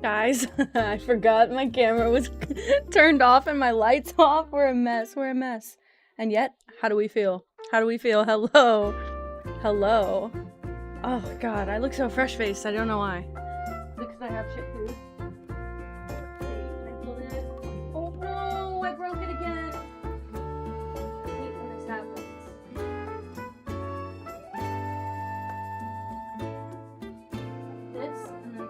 Guys, I forgot my camera was turned off and my lights off. We're a mess. We're a mess. And yet, how do we feel? How do we feel? Hello. Hello. Oh god, I look so fresh-faced. I don't know why. Because I have shit food. Oh no, I broke it again. I hate when this happens. This and then...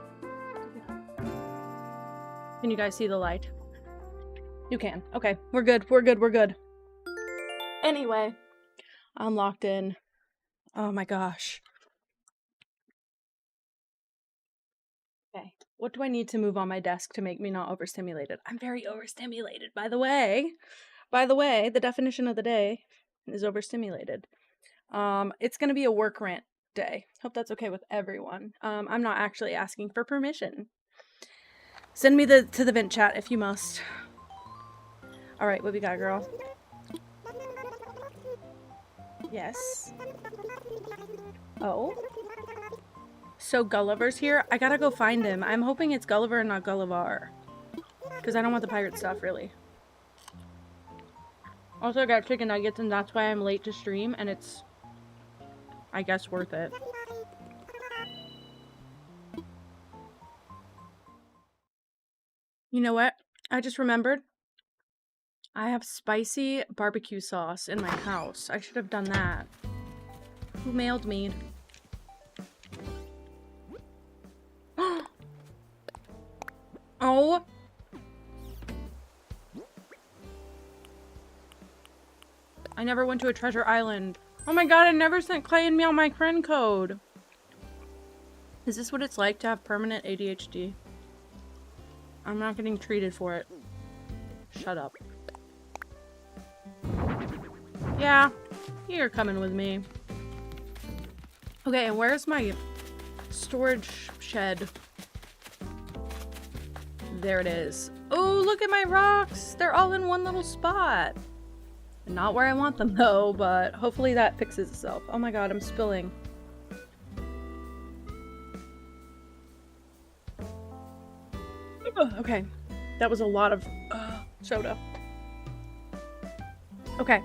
Can you guys see the light? You can. Okay, we're good. We're good. We're good. Anyway, I'm locked in. Oh my gosh. Okay, what do I need to move on my desk to make me not overstimulated? I'm very overstimulated, by the way. By the way, the definition of the day is overstimulated. It's gonna be a work rant day. Hope that's okay with everyone. I'm not actually asking for permission. Send me to the vent chat if you must. Alright, what we got, girl? Yes. Oh? So Gulliver's here? I gotta go find him. I'm hoping it's Gulliver and not Gullivar. Because I don't want the pirate stuff, really. Also, I got chicken nuggets, and that's why I'm late to stream, and it's, I guess, worth it. You know what? I just remembered. I have spicy barbecue sauce in my house. I should have done that. Who mailed me? Oh! I never went to a treasure island. Oh my god, I never sent Clay and Meow my friend code. Is this what it's like to have permanent ADHD? I'm not getting treated for it. Shut up. Yeah, you're coming with me. Okay, and where's my storage shed? There it is. Oh, look at my rocks! They're all in one little spot. Not where I want them though, but hopefully that fixes itself. Oh my god, I'm spilling. Okay, that was a lot of soda. Okay.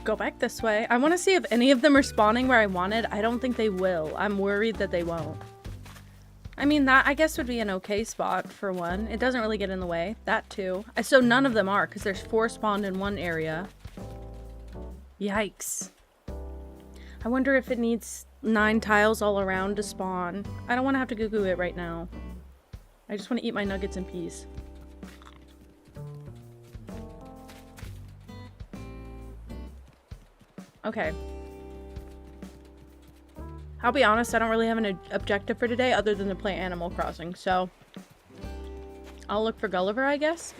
Go back this way. I want to see if any of them are spawning where I wanted. I don't think they will. I'm worried that they won't. I mean, that I guess would be an okay spot for one. It doesn't really get in the way. That too. So none of them are, because there's 4 spawned in one area. Yikes. I wonder if it needs 9 tiles all around to spawn. I don't want to have to goo-goo it right now. I just want to eat my nuggets in peace. Okay. I'll be honest, I don't really have an objective for today other than to play Animal Crossing, so I'll look for Gulliver, I guess.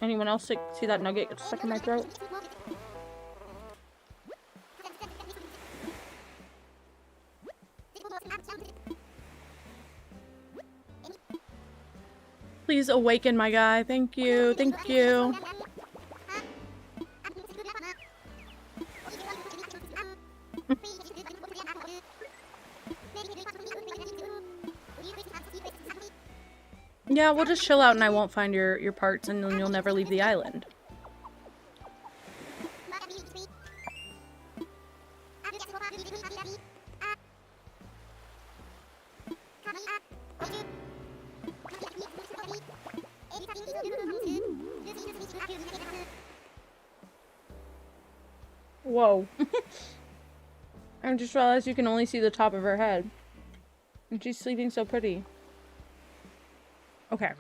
Anyone else see that nugget get stuck in my throat? Please awaken my guy. Thank you. Thank you. Yeah, we'll just chill out and I won't find your parts and then you'll never leave the island. Whoa. I just realized you can only see the top of her head. And she's sleeping so pretty. Okay.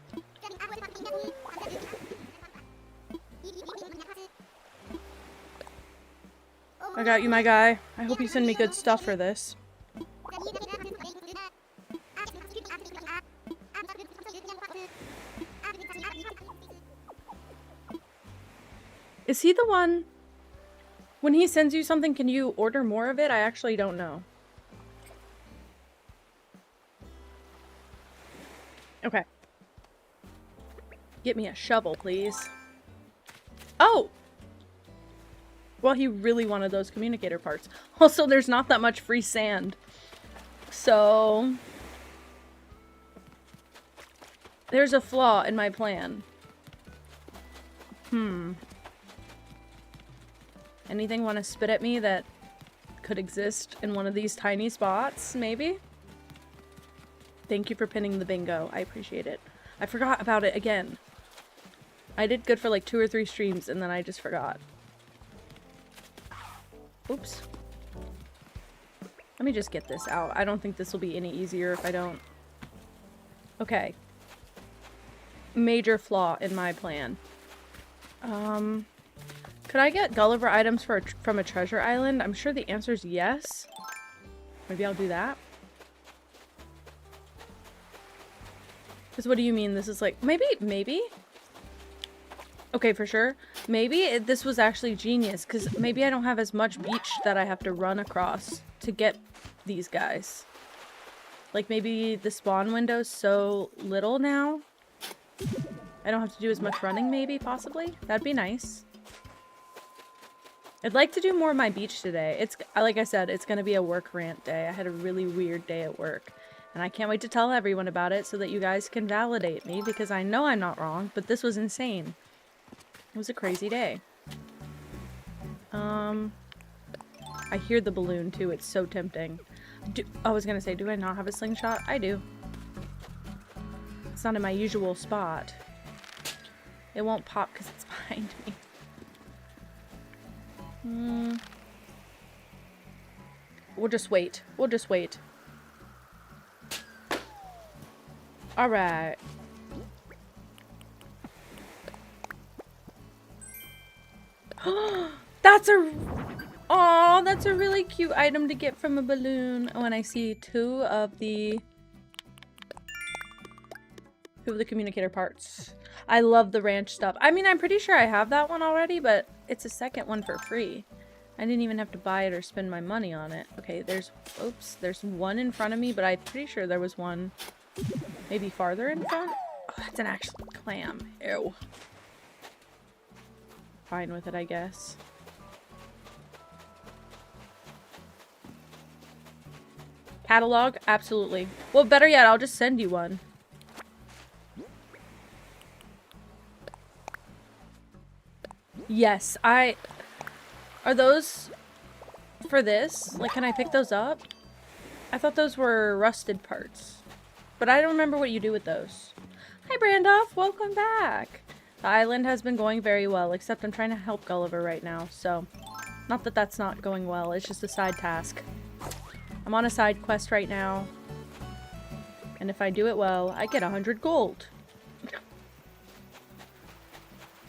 I got you, my guy. I hope you send me good stuff for this. Is he the one? When he sends you something, can you order more of it? I actually don't know. Okay. Get me a shovel, please. Oh! Well, he really wanted those communicator parts. Also, there's not that much free sand. So... there's a flaw in my plan. Anything want to spit at me that could exist in one of these tiny spots, maybe? Thank you for pinning the bingo. I appreciate it. I forgot about it again. I did good for like 2 or 3 streams and then I just forgot. Oops. Let me just get this out. I don't think this will be any easier if I don't. Okay. Major flaw in my plan. Could I get Gulliver items from a treasure island? I'm sure the answer is yes. Maybe I'll do that. Because what do you mean? This is like, maybe? Okay, for sure. Maybe this was actually genius, because maybe I don't have as much beach that I have to run across to get these guys. Like, maybe the spawn window's so little now. I don't have to do as much running, maybe, possibly. That'd be nice. I'd like to do more of my beach today. It's, like I said, it's gonna be a work rant day. I had a really weird day at work. And I can't wait to tell everyone about it so that you guys can validate me, because I know I'm not wrong, but this was insane. It was a crazy day. I hear the balloon too, it's so tempting. I was gonna say, do I not have a slingshot? I do. It's not in my usual spot. It won't pop because it's behind me. We'll just wait. We'll just wait. Alright. That's a really cute item to get from a balloon. When I see two of the communicator parts. I love the ranch stuff. I mean, I'm pretty sure I have that one already, but it's a second one for free. I didn't even have to buy it or spend my money on it. Okay, there's one in front of me, but I'm pretty sure there was one maybe farther in front. Oh, that's an actual clam. Ew. Fine with it, I guess. Catalog? Absolutely. Well, better yet, I'll just send you one. Yes, are those for this? Like, can I pick those up? I thought those were rusted parts. But I don't remember what you do with those. Hi, Brandoff. Welcome back. The island has been going very well, except I'm trying to help Gulliver right now, so... Not that that's not going well, it's just a side task. I'm on a side quest right now. And if I do it well, I get 100 gold.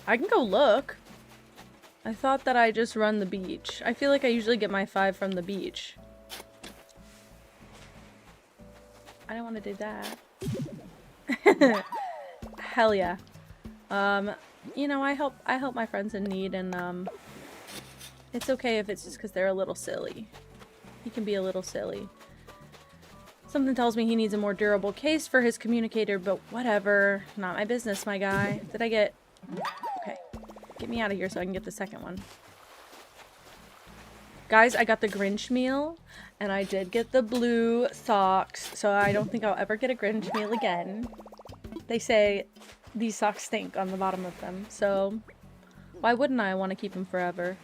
I can go look. I thought that I just run the beach. I feel like I usually get my 5 from the beach. I don't want to do that. Hell yeah. You know, I help my friends in need, and it's okay if it's just because they're a little silly. He can be a little silly. Something tells me he needs a more durable case for his communicator, but whatever. Not my business, my guy. Did I get... Okay. Get me out of here so I can get the second one. Guys, I got the Grinch meal, and I did get the blue socks, so I don't think I'll ever get a Grinch meal again. They say these socks stink on the bottom of them, so why wouldn't I want to keep them forever?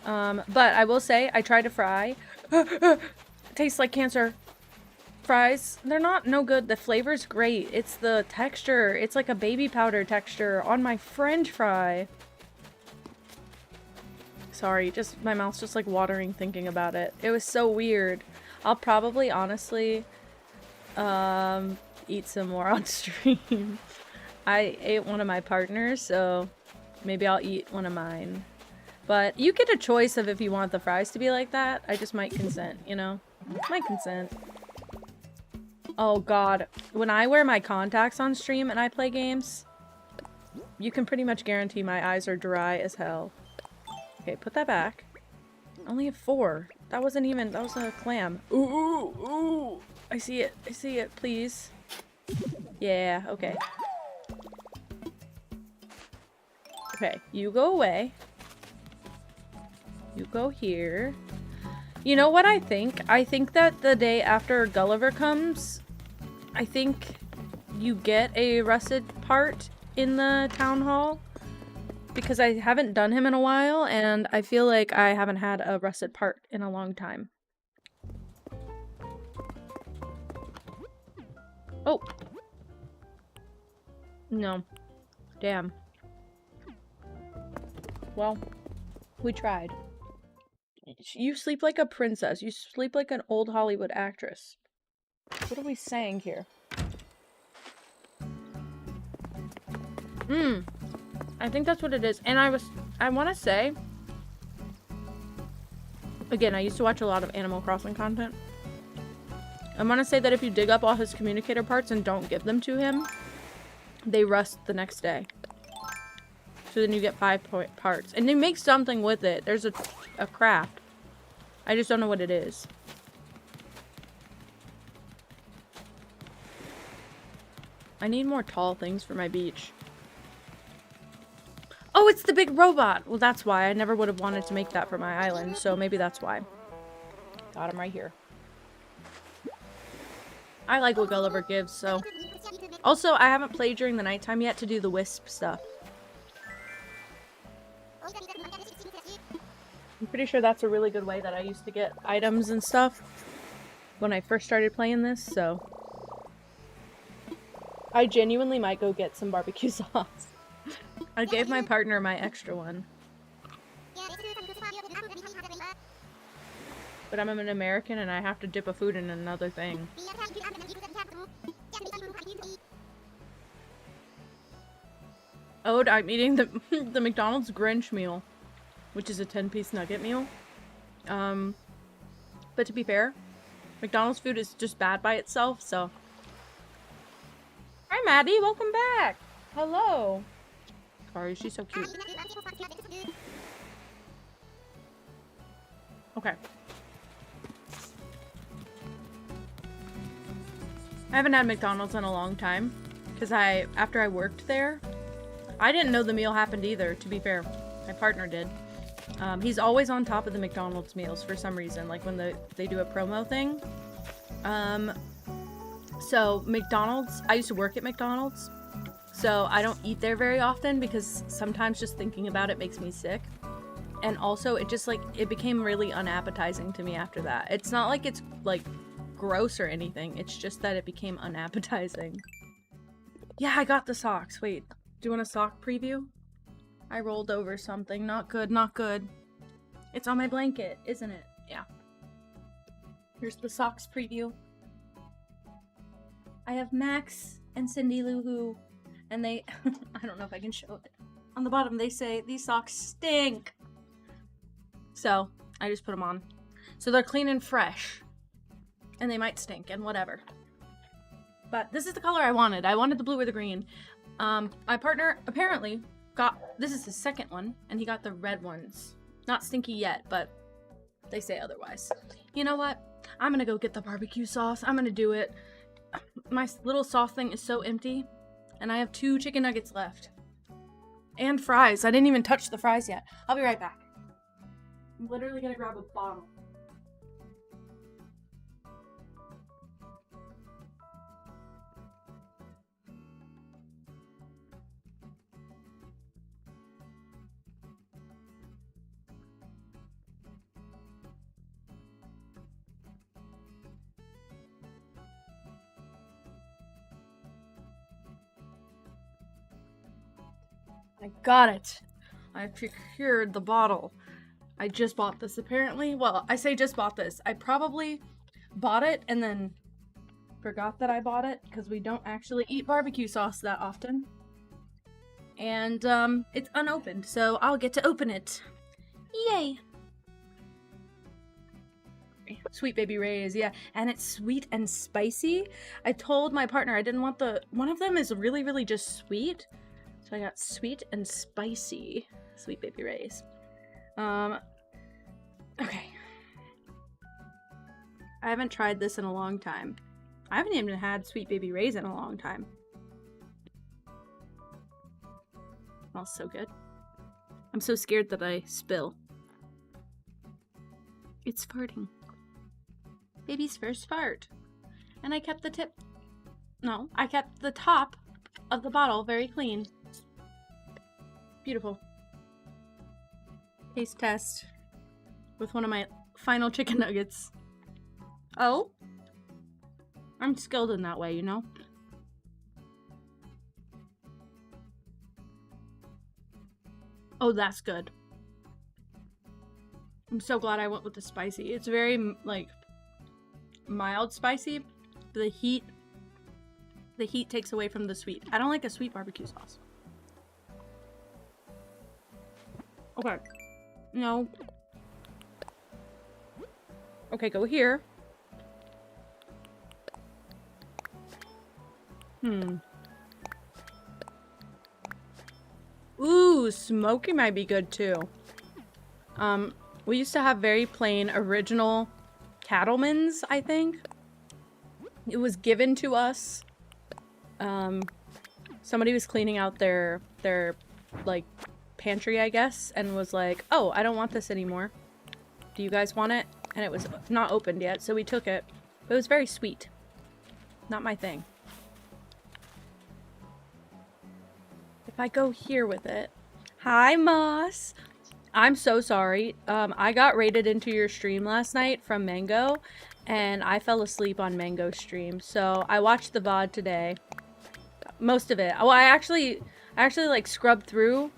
But I will say, I tried to fry. Tastes like cancer. Fries, they're not no good. The flavor's great. It's the texture. It's like a baby powder texture on my French fry. Sorry, just my mouth's just like watering thinking about it. It was so weird. I'll probably honestly eat some more on stream. I ate one of my partners, so maybe I'll eat one of mine. But you get a choice of if you want the fries to be like that. I just might consent, you know? Might consent. Oh god. When I wear my contacts on stream and I play games, you can pretty much guarantee my eyes are dry as hell. Okay, put that back. I only have 4. That wasn't even, that was a clam. Ooh, ooh, ooh. I see it. I see it, please. Yeah, okay. Okay, you go away. You go here. You know what I think? I think that the day after Gulliver comes, I think you get a rusted part in the town hall. Because I haven't done him in a while, and I feel like I haven't had a rusted part in a long time. Oh. No. Damn. Well, we tried. You sleep like a princess. You sleep like an old Hollywood actress. What are we saying here? I think that's what it is. And I want to say, again, I used to watch a lot of Animal Crossing content. I want to say that if you dig up all his communicator parts and don't give them to him, they rust the next day. So then you get 5 parts. And they make something with it. There's a craft. I just don't know what it is. I need more tall things for my beach. Oh, it's the big robot! Well, that's why. I never would have wanted to make that for my island, so maybe that's why. Got him right here. I like what Gulliver gives, so... Also, I haven't played during the nighttime yet to do the wisp stuff. I'm pretty sure that's a really good way that I used to get items and stuff when I first started playing this, so... I genuinely might go get some barbecue sauce. I gave my partner my extra one. But I'm an American and I have to dip a food in another thing. Oh, I'm eating the McDonald's Grinch meal, which is a 10-piece nugget meal. But to be fair, McDonald's food is just bad by itself, so... Hi, Maddie! Welcome back! Hello! Sorry, she's so cute. Okay. I haven't had McDonald's in a long time, because after I worked there, I didn't know the meal happened either, to be fair. My partner did. He's always on top of the McDonald's meals for some reason, like when they do a promo thing. So McDonald's, I used to work at McDonald's, so I don't eat there very often because sometimes just thinking about it makes me sick. And also it just it became really unappetizing to me after that. It's not like it's like gross or anything, it's just that it became unappetizing. Yeah, I got the socks. Wait, do you want a sock preview? I rolled over something. Not good, not good. It's on my blanket, isn't it? Yeah. Here's the socks preview. I have Max and Cindy Lou Who, and they, I don't know if I can show it. On the bottom, they say, these socks stink. So, I just put them on. So they're clean and fresh. And they might stink, and whatever. But this is the color I wanted. I wanted the blue or the green. My partner apparently got, this is his second one, and he got the red ones. Not stinky yet, but they say otherwise. You know what? I'm gonna go get the barbecue sauce. I'm gonna do it. My little sauce thing is so empty, and I have 2 chicken nuggets left. And fries. I didn't even touch the fries yet. I'll be right back. I'm literally gonna grab a bottle. I got it. I procured the bottle. I just bought this apparently. Well, I say just bought this. I probably bought it and then forgot that I bought it because we don't actually eat barbecue sauce that often. And it's unopened, so I'll get to open it. Yay! Sweet Baby Ray's, yeah. And it's sweet and spicy. I told my partner I didn't want one of them is really, really just sweet. So I got sweet and spicy Sweet Baby Ray's. Okay. I haven't tried this in a long time. I haven't even had Sweet Baby Ray's in a long time. Smells so good. I'm so scared that I spill. It's farting. Baby's first fart. And I kept the tip. No, I kept the top of the bottle very clean. Beautiful. Taste test with one of my final chicken nuggets. Oh? I'm skilled in that way, you know? Oh, that's good. I'm so glad I went with the spicy. It's very, like, mild spicy. The heat takes away from the sweet. I don't like a sweet barbecue sauce. Okay. No. Okay, go here. Ooh, smoky might be good too. We used to have very plain original Cattleman's, I think. It was given to us. Somebody was cleaning out their like pantry, I guess, and was like, "Oh, I don't want this anymore. Do you guys want it?" And it was not opened yet, so we took it. But it was very sweet. Not my thing. If I go here with it. Hi, Moss. I'm so sorry. I got raided into your stream last night from Mango, and I fell asleep on Mango's stream. So I watched the VOD today. Most of it. Well, I actually like scrubbed through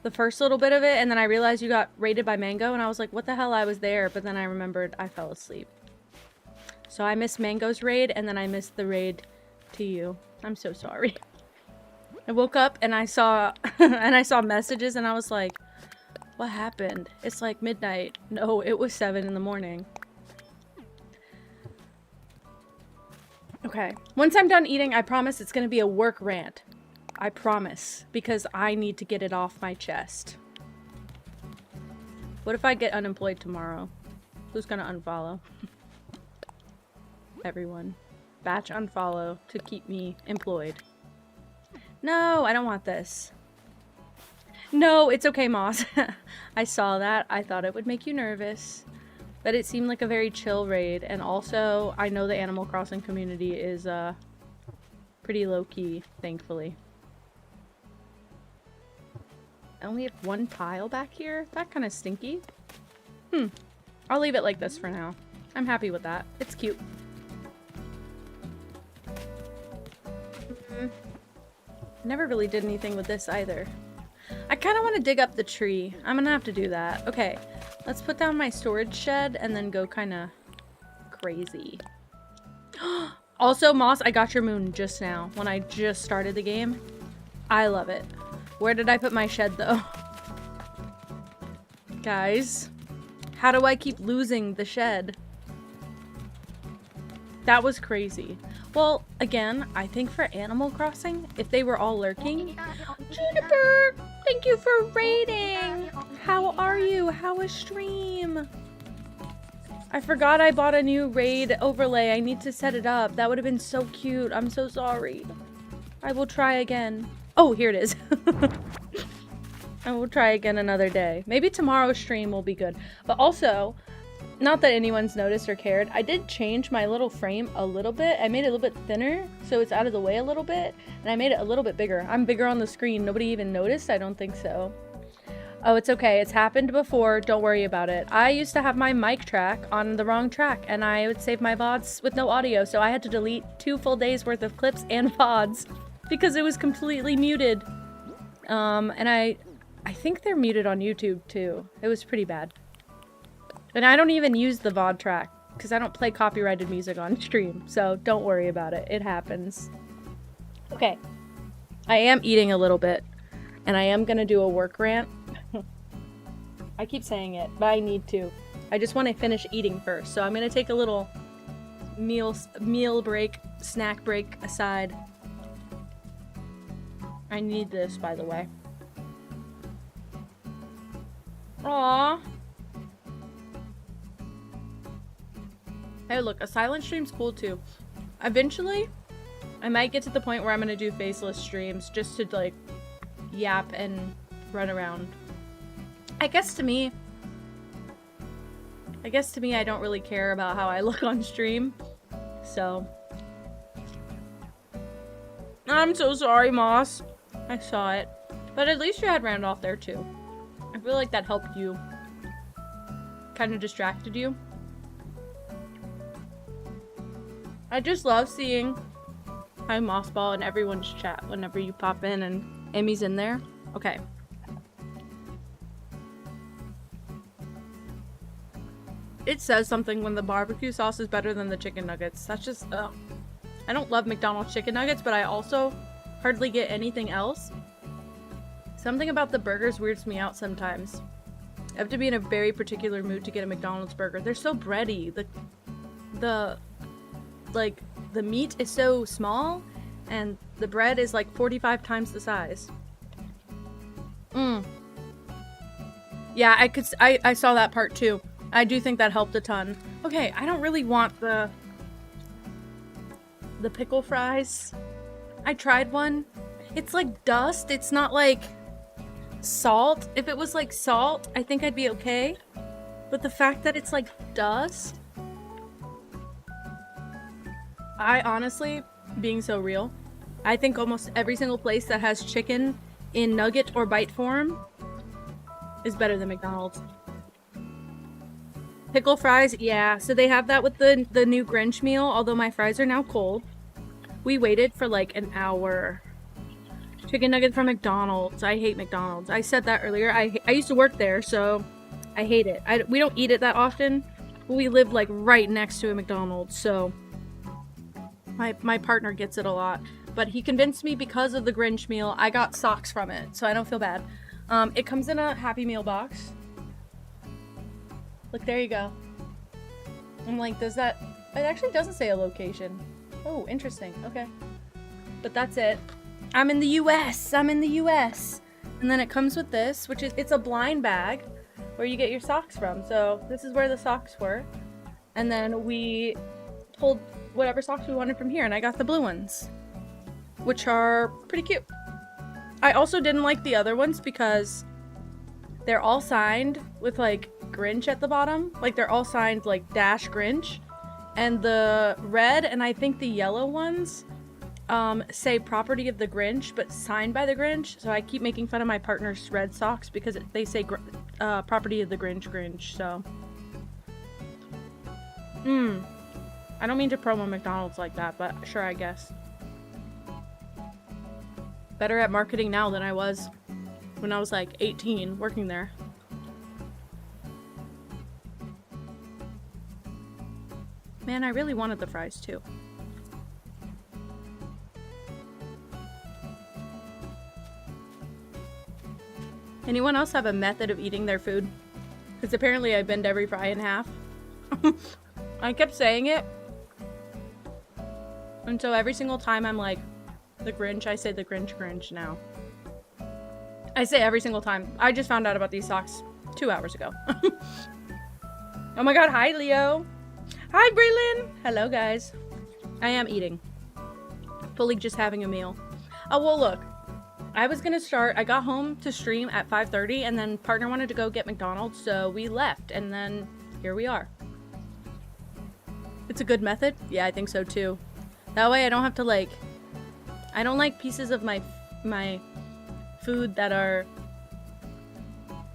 the first little bit of it, and then I realized you got raided by Mango, and I was like, what the hell, I was there, but then I remembered I fell asleep. So I missed Mango's raid, and then I missed the raid to you. I'm so sorry. I woke up and I saw messages, and I was like, what happened? It's like midnight. No, it was 7 in the morning. Okay. Once I'm done eating, I promise it's gonna be a work rant. I promise. Because I need to get it off my chest. What if I get unemployed tomorrow? Who's gonna unfollow? Everyone. Batch unfollow to keep me employed. No, I don't want this. No, it's okay, Moss. I saw that. I thought it would make you nervous. But it seemed like a very chill raid. And also, I know the Animal Crossing community is pretty low-key, thankfully. I only have one pile back here? That kind of stinky. I'll leave it like this for now. I'm happy with that. It's cute. Never really did anything with this either. I kind of want to dig up the tree. I'm gonna have to do that. Okay, let's put down my storage shed and then go kind of crazy. Also, Moss, I got your moon just now when I just started the game. I love it. Where did I put my shed though? Guys, how do I keep losing the shed? That was crazy. Well, again, I think for Animal Crossing, if they were all lurking... Juniper! Thank you for raiding! How are you? How was stream? I forgot I bought a new raid overlay. I need to set it up. That would have been so cute. I'm so sorry. I will try again. Oh, here it is. I will try again another day. Maybe tomorrow's stream will be good. But also... Not that anyone's noticed or cared. I did change my little frame a little bit. I made it a little bit thinner, so it's out of the way a little bit. And I made it a little bit bigger. I'm bigger on the screen. Nobody even noticed? I don't think so. Oh, it's okay. It's happened before. Don't worry about it. I used to have my mic track on the wrong track, and I would save my VODs with no audio, so I had to delete 2 full days worth of clips and VODs because it was completely muted. And I think they're muted on YouTube, too. It was pretty bad. And I don't even use the VOD track, because I don't play copyrighted music on stream, so don't worry about it. It happens. Okay. I am eating a little bit, and I am gonna do a work rant. I keep saying it, but I need to. I just want to finish eating first, so I'm gonna take a little meal break, snack break aside. I need this, by the way. Aww. Hey, look, a silent stream's cool too. Eventually, I might get to the point where I'm gonna do faceless streams just to, like, yap and run around. I guess to me, I guess to me, I don't really care about how I look on stream. So. I'm so sorry, Moss. I saw it. But at least you had Randolph there too. I feel like that helped you. Kind of distracted you. I just love seeing hi Mossball in everyone's chat whenever you pop in and Amy's in there. Okay. It says something when the barbecue sauce is better than the chicken nuggets. That's just, ugh. I don't love McDonald's chicken nuggets, but I also hardly get anything else. Something about the burgers weirds me out sometimes. I have to be in a very particular mood to get a McDonald's burger. They're so bready. The meat is so small, and the bread is like 45 times the size. Yeah, I saw that part too. I do think that helped a ton. Okay, I don't really want the pickle fries. I tried one. It's like dust. It's not like salt. If it was like salt, I think I'd be okay. But the fact that it's like dust, I honestly, being so real, I think almost every single place that has chicken in nugget or bite form is better than McDonald's. Pickle fries, yeah. So they have that with the new Grinch meal, although my fries are now cold. We waited for like an hour. Chicken nugget from McDonald's. I hate McDonald's. I said that earlier. I used to work there, so I hate it. We don't eat it that often. But we live like right next to a McDonald's, so my partner gets it a lot. But he convinced me because of the Grinch meal. I got socks from it, so I don't feel bad. It comes in a Happy Meal box. Look, there you go. I'm like, does that... It actually doesn't say a location. Oh, interesting. Okay. But that's it. I'm in the US. I'm in the US. And then it comes with this, which is... It's a blind bag where you get your socks from. So this is where the socks were. And then we pulled whatever socks we wanted from here. And I got the blue ones, which are pretty cute. I also didn't like the other ones because they're all signed with like Grinch at the bottom. Like they're all signed like Dash Grinch. And the red and I think the yellow ones say property of the Grinch, but signed by the Grinch. So I keep making fun of my partner's red socks because they say property of the Grinch. So I don't mean to promo McDonald's like that, but sure, I guess. Better at marketing now than I was when I was like 18 working there. Man, I really wanted the fries too. Anyone else have a method of eating their food? Because apparently I bend every fry in half. I kept saying it. And so every single time I'm like, the Grinch, I say the Grinch now. I say every single time. I just found out about these socks 2 hours ago. Oh my god, hi Leo. Hi Braylon. Hello guys. I am eating. Fully just having a meal. Oh well look. I was gonna start, I got home to stream at 5:30 and then partner wanted to go get McDonald's, so we left and then here we are. It's a good method? Yeah, I think so too. That way I don't have to like, I don't like pieces of my food that are,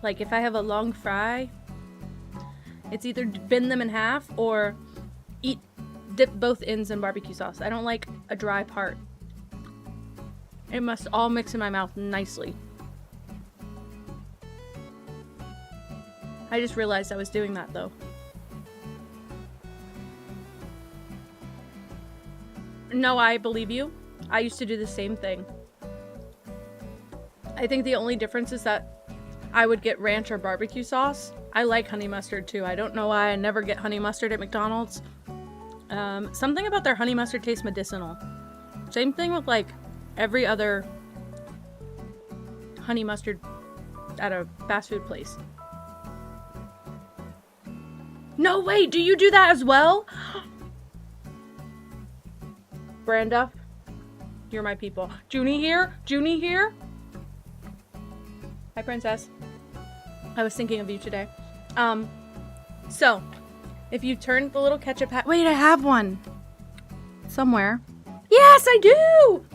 like if I have a long fry, it's either bend them in half or dip both ends in barbecue sauce. I don't like a dry part. It must all mix in my mouth nicely. I just realized I was doing that though. No, I believe you. I used to do the same thing. I think the only difference is that I would get ranch or barbecue sauce. I like honey mustard too. I don't know why I never get honey mustard at McDonald's. Something about their honey mustard tastes medicinal. Same thing with like every other honey mustard at a fast food place. No way, do you do that as well? Branda, you're my people. Junie here? Junie here? Hi, princess. I was thinking of you today. So, if you turn the little ketchup hat... Wait, I have one. Somewhere. Yes, I do!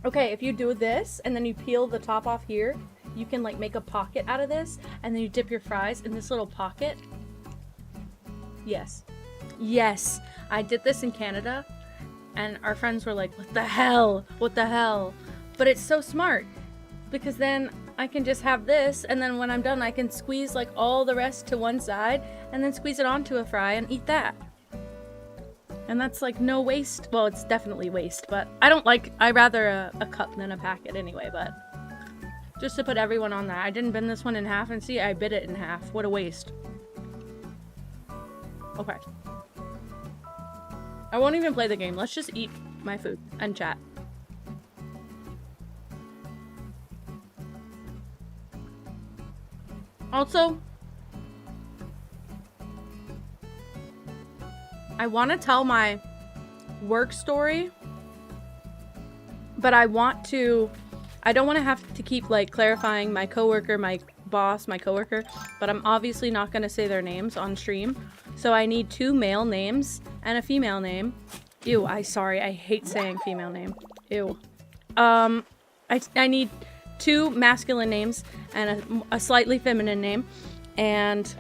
Okay, if you do this, and then you peel the top off here, you can, like, make a pocket out of this, and then you dip your fries in this little pocket. Yes. Yes. I did this in Canada, and our friends were like, what the hell? What the hell? But it's so smart, because then I can just have this, and then when I'm done, I can squeeze, like, all the rest to one side, and then squeeze it onto a fry and eat that. And that's, like, no waste. Well, it's definitely waste, but I rather a cup than a packet anyway, but just to put everyone on that. I didn't bend this one in half, and see, I bit it in half. What a waste. Okay. I won't even play the game. Let's just eat my food and chat. Also, I want to tell my work story, but I don't want to have to keep, like, clarifying my coworker, my boss, my coworker, but I'm obviously not going to say their names on stream. So I need 2 male names and a female name. Ew, sorry, I hate saying female name. Ew. I need 2 masculine names and a slightly feminine name, and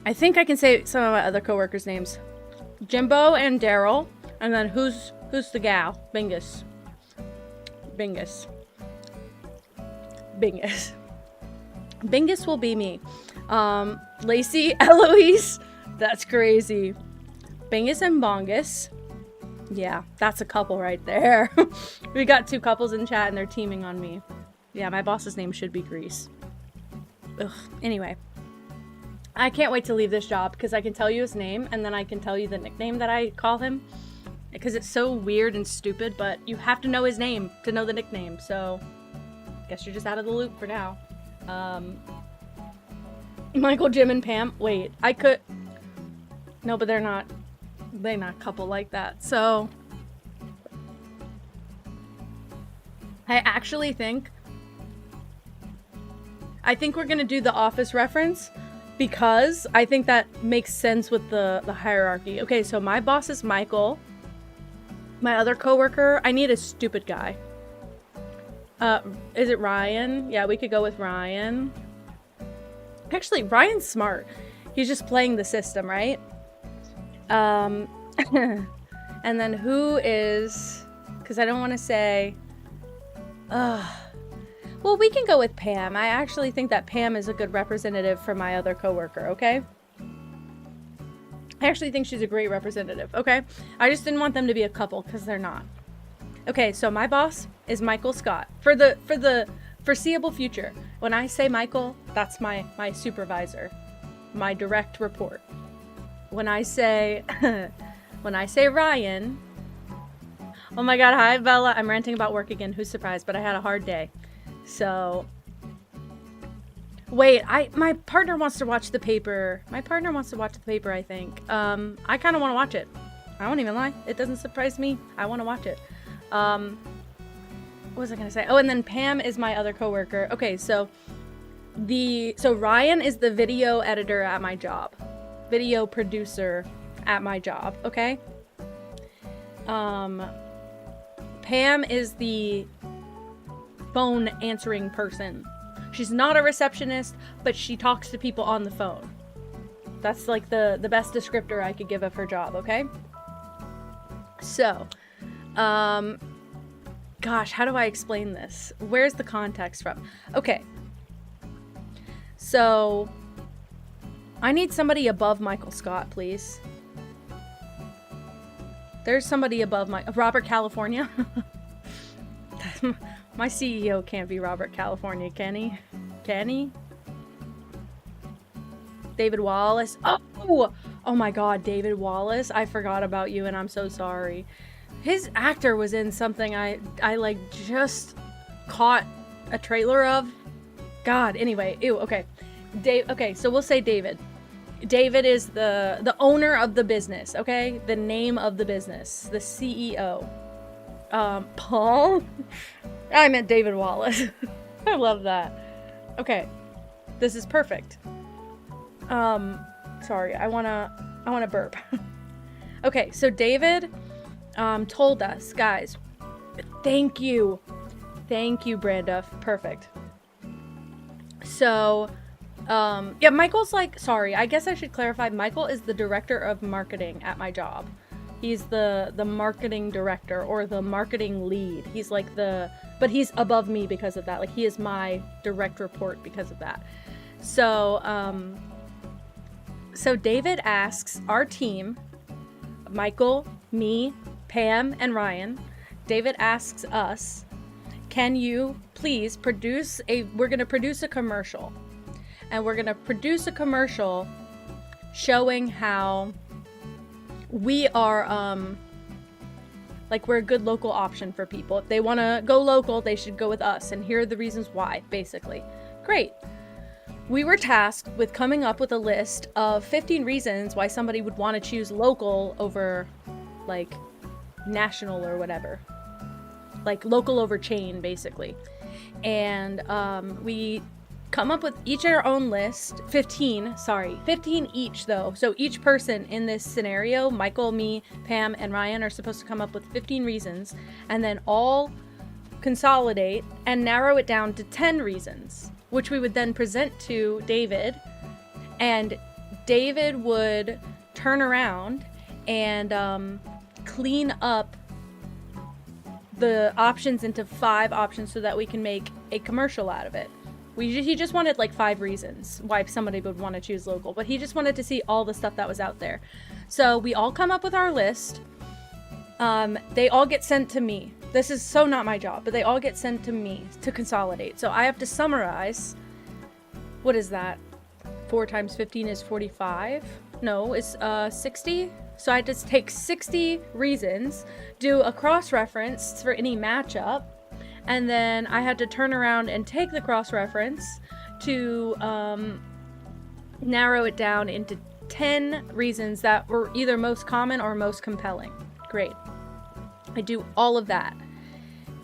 I think I can say some of my other coworkers' names. Jimbo and Daryl, and then who's the gal? Bingus. Bingus. Bingus. Bingus will be me. Lacey, Eloise. That's crazy. Bingus and Bongus. Yeah, that's a couple right there. We got 2 couples in chat and they're teaming on me. Yeah, my boss's name should be Grease. Ugh. Anyway. I can't wait to leave this job because I can tell you his name and then I can tell you the nickname that I call him. Because it's so weird and stupid, but you have to know his name to know the nickname, so I guess you're just out of the loop for now. Michael, Jim, and Pam. Wait, I could... No, but they're not couple like that, so... I actually think... we're gonna do the Office reference because I think that makes sense with the hierarchy. Okay, so my boss is Michael. My other coworker, I need a stupid guy. Is it Ryan? Yeah, we could go with Ryan. Actually, Ryan's smart. He's just playing the system, right? And then who is... Because I don't want to say... Well, we can go with Pam. I actually think that Pam is a good representative for my other coworker, okay? I actually think she's a great representative, okay? I just didn't want them to be a couple, because they're not. Okay, so my boss is Michael Scott. For the foreseeable future. When I say Michael, that's my supervisor. My direct report. When I say... when I say Ryan... Oh my god, hi Bella. I'm ranting about work again. Who's surprised? But I had a hard day. So... Wait, my partner wants to watch the paper. My partner wants to watch the paper, I think. I kind of want to watch it. I won't even lie. It doesn't surprise me. I want to watch it. What was I going to say? Oh, and then Pam is my other coworker. Okay, so Ryan is the video editor at my job. Video producer at my job, okay? Pam is the phone answering person. She's not a receptionist, but she talks to people on the phone. That's like the best descriptor I could give of her job, okay? So, gosh, how do I explain this? Where's the context from? Okay. So, I need somebody above Michael Scott, please. There's somebody above Robert California. My CEO can't be Robert California, can he? Can he? David Wallace. Oh! Oh my god, David Wallace. I forgot about you and I'm so sorry. His actor was in something I like just caught a trailer of. God, anyway. Ew, okay. Okay, so we'll say David. David is the owner of the business, okay? The name of the business. The CEO. Paul? I meant David Wallace. I love that. Okay. This is perfect. Sorry, I wanna burp. Okay, so David told us, guys, thank you, Branduff, perfect. So, yeah, Michael's like, sorry, I guess I should clarify, Michael is the director of marketing at my job. He's the marketing director, or the marketing lead. He's like but he's above me because of that. Like, he is my direct report because of that. So, so David asks our team, Michael, me, Pam, and Ryan, David asks us, can you please we're going to produce a commercial. And we're going to produce a commercial showing how we are, like, we're a good local option for people. If they want to go local, they should go with us. And here are the reasons why, basically. Great. We were tasked with coming up with a list of 15 reasons why somebody would want to choose local over, like, national or whatever. Like, local over chain, basically. And we come up with each our own list. 15 each, though. So each person in this scenario, Michael, me, Pam, and Ryan, are supposed to come up with 15 reasons, and then all consolidate and narrow it down to 10 reasons, which we would then present to David, and David would turn around and clean up the options into 5 options so that we can make a commercial out of it. He just wanted like 5 reasons why somebody would want to choose local, but he just wanted to see all the stuff that was out there. So we all come up with our list. They all get sent to me. This is so not my job, but they all get sent to me to consolidate. So I have to summarize. What is that? 4 times 15 is 45? No, it's 60. So I just take 60 reasons, do a cross-reference for any matchup, and then I had to turn around and take the cross-reference to narrow it down into 10 reasons that were either most common or most compelling. Great. I do all of that.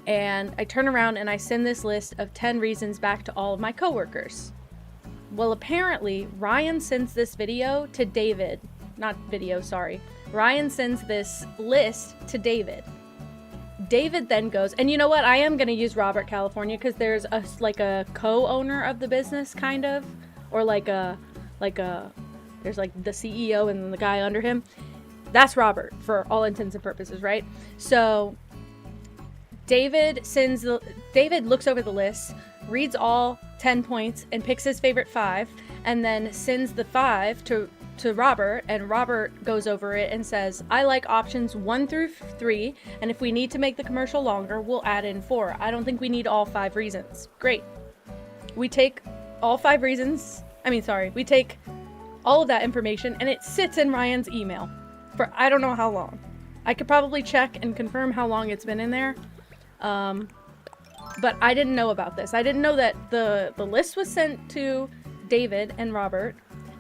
And I turn around and I send this list of 10 reasons back to all of my coworkers. Well, apparently, Ryan sends this video to David. Ryan sends this list to David. David then goes, and you know what? I am going to use Robert, California, because there's a co-owner of the business, kind of, or there's like the CEO and the guy under him. That's Robert for all intents and purposes, right? So David looks over the list, reads all 10 points, and picks his favorite 5, and then sends the 5 to Robert, and Robert goes over it and says, I like options 1 through 3, and if we need to make the commercial longer, we'll add in 4. I don't think we need all 5 reasons. Great. We take all 5 reasons. We take all of that information, and it sits in Ryan's email for I don't know how long. I could probably check and confirm how long it's been in there. But I didn't know about this. I didn't know that the list was sent to David and Robert,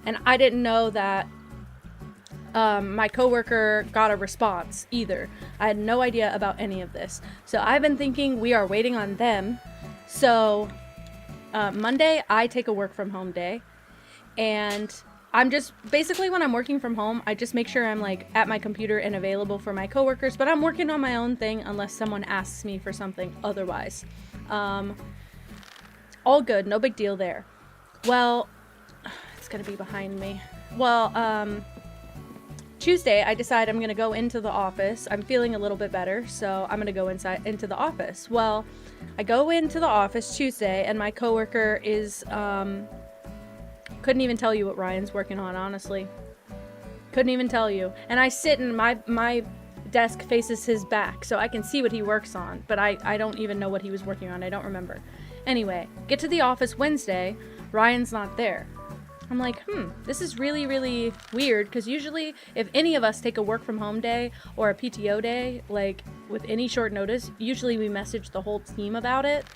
and I didn't know that my coworker got a response either. I had no idea about any of this. So I've been thinking we are waiting on them. So Monday, I take a work from home day, and I'm just, basically when I'm working from home, I just make sure I'm like at my computer and available for my coworkers, but I'm working on my own thing unless someone asks me for something otherwise. All good, no big deal there. Well, it's gonna be behind me. Well, Tuesday, I decide I'm gonna go into the office. I'm feeling a little bit better, so I'm gonna go into the office. Well, I go into the office Tuesday, and my coworker is, couldn't even tell you what Ryan's working on, honestly. Couldn't even tell you. And I sit and my desk faces his back, so I can see what he works on, but I don't even know what he was working on. I don't remember. Anyway, get to the office Wednesday, Ryan's not there. I'm like, this is really, really weird, because usually if any of us take a work from home day or a PTO day, like with any short notice, usually we message the whole team about it.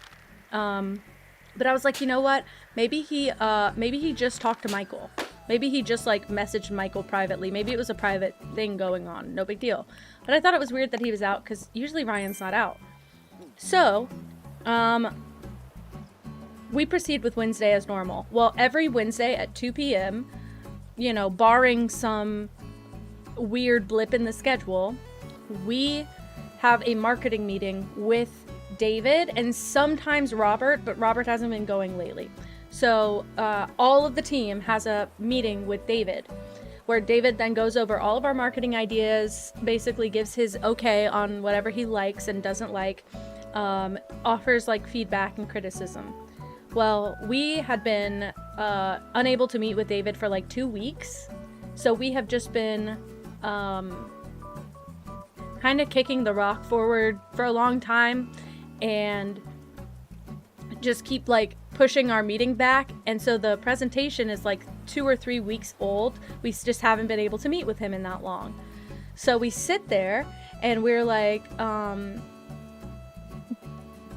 But I was like, you know what? Maybe he just talked to Michael. Maybe he just like messaged Michael privately. Maybe it was a private thing going on. No big deal. But I thought it was weird that he was out, because usually Ryan's not out. So, we proceed with Wednesday as normal. Well, every Wednesday at 2 p.m., you know, barring some weird blip in the schedule, we have a marketing meeting with David and sometimes Robert, but Robert hasn't been going lately. So all of the team has a meeting with David, where David then goes over all of our marketing ideas, basically gives his okay on whatever he likes and doesn't like, offers like feedback and criticism. Well, we had been unable to meet with David for like 2 weeks, so we have just been kind of kicking the rock forward for a long time and just keep like pushing our meeting back. And so the presentation is like 2 or 3 weeks old. We just haven't been able to meet with him in that long. So we sit there and we're like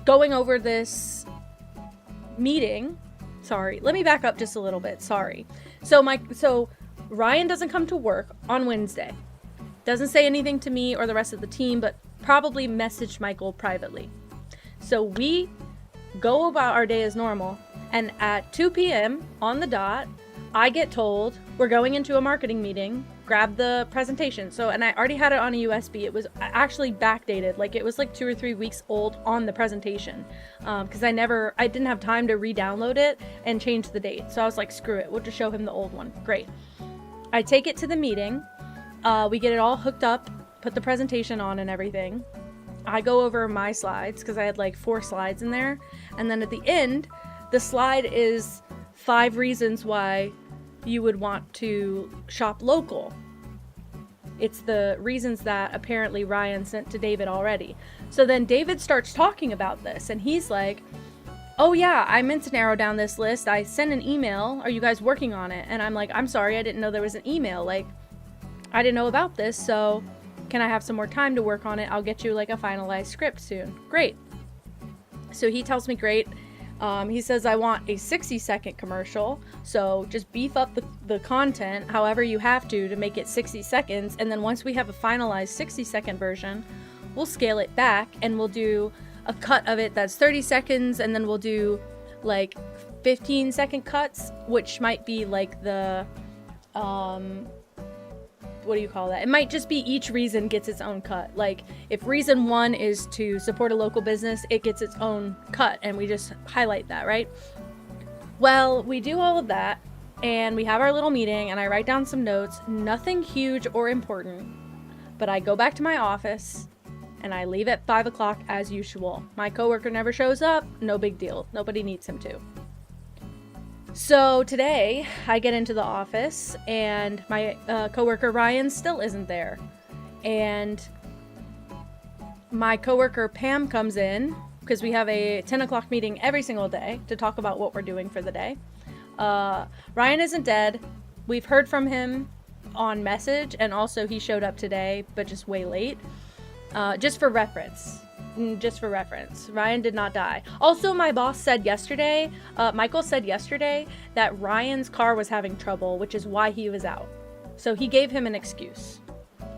going over this meeting. Sorry, let me back up just a little bit. Sorry. So Ryan doesn't come to work on Wednesday. Doesn't say anything to me or the rest of the team, but probably messaged Michael privately. So we go about our day as normal, and at 2 p.m. on the dot, I get told we're going into a marketing meeting, grab the presentation. And I already had it on a USB. It was actually backdated. Like it was like 2 or 3 weeks old on the presentation. Cause I didn't have time to re-download it and change the date. So I was like, screw it. We'll just show him the old one. Great. I take it to the meeting. We get it all hooked up, put the presentation on and everything. I go over my slides because I had like 4 slides in there. And then at the end, the slide is 5 reasons why you would want to shop local. It's the reasons that apparently Ryan sent to David already. So then David starts talking about this and he's like, oh yeah, I meant to narrow down this list. I sent an email. Are you guys working on it? And I'm like, I'm sorry, I didn't know there was an email. Like, I didn't know about this, so can I have some more time to work on it? I'll get you like a finalized script soon. Great. So he tells me great. He says, I want a 60-second commercial, so just beef up the content however you have to make it 60 seconds, and then once we have a finalized 60-second version, we'll scale it back, and we'll do a cut of it that's 30 seconds, and then we'll do like 15-second cuts, which might be like the, what do you call that? It might just be each reason gets its own cut. Like if reason 1 is to support a local business, it gets its own cut and we just highlight that, right? Well, we do all of that and we have our little meeting and I write down some notes, nothing huge or important, but I go back to my office and I leave at 5 o'clock as usual. My coworker never shows up, no big deal. Nobody needs him to. So today I get into the office and my coworker Ryan still isn't there. And my coworker Pam comes in because we have a 10 o'clock meeting every single day to talk about what we're doing for the day. Ryan isn't dead. We've heard from him on message and also he showed up today, but just way late. Just for reference, Ryan did not die. Also, my boss said yesterday, Michael said yesterday that Ryan's car was having trouble, which is why he was out. So he gave him an excuse,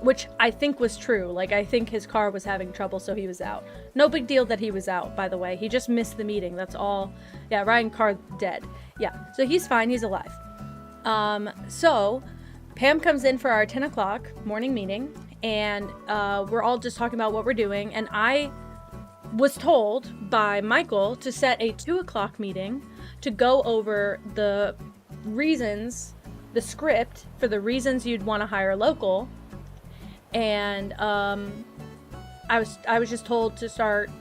which I think was true. Like, I think his car was having trouble, so he was out. No big deal that he was out, by the way. He just missed the meeting. That's all. Yeah, Ryan's car dead. Yeah, so he's fine. He's alive. So Pam comes in for our 10 o'clock morning meeting, and we're all just talking about what we're doing. And I was told by Michael to set a 2 o'clock meeting to go over the reasons, the script for the reasons you'd want to hire local. And I was just told to start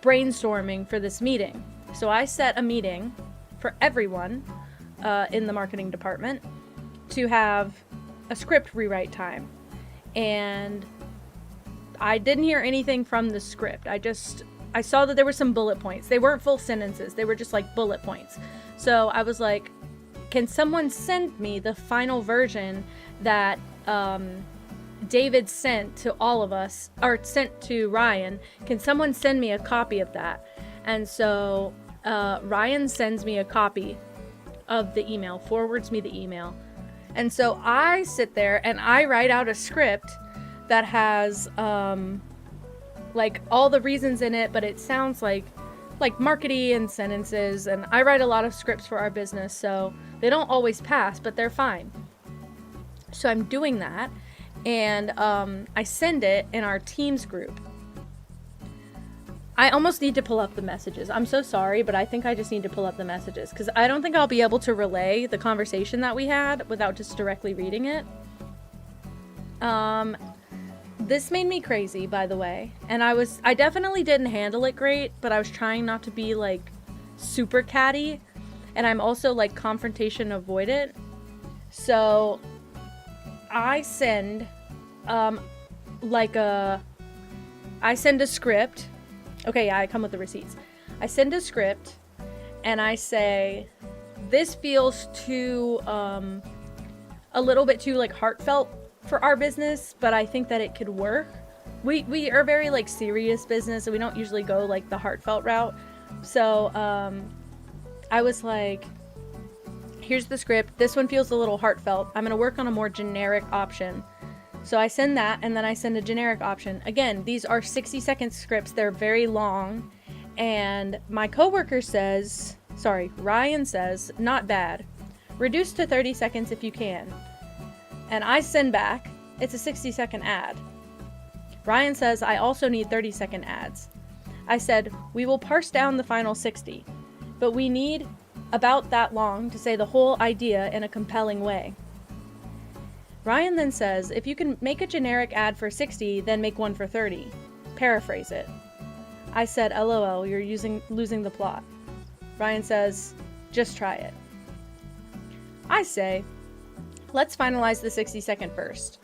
brainstorming for this meeting. So I set a meeting for everyone in the marketing department to have a script rewrite time. And I didn't hear anything from the script. I saw that there were some bullet points. They weren't full sentences. They were just like bullet points. So I was like, can someone send me the final version that David sent to all of us, or sent to Ryan? Can someone send me a copy of that? And so Ryan sends me a copy of the email, forwards me the email. And so I sit there and I write out a script that has like all the reasons in it, but it sounds like like markety and sentences, and I write a lot of scripts for our business, so they don't always pass, but they're fine. So I'm doing that, and I send it in our Teams group. I almost need to pull up the messages. I'm so sorry, but I think I just need to pull up the messages because I don't think I'll be able to relay the conversation that we had without just directly reading it. This made me crazy, by the way, and I definitely didn't handle it great, but I was trying not to be like super catty, and I'm also like confrontation avoidant. So I send I send a script. Okay, yeah, I come with the receipts. I send a script and I say, this feels too, a little bit too like heartfelt for our business, but I think that it could work. We are very like serious business, and we don't usually go like the heartfelt route. So I was like, here's the script. This one feels a little heartfelt. I'm gonna work on a more generic option. So I send that, and then I send a generic option. Again, these are 60-second scripts. They're very long. And my coworker says, Ryan says, not bad. Reduce to 30 seconds if you can. And I send back, it's a 60-second ad. Ryan says, I also need 30-second ads. I said, we will parse down the final 60, but we need about that long to say the whole idea in a compelling way. Ryan then says, if you can make a generic ad for 60, then make one for 30. Paraphrase it. I said, LOL, you're losing the plot. Ryan says, just try it. I say, let's finalize the 60-second first.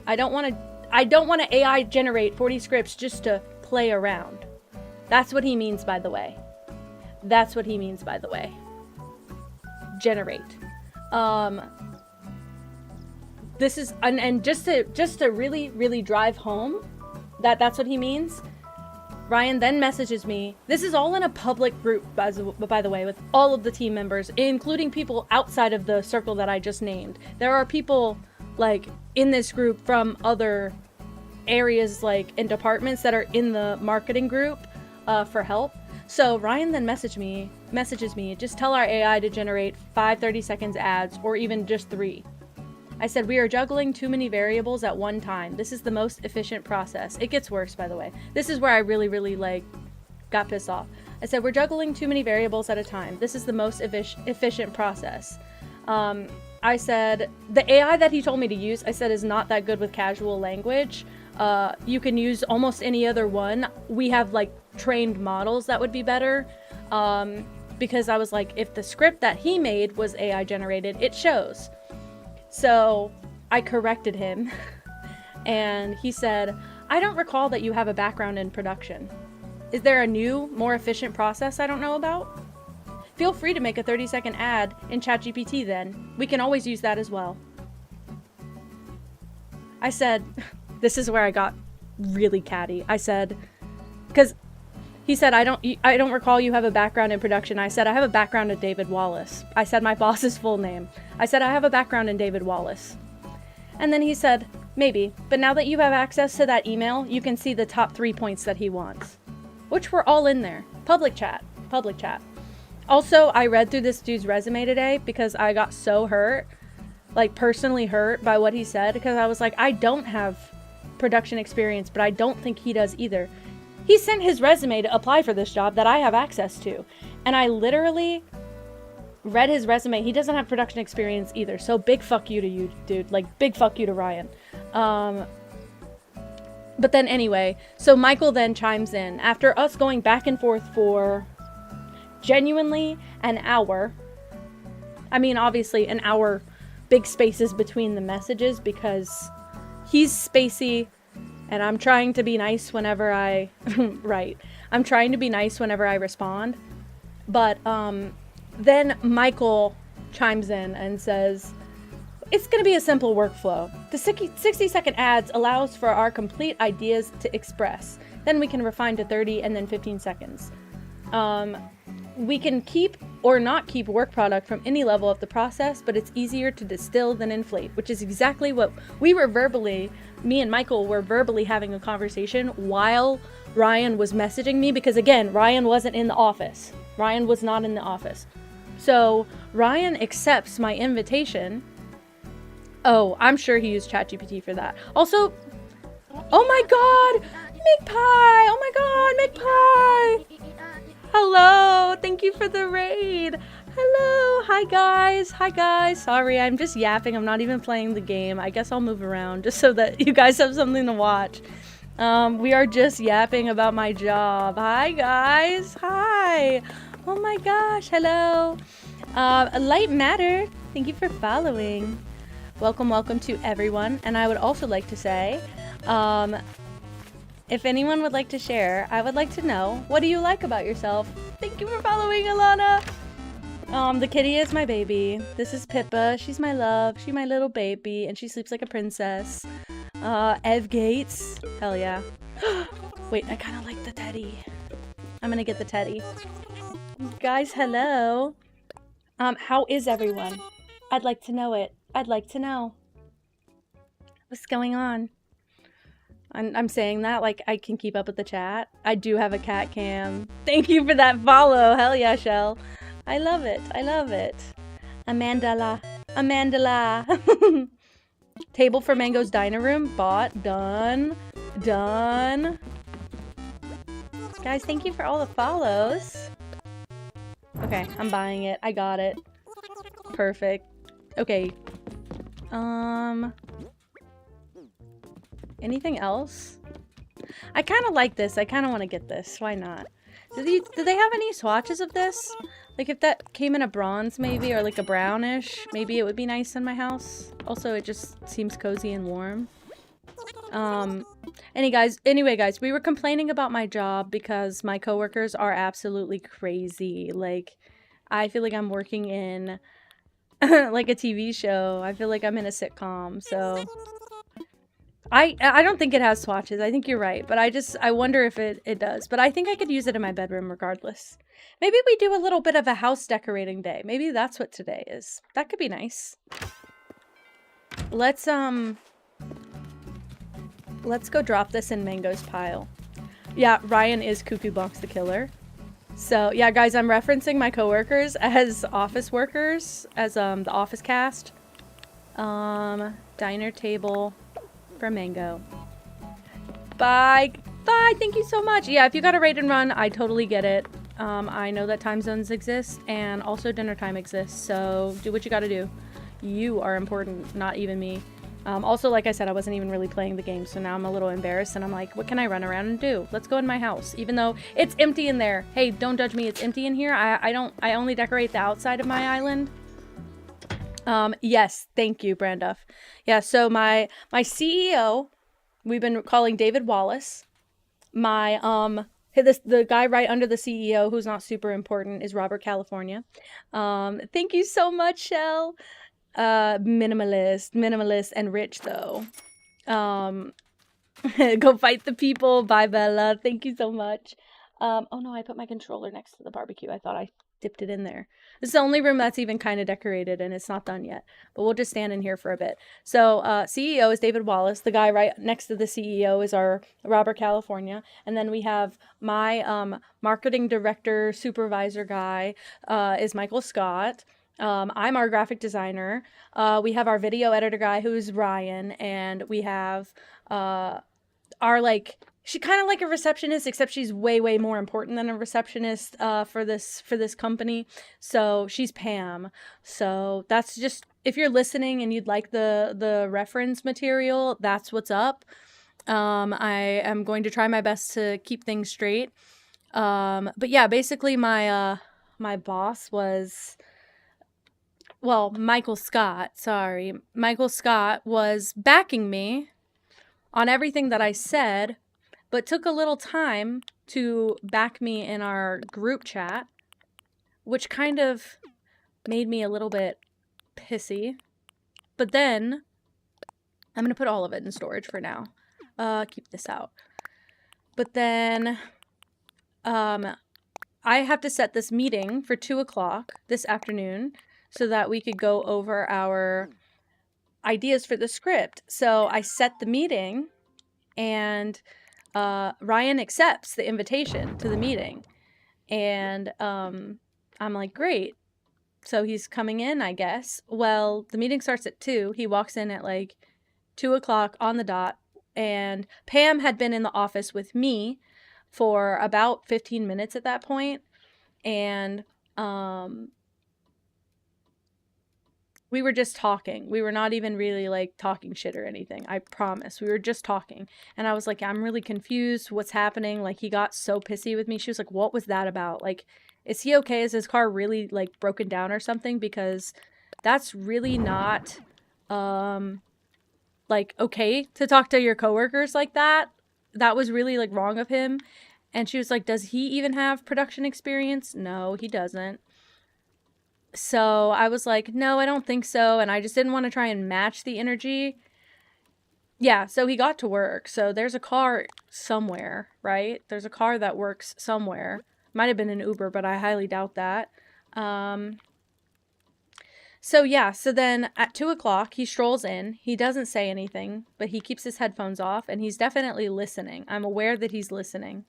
I don't want to AI generate 40 scripts just to play around. That's what he means, by the way. Generate. This is, and just to really, really drive home that that's what he means, Ryan then messages me. This is all in a public group, by the way, with all of the team members, including people outside of the circle that I just named. There are people like in this group from other areas, like in departments that are in the marketing group for help. So Ryan then messages me, just tell our AI to generate 5 30-second ads, or even just 3. I said, we are juggling too many variables at one time. This is the most efficient process. It gets worse, by the way. This is where I really, really got pissed off. I said, we're juggling too many variables at a time. This is the most efficient process. I said, the AI that he told me to use, I said, is not that good with casual language. You can use almost any other one. We have trained models that would be better. Because I was like, if the script that he made was AI generated, it shows. So I corrected him, and he said, I don't recall that you have a background in production. Is there a new, more efficient process I don't know about? Feel free to make a 30-second ad in ChatGPT then. We can always use that as well. I said, this is where I got really catty. I said, because he said, I don't recall you have a background in production. I said, I have a background in David Wallace. I said my boss's full name. I said, I have a background in David Wallace. And then he said, maybe, but now that you have access to that email, you can see the top 3 points that he wants, which were all in there. Public chat. Also, I read through this dude's resume today because I got so hurt, personally hurt by what he said, because I was like, I don't have production experience, but I don't think he does either. He sent his resume to apply for this job that I have access to. And I literally read his resume. He doesn't have production experience either. So big fuck you to you, dude. Big fuck you to Ryan. But then anyway, so Michael then chimes in. After us going back and forth for genuinely an hour. I mean, obviously an hour, big spaces between the messages because he's spacey. And I'm trying to be nice whenever I I'm trying to be nice whenever I respond. But then Michael chimes in and says, it's going to be a simple workflow. The 60-second ads allows for our complete ideas to express. Then we can refine to 30 and then 15 seconds. We can keep or not keep work product from any level of the process, but it's easier to distill than inflate, which is exactly what we were me and Michael were verbally having a conversation while Ryan was messaging me, because again, Ryan wasn't in the office. Ryan was not in the office. So Ryan accepts my invitation. Oh, I'm sure he used ChatGPT for that. Also, oh my god, Make Pie! Oh my god, Make Pie! Hello, thank you for the raid. Hello, hi guys. Sorry, I'm just yapping. I'm not even playing the game. I guess I'll move around just so that you guys have something to watch. We are just yapping about my job. Hi guys, hi. Oh my gosh, hello. Light Matter, thank you for following. Welcome to everyone. And I would also like to say, if anyone would like to share, I would like to know, what do you like about yourself? Thank you for following, Alana. The kitty is my baby. This is Pippa. She's my love. She's my little baby, and she sleeps like a princess. Ev Gates. Hell yeah. Wait, I kind of like the teddy. I'm gonna get the teddy. Guys, hello. How is everyone? I'd like to know it. I'd like to know. What's going on? I'm saying that like I can keep up with the chat. I do have a cat cam. Thank you for that follow. Hell yeah, Shell. I love it. I love it. Amandala. Table for Mango's Diner Room. Bought. Done. Done. Guys, thank you for all the follows. Okay, I'm buying it. I got it. Perfect. Okay. Anything else? I kind of like this. I kind of want to get this. Why not? Do they have any swatches of this? Like if that came in a bronze maybe, or like a brownish, maybe it would be nice in my house. Also, it just seems cozy and warm. Anyway guys, we were complaining about my job because my coworkers are absolutely crazy. Like, I feel like I'm working in like a TV show. I feel like I'm in a sitcom, so I don't think it has swatches. I think you're right, but I wonder if it does. But I think I could use it in my bedroom regardless. Maybe we do a little bit of a house decorating day. Maybe that's what today is. That could be nice. Let's go drop this in Mango's pile. Yeah, Ryan is Cuckoo Box the Killer. So, yeah, guys, I'm referencing my coworkers as office workers, as the office cast. Diner table for Mango. Bye. Bye. Thank you so much. Yeah, if you got a raid and run, I totally get it. I know that time zones exist and also dinner time exists. So do what you got to do. You are important, not even me. Also, like I said, I wasn't even really playing the game, so now I'm a little embarrassed, and I'm like, what can I run around and do? Let's go in my house, even though it's empty in there. Hey, don't judge me. It's empty in here. I only decorate the outside of my island. Yes, thank you, Branduff. Yeah, so my CEO, we've been calling David Wallace. The guy right under the CEO, who's not super important, is Robert California. Thank you so much, Shell. Minimalist and rich though. Go fight the people. Bye, Bella. Thank you so much. Oh no, I put my controller next to the barbecue. I thought I dipped it in there. This is the only room that's even kind of decorated, and it's not done yet. But we'll just stand in here for a bit. So, CEO is David Wallace. The guy right next to the CEO is our Robert California. And then we have my marketing director, supervisor guy is Michael Scott. I'm our graphic designer. We have our video editor guy, who's Ryan, and we have she kind of like a receptionist, except she's way more important than a receptionist for this company. So she's Pam. So that's just, if you're listening and you'd like the reference material, that's what's up. I am going to try my best to keep things straight. But yeah, basically my boss was, well, Michael Scott was backing me on everything that I said, but took a little time to back me in our group chat, which kind of made me a little bit pissy. But then, I'm going to put all of it in storage for now. Keep this out. But then, I have to set this meeting for 2:00 this afternoon so that we could go over our ideas for the script. So I set the meeting, and Ryan accepts the invitation to the meeting. And I'm like, great. So he's coming in, I guess. Well, the meeting starts at 2. He walks in at like 2:00 on the dot. And Pam had been in the office with me for about 15 minutes at that point. And we were just talking. We were not even really like talking shit or anything. I promise. We were just talking. And I was like, I'm really confused. What's happening? Like, he got so pissy with me. She was like, what was that about? Like, is he okay? Is his car really like broken down or something? Because that's really not like okay to talk to your coworkers like that. That was really like wrong of him. And she was like, does he even have production experience? No, he doesn't. So I was like, no, I don't think so. And I just didn't want to try and match the energy. Yeah, so he got to work. So there's a car somewhere, right? There's a car that works somewhere. Might have been an Uber, but I highly doubt that. So yeah, so then at 2:00, he strolls in. He doesn't say anything, but he keeps his headphones off, and he's definitely listening. I'm aware that he's listening.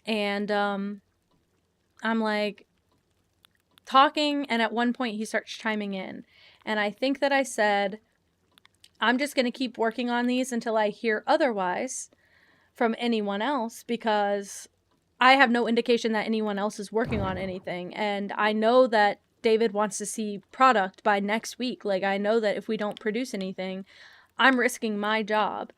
And I'm like talking, and at one point he starts chiming in. And I think that I said, I'm just going to keep working on these until I hear otherwise from anyone else, because I have no indication that anyone else is working on anything. And I know that David wants to see product by next week. Like, I know that if we don't produce anything, I'm risking my job.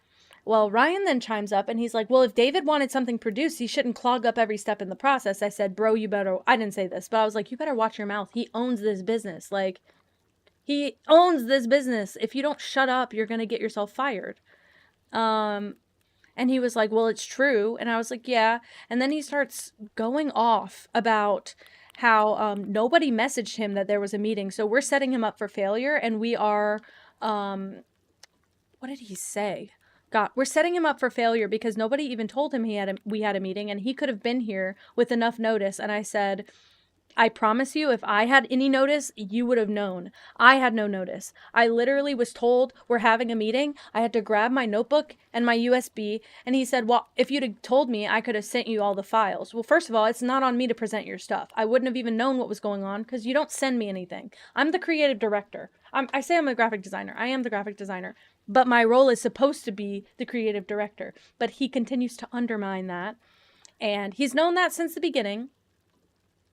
Well, Ryan then chimes up and he's like, well, if David wanted something produced, he shouldn't clog up every step in the process. I said, bro, you better, I didn't say this, but I was like, you better watch your mouth. He owns this business. Like, he owns this business. If you don't shut up, you're going to get yourself fired. And he was like, well, it's true. And I was like, yeah. And then he starts going off about how nobody messaged him that there was a meeting. So we're setting him up for failure, and we are, what did he say? God, we're setting him up for failure because nobody even told him we had a meeting, and he could have been here with enough notice. And I said, I promise you, if I had any notice, you would have known. I had no notice. I literally was told we're having a meeting. I had to grab my notebook and my USB. And he said, well, if you'd have told me, I could have sent you all the files. Well, first of all, it's not on me to present your stuff. I wouldn't have even known what was going on because you don't send me anything. I'm the creative director. I say I'm a graphic designer. I am the graphic designer. But my role is supposed to be the creative director. But he continues to undermine that. And he's known that since the beginning.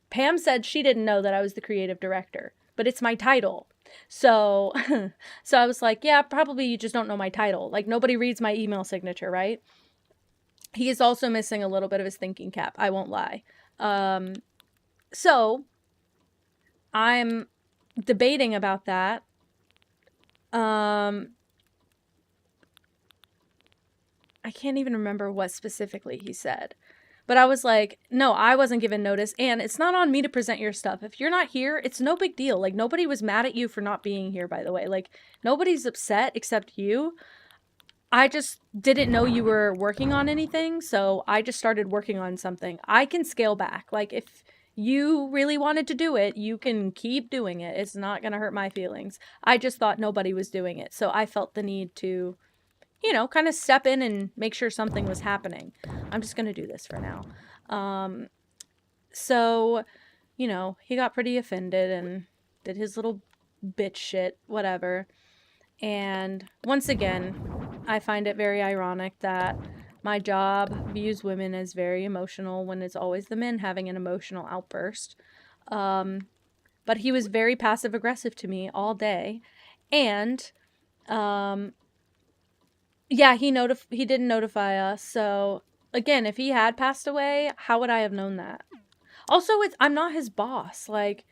Pam said she didn't know that I was the creative director, but it's my title. So, so I was like, yeah, probably you just don't know my title. Like, nobody reads my email signature, right? He is also missing a little bit of his thinking cap. I won't lie. So I'm debating about that. I can't even remember what specifically he said. But I was like, no, I wasn't given notice, and it's not on me to present your stuff. If you're not here, it's no big deal. Like, nobody was mad at you for not being here, by the way. Like, nobody's upset except you. I just didn't know you were working on anything, so I just started working on something. I can scale back. Like, if you really wanted to do it, you can keep doing it. It's not going to hurt my feelings. I just thought nobody was doing it, so I felt the need to, you know, kind of step in and make sure something was happening. I'm just going to do this for now. So, you know, he got pretty offended and did his little bitch shit, whatever. And once again, I find it very ironic that my job views women as very emotional when it's always the men having an emotional outburst. But he was very passive aggressive to me all day. And, yeah, he didn't notify us. So again, if he had passed away, how would I have known that? Also, I'm not his boss. Like,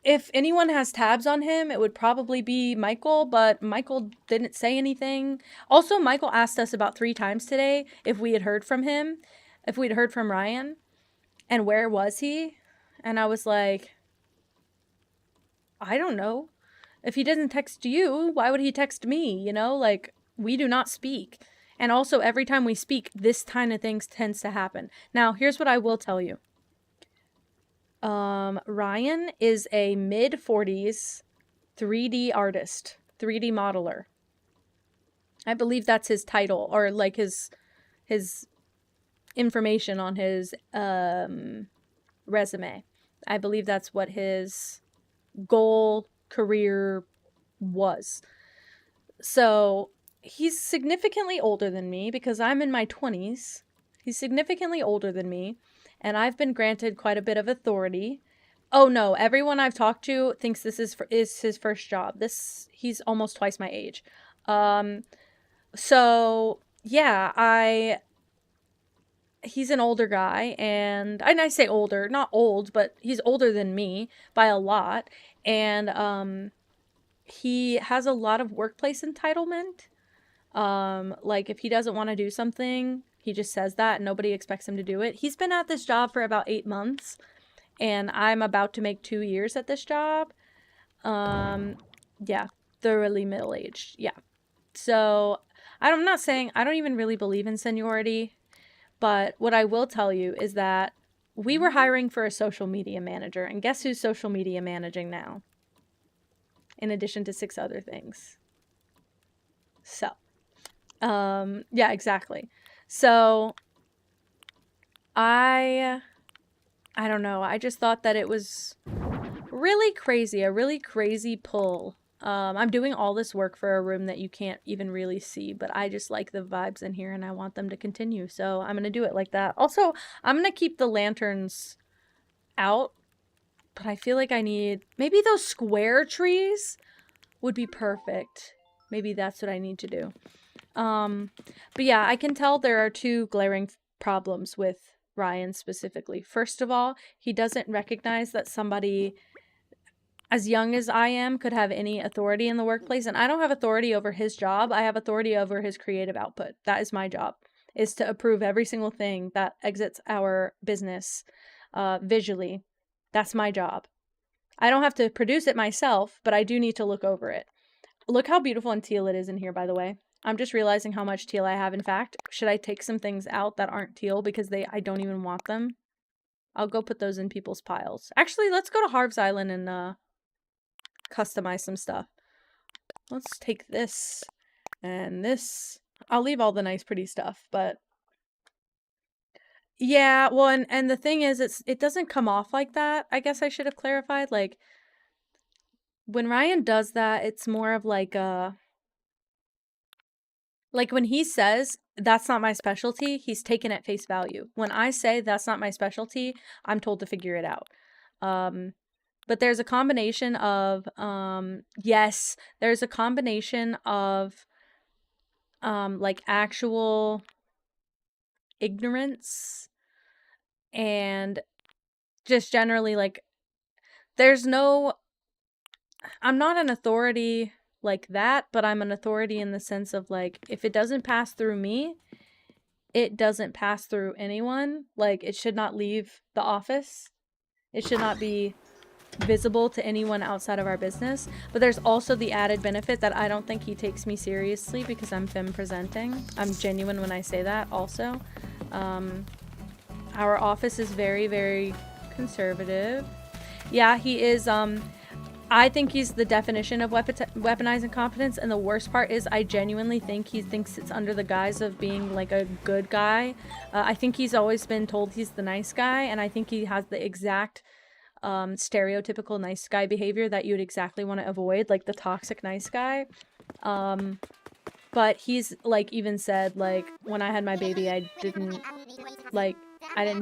if anyone has tabs on him, it would probably be Michael, but Michael didn't say anything. Also, Michael asked us about 3 times today if we had heard from him, if we'd heard from Ryan, and where was he? And I was like, I don't know. If he doesn't text you, why would he text me? You know, like, we do not speak. And also, every time we speak, this kind of things tends to happen. Now, here's what I will tell you. Ryan is a mid-40s 3D artist, 3D modeler. I believe that's his title, or like his information on his resume. I believe that's what his goal career was. So he's significantly older than me because I'm in my 20s. He's significantly older than me, and I've been granted quite a bit of authority. Oh no, everyone I've talked to thinks this is his first job. He's almost twice my age. So yeah, he's an older guy, and I say older, not old, but he's older than me by a lot, and he has a lot of workplace entitlement. Like if he doesn't want to do something, he just says that and nobody expects him to do it. He's been at this job for about 8 months, and I'm about to make 2 years at this job. Yeah, thoroughly middle-aged. Yeah. So, I'm not saying I don't even really believe in seniority, but what I will tell you is that we were hiring for a social media manager, and guess who's social media managing now? In addition to 6 other things. So, yeah, exactly. So, I don't know. I just thought that it was really crazy, a really crazy pull. I'm doing all this work for a room that you can't even really see, but I just like the vibes in here and I want them to continue. So I'm going to do it like that. Also, I'm going to keep the lanterns out, but I feel like I need, maybe those square trees would be perfect. Maybe that's what I need to do. But yeah, I can tell there are 2 glaring problems with Ryan specifically. First of all, he doesn't recognize that somebody as young as I am could have any authority in the workplace, and I don't have authority over his job. I have authority over his creative output. That is my job, is to approve every single thing that exits our business visually. That's my job. I don't have to produce it myself, but I do need to look over it. Look how beautiful and teal it is in here, by the way. I'm just realizing how much teal I have. In fact, should I take some things out that aren't teal because I don't even want them? I'll go put those in people's piles. Actually, let's go to Harv's Island and customize some stuff. Let's take this and this. I'll leave all the nice pretty stuff, but yeah, well, and the thing is, it doesn't come off like that. I guess I should have clarified. Like when Ryan does that, it's more of like when he says that's not my specialty, he's taken at face value. When I say that's not my specialty, I'm told to figure it out. But there's a combination of yes, there's a combination of like actual ignorance and just generally like I'm not an authority like that, but I'm an authority in the sense of like if it doesn't pass through me, it doesn't pass through anyone. Like it should not leave the office. It should not be visible to anyone outside of our business. But there's also the added benefit that I don't think he takes me seriously because I'm femme presenting. I'm genuine when I say that also. Our office is very, very conservative. Yeah, he is. I think he's the definition of weaponizing competence, and the worst part is I genuinely think he thinks it's under the guise of being like a good guy. I think he's always been told he's the nice guy, and I think he has the exact stereotypical nice guy behavior that you'd exactly want to avoid, like the toxic nice guy. But he's like even said like when I had my baby, I didn't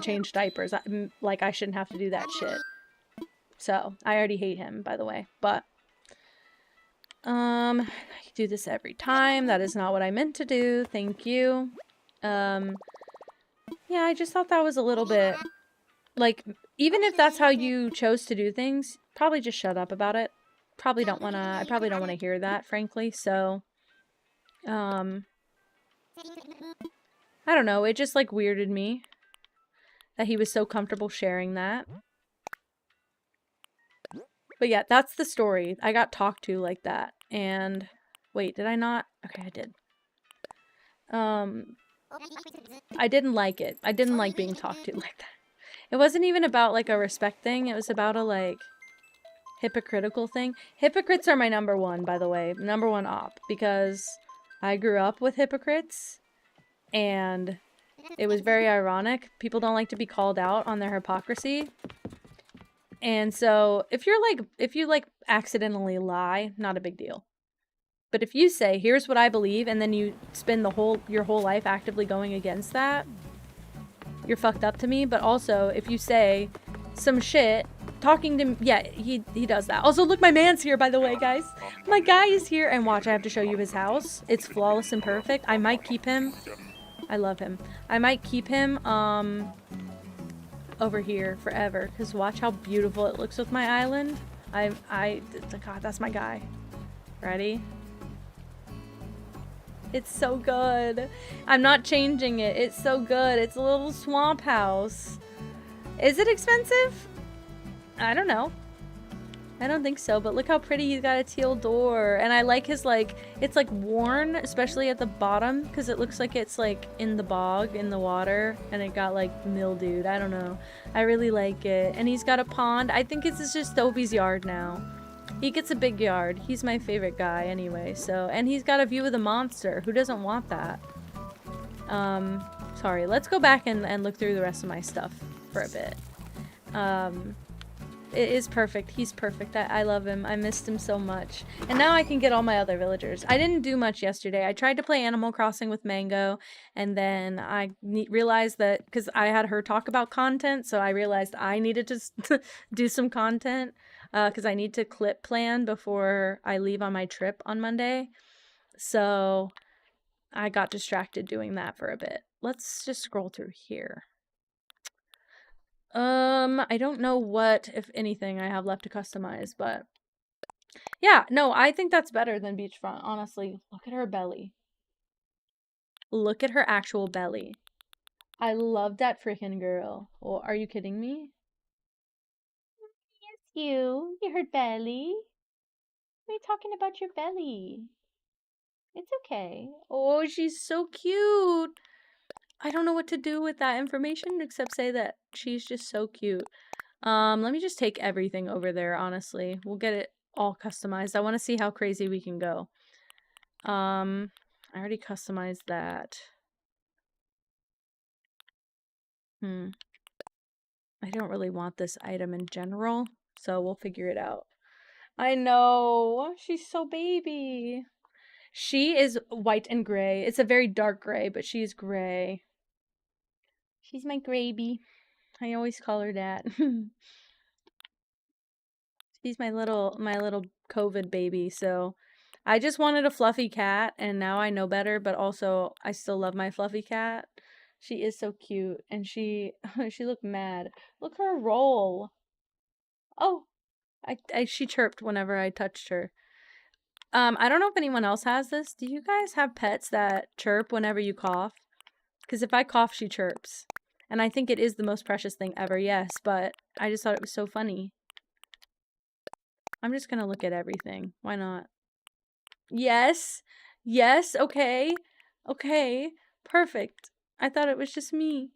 change diapers. I shouldn't have to do that shit. So I already hate him, by the way. But I do this every time. That is not what I meant to do. Thank you. Yeah, I just thought that was a little bit like, even if that's how you chose to do things, probably just shut up about it. I probably don't want to hear that, frankly. So I don't know, it just like weirded me that he was so comfortable sharing that. But yeah, that's the story. I got talked to like that. And wait, did I not? Okay, I did. I didn't like it. I didn't like being talked to like that. It wasn't even about, like, a respect thing. It was about a, like, hypocritical thing. Hypocrites are my number one, by the way. Number one op. Because I grew up with hypocrites. And it was very ironic. People don't like to be called out on their hypocrisy. And so, if you, like, accidentally lie, not a big deal. But if you say, here's what I believe, and then you spend your whole life actively going against that, you're fucked up to me. But also, if you say some shit, talking to me, yeah, he does that. Also, look, my man's here, by the way, guys. My guy is here, and watch, I have to show you his house. It's flawless and perfect. I might keep him. I love him. I might keep him, over here forever, because watch how beautiful it looks with my island. God, that's my guy. Ready? It's so good. I'm not changing it. It's so good. It's a little swamp house. Is it expensive? I don't know. I don't think so, but look how pretty he's got a teal door. And I like his, like, it's like worn, especially at the bottom, because it looks like it's like in the bog, in the water, and it got like mildewed. I don't know. I really like it. And he's got a pond. I think it's just Toby's yard now. He gets a big yard. He's my favorite guy anyway, so, and he's got a view of the monster. Who doesn't want that? Sorry, let's go back and look through the rest of my stuff for a bit. It is perfect. He's perfect. I love him. I missed him so much. And now I can get all my other villagers. I didn't do much yesterday. I tried to play Animal Crossing with Mango, and then I realized that, because I had her talk about content, so I realized I needed to do some content, because I need to clip plan before I leave on my trip on Monday. So I got distracted doing that for a bit. Let's just scroll through here. I don't know what, if anything, I have left to customize, but yeah, no, I think that's better than beachfront, honestly. Look at her belly. Look at her actual belly. I love that freaking girl. Oh, are you kidding me? Yes, you. Her belly. What are you talking about your belly? It's okay. Oh, she's so cute. I don't know what to do with that information except say that she's just so cute. Let me just take everything over there, honestly. We'll get it all customized. I want to see how crazy we can go. I already customized that. I don't really want this item in general, so we'll figure it out. I know. She's so baby. She is white and gray. It's a very dark gray, but she's gray. She's my gravy. I always call her that. She's my little COVID baby, so I just wanted a fluffy cat, and now I know better, but also I still love my fluffy cat. She is so cute, and she looked mad. Look her roll. Oh, she chirped whenever I touched her. I don't know if anyone else has this. Do you guys have pets that chirp whenever you cough? Because if I cough, she chirps. And I think it is the most precious thing ever, yes, but I just thought it was so funny. I'm just gonna look at everything. Why not? Yes. Yes, okay. Okay. Perfect. I thought it was just me.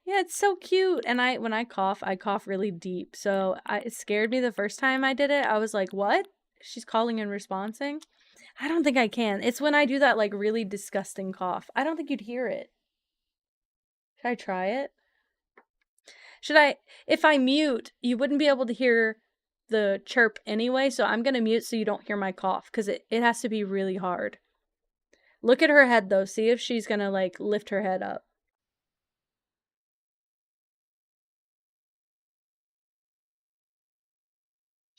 Yeah, it's so cute. And when I cough really deep. So it scared me the first time I did it. I was like, what? She's calling and responding? I don't think I can. It's when I do that, like, really disgusting cough. I don't think you'd hear it. Should I try it? If I mute, you wouldn't be able to hear the chirp anyway, so I'm gonna mute so you don't hear my cough, because it has to be really hard. Look at her head, though. See if she's gonna, like, lift her head up.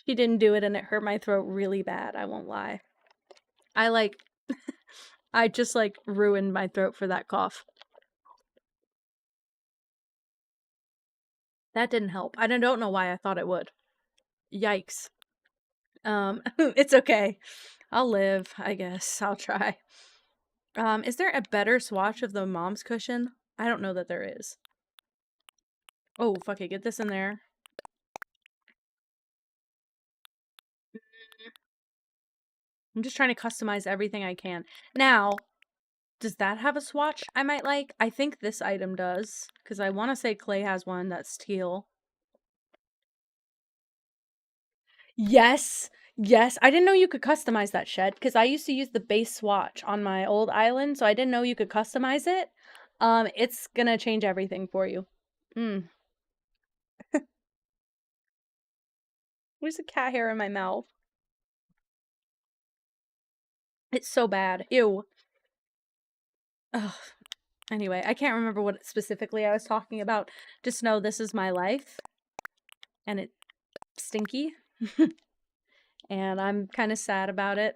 She didn't do it, and it hurt my throat really bad, I won't lie. I just, like, ruined my throat for that cough. That didn't help. I don't know why I thought it would. Yikes. It's okay. I'll live, I guess. I'll try. Is there a better swatch of the mom's cushion? I don't know that there is. Oh, fuck it. Get this in there. I'm just trying to customize everything I can. Now, Does that have a swatch I might like? I think this item does, because I want to say Clay has one that's teal. Yes, yes. I didn't know you could customize that, Shed, because I used to use the base swatch on my old island, so I didn't know you could customize it. It's gonna change everything for you. There's a cat hair in my mouth. It's so bad. Ew. Ugh. Anyway, I can't remember what specifically I was talking about. Just know this is my life. And it's stinky. And I'm kind of sad about it.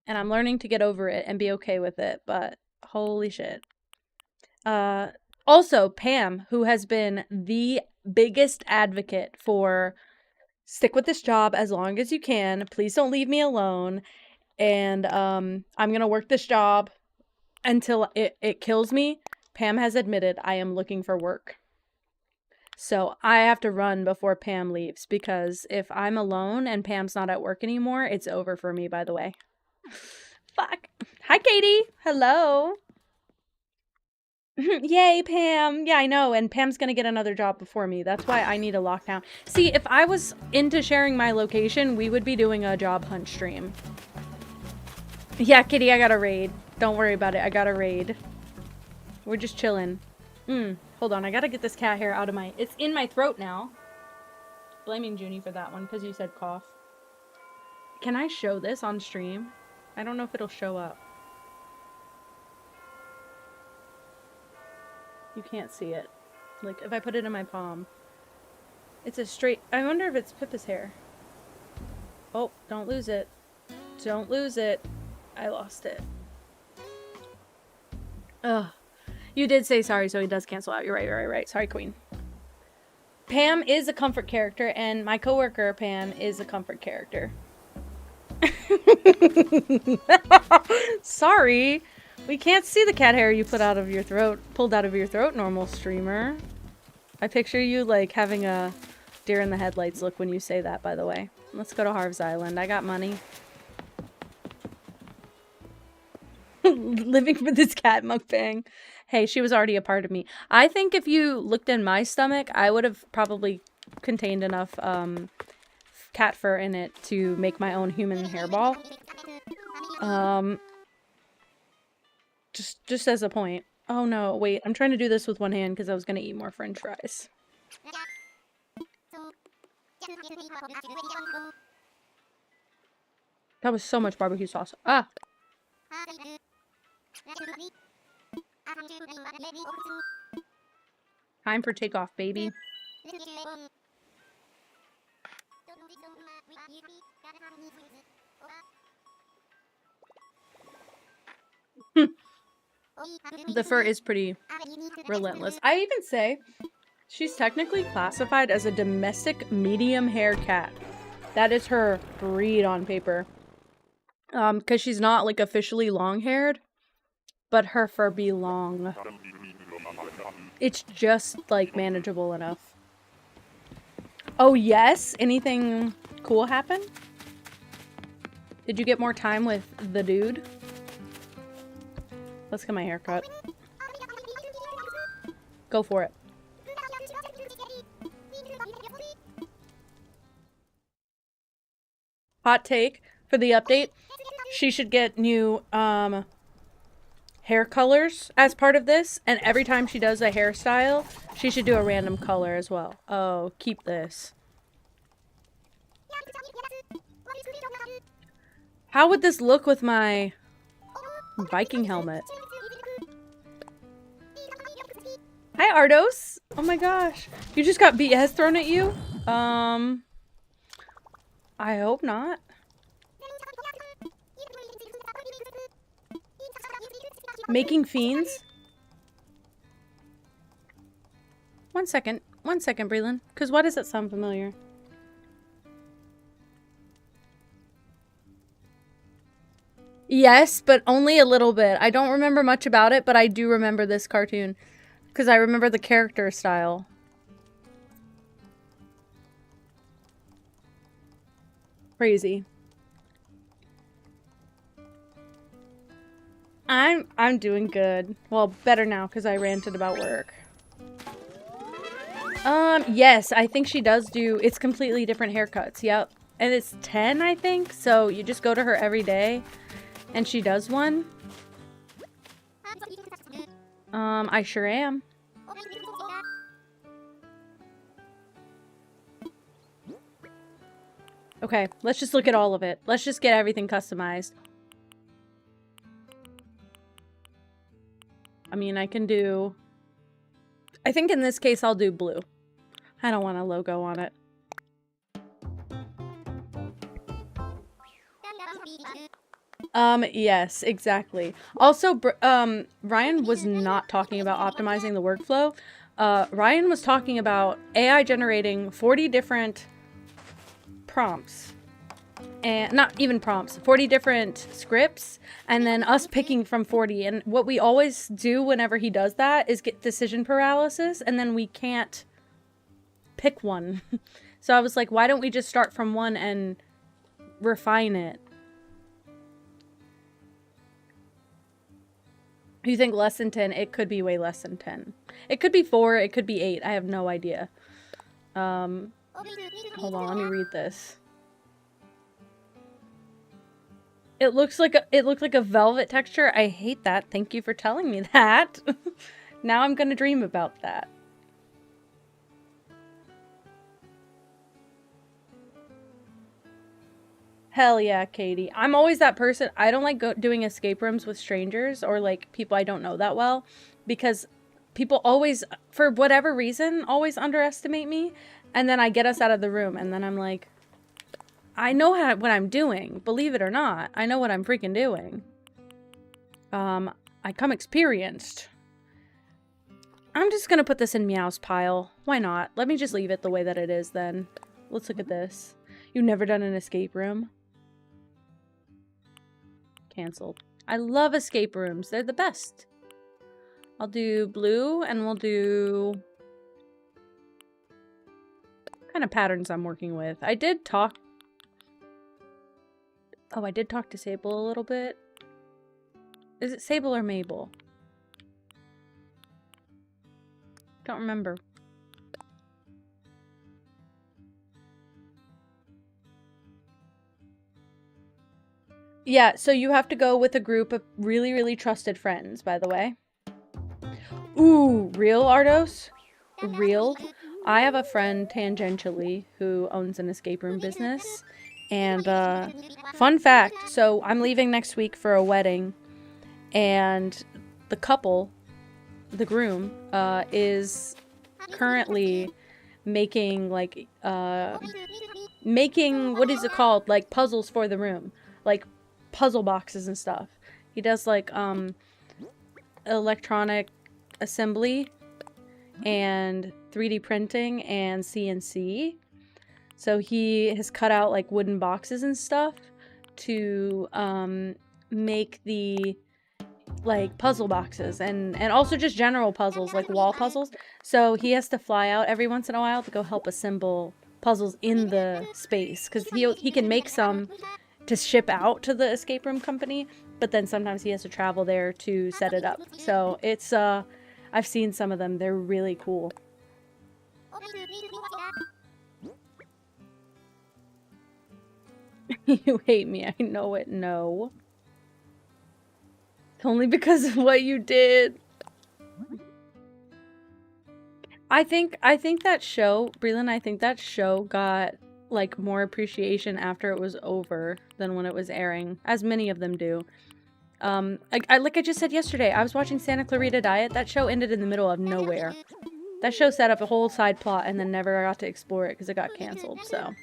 And I'm learning to get over it and be okay with it. But holy shit. Also, Pam, who has been the biggest advocate for stick with this job as long as you can. Please don't leave me alone. And I'm going to work this job until it kills me. Pam has admitted I am looking for work. So I have to run before Pam leaves, because if I'm alone and Pam's not at work anymore, it's over for me, by the way. Fuck. Hi, Katie. Hello. Yay, Pam. Yeah, I know. And Pam's going to get another job before me. That's why I need a lockdown. See, if I was into sharing my location, we would be doing a job hunt stream. Yeah, Kitty, I got a raid. Don't worry about it. I got a raid. We're just chilling. Hold on. I gotta get this cat hair out of my... It's in my throat now. Blaming Junie for that one, because you said cough. Can I show this on stream? I don't know if it'll show up. You can't see it. Like, if I put it in my palm. It's a straight... I wonder if it's Pippa's hair. Oh, don't lose it. Don't lose it. I lost it. Ugh. You did say sorry, so he does cancel out. You're right, you're right. Sorry, Queen. Pam is a comfort character, and my coworker, Pam, is a comfort character. Sorry. We can't see the cat hair you pulled out of your throat, normal streamer. I picture you, like, having a deer in the headlights look when you say that, by the way. Let's go to Harv's Island. I got money. Living for this cat mukbang. Hey, she was already a part of me. I think if you looked in my stomach, I would have probably contained enough cat fur in it to make my own human hairball. Just as a point. Oh no, wait. I'm trying to do this with one hand because I was going to eat more french fries. That was so much barbecue sauce. Ah! Time for takeoff, baby. The fur is pretty relentless. I even say she's technically classified as a domestic medium hair cat. That is her breed on paper. Because she's not, like, officially long-haired, but her fur be long. It's just, like, manageable enough. Oh, yes? Anything cool happen? Did you get more time with the dude? Let's get my hair cut. Go for it. Hot take for the update. She should get new hair colors as part of this, and every time she does a hairstyle, she should do a random color as well. Oh, keep this. How would this look with my Viking helmet? Hi, Ardos. Oh my gosh. You just got BS thrown at you? I hope not. Making fiends? One second, Breland. Because why does that sound familiar? Yes, but only a little bit. I don't remember much about it, but I do remember this cartoon. Because I remember the character style. Crazy. I'm doing good. Well, better now because I ranted about work. Yes, I think she does do, it's completely different haircuts, yep. And it's 10, I think, so you just go to her every day, and she does one. I sure am. Okay, let's just look at all of it. Let's just get everything customized. I mean, I can do... I think in this case I'll do blue. I don't want a logo on it. Yes, exactly. Also, Ryan was not talking about optimizing the workflow. Ryan was talking about AI generating 40 different prompts. And not even prompts, 40 different scripts, and then us picking from 40. And what we always do whenever he does that is get decision paralysis, and then we can't pick one. So I was like, why don't we just start from one and refine it? You think less than 10? It could be way less than 10. It could be 4, it could be 8. I have no idea. Hold on, let me read this. It looks like a velvet texture. I hate that. Thank you for telling me that. Now I'm gonna dream about that. Hell yeah, Katie. I'm always that person. I don't like doing escape rooms with strangers or like people I don't know that well, because people always, for whatever reason, always underestimate me, and then I get us out of the room, and then I'm like, I know what I'm doing, believe it or not. I know what I'm freaking doing. I come experienced. I'm just gonna put this in Meow's pile. Why not? Let me just leave it the way that it is then. Let's look at this. You've never done an escape room? Cancelled. I love escape rooms. They're the best. I'll do blue, and we'll do... what kind of patterns I'm working with. I did talk... oh, I did talk to Sable a little bit. Is it Sable or Mabel? Don't remember. Yeah, so you have to go with a group of really, really trusted friends, by the way. Ooh, real, Ardos? Real? I have a friend, tangentially, who owns an escape room business. And, fun fact, so I'm leaving next week for a wedding, and the couple, the groom, is currently making, like, making, what is it called? Like, puzzles for the room. Like, puzzle boxes and stuff. He does, like, electronic assembly and 3D printing and CNC. So he has cut out like wooden boxes and stuff to make the like puzzle boxes and also just general puzzles, like wall puzzles. So he has to fly out every once in a while to go help assemble puzzles in the space, because he can make some to ship out to the escape room company, but then sometimes he has to travel there to set it up. So it's I've seen some of them. They're really cool. You hate me. I know it. No. Only because of what you did. I think that show, Breland, I think that show got like more appreciation after it was over than when it was airing, as many of them do. Like I just said yesterday, I was watching Santa Clarita Diet. That show ended in the middle of nowhere. That show set up a whole side plot and then never got to explore it because it got canceled, so.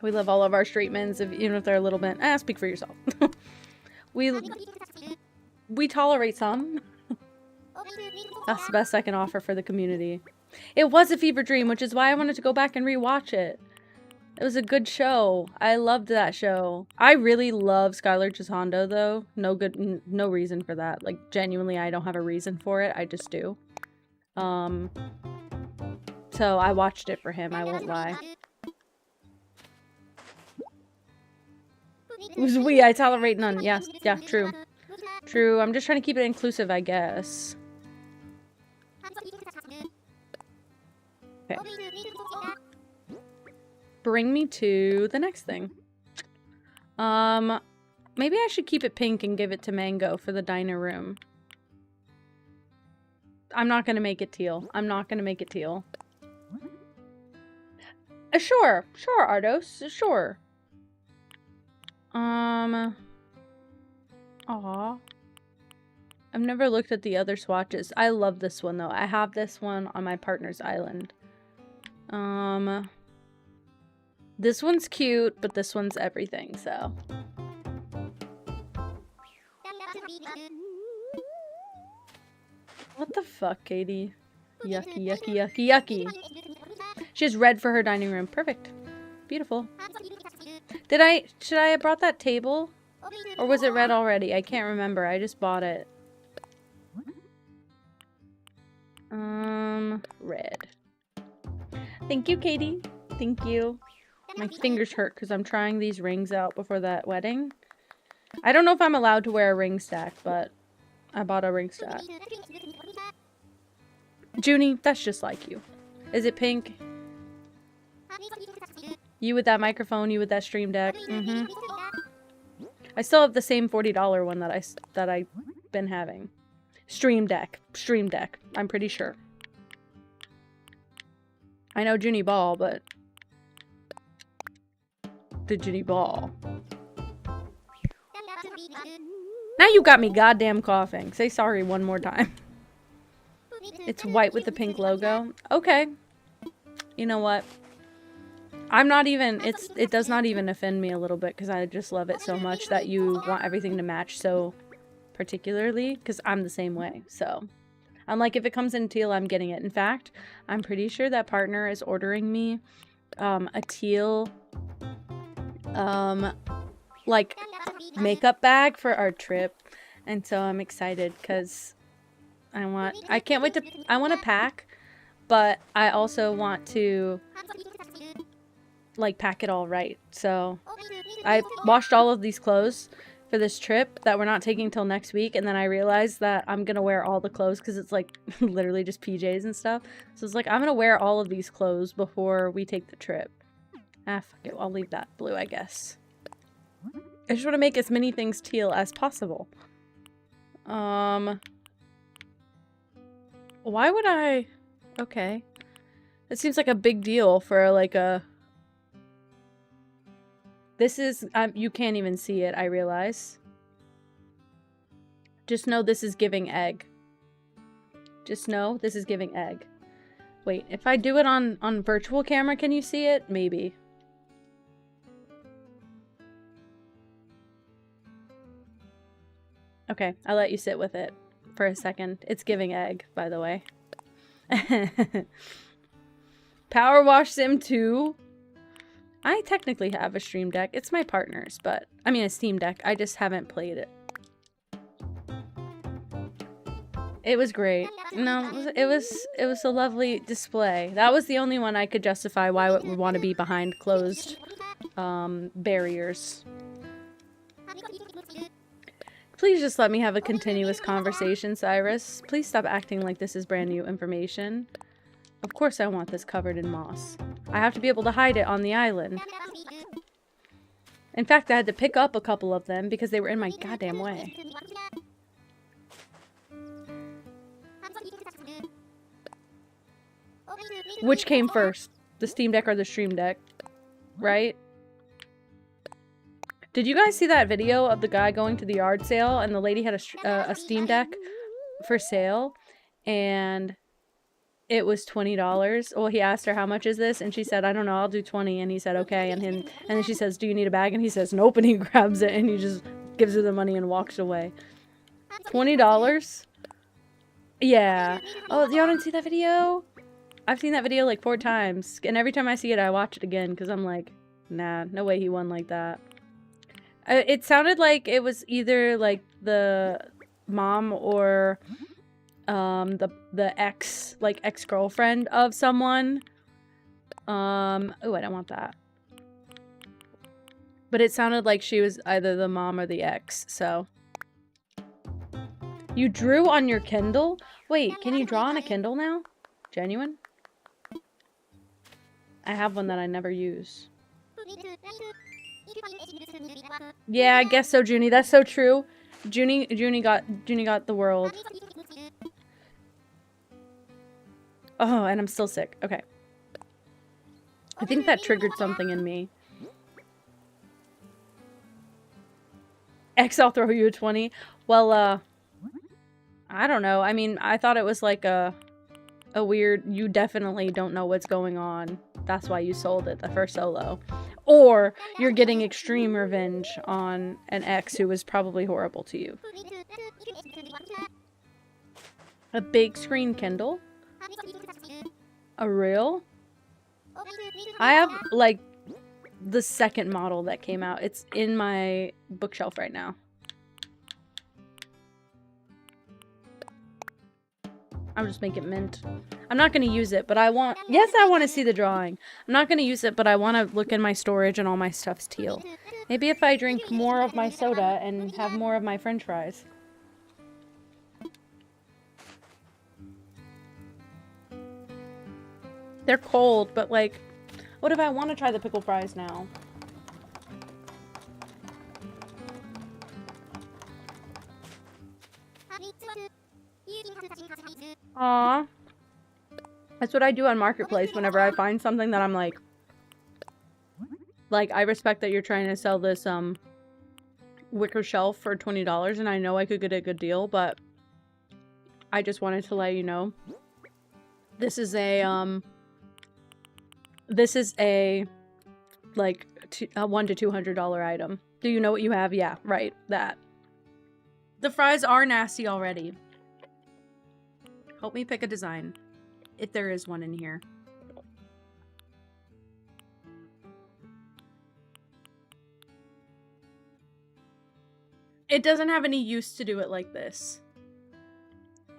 We love all of our streetmans, even if they're a little bit... speak for yourself. We tolerate some. That's the best I can offer for the community. It was a fever dream, which is why I wanted to go back and rewatch it. It was a good show. I loved that show. I really love Skylar Gisondo, though. No reason for that. Like, genuinely, I don't have a reason for it. I just do. So I watched it for him, I won't lie. It was we. I tolerate none. Yes. Yeah, true. True. I'm just trying to keep it inclusive, I guess. Okay. Bring me to the next thing. Maybe I should keep it pink and give it to Mango for the diner room. I'm not gonna make it teal. I'm not gonna make it teal. Sure. Sure, Ardos. Sure. Aw. I've never looked at the other swatches. I love this one, though. I have this one on my partner's island. This one's cute, but this one's everything, so. What the fuck, Katie? Yucky, yucky, yucky, yucky. She has red for her dining room. Perfect. Beautiful. Should I have brought that table? Or was it red already? I can't remember. I just bought it. Red. Thank you, Katie. Thank you. My fingers hurt because I'm trying these rings out before that wedding. I don't know if I'm allowed to wear a ring stack, but I bought a ring stack. Junie, that's just like you. Is it pink? You with that microphone, you with that stream deck. Mm-hmm. I still have the same $40 one that I've been having. Stream deck. Stream deck. I'm pretty sure. I know Junie Ball, but the Junie Ball. Now you got me goddamn coughing. Say sorry one more time. It's white with the pink logo. Okay. You know what? I'm not even, it does not even offend me a little bit because I just love it so much that you want everything to match so particularly because I'm the same way. So I'm like, if it comes in teal, I'm getting it. In fact, I'm pretty sure that partner is ordering me a teal like makeup bag for our trip. And so I'm excited because I can't wait to, I want to pack, but I also want to like pack it all right. So I washed all of these clothes for this trip that we're not taking till next week, and then I realized that I'm gonna wear all the clothes because it's like literally just PJs and stuff. So it's like I'm gonna wear all of these clothes before we take the trip. Ah, fuck it. I'll leave that blue, I guess. I just want to make as many things teal as possible. Why would I? Okay. It seems like a big deal for like a... This is, you can't even see it, I realize. Just know this is giving egg. Just know this is giving egg. Wait, if I do it on virtual camera, can you see it? Maybe. Okay, I'll let you sit with it for a second. It's giving egg, by the way. Power Wash Sim 2? I technically have a Stream Deck. It's my partner's, but... I mean, a Steam Deck. I just haven't played it. It was great. No, it was a lovely display. That was the only one I could justify why I would want to be behind closed barriers. Please just let me have a continuous conversation, Cyrus. Please stop acting like this is brand new information. Of course I want this covered in moss. I have to be able to hide it on the island. In fact, I had to pick up a couple of them because they were in my goddamn way. Which came first? The Steam Deck or the Stream Deck? Right? Did you guys see that video of the guy going to the yard sale and the lady had a Steam Deck for sale and it was $20? Well, he asked her, how much is this? And she said, I don't know, I'll do 20. And he said, okay. And then she says, do you need a bag? And he says, nope. And he grabs it and he just gives her the money and walks away. $20? Yeah. Oh, y'all didn't see that video? I've seen that video like 4 times. And every time I see it, I watch it again because I'm like, nah, no way he won like that. It sounded like it was either like the mom or the ex-girlfriend of someone. Oh, I don't want that. But it sounded like she was either the mom or the ex, so. You drew on your Kindle? Wait, can you draw on a Kindle now? Genuine? I have one that I never use. Yeah, I guess so, Junie. That's so true. Junie got the world. Oh, and I'm still sick. Okay. I think that triggered something in me. X, I'll throw you a 20. Well, I don't know. I mean, I thought it was like a weird, you definitely don't know what's going on. That's why you sold it, the first solo. Or you're getting extreme revenge on an ex who was probably horrible to you. A big screen Kindle? A real? I have, like, the second model that came out. It's in my bookshelf right now. I'll just make it mint. I'm not going to use it, but I want... Yes, I want to see the drawing. I'm not going to use it, but I want to look in my storage and all my stuff's teal. Maybe if I drink more of my soda and have more of my french fries. They're cold, but like... What if I want to try the pickle fries now? Aww. That's what I do on Marketplace whenever I find something that I'm like, I respect that you're trying to sell this, wicker shelf for $20 and I know I could get a good deal, but I just wanted to let you know. This is a, like, a $100 to $200 item. Do you know what you have? Yeah, right. That. The fries are nasty already. Help me pick a design. If there is one in here. It doesn't have any use to do it like this.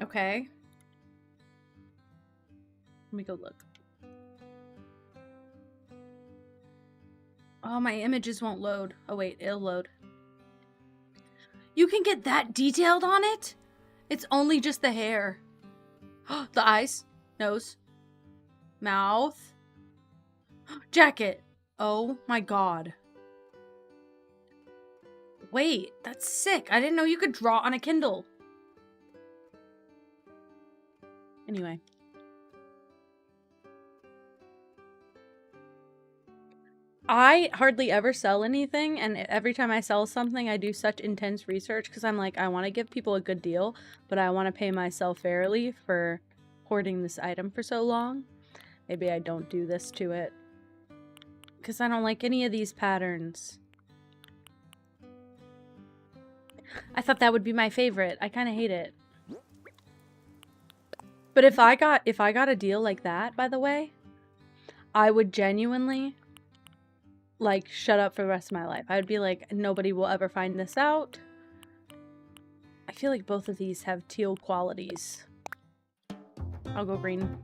Okay. Let me go look. Oh, my images won't load. Oh, wait, it'll load. You can get that detailed on it? It's only just the hair. The eyes, nose, mouth, jacket. Oh my god. Wait, that's sick. I didn't know you could draw on a Kindle. Anyway. I hardly ever sell anything, and every time I sell something, I do such intense research because I'm like, I want to give people a good deal, but I want to pay myself fairly for hoarding this item for so long. Maybe I don't do this to it because I don't like any of these patterns. I thought that would be my favorite. I kind of hate it. But if I got a deal like that, by the way, I would genuinely... like, shut up for the rest of my life. I would be like, nobody will ever find this out. I feel like both of these have teal qualities. I'll go green.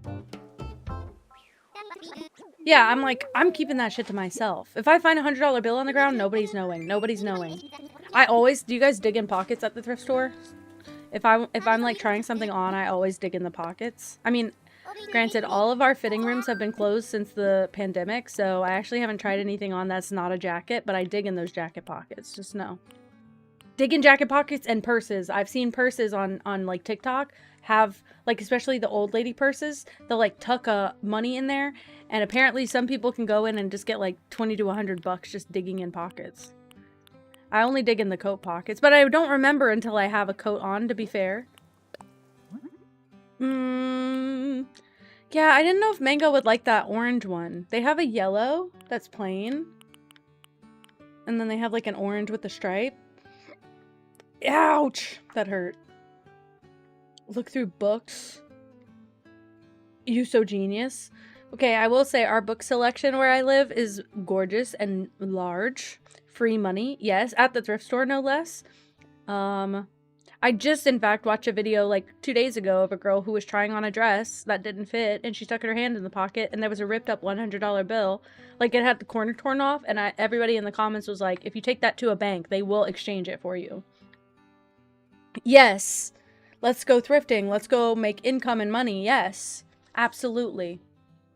Yeah, I'm like, I'm keeping that shit to myself. If I find a $100 bill on the ground, nobody's knowing. Nobody's knowing. I always... Do you guys dig in pockets at the thrift store? If I'm like trying something on, I always dig in the pockets. I mean... Granted, all of our fitting rooms have been closed since the pandemic, so I actually haven't tried anything on that's not a jacket, but I dig in those jacket pockets, just know. Dig in jacket pockets and purses. I've seen purses on like TikTok have, like, especially the old lady purses, they'll like tuck money in there, and apparently some people can go in and just get like 20 to 100 bucks just digging in pockets. I only dig in the coat pockets, but I don't remember until I have a coat on, to be fair. Yeah, I didn't know if Mango would like that orange one. They have a yellow that's plain. And then they have like an orange with a stripe. Ouch! That hurt. Look through books. You so genius. Okay, I will say our book selection where I live is gorgeous and large. Free money. Yes, at the thrift store, no less. I I just, in fact, watched a video like 2 days ago of a girl who was trying on a dress that didn't fit, and she stuck her hand in the pocket, and there was a ripped up $100 bill. Like, it had the corner torn off, and everybody in the comments was like, if you take that to a bank, they will exchange it for you. Yes. Let's go thrifting. Let's go make income and money. Yes. Absolutely.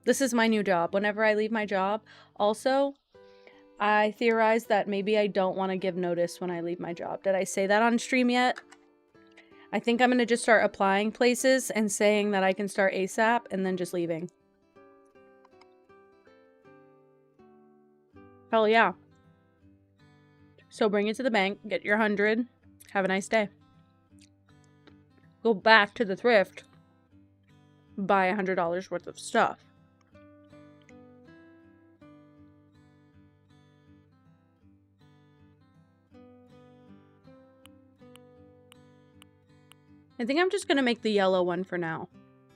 This is my new job. Whenever I leave my job, also, I theorize that maybe I don't want to give notice when I leave my job. Did I say that on stream yet? I think I'm going to just start applying places and saying that I can start ASAP and then just leaving. Hell yeah. So bring it to the bank, get your 100, have a nice day. Go back to the thrift, buy $100 worth of stuff. I think I'm just going to make the yellow one for now.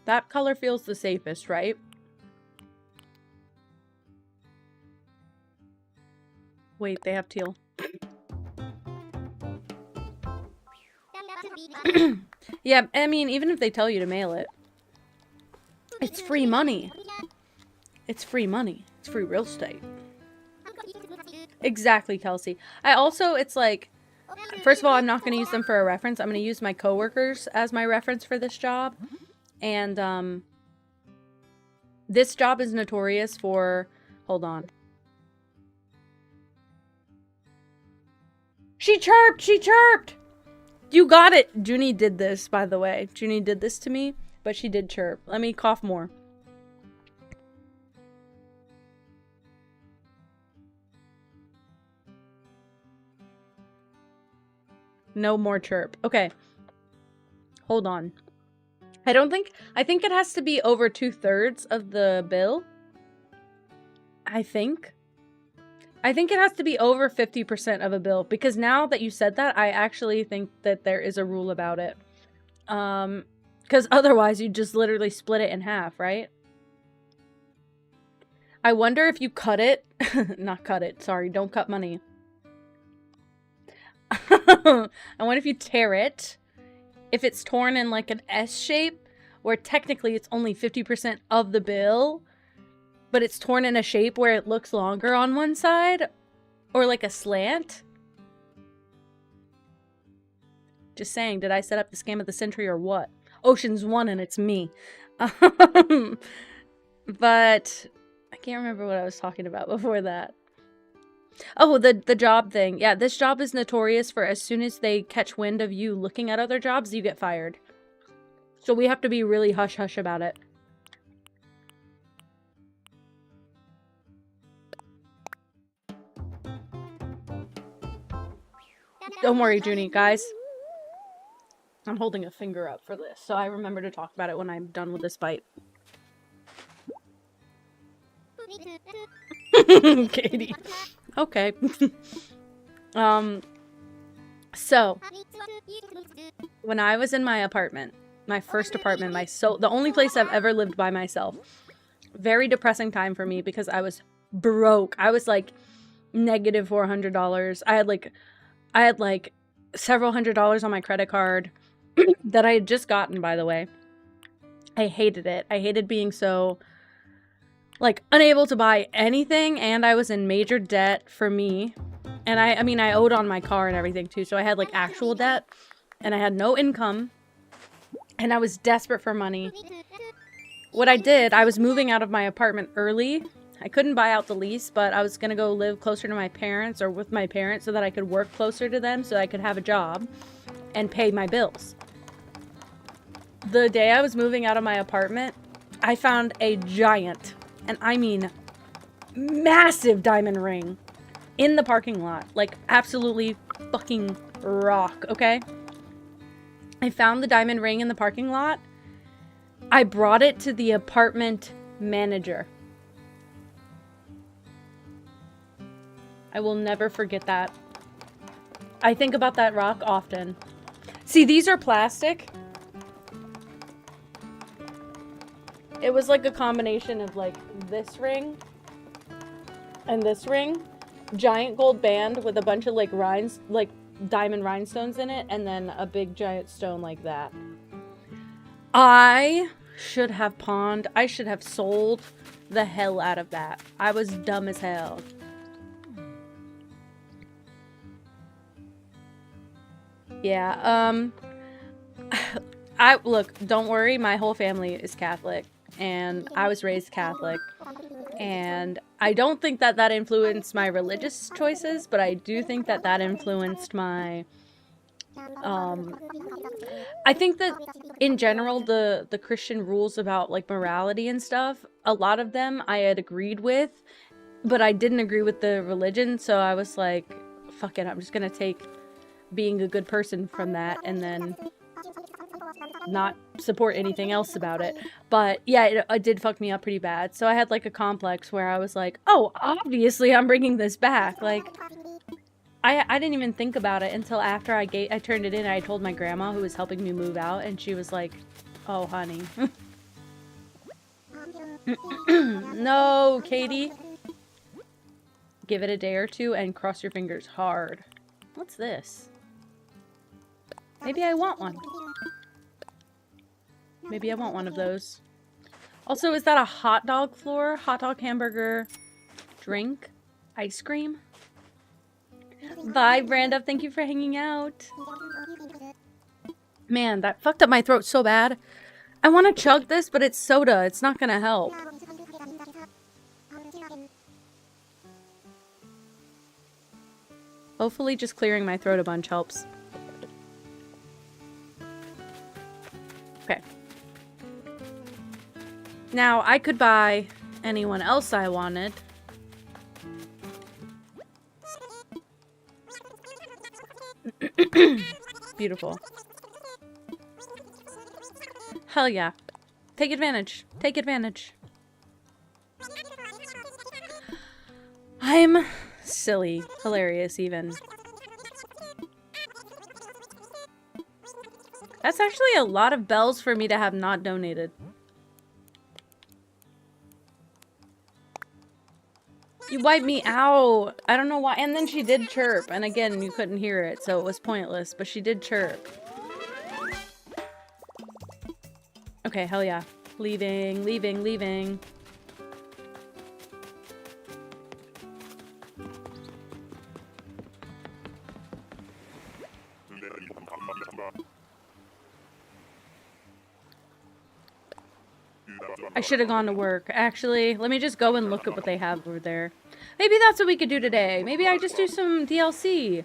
That color feels the safest, right? Wait, they have teal. Yeah, I mean, even if they tell you to mail it, it's free money. It's free money. It's free real estate. Exactly, Kelsey. I also, it's like, first of all, I'm not going to use them for a reference. I'm going to use my coworkers as my reference for this job. And, this job is notorious for, hold on. She chirped! She chirped! You got it! Junie did this, by the way. Junie did this to me, but she did chirp. Let me cough more. No more chirp. Okay. Hold on. I think it has to be over 2/3 of the bill. I think it has to be over 50% of a bill, because now that you said that, I actually think that there is a rule about it. Because otherwise you just literally split it in half, right? I wonder if you cut it, not cut it, sorry, don't cut money. I wonder if you tear it, if it's torn in like an S shape, where technically it's only 50% of the bill, but it's torn in a shape where it looks longer on one side, or like a slant. Just saying, did I set up the scam of the century or what? Ocean's 1 and it's me. But I can't remember what I was talking about before that. Oh, the job thing. Yeah, this job is notorious for as soon as they catch wind of you looking at other jobs, you get fired. So we have to be really hush-hush about it. Don't worry, Junie, guys. I'm holding a finger up for this, so I remember to talk about it when I'm done with this bite. Katie. Okay. So when I was in my apartment, my first apartment, the only place I've ever lived by myself, very depressing time for me because I was broke. I was like negative $400. I had like several $100s on my credit card that I had just gotten, by the way. I hated it. I hated being so like unable to buy anything, and I was in major debt for me. And I mean, I owed on my car and everything too, so I had like actual debt, and I had no income, and I was desperate for money. What I did, I was moving out of my apartment early. I couldn't buy out the lease, but I was gonna go live closer to my parents or with my parents so that I could work closer to them so I could have a job and pay my bills. The day I was moving out of my apartment, I found a giant, and I mean massive, diamond ring in the parking lot. Like, absolutely fucking rock, okay? I found the diamond ring in the parking lot. I brought it to the apartment manager. I will never forget that. I think about that rock often. See, these are plastic. It was like a combination of like this ring and this ring. Giant gold band with a bunch of like rhinestones, like diamond rhinestones in it, and then a big giant stone like that. I should have pawned. I should have sold the hell out of that. I was dumb as hell. Yeah, look, don't worry, my whole family is Catholic, and I was raised Catholic, and I don't think that that influenced my religious choices, but I do think that that influenced my, I think that in general, the Christian rules about, like, morality and stuff, a lot of them I had agreed with, but I didn't agree with the religion, so I was like, fuck it, I'm just gonna take being a good person from that, and then not support anything else about it. But yeah, it did fuck me up pretty bad. So I had like a complex where I was like, oh, obviously I'm bringing this back. Like, I didn't even think about it until after I turned it in. I told my grandma, who was helping me move out, and she was like, oh, honey. No, Katie. Give it a day or two and cross your fingers hard. What's this? Maybe I want one. Maybe I want one of those. Also, is that a hot dog floor? Hot dog, hamburger, drink, ice cream? Bye, Branda. Thank you for hanging out. Man, that fucked up my throat so bad. I want to chug this, but it's soda. It's not gonna help. Hopefully just clearing my throat a bunch helps. Okay. Now, I could buy anyone else I wanted. Beautiful. Hell yeah. Take advantage. Take advantage. I'm silly. Hilarious, even. That's actually a lot of bells for me to have not donated. You wiped me out. I don't know why. And then she did chirp. And again, you couldn't hear it, so it was pointless. But she did chirp. Okay, hell yeah. Leaving, leaving, leaving. I should have gone to work. Actually, let me just go and look at what they have over there. Maybe that's what we could do today. Maybe I just do some DLC.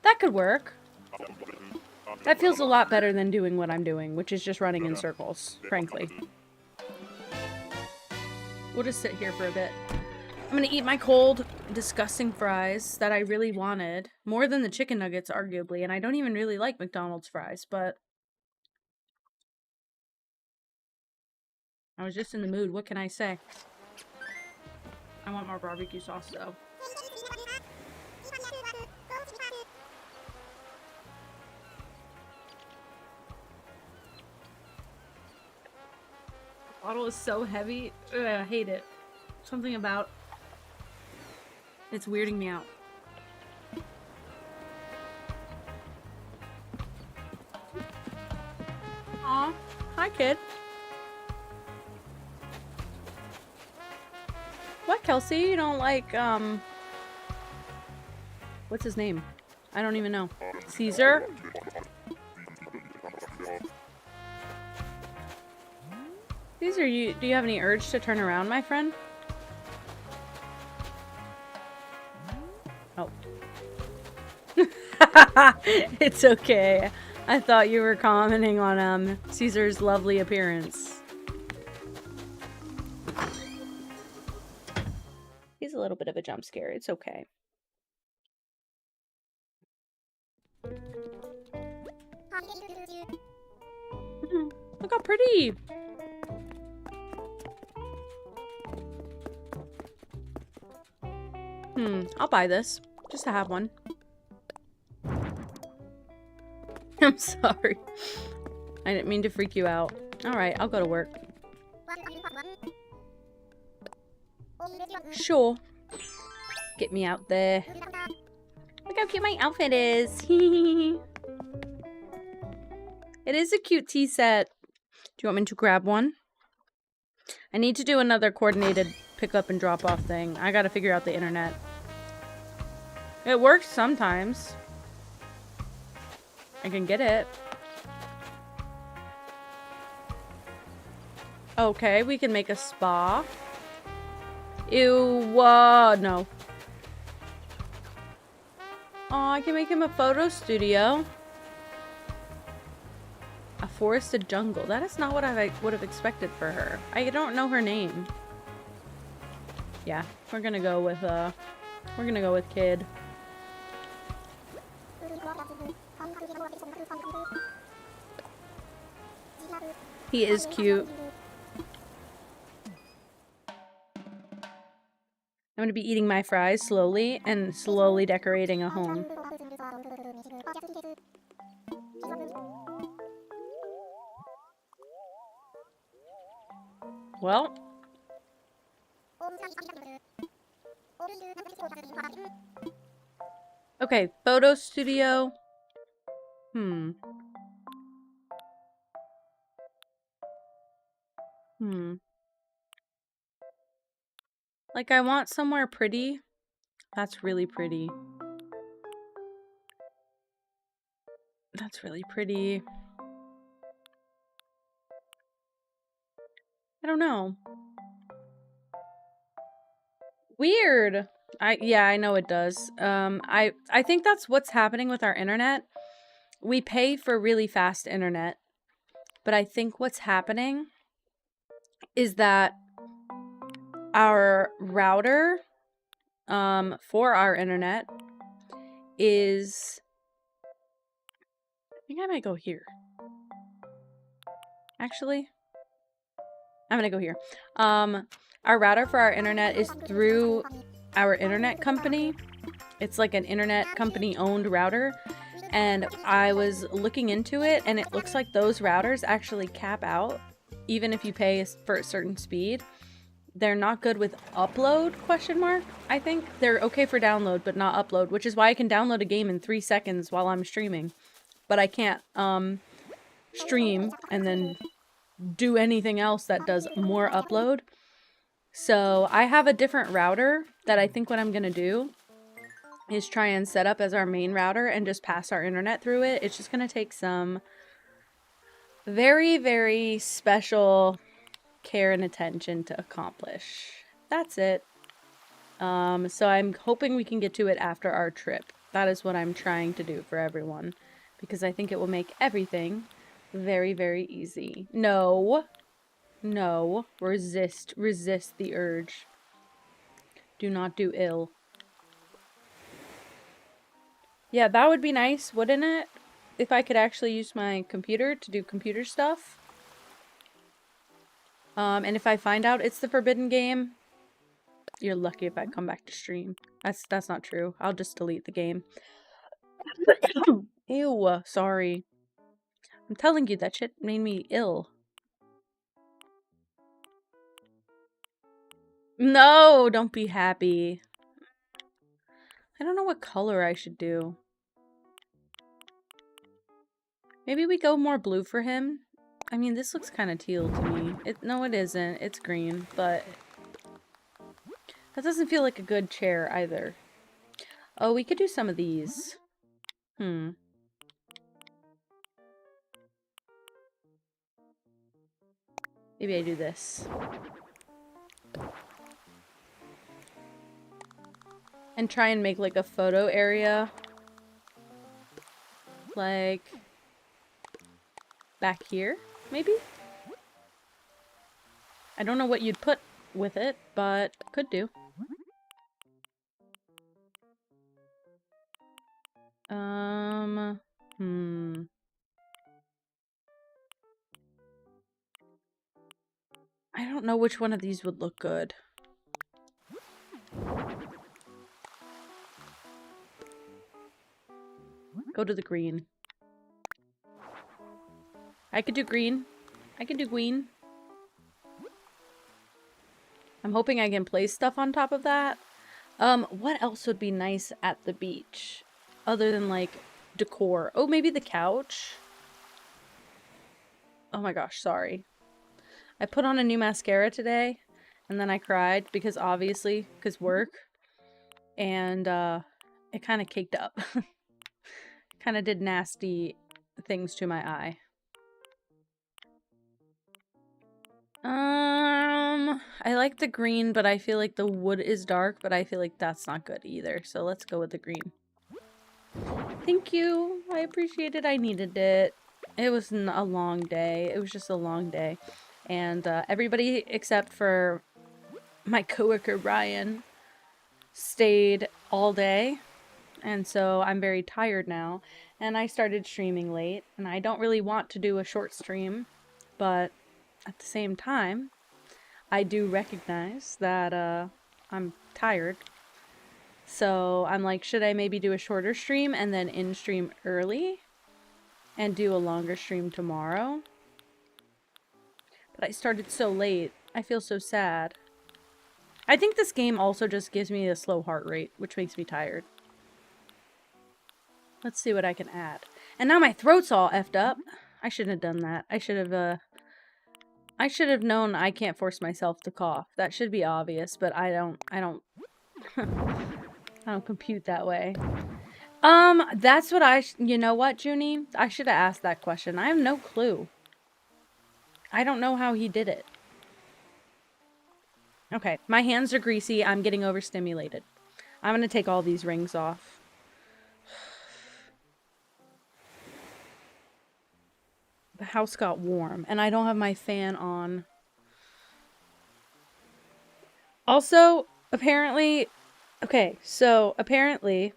That could work. That feels a lot better than doing what I'm doing, which is just running in circles, frankly. We'll just sit here for a bit. I'm gonna eat my cold, disgusting fries that I really wanted. More than the chicken nuggets, arguably, and I don't even really like McDonald's fries, but I was just in the mood. What can I say? I want more barbecue sauce, though. The bottle is so heavy. Ugh, I hate it. Something about it's weirding me out. Aw, hi, kid. What, Kelsey? You don't like, what's his name? I don't even know. Caesar? Caesar, do you have any urge to turn around, my friend? Oh. It's okay. I thought you were commenting on, Caesar's lovely appearance. He's a little bit of a jump scare. It's okay. Look how pretty! I'll buy this. Just to have one. I'm sorry. I didn't mean to freak you out. Alright, I'll go to work. Sure. Get me out there. Look Look how cute my outfit is. It is a cute tea set. Do you want me to grab one? I need to do another coordinated pick up and drop off thing. I gotta figure out the internet. It works sometimes. I can get it. Okay, we can make a spa. Ew, no. Oh, I can make him a photo studio. A forested jungle. That is not what I would have expected for her. I don't know her name. Yeah, we're gonna go with kid. He is cute. I'm gonna be eating my fries slowly and slowly decorating a home. Well. Okay, photo studio. Like, I want somewhere pretty. That's really pretty. That's really pretty. I don't know. Weird. Yeah, I know it does. I think that's what's happening with our internet. We pay for really fast internet, but I think what's happening is that our router for our internet is, I think I might go here. Actually, I'm gonna go here. Our router for our internet is through our internet company. It's like an internet company owned router, and I was looking into it, and it looks like those routers actually cap out even if you pay for a certain speed. They're not good with upload, ? I think they're okay for download but not upload, which is why I can download a game in 3 seconds while I'm streaming, but I can't stream and then do anything else that does more upload. So I have a different router that I think what I'm gonna do is try and set up as our main router and just pass our internet through it. It's just gonna take some very, very special care and attention to accomplish. That's it. So I'm hoping we can get to it after our trip. That is what I'm trying to do for everyone, because I think it will make everything very, very easy. No. No. Resist the urge. Do not do ill. Yeah, that would be nice, wouldn't it? If I could actually use my computer to do computer stuff. And if I find out it's the forbidden game, you're lucky if I come back to stream. That's not true. I'll just delete the game. Ew, sorry. I'm telling you, that shit made me ill. No, don't be happy. I don't know what color I should do. Maybe we go more blue for him. I mean, this looks kind of teal to me. No, it isn't. It's green, but that doesn't feel like a good chair either. Oh, we could do some of these. Maybe I do this. And try and make like a photo area. Like back here, maybe? I don't know what you'd put with it, but could do. I don't know which one of these would look good. Go to the green. I could do green. I can do green. I'm hoping I can place stuff on top of that. What else would be nice at the beach? other than, like, decor. Oh, maybe the couch? Oh my gosh, sorry. I put on a new mascara today, and then I cried because work, and it kind of caked up. Kind of did nasty things to my eye. I like the green, but I feel like the wood is dark, but I feel like that's not good either. So let's go with the green. Thank you. I appreciate it. I needed it. It was a long day. It was just a long day. And everybody except for my coworker Ryan stayed all day. And so I'm very tired now. And I started streaming late. And I don't really want to do a short stream. But at the same time, I do recognize that I'm tired. So I'm like, should I maybe do a shorter stream and then in stream early? And do a longer stream tomorrow? But I started so late. I feel so sad. I think this game also just gives me a slow heart rate, which makes me tired. Let's see what I can add. And now my throat's all effed up. I shouldn't have done that. I should have known I can't force myself to cough. That should be obvious, but I don't I don't compute that way. That's what you know what, Junie? I should have asked that question. I have no clue. I don't know how he did it. Okay, my hands are greasy. I'm getting overstimulated. I'm gonna take all these rings off. The house got warm, and I don't have my fan on. Also, apparently... Okay, so, apparently...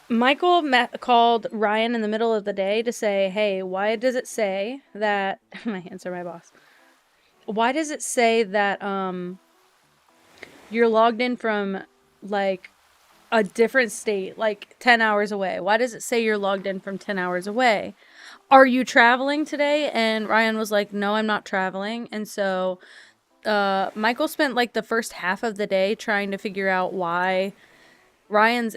Michael called Ryan in the middle of the day to say, hey, why does it say that... My hands are my boss. Why does it say that, you're logged in from, like, a different state, like 10 hours away? Why does it say you're logged in from 10 hours away? Are you traveling today? And Ryan was like, no, I'm not traveling. And so, Michael spent, like, the first half of the day trying to figure out why Ryan's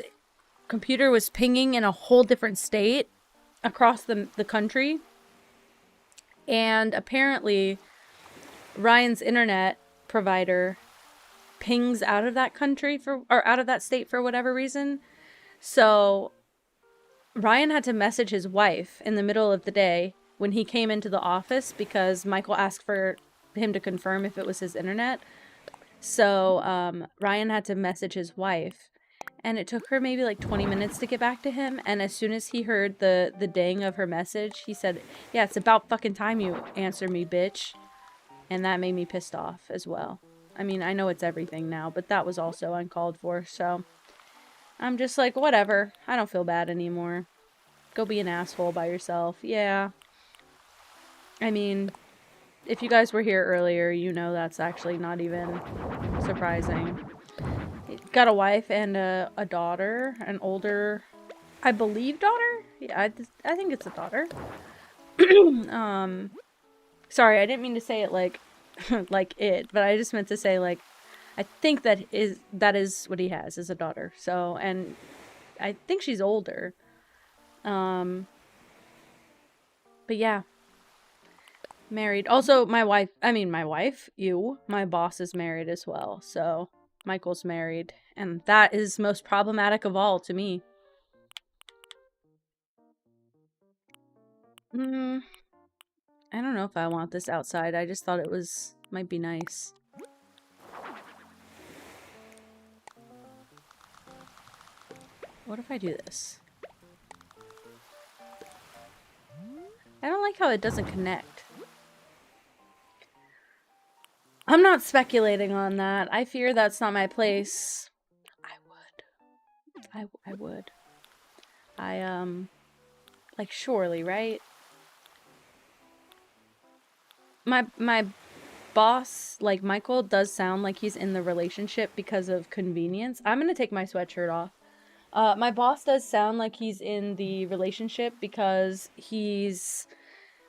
computer was pinging in a whole different state across the country. And apparently Ryan's internet provider pings out of that country or out of that state for whatever reason. So Ryan had to message his wife in the middle of the day when he came into the office because Michael asked for him to confirm if it was his internet. So Ryan had to message his wife. And it took her maybe like 20 minutes to get back to him. And as soon as he heard the ding of her message, he said, yeah, it's about fucking time you answer me, bitch. And that made me pissed off as well. I mean, I know it's everything now, but that was also uncalled for. So I'm just like, whatever. I don't feel bad anymore. Go be an asshole by yourself. Yeah. I mean, if you guys were here earlier, you know that's actually not even surprising. Got a wife and a daughter, an older, I believe, daughter? Yeah, I think it's a daughter. Sorry, I didn't mean to say it like, like it, but I just meant to say, like, I think that is what he has, is a daughter. So, and I think she's older. But yeah. Married. Also, my boss is married as well, so... Michael's married, and that is most problematic of all to me. I don't know if I want this outside. I just thought it might be nice. What if I do this? I don't like how it doesn't connect. I'm not speculating on that. I fear that's not my place. I would. Like, surely, right? My boss, like, Michael, does sound like he's in the relationship because of convenience. I'm gonna take my sweatshirt off. My boss does sound like he's in the relationship because he's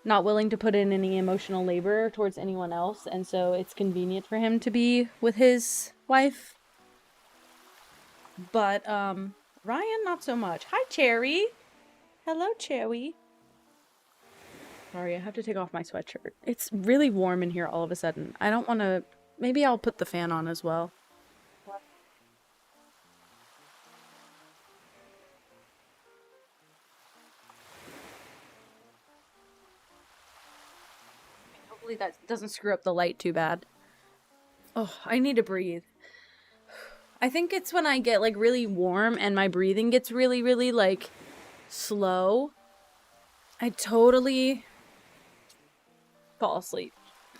not willing to put in any emotional labor towards anyone else, and so it's convenient for him to be with his wife. But, Ryan, not so much. Hi, Cherry. Hello, Cherry. Sorry, I have to take off my sweatshirt. It's really warm in here all of a sudden. I don't want to... Maybe I'll put the fan on as well. Hopefully that doesn't screw up the light too bad. Oh, I need to breathe. I think it's when I get, like, really warm and my breathing gets really, really, like, slow. I totally fall asleep.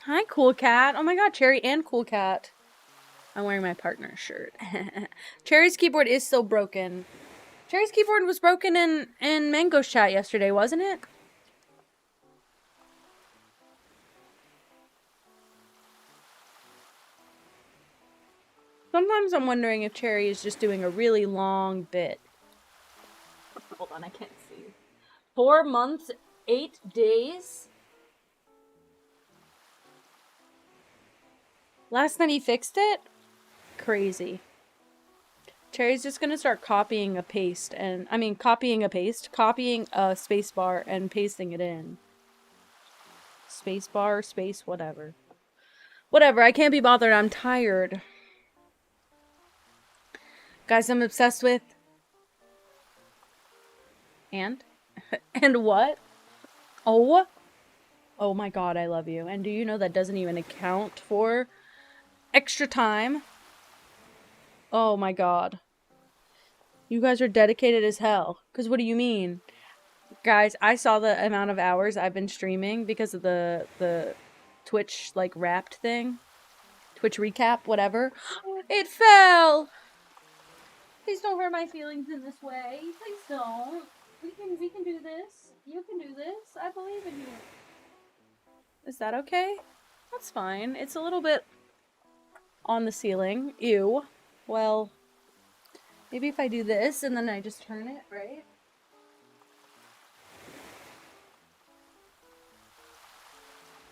Hi, Cool Cat. Oh my god, Cherry and Cool Cat. I'm wearing my partner's shirt. Cherry's keyboard is still broken. Cherry's keyboard was broken in Mango's chat yesterday, wasn't it? Sometimes I'm wondering if Cherry is just doing a really long bit. Hold on, I can't see. 4 months, 8 days? Last night he fixed it? Crazy. Cherry's just gonna start copying a paste and... I mean, copying a spacebar and pasting it in. Spacebar, space, whatever. Whatever, I can't be bothered, I'm tired. Guys, I'm obsessed with... And? And what? Oh? Oh my god, I love you. And do you know that doesn't even account for extra time? Oh my god. You guys are dedicated as hell. Because what do you mean? Guys, I saw the amount of hours I've been streaming because of the Twitch, like, wrapped thing. Twitch recap, whatever. It fell! Please don't hurt my feelings in this way. Please don't. We can do this. You can do this. I believe in you. Is that okay? That's fine. It's a little bit on the ceiling. Ew. Well, maybe if I do this and then I just turn it, right?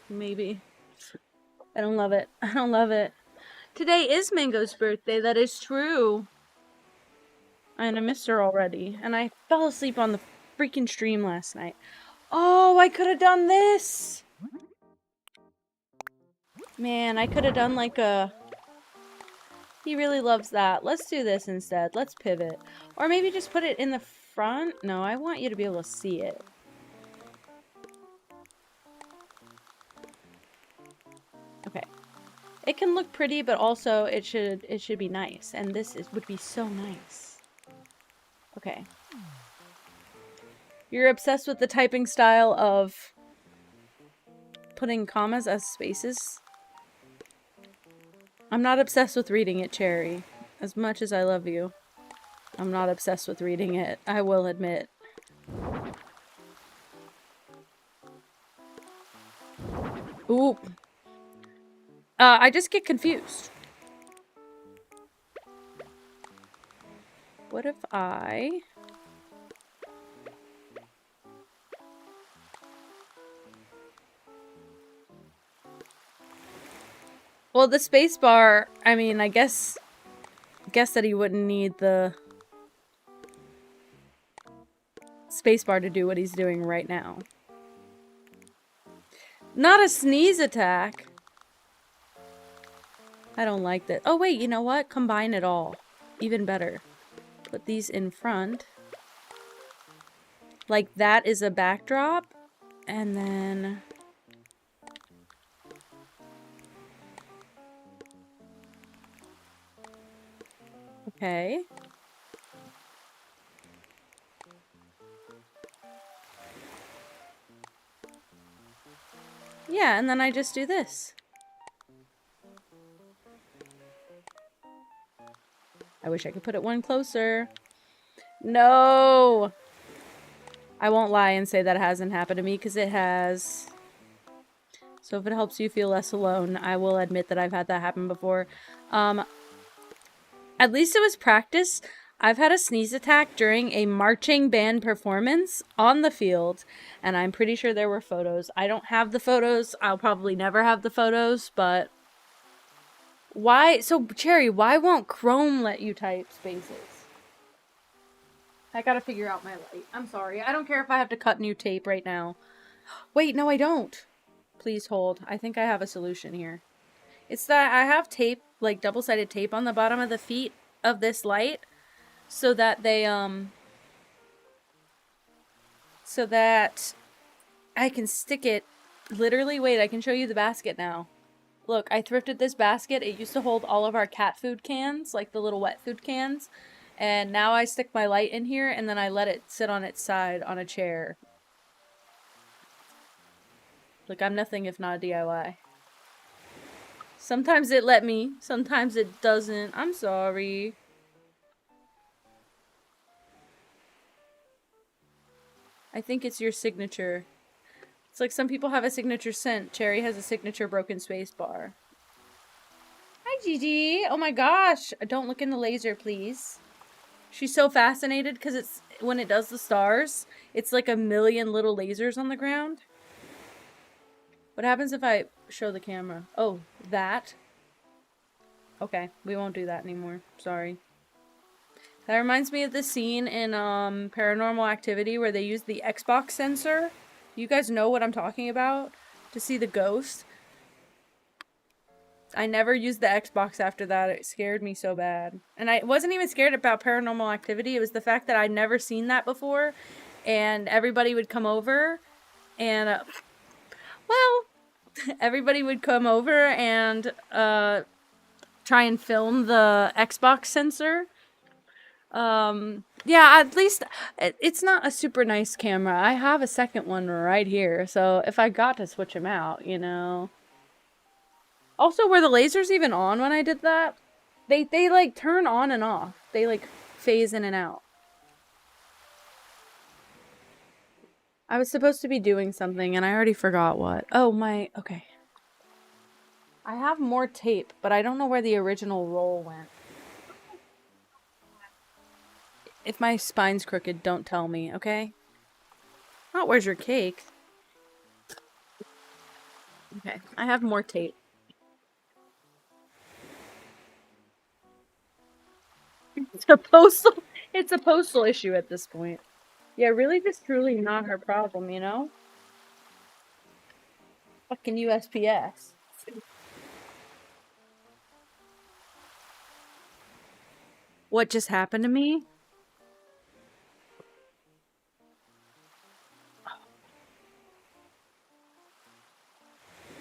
Maybe. I don't love it. I don't love it. Today is Mango's birthday. That is true. And I missed her already. And I fell asleep on the freaking stream last night. Oh, I could have done this! Man, I could have done like a... He really loves that. Let's do this instead. Let's pivot. Or maybe just put it in the front? No, I want you to be able to see it. Okay. It can look pretty, but also it should be nice. And this would be so nice. Okay. You're obsessed with the typing style of putting commas as spaces? I'm not obsessed with reading it, Cherry. As much as I love you, I'm not obsessed with reading it, I will admit. Ooh. I just get confused. What if I... Well, the space bar, I mean, I guess that he wouldn't need the space bar to do what he's doing right now. Not a sneeze attack. I don't like that. Oh, wait, you know what? Combine it all. Even better. Put these in front. Like that is a backdrop. And then... Okay. Yeah, and then I just do this. I wish I could put it one closer. No! I won't lie and say that hasn't happened to me, because it has. So if it helps you feel less alone, I will admit that I've had that happen before. At least it was practice. I've had a sneeze attack during a marching band performance on the field, and I'm pretty sure there were photos. I don't have the photos. I'll probably never have the photos, but... Why? So, Cherry, why won't Chrome let you type spaces? I gotta figure out my light. I'm sorry. I don't care if I have to cut new tape right now. Wait, no, I don't. Please hold. I think I have a solution here. It's that I have tape, like double-sided tape on the bottom of the feet of this light so that they, so that I can stick it, literally, wait, I can show you the basket now. Look, I thrifted this basket. It used to hold all of our cat food cans, like the little wet food cans. And now I stick my light in here and then I let it sit on its side on a chair. Look, I'm nothing if not a DIY. Sometimes it let me, sometimes it doesn't. I'm sorry. I think it's your signature. It's like some people have a signature scent. Cherry has a signature broken space bar. Hi, Gigi. Oh my gosh. Don't look in the laser, please. She's so fascinated because it's when it does the stars, it's like a million little lasers on the ground. What happens if I show the camera? Oh, that? Okay, we won't do that anymore. Sorry. That reminds me of the scene in Paranormal Activity where they use the Xbox sensor. You guys know what I'm talking about? To see the ghost. I never used the Xbox after that. It scared me so bad. And I wasn't even scared about Paranormal Activity. It was the fact that I'd never seen that before. And everybody would come over. And, well, everybody would come over and try and film the Xbox sensor. Yeah, at least it's not a super nice camera. I have a second one right here. So if I got to switch them out, you know. Also, were the lasers even on when I did that? They like turn on and off. They like phase in and out. I was supposed to be doing something and I already forgot what. Oh, okay. I have more tape, but I don't know where the original roll went. If my spine's crooked, don't tell me, okay? Oh, where's your cake? Okay, I have more tape. It's a postal issue at this point. Yeah, really just truly not her problem, you know? Fucking USPS. What just happened to me?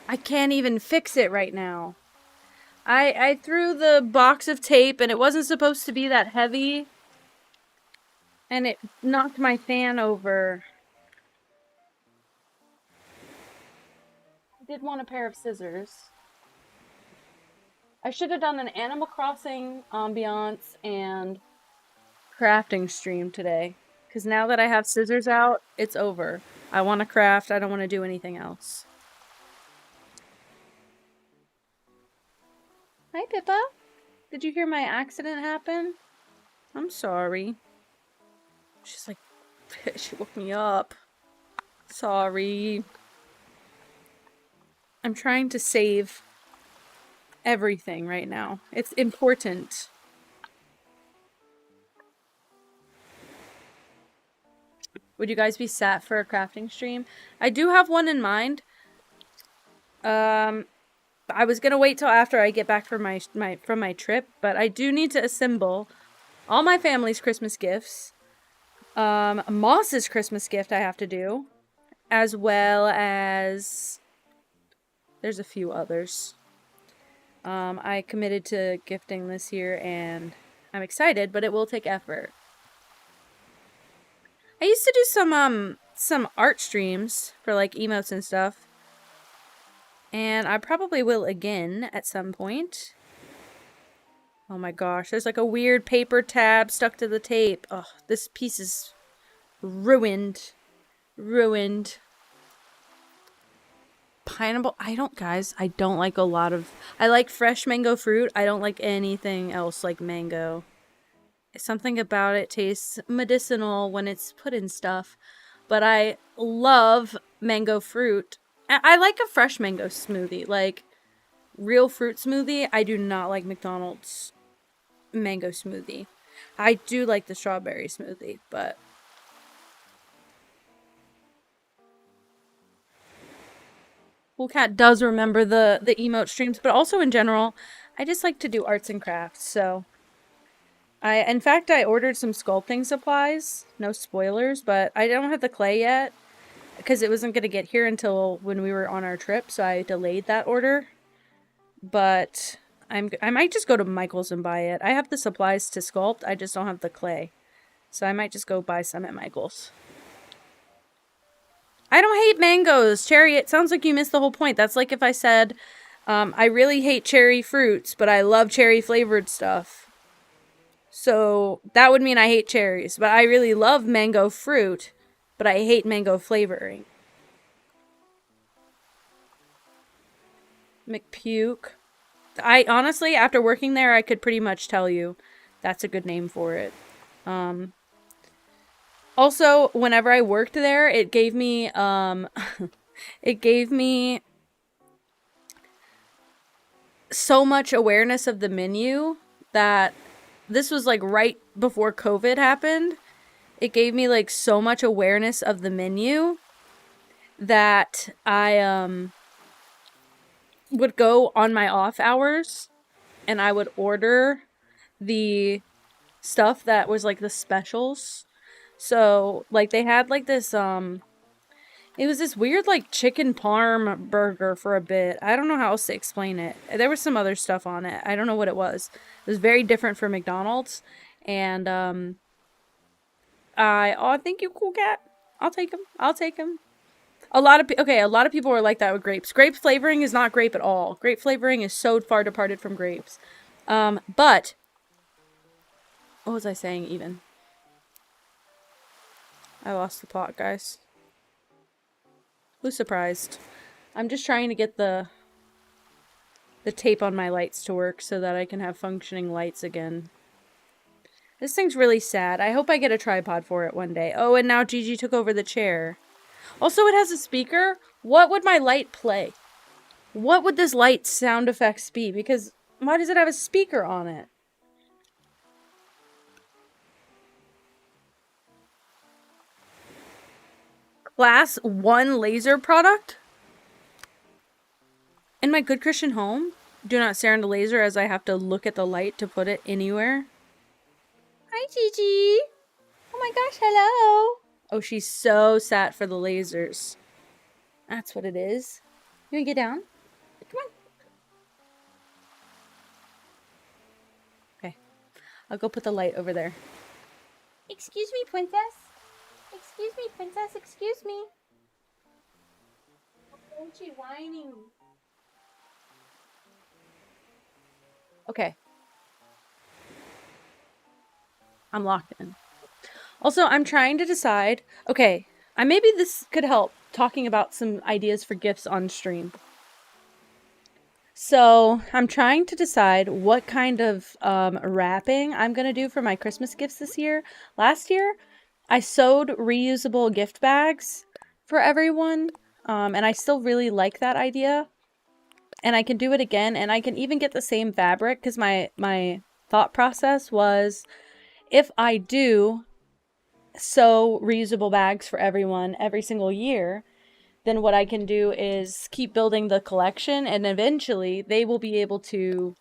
I can't even fix it right now. I threw the box of tape and it wasn't supposed to be that heavy. And it knocked my fan over. I did want a pair of scissors. I should have done an Animal Crossing ambiance and crafting stream today. Because now that I have scissors out, it's over. I want to craft. I don't want to do anything else. Hi, Pippa. Did you hear my accident happen? I'm sorry. She's like, she woke me up. Sorry. I'm trying to save everything right now. It's important. Would you guys be sat for a crafting stream? I do have one in mind. I was gonna wait till after I get back from my trip, but I do need to assemble all my family's Christmas gifts. Moss's Christmas gift I have to do, as well as there's a few others. I committed to gifting this year and I'm excited, but it will take effort. I used to do some art streams for like emotes and stuff. And I probably will again at some point. Oh my gosh, there's like a weird paper tab stuck to the tape. Oh, this piece is ruined. Ruined. Pineapple. I don't like a lot of... I like fresh mango fruit. I don't like anything else like mango. Something about it tastes medicinal when it's put in stuff. But I love mango fruit. I like a fresh mango smoothie. Like, real fruit smoothie. I do not like McDonald's mango smoothie. I do like the strawberry smoothie, but Cool Cat does remember the emote streams, but also in general, I just like to do arts and crafts. So in fact, I ordered some sculpting supplies. No spoilers, but I don't have the clay yet because it wasn't going to get here until when we were on our trip, so I delayed that order. But I might just go to Michael's and buy it. I have the supplies to sculpt, I just don't have the clay. So I might just go buy some at Michael's. I don't hate mangoes. Cherry, it sounds like you missed the whole point. That's like if I said, I really hate cherry fruits, but I love cherry flavored stuff. So that would mean I hate cherries. But I really love mango fruit, but I hate mango flavoring. McPuke. I honestly, after working there, I could pretty much tell you that's a good name for it. Also, whenever I worked there, it gave me, it gave me so much awareness of the menu that this was like right before COVID happened. It gave me like so much awareness of the menu that I, would go on my off hours and I would order the stuff that was like the specials. So, like, they had like this, it was this weird like chicken parm burger for a bit. I don't know how else to explain it. There was some other stuff on it. I don't know what it was. It was very different from McDonald's. And, oh, thank you, Cool Cat. I'll take them. I'll take them. A lot of people were like that with grapes. Grape flavoring is not grape at all. Grape flavoring is so far departed from grapes. But what was I saying even? I lost the plot, guys. Who's surprised? I'm just trying to get the tape on my lights to work so that I can have functioning lights again. This thing's really sad. I hope I get a tripod for it one day. Oh, and now Gigi took over the chair. Also, it has a speaker. What would my light play? What would this light sound effects be? Because why does it have a speaker on it? Class 1 laser product? In my good Christian home, do not stare into laser as I have to look at the light to put it anywhere. Hi, Gigi. Oh my gosh, hello. Oh, she's so sad for the lasers. That's what it is. You wanna get down? Come on. Okay. I'll go put the light over there. Excuse me, princess. Excuse me, princess. Excuse me. Why she whining? Okay. I'm locked in. Also, I'm trying to decide. Okay, maybe this could help talking about some ideas for gifts on stream. So, I'm trying to decide what kind of wrapping I'm going to do for my Christmas gifts this year. Last year, I sewed reusable gift bags for everyone, and I still really like that idea. And I can do it again, and I can even get the same fabric, because my thought process was, if I do sew reusable bags for everyone every single year, then what I can do is keep building the collection, and eventually they will be able to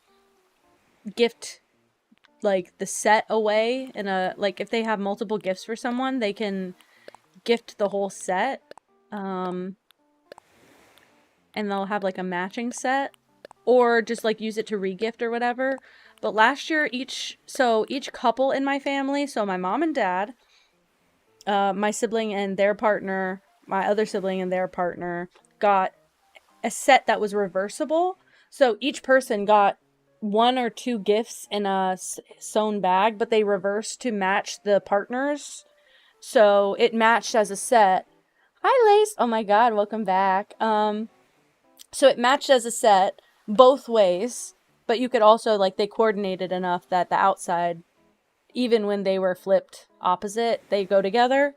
gift like the set away in a, like, if they have multiple gifts for someone, they can gift the whole set, and they'll have like a matching set, or just like use it to regift or whatever. But last year, each couple in my family, so my mom and dad, my sibling and their partner, my other sibling and their partner, got a set that was reversible. So each person got 1 or 2 gifts in a sewn bag, but they reversed to match the partners. So it matched as a set. Hi, Lace. Oh my god, welcome back. So it matched as a set both ways, but you could also, like, they coordinated enough that the outside, even when they were flipped opposite, they go together.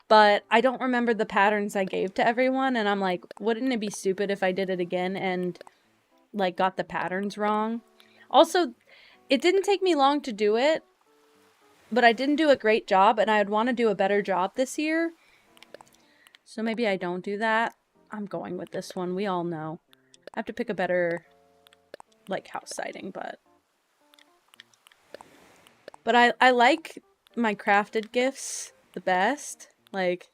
But I don't remember the patterns I gave to everyone, and I'm like, wouldn't it be stupid if I did it again and, like, got the patterns wrong? Also, it didn't take me long to do it. but I didn't do a great job, and I'd want to do a better job this year. So maybe I don't do that. I'm going with this one. We all know. I have to pick a better, like, house siding, but I like my crafted gifts the best. Like,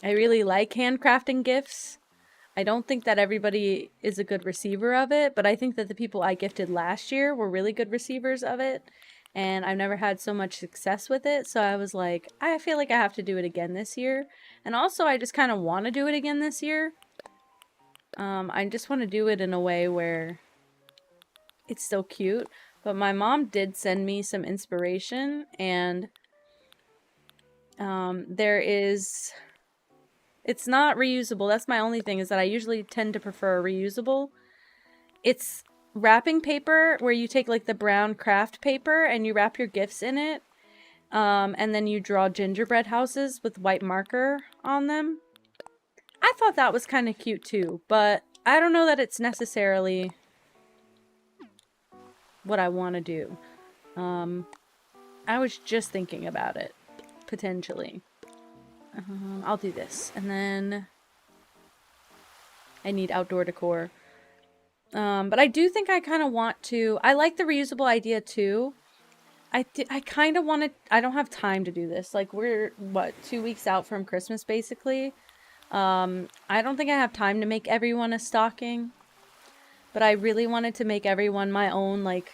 I really like handcrafting gifts. I don't think that everybody is a good receiver of it, but I think that the people I gifted last year were really good receivers of it, and I've never had so much success with it, so I was like, I feel like I have to do it again this year. And also, I just kind of want to do it again this year. I just want to do it in a way where it's still cute, but my mom did send me some inspiration, and it's not reusable. That's my only thing, is that I usually tend to prefer reusable. It's wrapping paper where you take like the brown craft paper and you wrap your gifts in it. And then you draw gingerbread houses with white marker on them. I thought that was kind of cute too, but I don't know that it's necessarily what I want to do. I was just thinking about it, potentially. I'll do this, and then I need outdoor decor. But I do think I kind of want to. I like the reusable idea too. I kind of want to. I don't have time to do this. Like, we're what, 2 weeks out from Christmas basically. I don't think I have time to make everyone a stocking, but I really wanted to make everyone my own, like,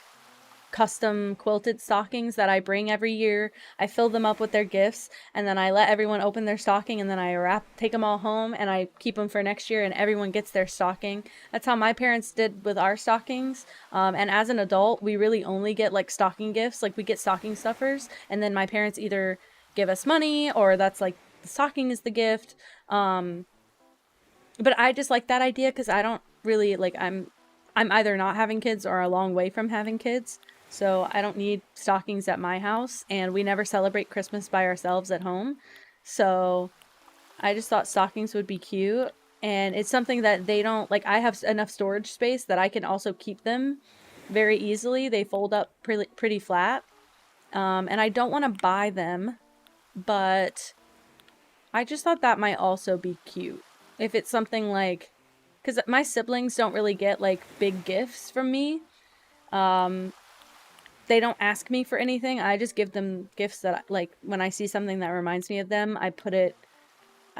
custom quilted stockings that I bring every year. I fill them up with their gifts, and then I let everyone open their stocking, and then I take them all home, and I keep them for next year, and everyone gets their stocking. That's how my parents did with our stockings. And as an adult, we really only get, like, stocking gifts. Like, we get stocking stuffers, and then my parents either give us money, or that's like the stocking is the gift. But I just like that idea because I don't really, like, I'm either not having kids or a long way from having kids. So I don't need stockings at my house, and we never celebrate Christmas by ourselves at home. So I just thought stockings would be cute, and it's something that they don't, like, I have enough storage space that I can also keep them very easily. They fold up pretty flat. And I don't want to buy them, but I just thought that might also be cute. If it's something like, because my siblings don't really get, like, big gifts from me. They don't ask me for anything. I just give them gifts that, like, when I see something that reminds me of them, I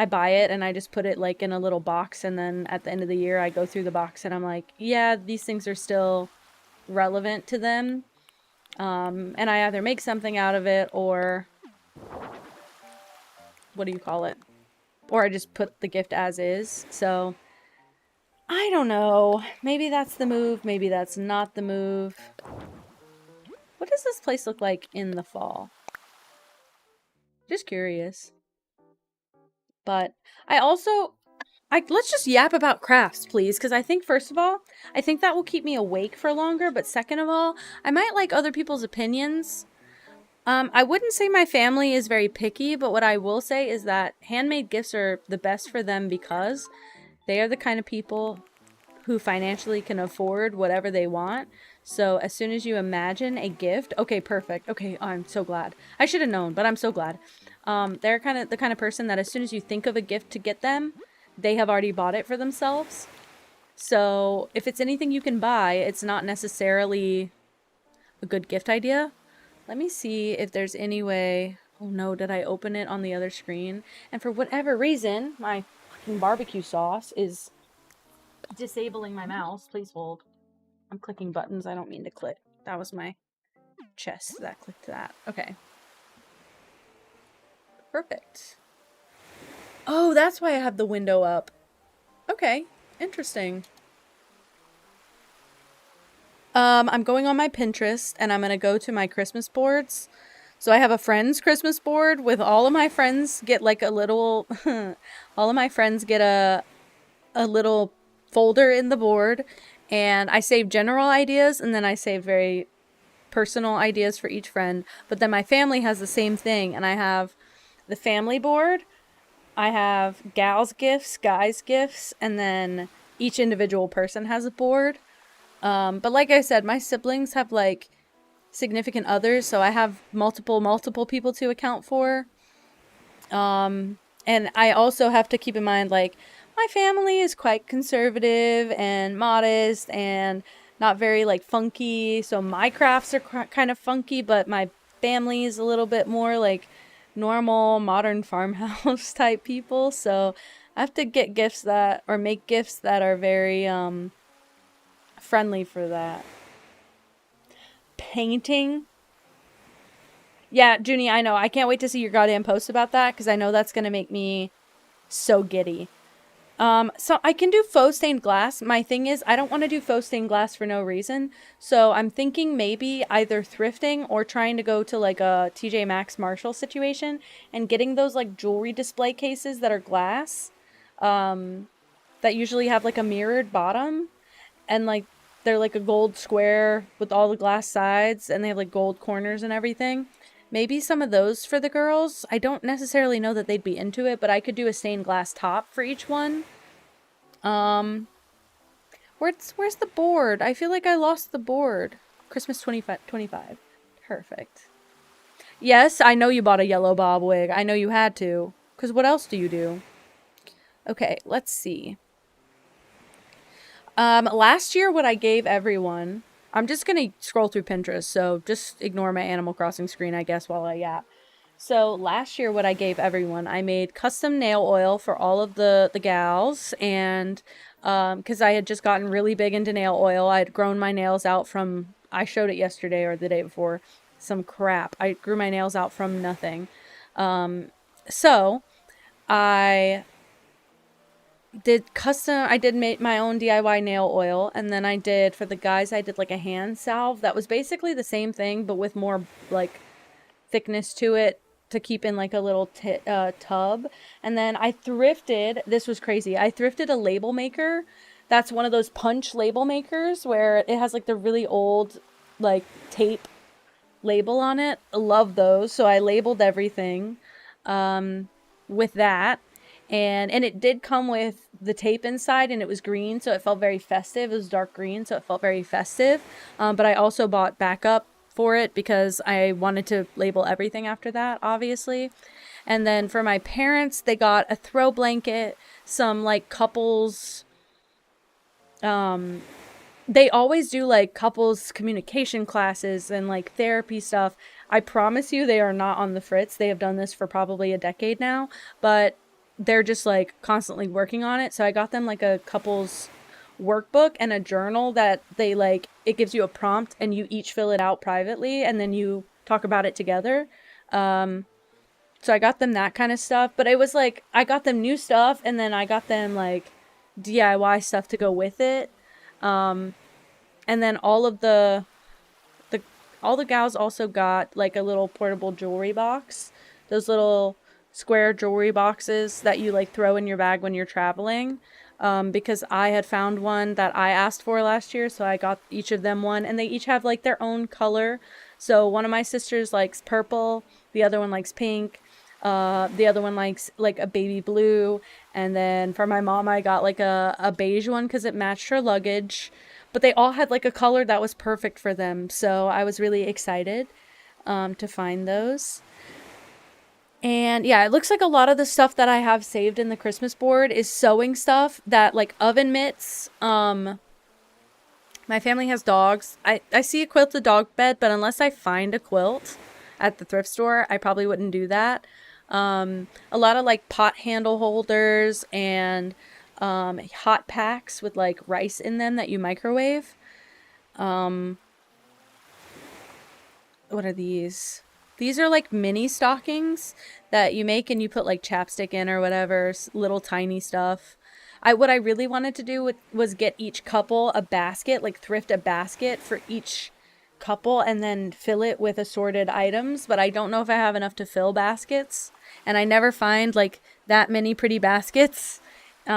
buy it, and I just put it, like, in a little box, and then at the end of the year, I go through the box, and I'm like, yeah, these things are still relevant to them. And I either make something out of it, or what do you call it? Or I just put the gift as is. So I don't know. Maybe that's the move. Maybe that's not the move. What does this place look like in the fall? Just curious. But I also, let's just yap about crafts, please. Because I think, first of all, I think that will keep me awake for longer. But second of all, I might like other people's opinions. I wouldn't say my family is very picky, but what I will say is that handmade gifts are the best for them because they are the kind of people who financially can afford whatever they want. So as soon as you imagine a gift, okay, perfect. Okay, I'm so glad. I should have known, but I'm so glad. They're kind of the kind of person that as soon as you think of a gift to get them, they have already bought it for themselves. So if it's anything you can buy, it's not necessarily a good gift idea. Let me see if there's any way. Oh no, did I open it on the other screen? And for whatever reason, my fucking barbecue sauce is disabling my mouse. Please hold. I'm clicking buttons I don't mean to click. That was my chest that clicked that. Okay. Perfect. Oh, that's why I have the window up. Okay, interesting. I'm going on my Pinterest, and I'm gonna go to my Christmas boards. So I have a friend's Christmas board with all of my friends get like a little, all of my friends get a little folder in the board, and I save general ideas, and then I save very personal ideas for each friend. But then my family has the same thing, and I have the family board, I have gals gifts, guys gifts, and then each individual person has a board. But like I said, my siblings have like significant others, so I have multiple people to account for. And I also have to keep in mind, like, my family is quite conservative and modest and not very, like, funky. So my crafts are kind of funky, but my family is a little bit more, like, normal, modern farmhouse type people. So I have to get gifts that, or make gifts that are very, friendly for that. Painting. Yeah, Junie, I know. I can't wait to see your goddamn post about that, because I know that's going to make me so giddy. So I can do faux stained glass. My thing is, I don't want to do faux stained glass for no reason. So I'm thinking maybe either thrifting or trying to go to like a TJ Maxx Marshall situation and getting those like jewelry display cases that are glass, that usually have like a mirrored bottom, and like they're like a gold square with all the glass sides, and they have like gold corners and everything. Maybe some of those for the girls. I don't necessarily know that they'd be into it, but I could do a stained glass top for each one. Where's the board? I feel like I lost the board. Christmas 25. Perfect. Yes, I know you bought a yellow bob wig. I know you had to. Because what else do you do? Okay, let's see. Last year what I gave everyone... I'm just gonna scroll through Pinterest, so just ignore my Animal Crossing screen, I guess, while I yap. So last year what I gave everyone, I made custom nail oil for all of the gals, and because I had just gotten really big into nail oil. I had grown my nails out from, I showed it yesterday or the day before, some crap. I grew my nails out from nothing. So I did make my own DIY nail oil, and then I did, for the guys, I did like a hand salve that was basically the same thing, but with more like thickness to it to keep in like a little tub. And then I thrifted, this was crazy, I thrifted a label maker. That's one of those punch label makers where it has like the really old like tape label on it. I love those. So I labeled everything with that. And it did come with the tape inside, and it was green, so it felt very festive. It was dark green, so it felt very festive. But I also bought backup for it because I wanted to label everything after that, obviously. And then for my parents, they got a throw blanket, some like couples, they always do like couples communication classes and like therapy stuff. I promise you they are not on the fritz. They have done this for probably a decade now, but they're just like constantly working on it. So I got them like a couples workbook and a journal that they like, it gives you a prompt and you each fill it out privately and then you talk about it together. So I got them that kind of stuff, but it was like, I got them new stuff and then I got them like DIY stuff to go with it. And then all the gals also got like a little portable jewelry box. Those little square jewelry boxes that you like throw in your bag when you're traveling. Because I had found one that I asked for last year, so I got each of them one, and they each have like their own color. So one of my sisters likes purple, the other one likes pink, the other one likes like a baby blue, and then for my mom I got like a beige one because it matched her luggage. But they all had like a color that was perfect for them, so I was really excited to find those. And yeah, it looks like a lot of the stuff that I have saved in the Christmas board is sewing stuff, that like oven mitts. My family has dogs. I see a quilted dog bed, but unless I find a quilt at the thrift store, I probably wouldn't do that. A lot of like pot handle holders and hot packs with like rice in them that you microwave. What are these? These are like mini stockings that you make and you put like chapstick in or whatever, little tiny stuff. What I really wanted to do was get each couple a basket, like thrift a basket for each couple and then fill it with assorted items, but I don't know if I have enough to fill baskets, and I never find like that many pretty baskets. So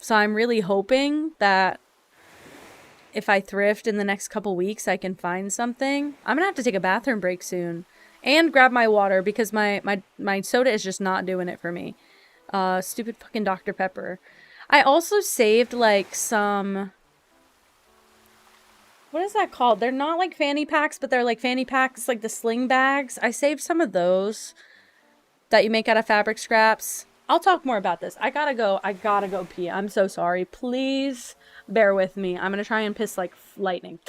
I'm really hoping that if I thrift in the next couple weeks, I can find something. I'm gonna have to take a bathroom break soon and grab my water because my soda is just not doing it for me. Stupid fucking Dr. Pepper. I also saved like some What is that called? They're not like fanny packs, but they're like fanny packs, like the sling bags. I saved some of those that you make out of fabric scraps. I'll talk more about this. I gotta go. I gotta go pee. I'm so sorry. Please bear with me. I'm gonna try and piss like lightning.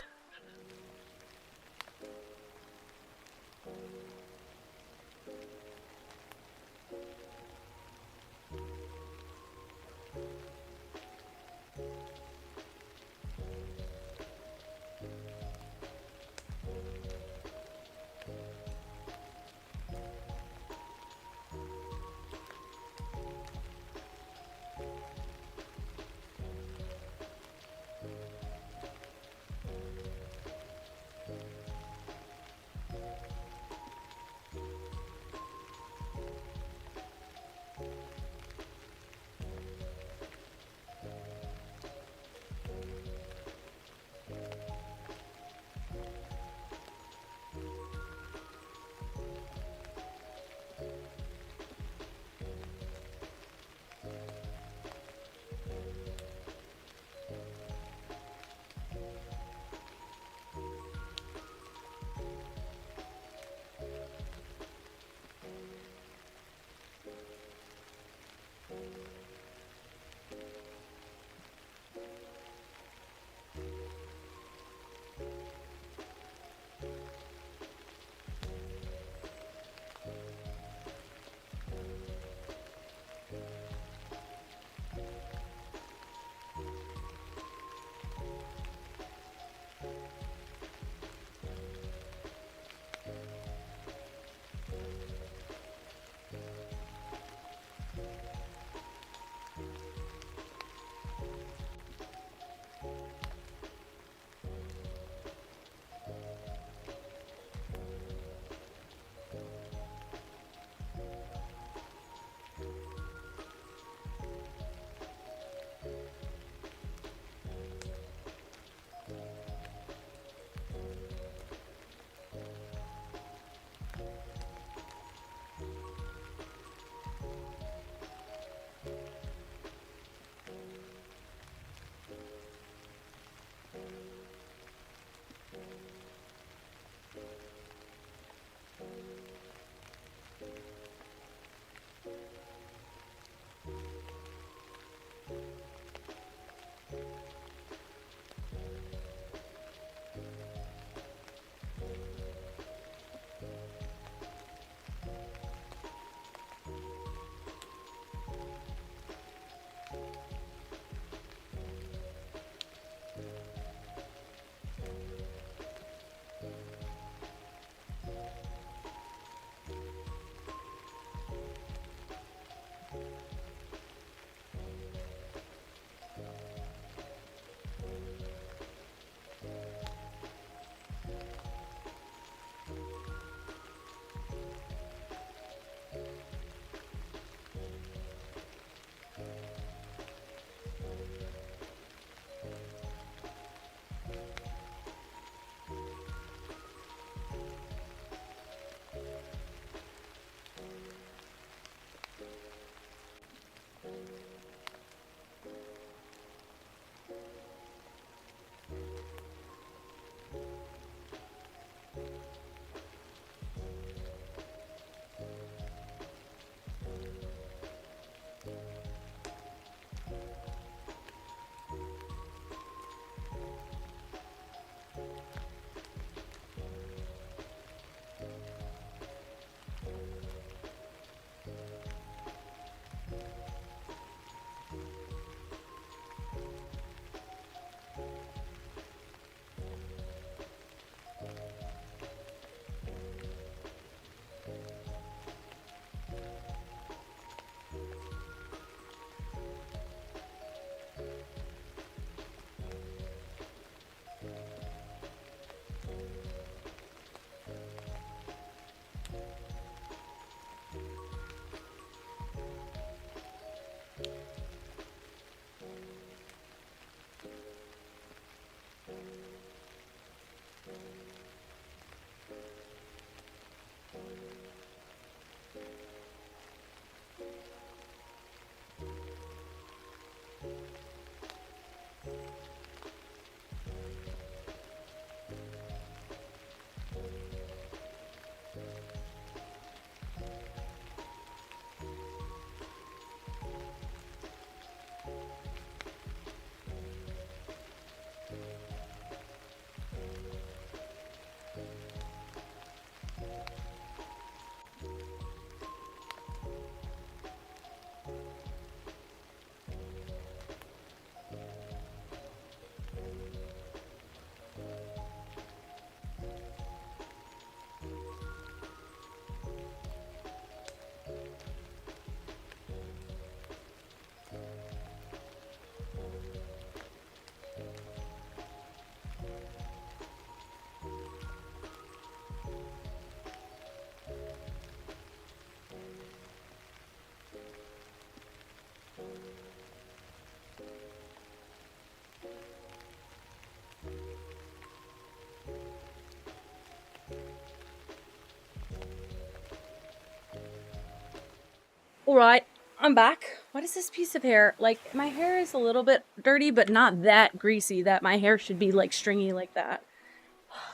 Alright, I'm back. What is this piece of hair? Like, my hair is a little bit dirty, but not that greasy that my hair should be, like, stringy like that.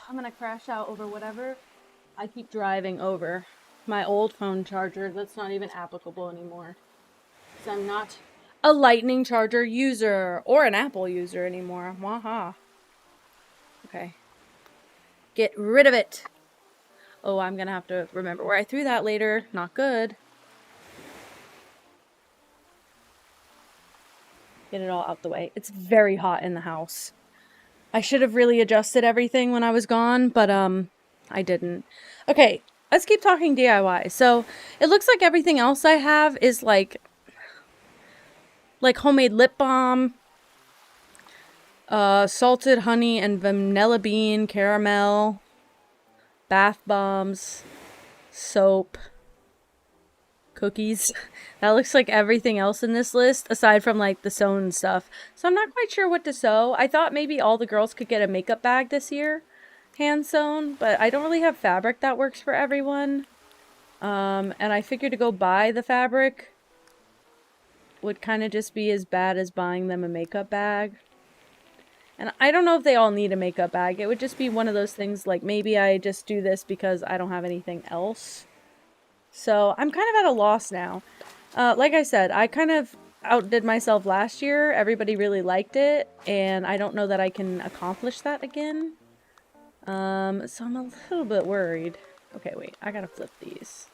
I'm gonna crash out over whatever I keep driving over. My old phone charger that's not even applicable anymore. So I'm not a lightning charger user or an Apple user anymore. Waha. Okay. Get rid of it. Oh, I'm gonna have to remember where I threw that later. Not good. Get it all out the way. It's very hot in the house. I should have really adjusted everything when I was gone, but I didn't. Okay, let's keep talking DIY. So it looks like everything else I have is like homemade lip balm, salted honey and vanilla bean caramel, bath bombs, soap, cookies. That looks like everything else in this list, aside from like the sewn stuff. So I'm not quite sure what to sew. I thought maybe all the girls could get a makeup bag this year, hand sewn, but I don't really have fabric that works for everyone. And I figured to go buy the fabric would kind of just be as bad as buying them a makeup bag. And I don't know if they all need a makeup bag. It would just be one of those things like maybe I just do this because I don't have anything else. So I'm kind of at a loss now. Like I said, I kind of outdid myself last year. Everybody really liked it, and I don't know that I can accomplish that again. So I'm a little bit worried. Okay, wait, I gotta flip these.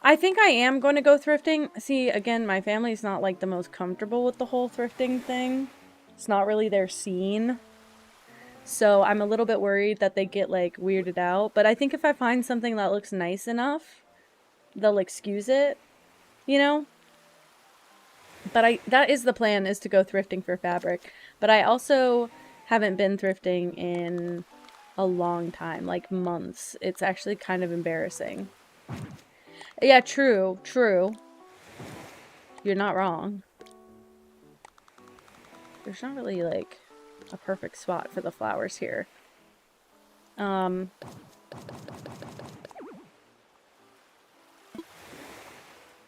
I think I am going to go thrifting. See, again, my family's not like the most comfortable with the whole thrifting thing. It's not really their scene. So I'm a little bit worried that they get like weirded out. But I think if I find something that looks nice enough, they'll excuse it, you know? But that is the plan, is to go thrifting for fabric. But I also haven't been thrifting in a long time, like months. It's actually kind of embarrassing. Yeah, true, true. You're not wrong. There's not really like a perfect spot for the flowers here.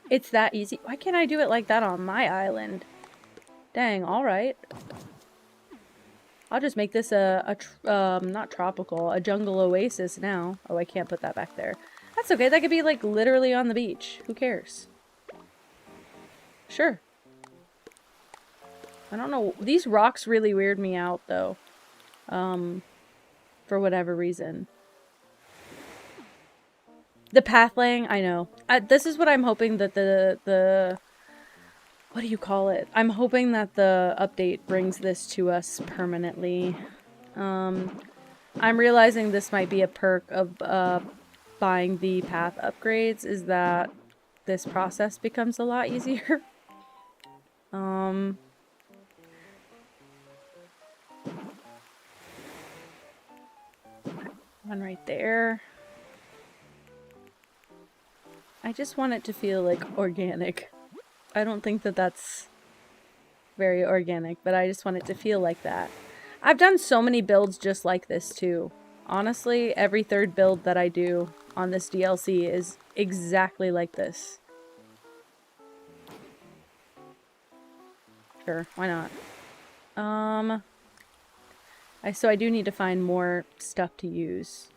It's that easy. Why can't I do it like that on my island? Dang, alright. I'll just make this not tropical, a jungle oasis now. Oh, I can't put that back there. That's okay, that could be like literally on the beach. Who cares? Sure. I don't know. These rocks really weird me out though. For whatever reason. The path laying, I know. This is what I'm hoping that the what do you call it? I'm hoping that the update brings this to us permanently. I'm realizing this might be a perk of buying the path upgrades, is that this process becomes a lot easier. One right there. I just want it to feel like organic. I don't think that that's very organic, but I just want it to feel like that. I've done so many builds just like this too. Honestly, every third build that I do on this DLC is exactly like this. Sure, why not? So I do need to find more stuff to use.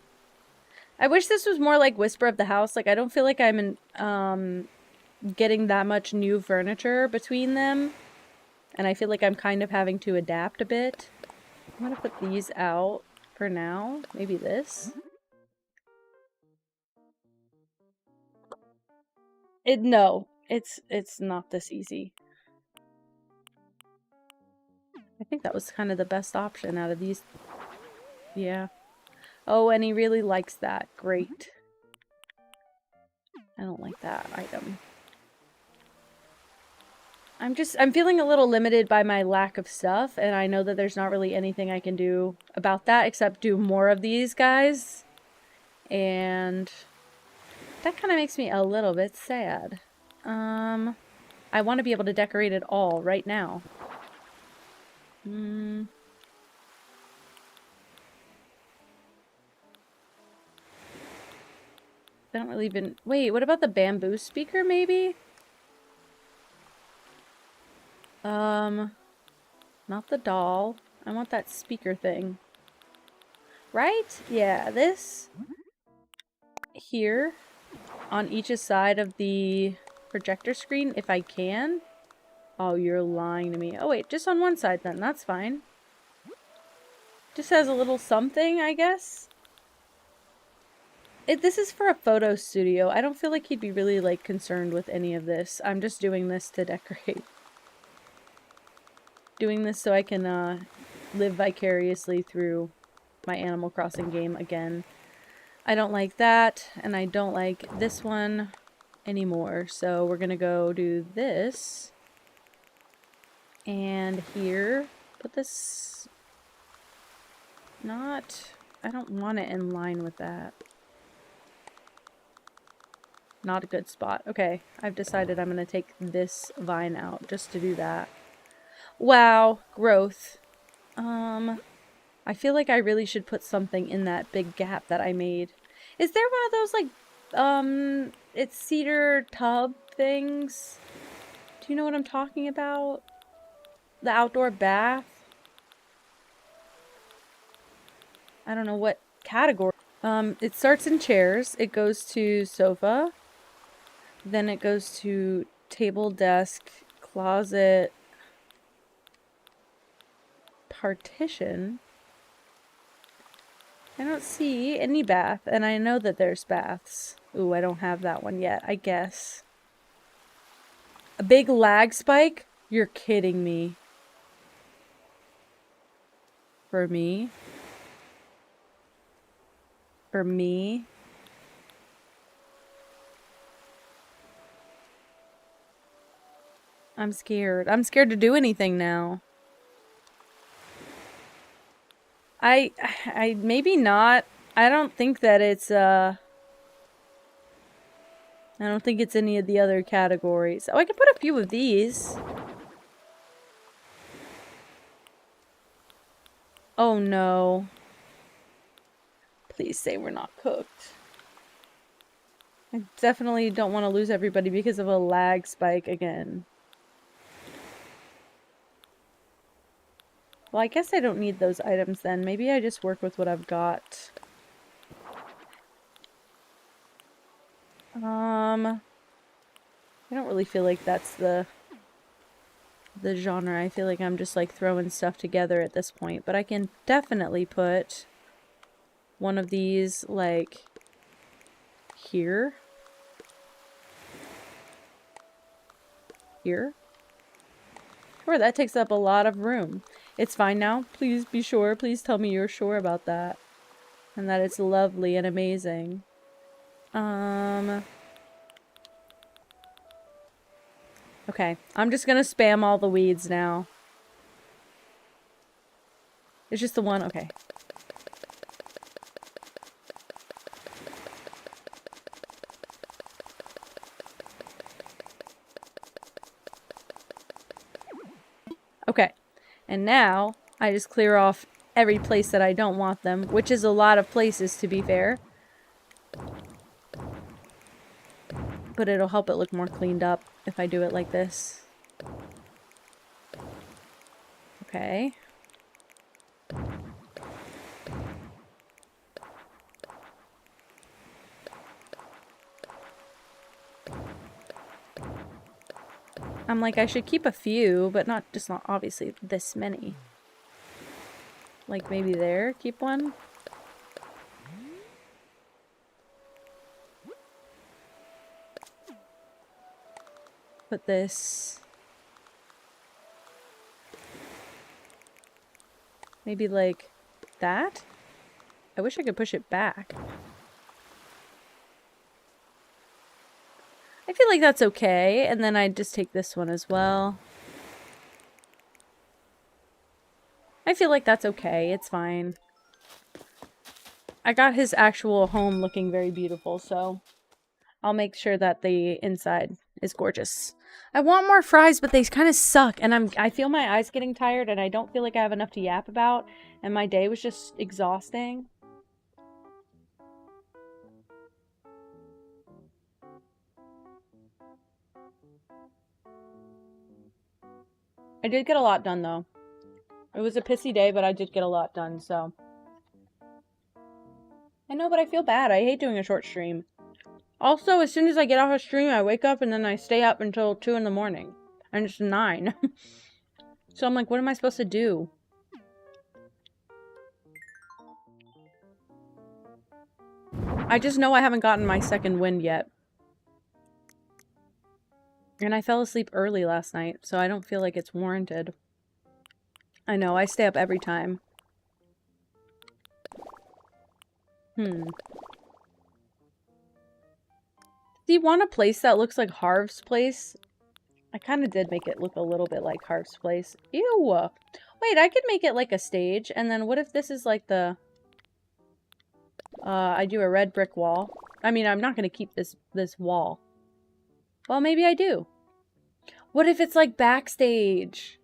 I wish this was more like Whisper of the House. Like, I don't feel like I'm getting that much new furniture between them. And I feel like I'm kind of having to adapt a bit. I'm gonna put these out for now. Maybe this. No, it's not this easy. I think that was kind of the best option out of these. Yeah. Oh, and he really likes that. Great. I don't like that item. I'm feeling a little limited by my lack of stuff, and I know that there's not really anything I can do about that except do more of these guys. And that kind of makes me a little bit sad. I want to be able to decorate it all right now. I don't really even... Wait, what about the bamboo speaker, maybe? Not the doll. I want that speaker thing. Right? Yeah, this... Here. On each side of the projector screen, if I can. Oh, you're lying to me. Oh, wait, just on one side then. That's fine. Just has a little something, I guess. This is for a photo studio. I don't feel like he'd be really, like, concerned with any of this. I'm just doing this to decorate. Doing this so I can, live vicariously through my Animal Crossing game again. I don't like that, and I don't like this one anymore. So we're gonna go do this. And here, put this... Not... I don't want it in line with that. Not a good spot. Okay, I've decided I'm gonna take this vine out just to do that. Wow, growth. I feel like I really should put something in that big gap that I made. Is there one of those, like, it's cedar tub things? Do you know what I'm talking about? The outdoor bath? I don't know what category. It starts in chairs. It goes to sofa. Then it goes to table, desk, closet, partition. I don't see any bath, and I know that there's baths. Ooh, I don't have that one yet, I guess. A big lag spike? You're kidding me. For me? For me? I'm scared. I'm scared to do anything now. I maybe not. I don't think that it's, I don't think it's any of the other categories. Oh, I can put a few of these. Oh no. Please say we're not cooked. I definitely don't want to lose everybody because of a lag spike again. Well, I guess I don't need those items then. Maybe I just work with what I've got. I don't really feel like that's the genre. I feel like I'm just like throwing stuff together at this point. But I can definitely put one of these like here. Here. Sure, that takes up a lot of room. It's fine now. Please be sure. Please tell me you're sure about that. And that it's lovely and amazing. Okay. I'm just gonna spam all the weeds now. It's just the one. Okay. Okay. And now, I just clear off every place that I don't want them, which is a lot of places, to be fair. But it'll help it look more cleaned up if I do it like this. Okay. I'm like, I should keep a few, but not obviously this many. Like maybe there, keep one. Put this maybe like that. I wish I could push it back. I feel like that's okay, and then I just take this one as well. I feel like that's okay, it's fine. I got his actual home looking very beautiful, so I'll make sure that the inside is gorgeous. I want more fries, but they kind of suck, and I feel my eyes getting tired, and I don't feel like I have enough to yap about, and my day was just exhausting. I did get a lot done, though. It was a pissy day, but I did get a lot done, so. I know, but I feel bad. I hate doing a short stream. Also, as soon as I get off a stream, I wake up and then I stay up until 2 in the morning. And it's 9. So I'm like, what am I supposed to do? I just know I haven't gotten my second wind yet. And I fell asleep early last night, so I don't feel like it's warranted. I know, I stay up every time. Do you want a place that looks like Harv's place? I kind of did make it look a little bit like Harv's place. Ew! Wait, I could make it like a stage, and then what if this is like the... I do a red brick wall. I mean, I'm not going to keep this wall. Well, maybe I do. What if it's like backstage?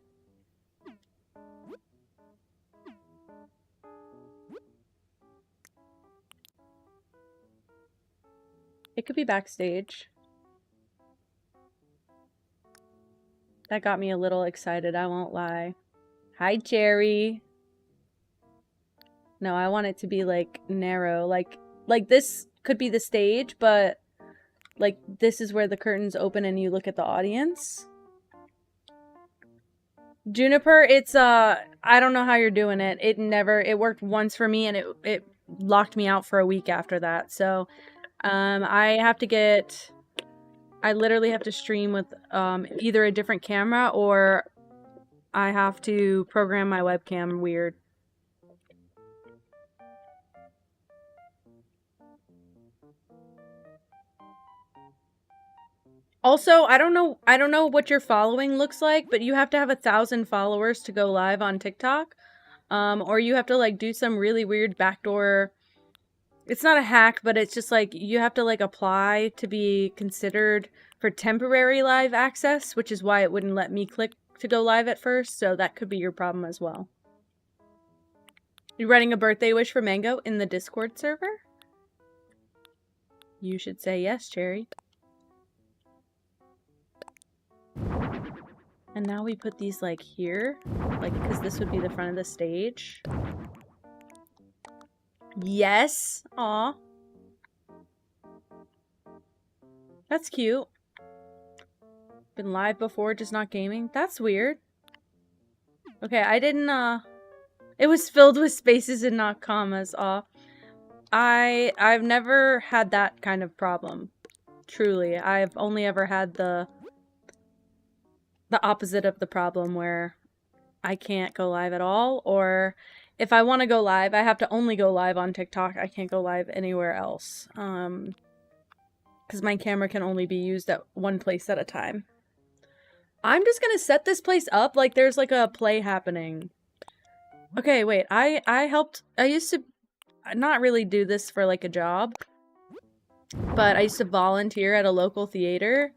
It could be backstage. That got me a little excited, I won't lie. Hi, Cherry. No, I want it to be, like, narrow. Like this could be the stage, but, like, this is where the curtains open and you look at the audience. Juniper, it's, I don't know how you're doing it. It worked once for me and it locked me out for a week after that. So, I literally have to stream with, either a different camera or I have to program my webcam weird. Also, I don't know what your following looks like, but you have to have 1,000 followers to go live on TikTok. Or you have to, like, do some really weird backdoor... It's not a hack, but it's just, like, you have to, like, apply to be considered for temporary live access, which is why it wouldn't let me click to go live at first, so that could be your problem as well. You writing a birthday wish for Mango in the Discord server? You should say yes, Cherry. And now we put these, like, here. Like, because this would be the front of the stage. Yes! Aw. That's cute. Been live before, just not gaming? That's weird. Okay, I didn't, It was filled with spaces and not commas. Aw. I've never had that kind of problem. Truly. I've only ever had the opposite of the problem where I can't go live at all, or if I want to go live, I have to only go live on TikTok. I can't go live anywhere else. Because my camera can only be used at one place at a time. I'm just gonna set this place up like there's like a play happening. Okay, wait, I used to not really do this for like a job, but I used to volunteer at a local theater.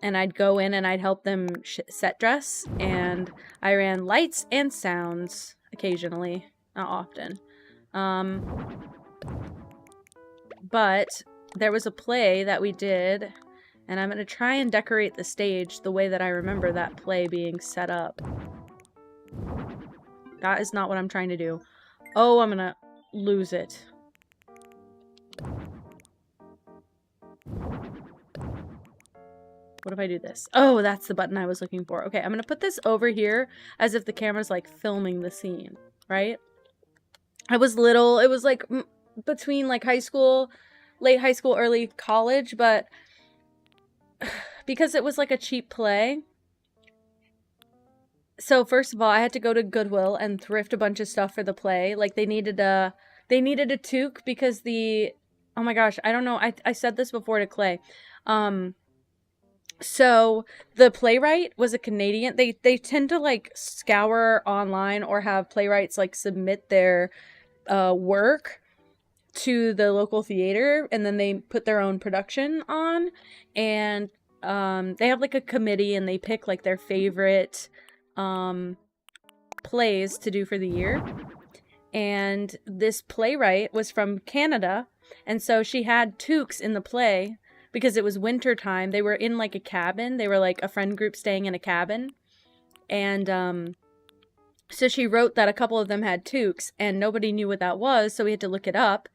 And I'd go in and I'd help them set dress, and I ran lights and sounds occasionally, not often. But there was a play that we did, and I'm going to try and decorate the stage the way that I remember that play being set up. That is not what I'm trying to do. Oh, I'm going to lose it. What if I do this? Oh, that's the button I was looking for. Okay, I'm gonna put this over here as if the camera's like filming the scene, right? I was little. It was like between like high school, late high school, early college, but because it was like a cheap play. So first of all, I had to go to Goodwill and thrift a bunch of stuff for the play. Like they needed a toque because oh my gosh, I don't know. I said this before to Clay. So the playwright was a Canadian. They tend to like scour online or have playwrights like submit their work to the local theater, and then they put their own production on, and they have like a committee and they pick like their favorite plays to do for the year. And this playwright was from Canada, and so she had toques in the play. Because it was winter time, they were in like a cabin. They were like a friend group staying in a cabin. And so she wrote that a couple of them had toques, and nobody knew what that was, so we had to look it up.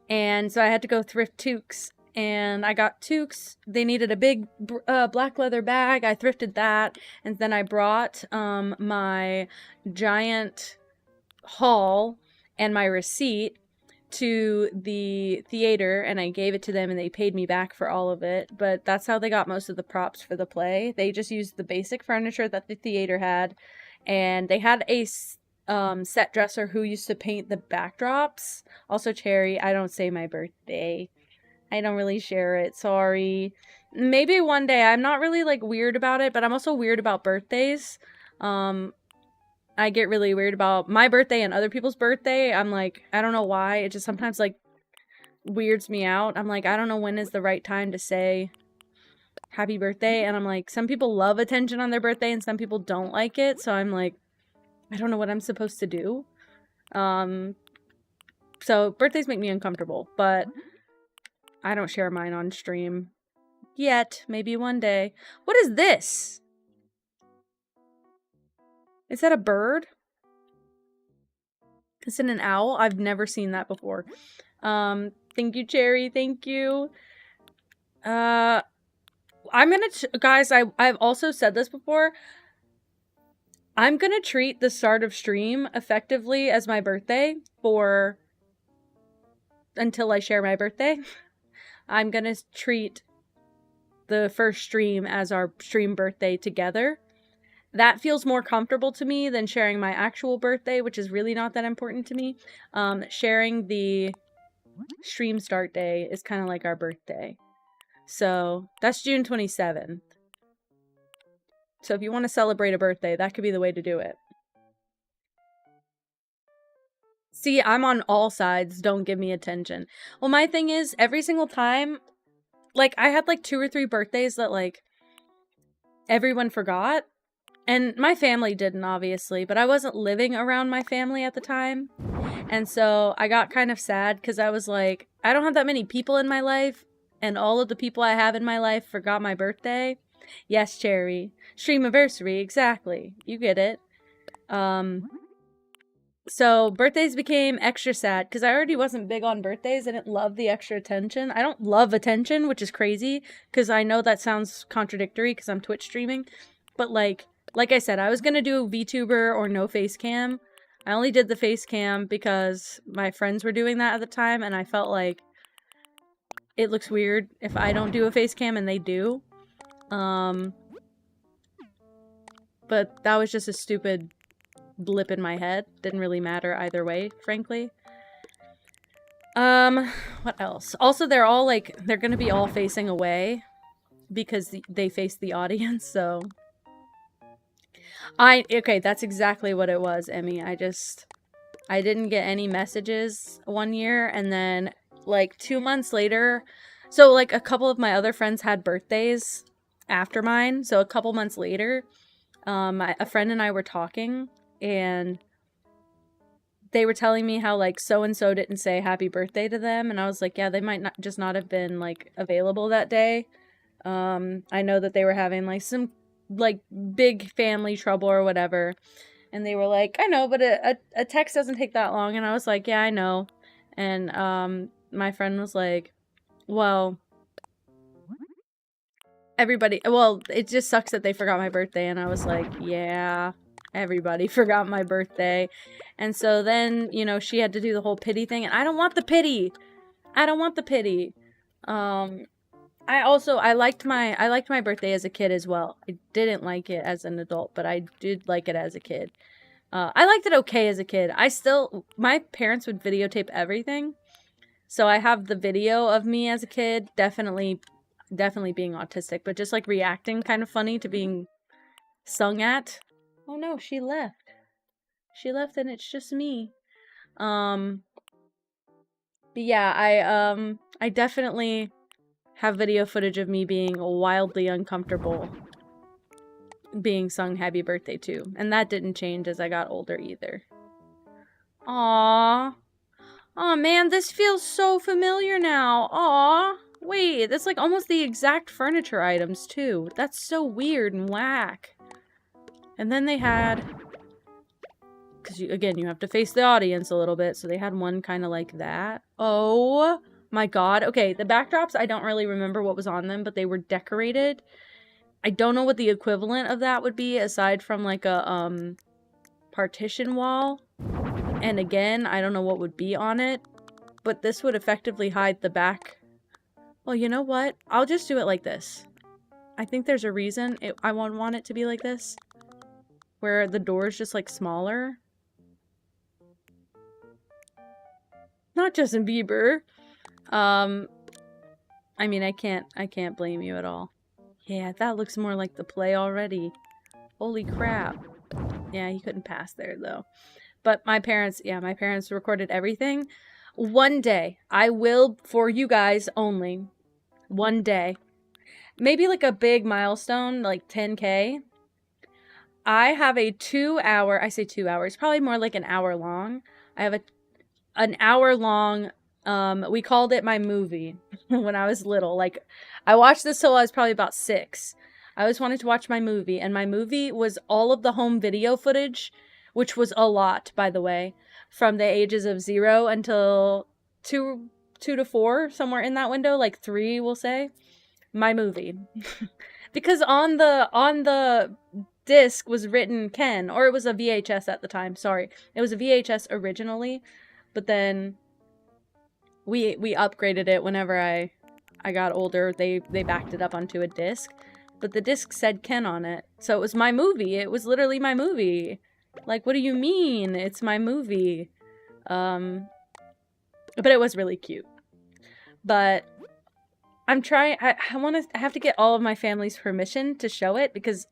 And so I had to go thrift toques, and I got toques. They needed a big black leather bag. I thrifted that, and then I brought my giant haul and my receipt to the theater, and I gave it to them, and they paid me back for all of it. But that's how they got most of the props for the play. They just used the basic furniture that the theater had, and they had a set dresser who used to paint the backdrops. Also, Cherry, I don't say my birthday. I don't really share it. Sorry. Maybe one day. I'm not really like weird about it, but I'm also weird about birthdays. I get really weird about my birthday and other people's birthday. I'm like, I don't know why. It just sometimes like weirds me out. I'm like, I don't know when is the right time to say happy birthday. And I'm like, some people love attention on their birthday and some people don't like it. So I'm like, I don't know what I'm supposed to do. So birthdays make me uncomfortable, but I don't share mine on stream yet. Maybe one day. What is this? Is that a bird? Is it an owl? I've never seen that before. Thank you, Cherry. Thank you. I'm gonna, guys, I've also said this before. I'm gonna treat the start of stream effectively as my birthday until I share my birthday. I'm gonna treat the first stream as our stream birthday together. That feels more comfortable to me than sharing my actual birthday, which is really not that important to me. Sharing the stream start day is kind of like our birthday. So that's June 27th. So if you want to celebrate a birthday, that could be the way to do it. See, I'm on all sides. Don't give me attention. Well, my thing is, every single time, like, I had like 2 or 3 birthdays that like everyone forgot. And my family didn't, obviously, but I wasn't living around my family at the time. And so I got kind of sad because I was like, I don't have that many people in my life, and all of the people I have in my life forgot my birthday. Yes, Cherry. Streamiversary, exactly. You get it. So birthdays became extra sad because I already wasn't big on birthdays. I didn't love the extra attention. I don't love attention, which is crazy because I know that sounds contradictory because I'm Twitch streaming. But like I said, I was going to do VTuber or no face cam. I only did the face cam because my friends were doing that at the time, and I felt like it looks weird if I don't do a face cam and they do. But that was just a stupid blip in my head. Didn't really matter either way, frankly. What else? Also, they're going to be all facing away because they face the audience, so... Okay, that's exactly what it was, Emmy. I didn't get any messages one year, and then, like, 2 months later, so, like, a couple of my other friends had birthdays after mine, so a couple months later, a friend and I were talking, and they were telling me how, like, so-and-so didn't say happy birthday to them, and I was like, yeah, they might not have been, like, available that day. I know that they were having, like, some like big family trouble or whatever, and they were like, I know, but a text doesn't take that long. And I was like, yeah, I know. And my friend was like, well, it just sucks that they forgot my birthday. And I was like, yeah, everybody forgot my birthday. And so then, you know, she had to do the whole pity thing, and I don't want the pity. I liked my birthday as a kid as well. I didn't like it as an adult, but I did like it as a kid. I liked it okay as a kid. My parents would videotape everything. So I have the video of me as a kid, definitely being autistic, but just like reacting kind of funny to being sung at. Oh no, she left. She left and it's just me. But yeah, I definitely have video footage of me being wildly uncomfortable being sung happy birthday to. And that didn't change as I got older either. Aww. Aw, man, this feels so familiar now. Aw. Wait, that's like almost the exact furniture items too. That's so weird and whack. And then they had... Because, again, you have to face the audience a little bit. So they had one kind of like that. Oh my god. Okay, the backdrops, I don't really remember what was on them, but they were decorated. I don't know what the equivalent of that would be, aside from like a partition wall. And again, I don't know what would be on it. But this would effectively hide the back. Well, you know what? I'll just do it like this. I think there's a reason I want it to be like this. Where the door's just like smaller. Not Justin Bieber. I mean, I can't blame you at all. Yeah, that looks more like the play already. Holy crap. Yeah, he couldn't pass there though. But my parents recorded everything. One day, I will, for you guys only, one day, maybe like a big milestone, like 10K. I have a 2-hour, I say 2 hours, probably more like an hour long. I have an hour long, we called it my movie when I was little. Like, I watched this till I was probably about 6. I always wanted to watch my movie, and my movie was all of the home video footage, which was a lot, by the way, from the ages of 0 until 2 to 4, somewhere in that window, like 3, we'll say. My movie. Because on the disc was written Ken, or it was a VHS at the time, sorry. It was a VHS originally, but then we upgraded it whenever I got older. They backed it up onto a disc, but the disc said Ken on it. So it was my movie. It was literally my movie. Like, what do you mean? It's my movie. But it was really cute. But I'm trying, I have to get all of my family's permission to show it, because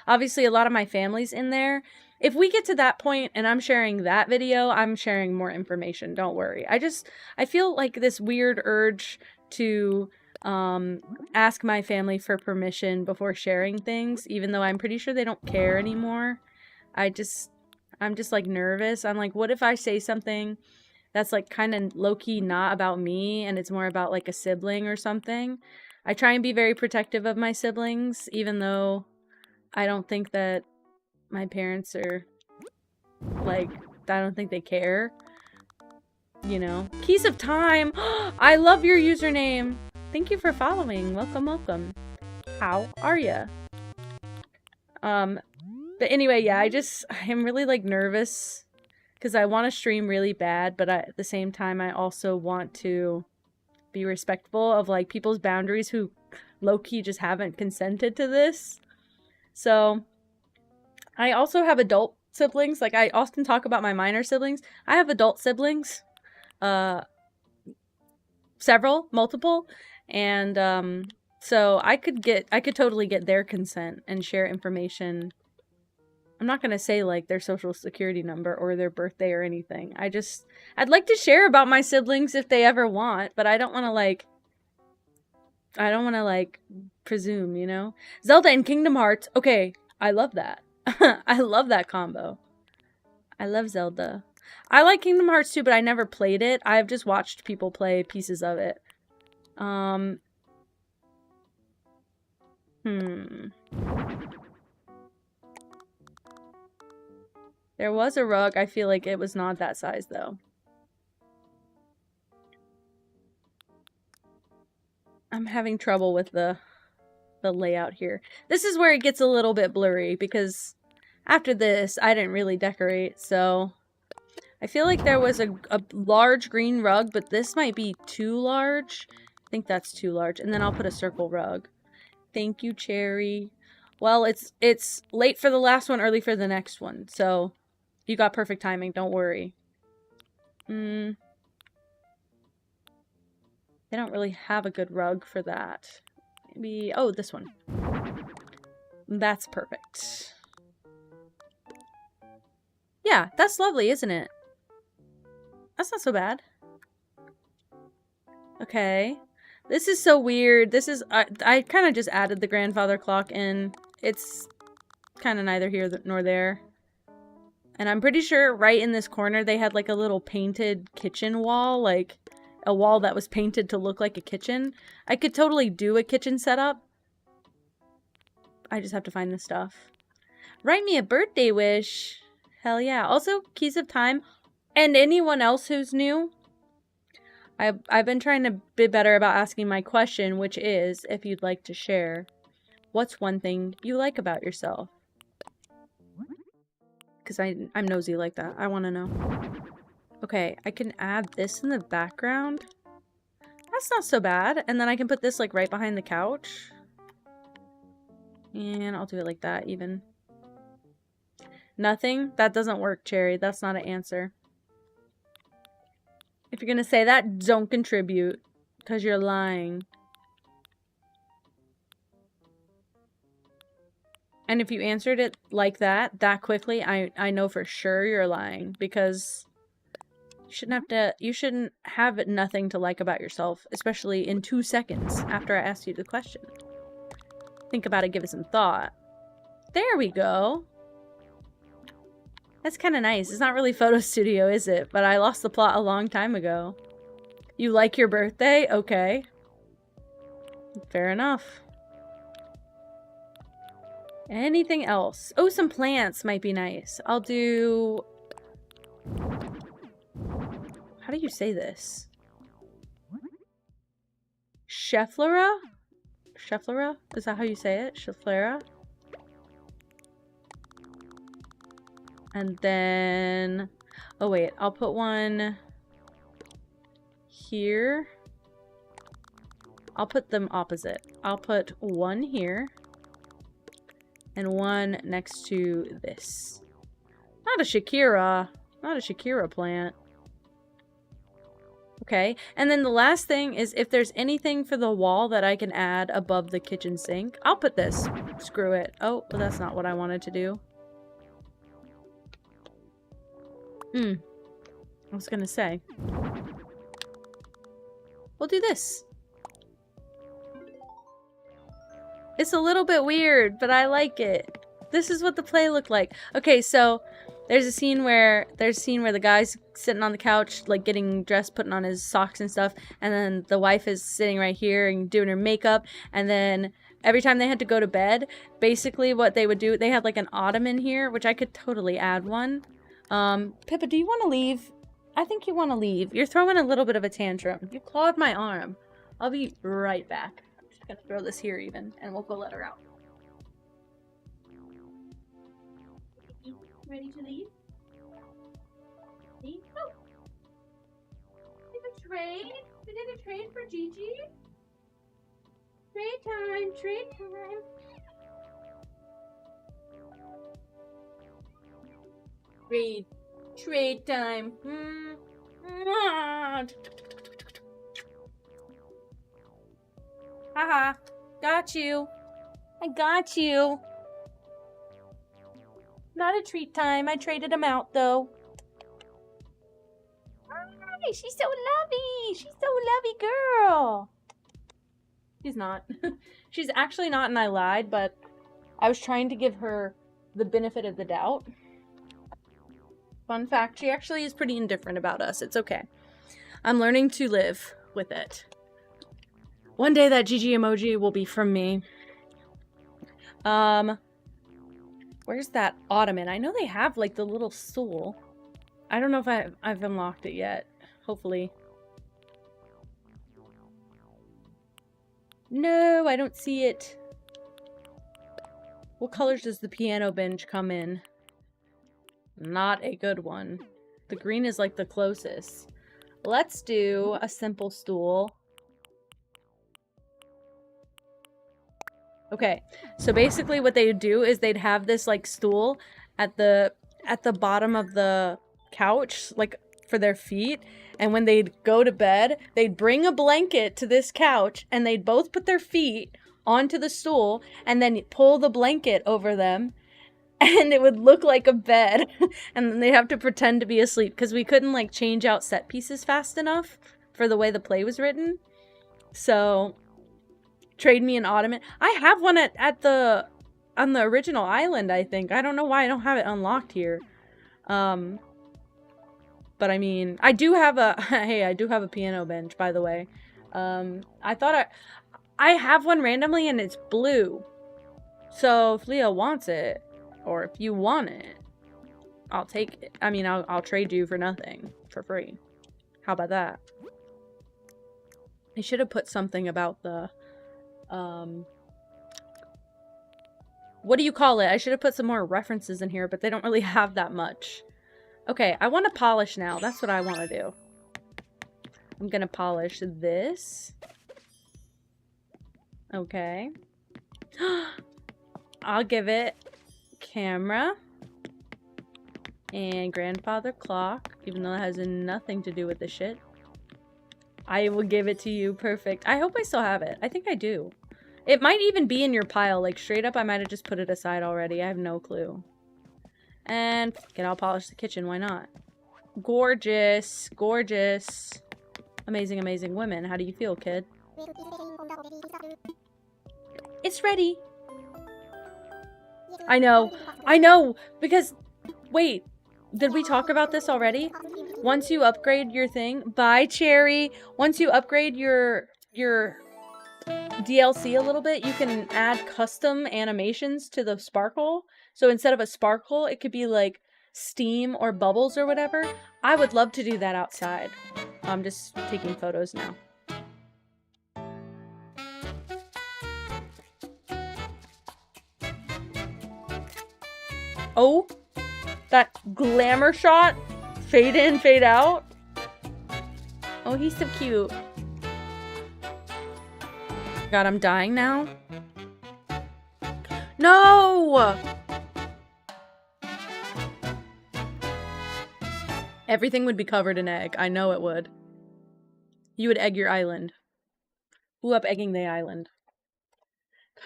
obviously a lot of my family's in there. If we get to that point and I'm sharing that video, I'm sharing more information. Don't worry. I feel like this weird urge to ask my family for permission before sharing things, even though I'm pretty sure they don't care anymore. I'm just like nervous. I'm like, what if I say something that's like kind of low-key not about me and it's more about like a sibling or something? I try and be very protective of my siblings, even though I don't think that my parents are, like, I don't think they care. You know? Keys of Time! I love your username! Thank you for following. Welcome, welcome. How are ya? But anyway, yeah, I'm really, like, nervous. Because I want to stream really bad, but at the same time, I also want to be respectful of, like, people's boundaries who low-key just haven't consented to this. So, I also have adult siblings. Like, I often talk about my minor siblings. I have adult siblings. Several, multiple. And, so I could totally get their consent and share information. I'm not gonna say, like, their social security number or their birthday or anything. I'd like to share about my siblings if they ever want, but I don't wanna, like, presume, you know? Zelda and Kingdom Hearts. Okay, I love that. I love that combo. I love Zelda. I like Kingdom Hearts too, but I never played it. I've just watched people play pieces of it. There was a rug. I feel like it was not that size, though. I'm having trouble with the layout here. This is where it gets a little bit blurry, because after this, I didn't really decorate, so I feel like there was a large green rug, but this might be too large. I think that's too large. And then I'll put a circle rug. Thank you, Cherry. Well, it's late for the last one, early for the next one, so you got perfect timing, don't worry. They don't really have a good rug for that. Maybe, oh, this one. That's perfect. Yeah, that's lovely, isn't it? That's not so bad. Okay. This is so weird. This is, I kind of just added the grandfather clock in. It's kind of neither here nor there. And I'm pretty sure right in this corner they had like a little painted kitchen wall, like a wall that was painted to look like a kitchen. I could totally do a kitchen setup. I just have to find the stuff. Write me a birthday wish. Hell yeah. Also, Keys of Time. And anyone else who's new, I've been trying to be better about asking my question, which is, if you'd like to share, what's one thing you like about yourself? Because I'm nosy like that. I want to know. Okay, I can add this in the background. That's not so bad. And then I can put this like right behind the couch. And I'll do it like that even. Nothing? That doesn't work, Cherry. That's not an answer. If you're gonna say that, don't contribute. Because you're lying. And if you answered it like that quickly, I know for sure you're lying. Because you shouldn't have nothing to like about yourself. Especially in 2 seconds after I asked you the question. Think about it, give it some thought. There we go. That's kind of nice. It's not really photo studio, is it? But I lost the plot a long time ago. You like your birthday? Okay. Fair enough. Anything else? Oh, some plants might be nice. I'll do... How do you say this? Schefflera? Schefflera? Is that how you say it? Schefflera? And then... Oh, wait. I'll put one... here. I'll put them opposite. I'll put one here. And one next to this. Not a Shakira. Not a Shakira plant. Okay. And then the last thing is if there's anything for the wall that I can add above the kitchen sink, I'll put this. Screw it. Oh, well, that's not what I wanted to do. I was gonna say. We'll do this. It's a little bit weird, but I like it. This is what the play looked like. Okay, so there's a scene where the guy's sitting on the couch, like getting dressed, putting on his socks and stuff, and then the wife is sitting right here and doing her makeup, and then every time they had to go to bed, basically what they would do, they had like an ottoman here, which I could totally add one. Pippa, do you want to leave? I think you want to leave. You're throwing a little bit of a tantrum. You clawed my arm. I'll be right back. I'm just gonna throw this here even, and we'll go let her out. Ready to leave? Leave? Oh! We did a trade? We did a trade for Gigi? Trade time! Trade time! Trade time. Haha. Got you. I got you. Not a treat time. I traded him out, though. Hi, she's so lovey. She's so lovey girl. She's not. She's actually not, and I lied, but I was trying to give her the benefit of the doubt. Fun fact, she actually is pretty indifferent about us. It's okay. I'm learning to live with it. One day that GG emoji will be from me. Where's that ottoman? I know they have like the little stool. I don't know if I've unlocked it yet. Hopefully. No, I don't see it. What colors does the piano bench come in? Not a good one. The green is like the closest. Let's do a simple stool. Okay, so basically what they would do is they'd have this like stool at the bottom of the couch, like for their feet, and when they'd go to bed, they'd bring a blanket to this couch and they'd both put their feet onto the stool and then pull the blanket over them. And it would look like a bed. And then they'd have to pretend to be asleep. Because we couldn't, like, change out set pieces fast enough for the way the play was written. So, trade me an ottoman. I have one on the original island, I think. I don't know why I don't have it unlocked here. But, I mean, I do have a... Hey, I do have a piano bench, by the way. I thought I have one randomly, and it's blue. So, if Leah wants it... Or if you want it, I'll take it. I mean, I'll trade you for nothing, for free. How about that? I should have put something about the, what do you call it? I should have put some more references in here, but they don't really have that much. Okay, I want to polish now. That's what I want to do. I'm gonna polish this. Okay. I'll give it camera and grandfather clock, even though it has nothing to do with the shit. I will give it to you. Perfect. I hope I still have it. I think I do. It might even be in your pile. Like, straight up, I might have just put it aside already. I have no clue. And I'll polish the kitchen. Why not? Gorgeous. Gorgeous. Amazing, amazing women. How do you feel, kid? It's ready. I know. I know. Because, wait. Did we talk about this already? Once you upgrade your thing. Bye, Cherry. Once you upgrade your DLC a little bit, you can add custom animations to the sparkle. So instead of a sparkle, it could be like steam or bubbles or whatever. I would love to do that outside. I'm just taking photos now. Oh, that glamour shot. Fade in, fade out. Oh, he's so cute. God, I'm dying now. No! Everything would be covered in egg. I know it would. You would egg your island. Who up egging the island?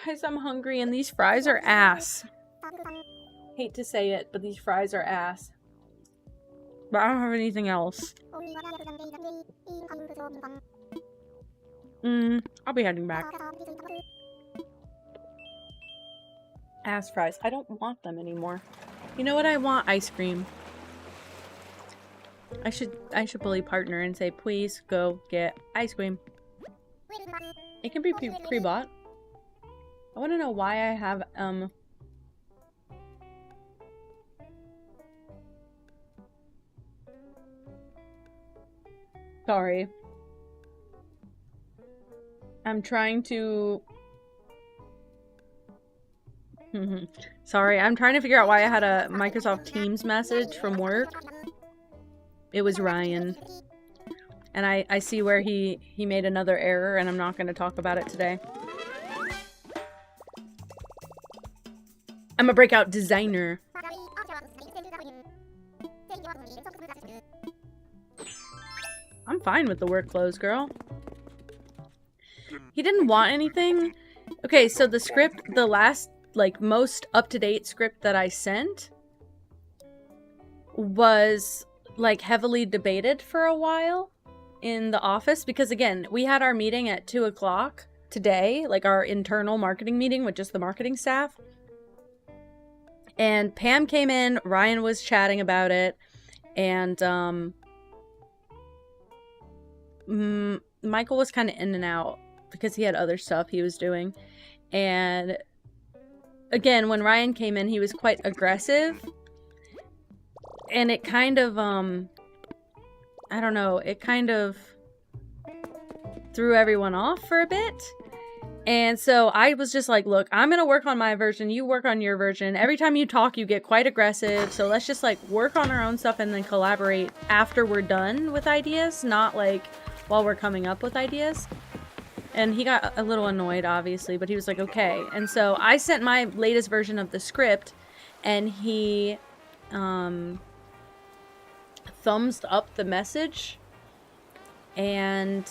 Guys, I'm hungry and these fries are ass. Hate to say it, but these fries are ass. But I don't have anything else. I'll be heading back. Ass fries. I don't want them anymore. You know what I want? Ice cream. I should bully partner and say, please go get ice cream. It can be pre-bought. I want to know why I have, Sorry. I'm trying to... Sorry, I'm trying to figure out why I had a Microsoft Teams message from work. It was Ryan. And I see where he made another error, and I'm not going to talk about it today. I'm a breakout designer. I'm fine with the work clothes, girl. He didn't want anything. Okay, so the script, the last, like, most up-to-date script that I sent was, like, heavily debated for a while in the office. Because, again, we had our meeting at 2 o'clock today, like, our internal marketing meeting with just the marketing staff. And Pam came in, Ryan was chatting about it, and, Michael was kind of in and out because he had other stuff he was doing. And again, when Ryan came in, he was quite aggressive. And it kind of, I don't know, it kind of threw everyone off for a bit. And so I was just like, look, I'm going to work on my version. You work on your version. Every time you talk, you get quite aggressive. So let's just like work on our own stuff and then collaborate after we're done with ideas, not like while we're coming up with ideas. And he got a little annoyed, obviously, but he was like, okay. And so I sent my latest version of the script, and he thumbs up the message. And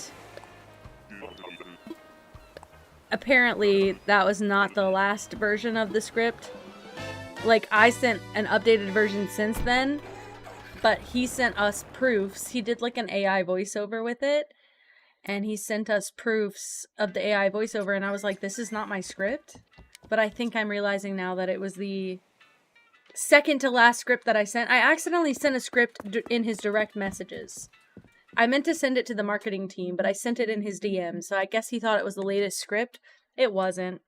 apparently that was not the last version of the script. Like, I sent an updated version since then, but he sent us proofs. He did like an AI voiceover with it, and he sent us proofs of the AI voiceover, and I was like, this is not my script. But I think I'm realizing now that it was the second to last script that I sent. I accidentally sent a script in his direct messages. I meant to send it to the marketing team, but I sent it in his DM, so I guess he thought it was the latest script. It wasn't.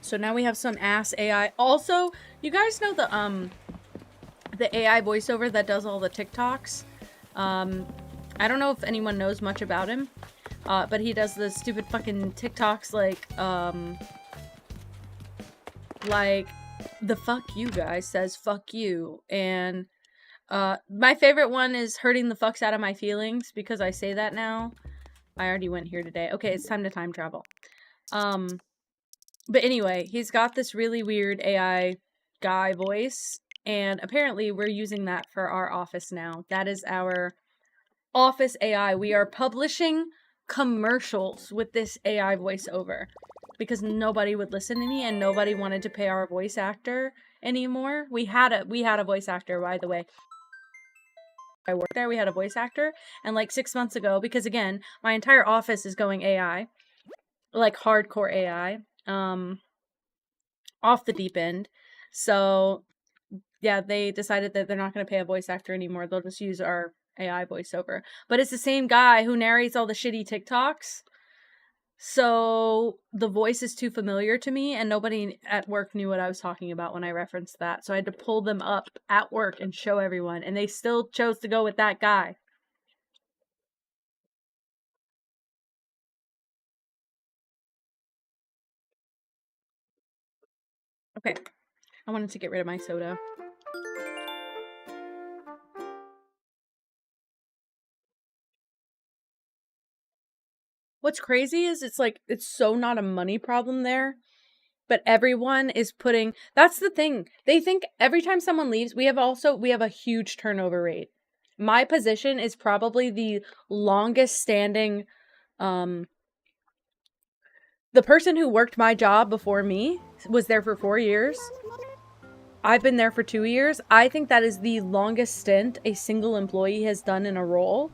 So now we have some ass AI. Also, you guys know the AI voiceover that does all the TikToks? I don't know if anyone knows much about him, but he does the stupid fucking TikToks like the fuck you guy says fuck you, and my favorite one is hurting the fucks out of my feelings, because I say that now. I already went here today. Okay, it's time to time travel. But anyway, he's got this really weird AI guy voice, and apparently we're using that for our office now. That is our office AI. We are publishing commercials with this AI voiceover because nobody would listen to me and nobody wanted to pay our voice actor anymore. We had a voice actor, by the way. I worked there, we had a voice actor, and like 6 months ago, because again, my entire office is going AI, like hardcore AI, off the deep end. So yeah, they decided that they're not going to pay a voice actor anymore. They'll just use our AI voiceover. But it's the same guy who narrates all the shitty TikToks. So the voice is too familiar to me, and nobody at work knew what I was talking about when I referenced that. So I had to pull them up at work and show everyone, and they still chose to go with that guy. Okay, I wanted to get rid of my soda. What's crazy is it's so not a money problem there, but everyone is putting, that's the thing. They think every time someone leaves, we have a huge turnover rate. My position is probably the longest standing, the person who worked my job before me was there for 4 years. I've been there for 2 years. I think that is the longest stint a single employee has done in a role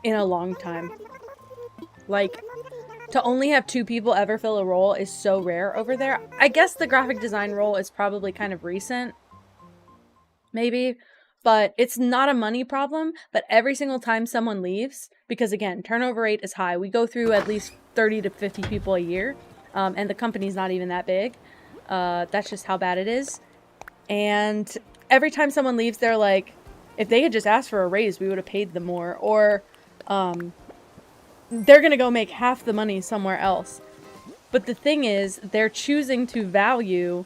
in a long time. Like, to only have 2 people ever fill a role is so rare over there. I guess the graphic design role is probably kind of recent. Maybe. But it's not a money problem. But every single time someone leaves, because again, turnover rate is high. We go through at least 30 to 50 people a year. And the company's not even that big. That's just how bad it is. And every time someone leaves, they're like, if they had just asked for a raise, we would have paid them more. Or, they're gonna go make half the money somewhere else. But the thing is, they're choosing to value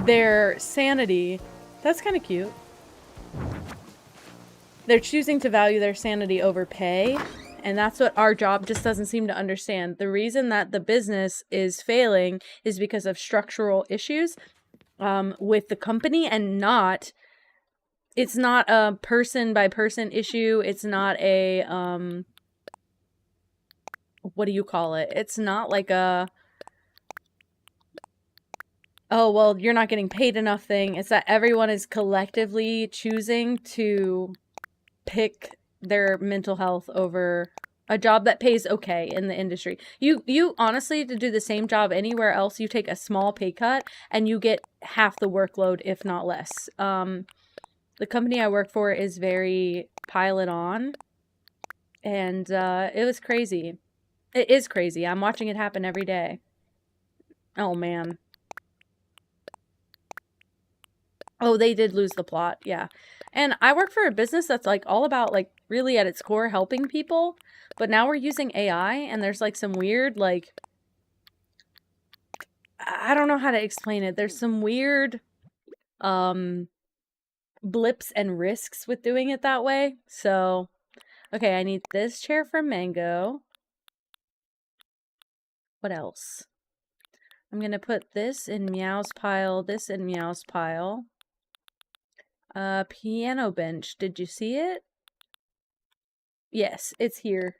their sanity. That's kind of cute. They're choosing to value their sanity over pay, and that's what our job just doesn't seem to understand. The reason that the business is failing is because of structural issues with the company, and it's not a person by person issue. It's not a what do you call it? It's not like a, oh, well, you're not getting paid enough thing. It's that everyone is collectively choosing to pick their mental health over a job that pays okay in the industry. You honestly, to do the same job anywhere else, you take a small pay cut and you get half the workload, if not less. The company I work for is very pilot on, and it was crazy. It is crazy. I'm watching it happen every day. Oh, man. Oh, they did lose the plot, yeah. And I work for a business that's, like, all about, like, really at its core helping people. But now we're using AI, and there's, like, some weird, like, I don't know how to explain it. There's some weird, blips and risks with doing it that way. So, okay, I need this chair from Mango. What else? I'm gonna put this in Meow's pile, this in Meow's pile. Piano bench. Did you see it? Yes, it's here.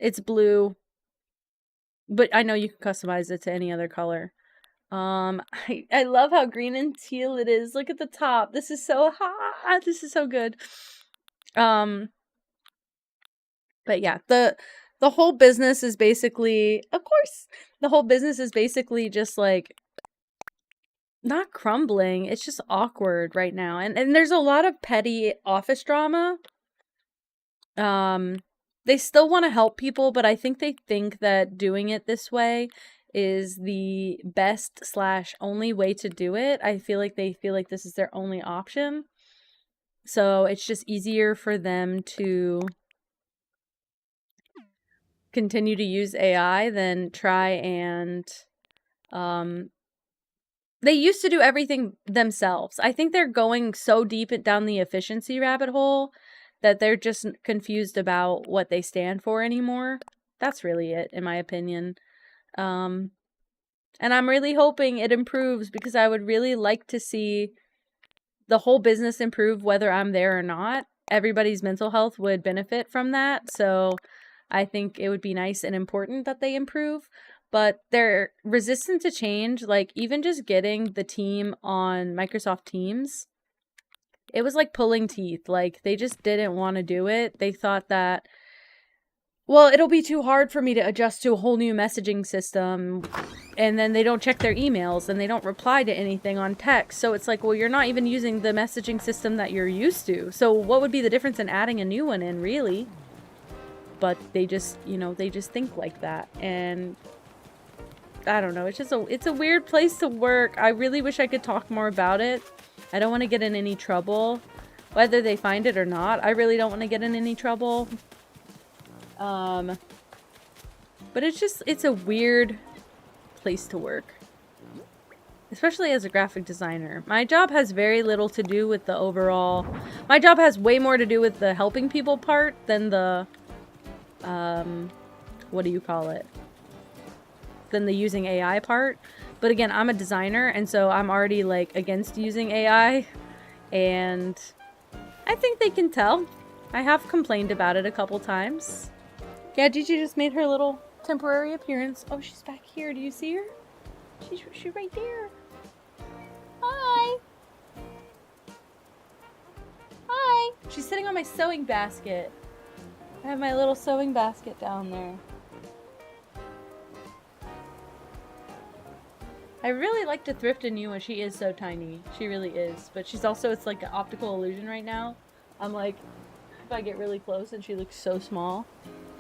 It's blue. But I know you can customize it to any other color. I love how green and teal it is. Look at the top. This is so hot. This is so good. But yeah, the whole business is basically, of course, the whole business is basically just like not crumbling. It's just awkward right now. And there's a lot of petty office drama. They still want to help people, but I think they think that doing it this way is the best / only way to do it. I feel like they feel like this is their only option. So it's just easier for them to continue to use AI than try and they used to do everything themselves. I think they're going so deep down the efficiency rabbit hole that they're just confused about what they stand for anymore. That's really it, in my opinion. And I'm really hoping it improves because I would really like to see the whole business improve whether I'm there or not. Everybody's mental health would benefit from that. So I think it would be nice and important that they improve. But they're resistant to change. Like, even just getting the team on Microsoft Teams, it was like pulling teeth. Like, they just didn't want to do it. They thought that, well, it'll be too hard for me to adjust to a whole new messaging system. And then they don't check their emails and they don't reply to anything on text. So it's like, well, you're not even using the messaging system that you're used to. So what would be the difference in adding a new one in, really? But they just, they just think like that. And I don't know. It's a weird place to work. I really wish I could talk more about it. I don't want to get in any trouble, whether they find it or not. I really don't want to get in any trouble. But it's a weird place to work, especially as a graphic designer. My job has very little to do with the overall. My job has way more to do with the helping people part than the, what do you call it? Than the using AI part. But again, I'm a designer, and so I'm already like against using AI, and I think they can tell. I have complained about it a couple times. Yeah, Gigi just made her little temporary appearance. Oh, she's back here. Do you see her? She's right there. Hi. Hi. She's sitting on my sewing basket. I have my little sewing basket down there. I really like to thrift a new one. She is so tiny. She really is. But she's also, it's like an optical illusion right now. I'm like, if I get really close and she looks so small.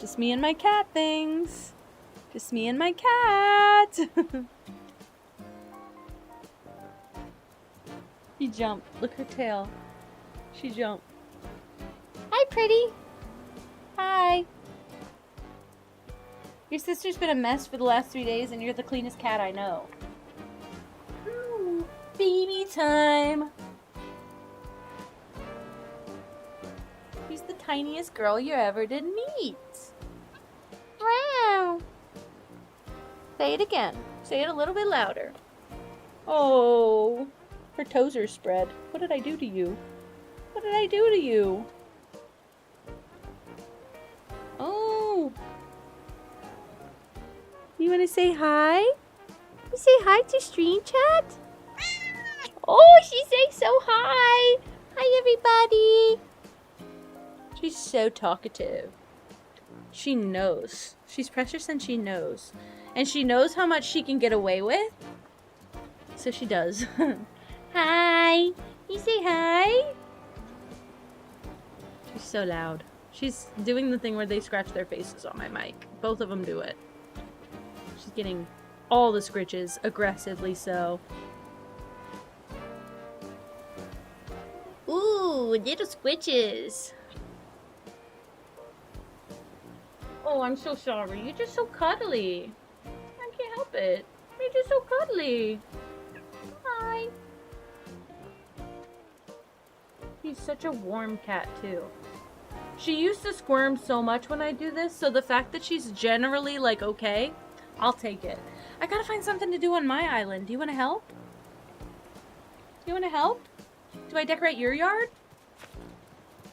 Just me and my cat things. Just me and my cat. She jumped. Look her tail. She jumped. Hi, pretty. Hi. Your sister's been a mess for the last 3 days and you're the cleanest cat I know. Ooh, baby time. She's the tiniest girl you ever did meet. Wow. Say it again. Say it a little bit louder. Oh, her toes are spread. What did I do to you? What did I do to you? Oh. You want to say hi? You say hi to Stream Chat? Oh, she's saying so hi. Hi, everybody. She's so talkative. She knows. She's precious and she knows. And she knows how much she can get away with. So she does. Hi. You say hi? She's so loud. She's doing the thing where they scratch their faces on my mic. Both of them do it. She's getting all the scritches, aggressively so. Ooh, little squitches. Oh, I'm so sorry. You're just so cuddly. I can't help it. You're just so cuddly. Hi. He's such a warm cat, too. She used to squirm so much when I do this, so the fact that she's generally, like, okay, I'll take it. I gotta find something to do on my island. Do you want to help? Do you want to help? Do I decorate your yard?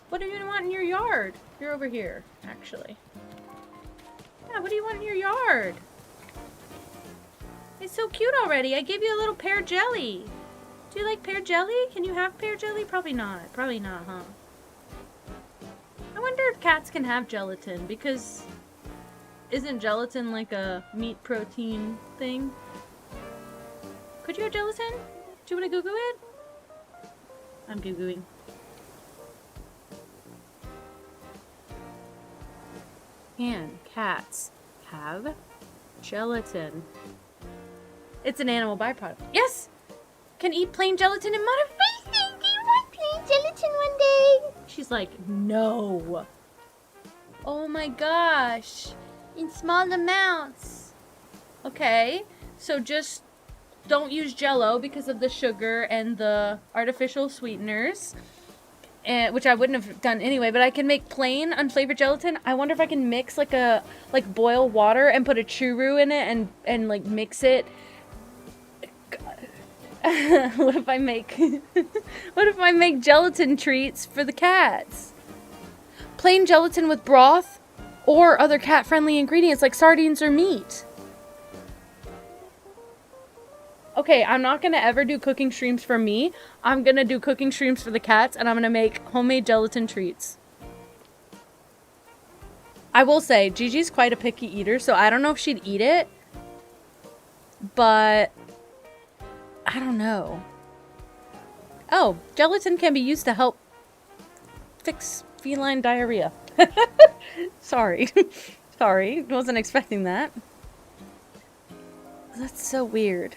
What do you want in your yard? You're over here, actually. Yeah, what do you want in your yard? It's so cute already. I gave you a little pear jelly. Do you like pear jelly? Can you have pear jelly? Probably not. Probably not, huh? I wonder if cats can have gelatin, because isn't gelatin like a meat protein thing? Could you have gelatin? Do you want to goo-goo it? I'm goo-gooing. Can cats have gelatin? It's an animal byproduct. Yes! Can eat plain gelatin and mud. Do you want plain gelatin one day? She's like, no. Oh my gosh. In small amounts. Okay, so just don't use Jell-O because of the sugar and the artificial sweeteners. Which I wouldn't have done anyway, but I can make plain unflavored gelatin. I wonder if I can mix like boil water and put a churro in it and like mix it. What if I make gelatin treats for the cats? Plain gelatin with broth or other cat-friendly ingredients like sardines or meat. Okay, I'm not gonna ever do cooking streams for me. I'm gonna do cooking streams for the cats, and I'm gonna make homemade gelatin treats. I will say, Gigi's quite a picky eater, so I don't know if she'd eat it. But I don't know. Oh, gelatin can be used to help fix feline diarrhea. Sorry. Sorry, wasn't expecting that. That's so weird.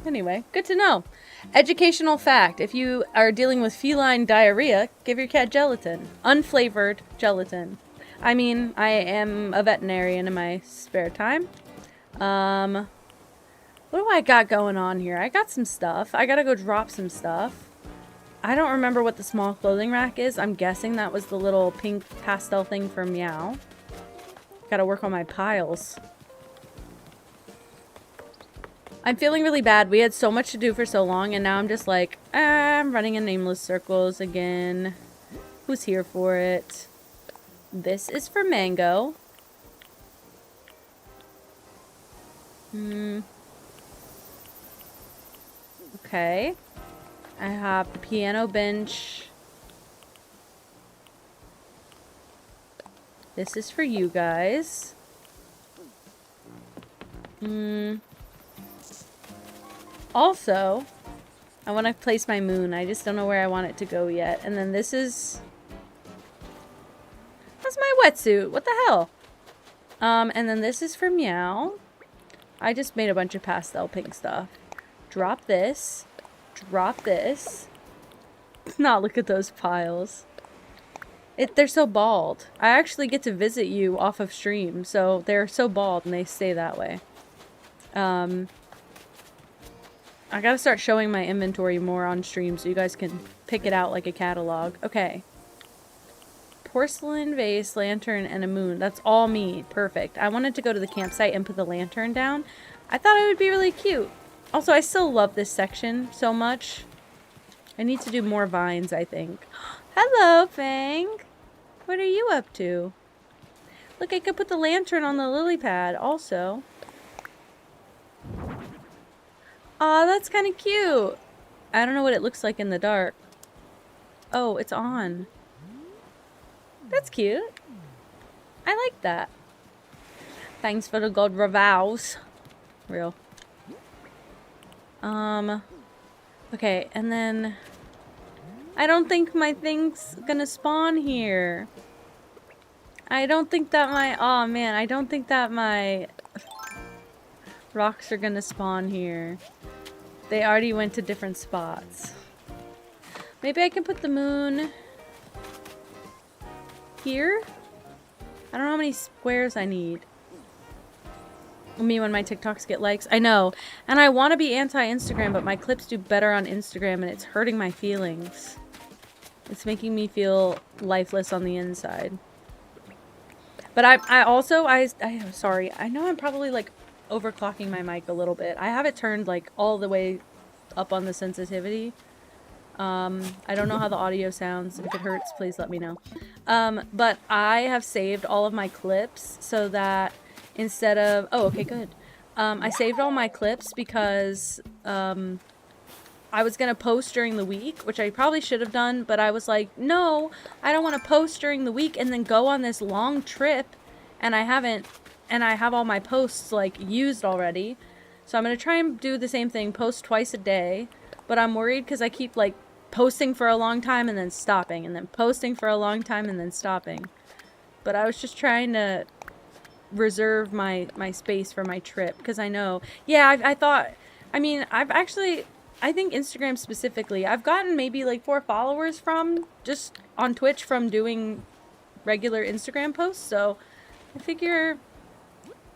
Anyway, good to know. Educational fact. If you are dealing with feline diarrhea, give your cat gelatin. Unflavored gelatin. I mean, I am a veterinarian in my spare time. What do I got going on here? I got some stuff. I gotta go drop some stuff. I don't remember what the small clothing rack is. I'm guessing that was the little pink pastel thing for Meow. Gotta work on my piles. I'm feeling really bad. We had so much to do for so long, and now I'm just like, I'm running in nameless circles again. Who's here for it? This is for Mango. Okay. I have the piano bench. This is for you guys. Also, I want to place my moon. I just don't know where I want it to go yet. And then this is... That's my wetsuit. What the hell? And then this is for Meow. I just made a bunch of pastel pink stuff. Drop this. Drop this. Not look at those piles. They're so bald. I actually get to visit you off of stream. So they're so bald and they stay that way. I gotta start showing my inventory more on stream so you guys can pick it out like a catalog. Okay. Porcelain vase, lantern, and a moon. That's all me. Perfect. I wanted to go to the campsite and put the lantern down. I thought it would be really cute. Also, I still love this section so much. I need to do more vines, I think. Hello, Fang. What are you up to? Look, I could put the lantern on the lily pad also. Aw, that's kind of cute. I don't know what it looks like in the dark. Oh, it's on. That's cute. I like that. Thanks for the gold revows. Real. Okay, and then... I don't think my thing's gonna spawn here. I don't think that my... Aw, man, I don't think that my... rocks are gonna spawn here. They already went to different spots. Maybe I can put the moon here? I don't know how many squares I need. Me when my TikToks get likes. I know. And I want to be anti-Instagram, but my clips do better on Instagram and it's hurting my feelings. It's making me feel lifeless on the inside. But sorry. I know I'm probably like overclocking my mic a little bit. I have it turned like all the way up on the sensitivity. I don't know how the audio sounds. If it hurts, please let me know. But I have saved all of my clips so that instead of... Oh, okay, good. I saved all my clips because I was going to post during the week, which I probably should have done, but I was like, no, I don't want to post during the week and then go on this long trip, and I haven't, and I have all my posts, like, used already. So I'm going to try and do the same thing, post twice a day, but I'm worried because I keep, like, posting for a long time and then stopping, and then posting for a long time and then stopping. But I was just trying to reserve my space for my trip because I know. Yeah, I thought. I mean, I think Instagram specifically, I've gotten maybe like 4 followers from just on Twitch from doing regular Instagram posts. So I figure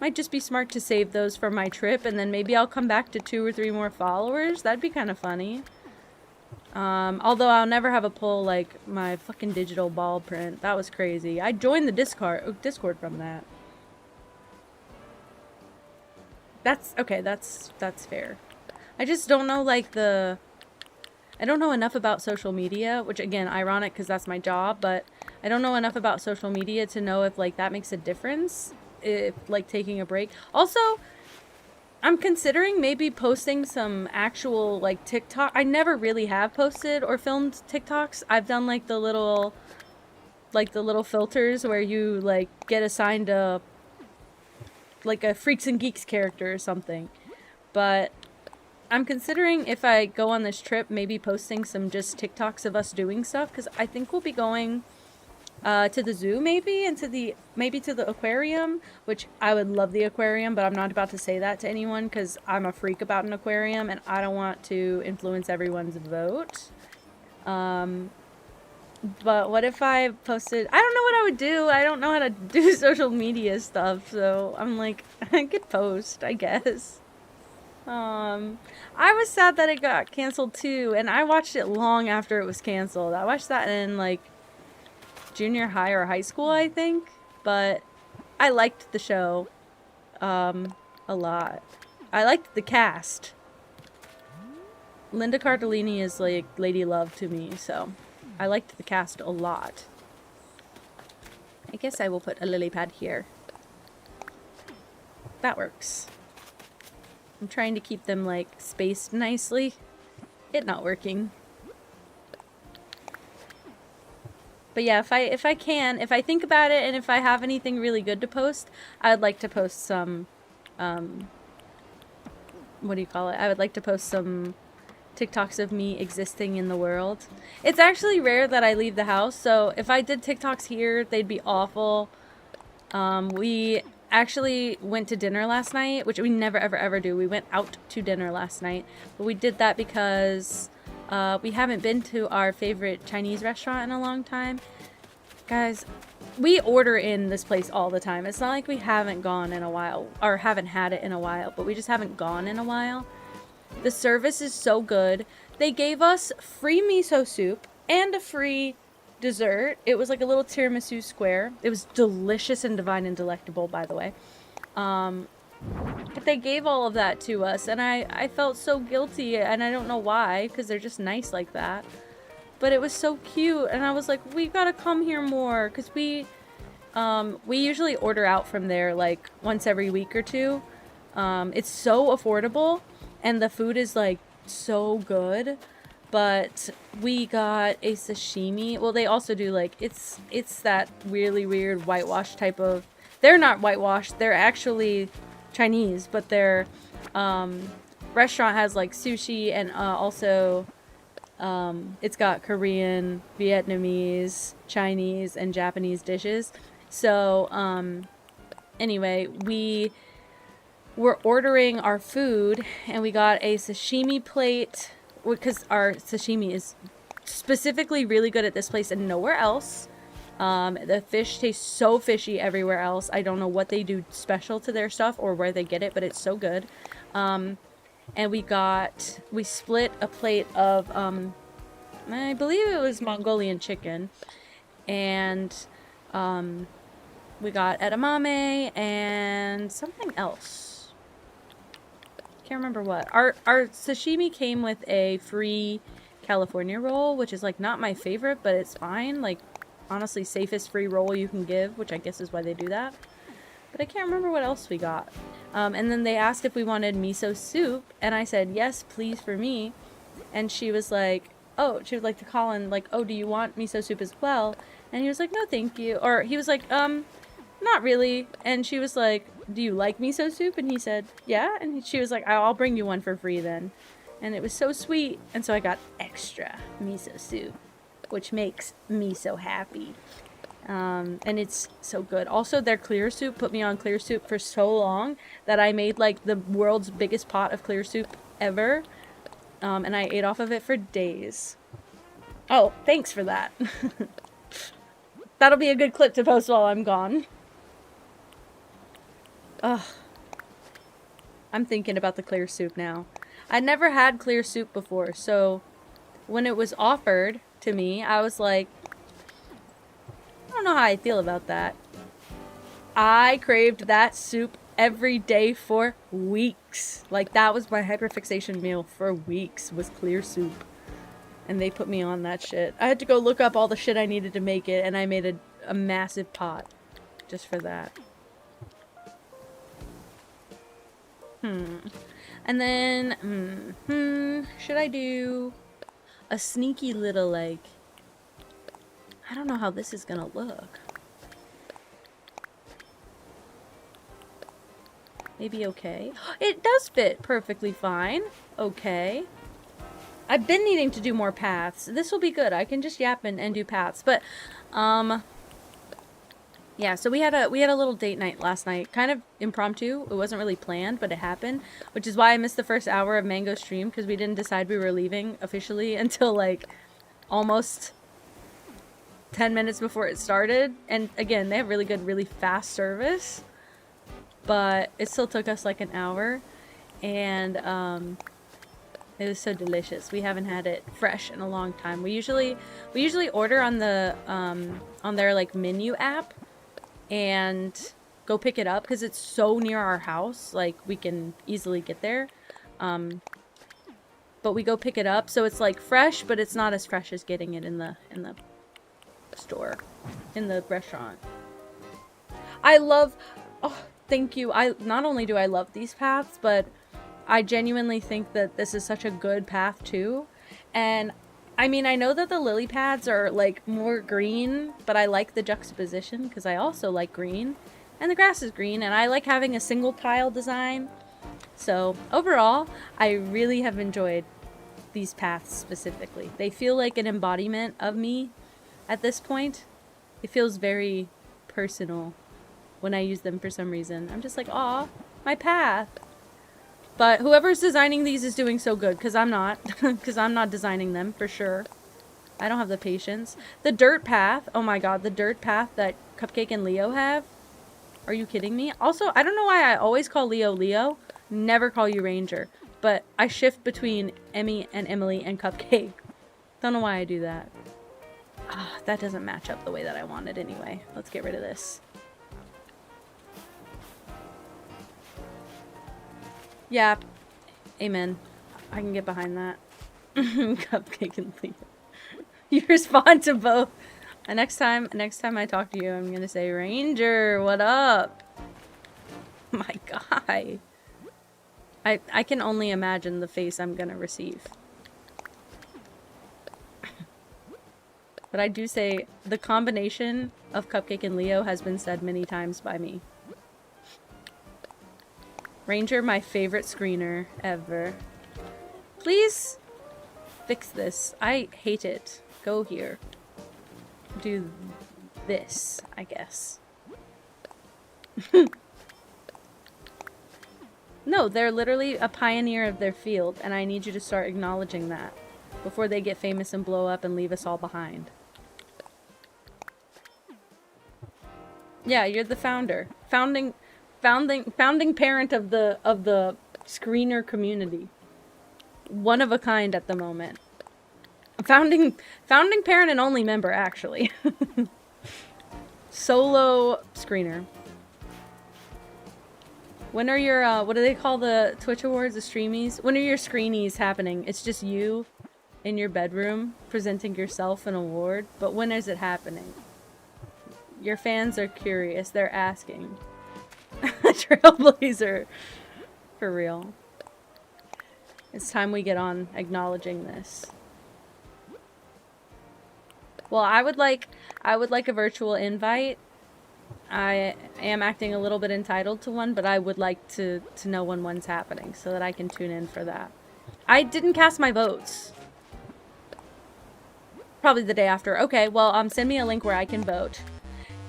might just be smart to save those for my trip, and then maybe I'll come back to 2 or 3 more followers. That'd be kind of funny. Although I'll never have a pull like my fucking digital ball print. That was crazy. I joined the Discord from that. That's okay. That's fair. I just don't know like I don't know enough about social media, which again, ironic because that's my job, but I don't know enough about social media to know if like that makes a difference, if like taking a break. Also, I'm considering maybe posting some actual like TikTok. I never really have posted or filmed TikToks. I've done like the little filters where you like get assigned a like a Freaks and Geeks character or something. But I'm considering if I go on this trip, maybe posting some just TikToks of us doing stuff, because I think we'll be going to the zoo maybe, and to the aquarium, which I would love the aquarium, but I'm not about to say that to anyone because I'm a freak about an aquarium and I don't want to influence everyone's vote. But what if I posted, I don't know what I would do. I don't know how to do social media stuff, so I'm like, I could post, I guess. I was sad that it got canceled too, and I watched it long after it was canceled. I watched that in like junior high or high school, I think, but I liked the show a lot. I liked the cast. Linda Cardellini is like Lady Love to me, so I liked the cast a lot. I guess I will put a lily pad here. That works. I'm trying to keep them like spaced nicely. It not working. But yeah, if I think about it, and if I have anything really good to post, I'd like to post some, what do you call it? I would like to post some TikToks of me existing in the world. It's actually rare that I leave the house, so if I did TikToks here, they'd be awful. We actually went to dinner last night, which we never ever do. We went out to dinner last night, but we did that because we haven't been to our favorite Chinese restaurant in a long time. Guys, we order in this place all the time. It's not like we haven't gone in a while, or haven't had it in a while, but we just haven't gone in a while. The service is so good. They gave us free miso soup and a free dessert. It was like a little tiramisu square. It was delicious and divine and delectable, by the way. But they gave all of that to us, and I felt so guilty, and I don't know why, because they're just nice like that. But it was so cute, and I was like, we gotta come here more, because we usually order out from there like once every week or two. It's so affordable, and the food is like so good. But we got a sashimi. Well, they also do like, it's that really weird whitewash type of, they're not whitewashed, they're actually Chinese, but their restaurant has like sushi, and also it's got Korean, Vietnamese, Chinese, and Japanese dishes. So anyway, we were ordering our food, and we got a sashimi plate, because our sashimi is specifically really good at this place and nowhere else. The fish tastes so fishy everywhere else. I don't know what they do special to their stuff or where they get it, but it's so good. And we split a plate of, I believe it was Mongolian chicken. And we got edamame and something else. Can't remember what. Our sashimi came with a free California roll, which is like not my favorite, but it's fine. Like, honestly, safest free roll you can give, which I guess is why they do that. But I can't remember what else we got. And then they asked if we wanted miso soup, and I said yes, please, for me. And she was like, oh, she would like to call in like, oh, do you want miso soup as well? And he was like, no, thank you. Or he was like, not really. And she was like, do you like miso soup? And he said, yeah. And she was like, I'll bring you one for free then. And it was so sweet. And so I got extra miso soup, which makes me so happy. And it's so good. Also, their clear soup put me on clear soup for so long that I made like the world's biggest pot of clear soup ever. And I ate off of it for days. Oh, thanks for that. That'll be a good clip to post while I'm gone. Ugh. I'm thinking about the clear soup now. I never had clear soup before, so when it was offered to me, I was like, I don't know how I feel about that. I craved that soup every day for weeks. Like, that was my hyperfixation meal for weeks, was clear soup. And they put me on that shit. I had to go look up all the shit I needed to make it, and I made a massive pot just for that. And then, should I do a sneaky little, like, I don't know how this is gonna look. Maybe okay. It does fit perfectly fine. Okay. I've been needing to do more paths. This will be good. I can just yap and do paths. But, yeah, so we had a little date night last night. Kind of impromptu. It wasn't really planned, but it happened. Which is why I missed the first hour of Mango's stream, because we didn't decide we were leaving officially until, like, almost 10 minutes before it started. And, again, they have really good, really fast service. But it still took us, like, an hour. And, it was so delicious. We haven't had it fresh in a long time. We usually order on the on their like menu app and go pick it up because it's so near our house. Like we can easily get there. But we go pick it up, so it's like fresh, but it's not as fresh as getting it in the store, in the restaurant. I love. Oh, thank you. Not only do I love these paths, but I genuinely think that this is such a good path too. And I mean, I know that the lily pads are like more green, but I like the juxtaposition because I also like green and the grass is green and I like having a single tile design. So overall, I really have enjoyed these paths specifically. They feel like an embodiment of me at this point. It feels very personal when I use them for some reason. I'm just like, aw, my path. But whoever's designing these is doing so good, because I'm not. Because I'm not designing them, for sure. I don't have the patience. The dirt path, oh my god, the dirt path that Cupcake and Leo have. Are you kidding me? Also, I don't know why I always call Leo Leo. Never call you Ranger. But I shift between Emmy and Emily and Cupcake. Don't know why I do that. That doesn't match up the way that I wanted anyway. Let's get rid of this. Yeah, amen. I can get behind that. Cupcake and Leo. You respond to both. And next time I talk to you, I'm gonna say, Ranger, what up? My guy. I can only imagine the face I'm gonna receive. But I do say, the combination of Cupcake and Leo has been said many times by me. Ranger, my favorite screener ever. Please fix this. I hate it. Go here. Do this, I guess. No, they're literally a pioneer of their field, and I need you to start acknowledging that before they get famous and blow up and leave us all behind. Yeah, you're the founder. Founding parent of the screener community. One of a kind at the moment. Founding parent and only member, actually. Solo screener. When are your what do they call the Twitch awards, the streamies? When are your screenies happening? It's just you in your bedroom presenting yourself an award, but when is it happening? Your fans are curious. They're asking. Trailblazer. For real. It's time we get on acknowledging this. Well, I would like a virtual invite. I am acting a little bit entitled to one, but I would like to know when one's happening so that I can tune in for that. I didn't cast my votes. Probably the day after. Okay, well, send me a link where I can vote.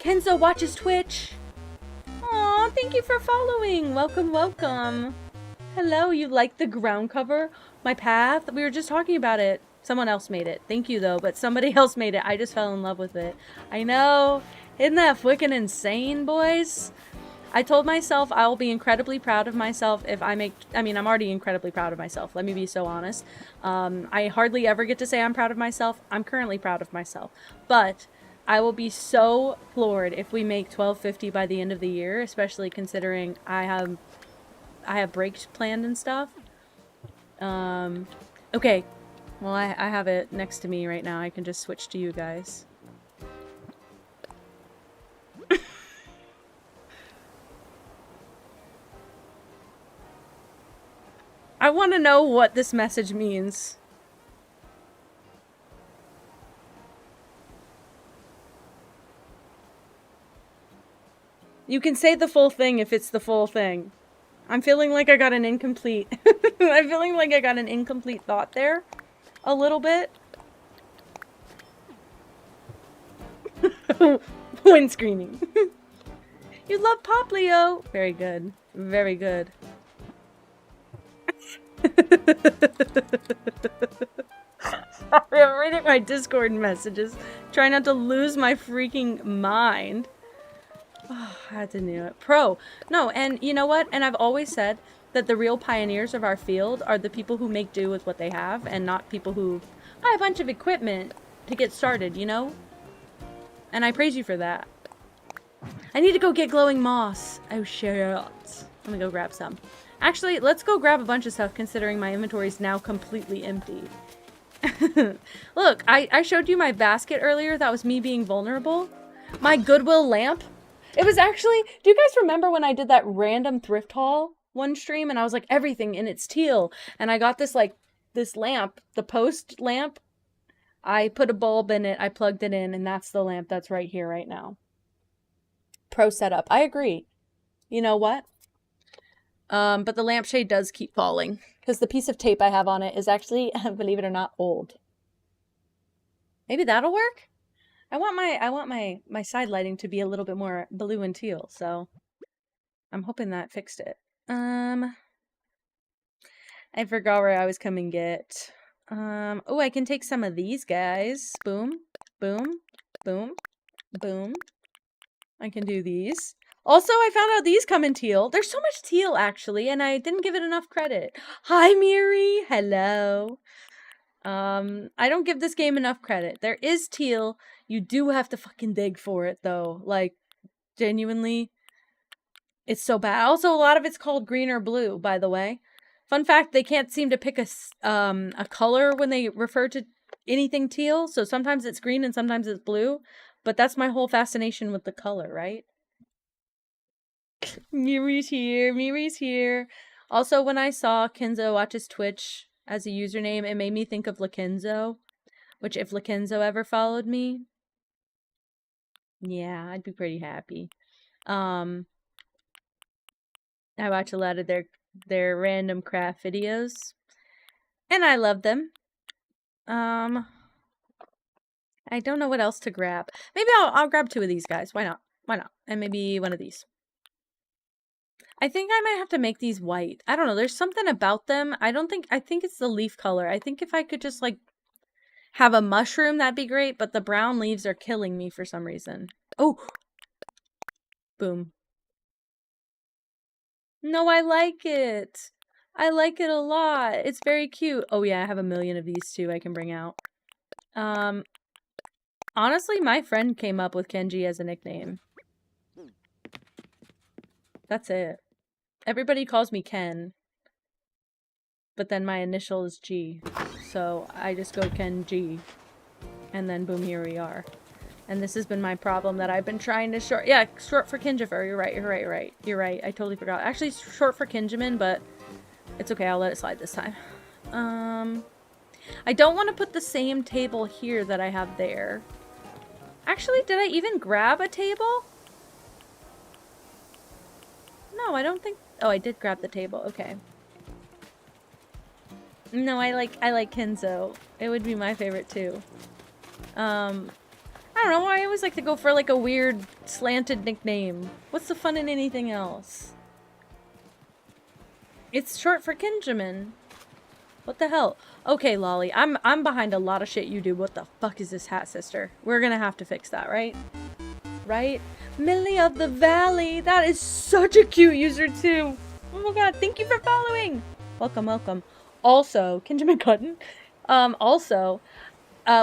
Kenzo watches Twitch. Aw, thank you for following. Welcome, welcome. Hello, you like the ground cover? My path? We were just talking about it. Someone else made it. Thank you, though, but somebody else made it. I just fell in love with it. I know. Isn't that freaking insane, boys? I told myself I'll be incredibly proud of myself if I make... I mean, I'm already incredibly proud of myself. Let me be so honest. I hardly ever get to say I'm proud of myself. I'm currently proud of myself. But I will be so floored if we make 1250 by the end of the year, especially considering I have breaks planned and stuff. Okay. Well, I have it next to me right now. I can just switch to you guys. I want to know what this message means. You can say the full thing if it's the full thing. I'm feeling like I got an incomplete... I'm feeling like I got an incomplete thought there. A little bit. When screaming. You love Pop, Leo! Very good. Very good. Sorry, I'm reading my Discord messages. Try not to lose my freaking mind. Oh, I had to do it. Pro. No, and you know what? And I've always said that the real pioneers of our field are the people who make do with what they have and not people who buy a bunch of equipment to get started, you know? And I praise you for that. I need to go get glowing moss. Oh, shit. Let me go grab some. Actually, let's go grab a bunch of stuff considering my inventory is now completely empty. Look, I showed you my basket earlier. That was me being vulnerable. My Goodwill lamp. It was actually... Do you guys remember when I did that random thrift haul one stream? And I was like, everything in its teal. And I got this, like, this lamp. The post lamp. I put a bulb in it. I plugged it in. And that's the lamp that's right here right now. Pro setup. I agree. You know what? But the lampshade does keep falling. Because the piece of tape I have on it is actually, believe it or not, old. Maybe that'll work? I want my side lighting to be a little bit more blue and teal, so I'm hoping that fixed it. I forgot where I was coming get. Oh, I can take some of these guys. Boom, boom, boom, boom. I can do these. Also, I found out these come in teal. There's so much teal, actually, and I didn't give it enough credit. Hi, Miri. Hello. I don't give this game enough credit. There is teal. You do have to fucking dig for it, though. Like, genuinely, it's so bad. Also, a lot of it's called green or blue, by the way. Fun fact, they can't seem to pick a color when they refer to anything teal. So sometimes it's green and sometimes it's blue. But that's my whole fascination with the color, right? Miri's here. Miri's here. Also, when I saw Kenzo watches Twitch as a username, it made me think of Lakenzo. Which, if Lakenzo ever followed me, yeah, I'd be pretty happy. I watch a lot of their random craft videos. And I love them. I don't know what else to grab. Maybe I'll grab 2 of these guys. Why not? Why not? And maybe one of these. I think I might have to make these white. I don't know. There's something about them. I think it's the leaf color. I think if I could just, like, have a mushroom, that'd be great. But the brown leaves are killing me for some reason. Oh! Boom. No, I like it. I like it a lot. It's very cute. Oh, yeah, I have a million of these, too, I can bring out. Honestly, my friend came up with Kenji as a nickname. That's it. Everybody calls me Ken. But then my initial is G. So I just go Ken G. And then boom, here we are. And this has been my problem that I've been trying to short... Yeah, short for Kinjifer. You're right, you're right, you're right. You're right. I totally forgot. Actually, short for Kinjamin, but it's okay. I'll let it slide this time. I don't want to put the same table here that I have there. Actually, did I even grab a table? No, I don't think... Oh, I did grab the table. Okay. No, I like Kenzo. It would be my favorite too. I don't know, I always like to go for like a weird slanted nickname. What's the fun in anything else? It's short for Kinjamin. What the hell? Okay, Lolly, I'm behind a lot of shit you do. What the fuck is this hat, sister? We're gonna have to fix that, right? Right? Millie of the Valley! That is such a cute user too! Oh my god, thank you for following! Welcome, welcome. Also, Kinjamin Cutton.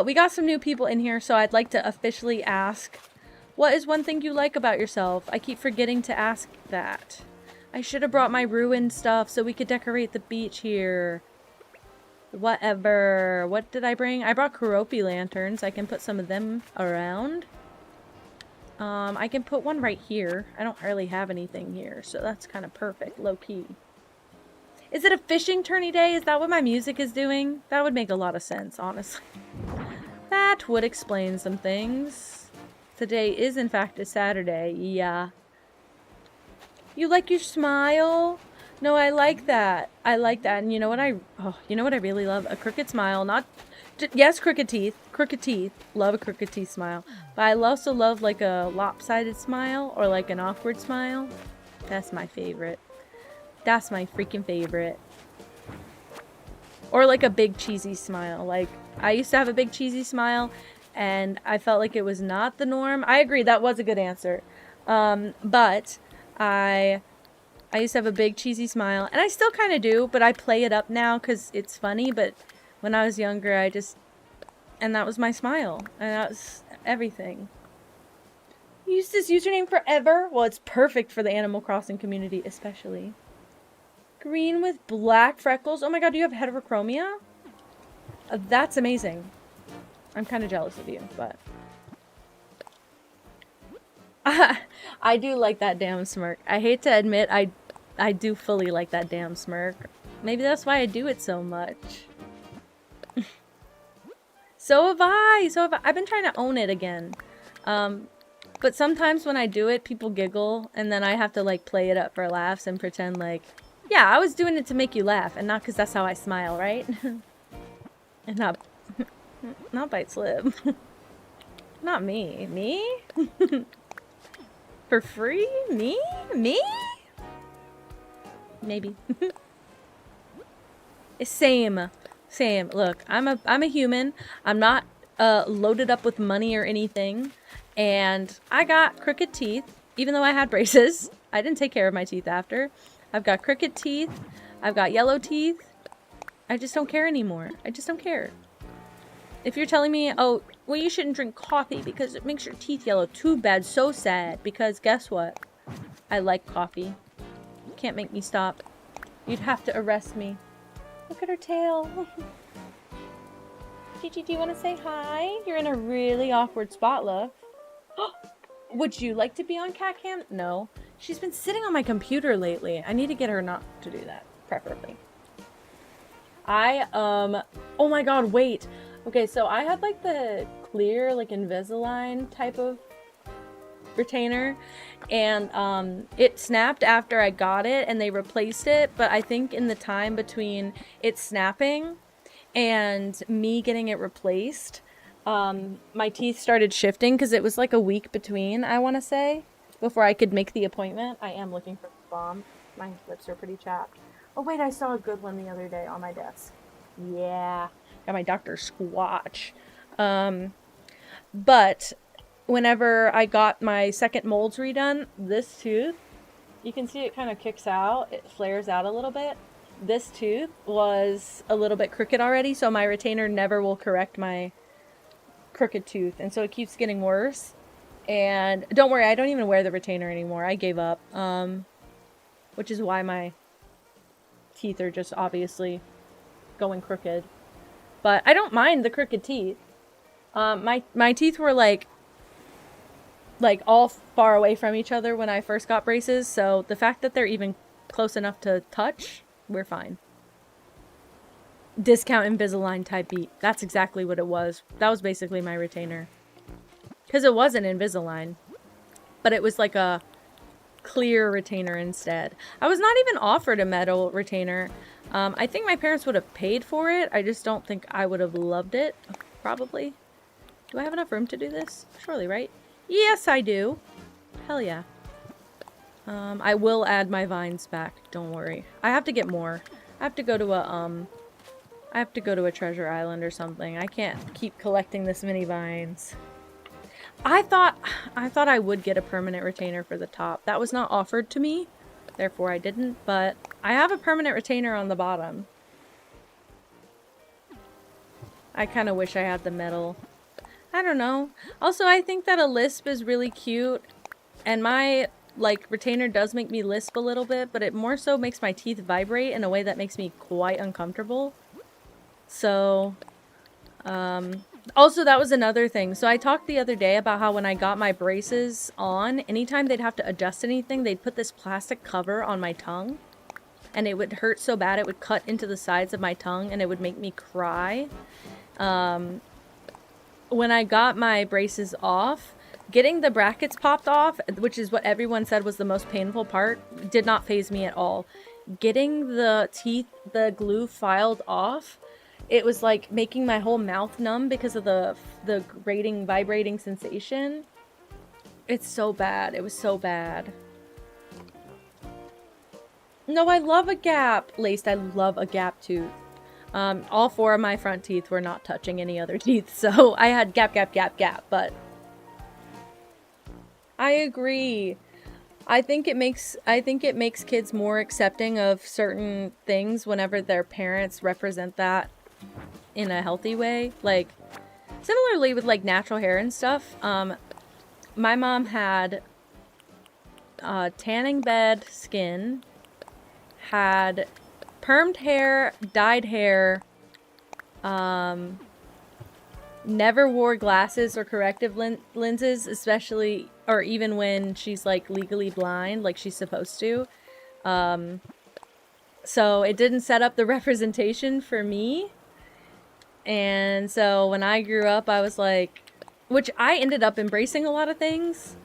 We got some new people in here, so I'd like to officially ask, what is one thing you like about yourself? I keep forgetting to ask that. I should have brought my ruined stuff so we could decorate the beach here. Whatever. What did I bring? I brought Kuropi lanterns. I can put some of them around. I can put one right here. I don't really have anything here, so that's kind of perfect. Low-key. Is it a fishing tourney day? Is that what my music is doing? That would make a lot of sense, honestly. That would explain some things. Today is, in fact, a Saturday. Yeah. You like your smile? No, I like that. I like that. And you know what you know what I really love? A crooked smile. Not, yes, crooked teeth. Crooked teeth. Love a crooked teeth smile. But I also love like a lopsided smile or like an awkward smile. That's my favorite. That's my freaking favorite. Or like a big cheesy smile. Like, I used to have a big cheesy smile and I felt like it was not the norm. I agree, that was a good answer. But I used to have a big cheesy smile, and I still kind of do, but I play it up now because it's funny, but when I was younger, and that was my smile, and that was everything. You used this username forever? Well, it's perfect for the Animal Crossing community, especially. Green with black freckles? Oh my god, do you have heterochromia? That's amazing. I'm kind of jealous of you, but... I do like that damn smirk. I hate to admit, I do fully like that damn smirk. Maybe that's why I do it so much. So have I! I've been trying to own it again. But sometimes when I do it, people giggle, and then I have to, like, play it up for laughs and pretend like, yeah, I was doing it to make you laugh, and not because that's how I smile, right? And not bite slip. Not me. Me? For free? Me? Me? Maybe. Same. Look, I'm a human. I'm not loaded up with money or anything. And I got crooked teeth, even though I had braces. I didn't take care of my teeth after. I've got crooked teeth. I've got yellow teeth. I just don't care anymore. I just don't care. If you're telling me, oh, well, you shouldn't drink coffee because it makes your teeth yellow. Too bad. So sad. Because guess what? I like coffee. You can't make me stop. You'd have to arrest me. Look at her tail. Gigi, do you want to say hi? You're in a really awkward spot, love. Would you like to be on cat cam? No. She's been sitting on my computer lately. I need to get her not to do that, preferably. Oh my god, wait. Okay, so I had like the clear, like Invisalign type of retainer, and it snapped after I got it and they replaced it, but I think in the time between it snapping and me getting it replaced, my teeth started shifting because it was like a week between, I want to say, before I could make the appointment. I am looking for the balm. My lips are pretty chapped. Oh wait, I saw a good one the other day on my desk. Yeah, got my Dr. Squatch. But whenever I got my second molds redone, this tooth, you can see it kind of kicks out. It flares out a little bit. This tooth was a little bit crooked already, so my retainer never will correct my crooked tooth, and so it keeps getting worse. And don't worry, I don't even wear the retainer anymore. I gave up, which is why my teeth are just obviously going crooked. But I don't mind the crooked teeth. My teeth were like all far away from each other when I first got braces, so the fact that they're even close enough to touch, we're fine. Discount Invisalign type beat. That's exactly what it was. That was basically my retainer. Because it wasn't Invisalign, but it was like a clear retainer instead. I was not even offered a metal retainer. I think my parents would have paid for it. I just don't think I would have loved it, probably. Do I have enough room to do this? Surely, right? Yes, I do. Hell yeah. I will add my vines back. Don't worry. I have to get more. I have to go to a treasure island or something. I can't keep collecting this many vines. I thought I would get a permanent retainer for the top. That was not offered to me, therefore I didn't, but I have a permanent retainer on the bottom. I kind of wish I had the metal. I don't know. Also, I think that a lisp is really cute, and my, like, retainer does make me lisp a little bit, but it more so makes my teeth vibrate in a way that makes me quite uncomfortable. So, also, that was another thing. So I talked the other day about how when I got my braces on, anytime they'd have to adjust anything, they'd put this plastic cover on my tongue. And it would hurt so bad it would cut into the sides of my tongue and it would make me cry. When I got my braces off, getting the brackets popped off, which is what everyone said was the most painful part, did not faze me at all. Getting the glue filed off, it was like making my whole mouth numb because of the grating, vibrating sensation. It's so bad. It was so bad. No, I love a gap. Laced, I love a gap tooth. All 4 of my front teeth were not touching any other teeth, so I had gap, gap, gap, gap, but I agree. I think it makes kids more accepting of certain things whenever their parents represent that in a healthy way. Like, similarly with like natural hair and stuff, my mom had tanning bed skin, had permed hair, dyed hair, never wore glasses or corrective lenses, especially, or even when she's like legally blind, like she's supposed to. So it didn't set up the representation for me. And so when I grew up, I was like, which I ended up embracing a lot of things,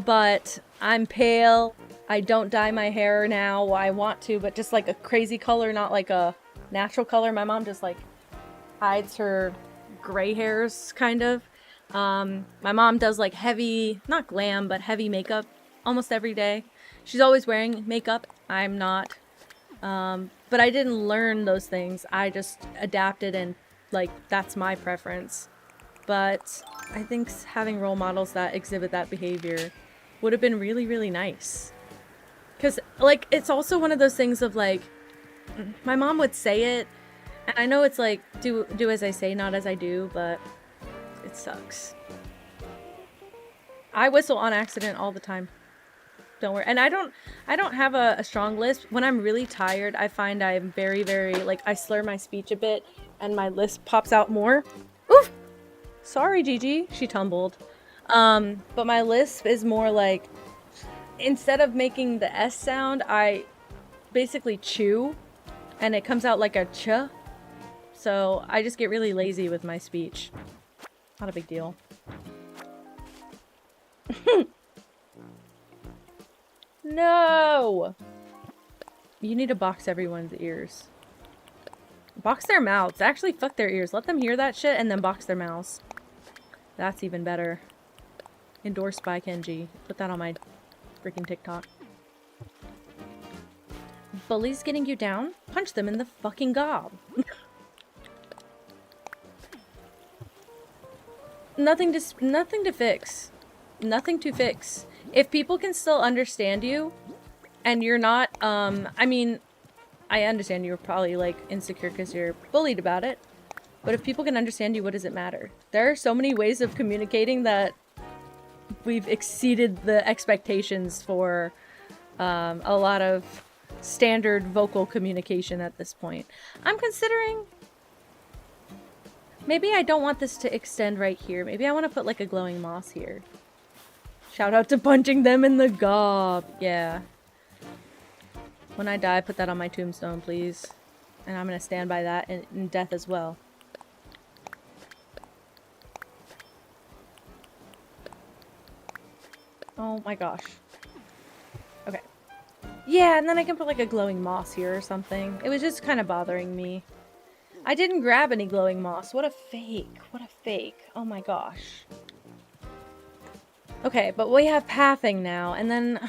but I'm pale. I don't dye my hair now. Well, I want to, but just like a crazy color, not like a natural color. My mom just like hides her gray hairs, kind of. My mom does like heavy, not glam, but heavy makeup almost every day. She's always wearing makeup. I'm not. But I didn't learn those things. I just adapted and like that's my preference. But I think having role models that exhibit that behavior would have been really, really nice. Because, like, it's also one of those things of, like, my mom would say it, and I know it's like, do as I say, not as I do, but it sucks. I whistle on accident all the time. Don't worry. And I don't have a strong lisp. When I'm really tired, I find I'm very, very, like, I slur my speech a bit, and my lisp pops out more. Oof! Sorry, Gigi. She tumbled. But my lisp is more like, instead of making the S sound, I basically chew, and it comes out like a ch. So I just get really lazy with my speech. Not a big deal. No! You need to box everyone's ears. Box their mouths. Actually, fuck their ears. Let them hear that shit and then box their mouths. That's even better. Endorsed by Kenji. Put that on my freaking TikTok. Bullies getting you down? Punch them in the fucking gob. Nothing to fix. Nothing to fix. If people can still understand you, and you're not, I mean, I understand you're probably, like, insecure because you're bullied about it, but if people can understand you, what does it matter? There are so many ways of communicating that we've exceeded the expectations for a lot of standard vocal communication at this point. I'm considering... Maybe I don't want this to extend right here. Maybe I want to put like a glowing moss here. Shout out to punching them in the gob. Yeah. When I die, put that on my tombstone, please. And I'm going to stand by that in death as well. Oh my gosh. Okay. Yeah, and then I can put like a glowing moss here or something. It was just kind of bothering me. I didn't grab any glowing moss. What a fake. What a fake. Oh my gosh. Okay, but we have pathing now, and then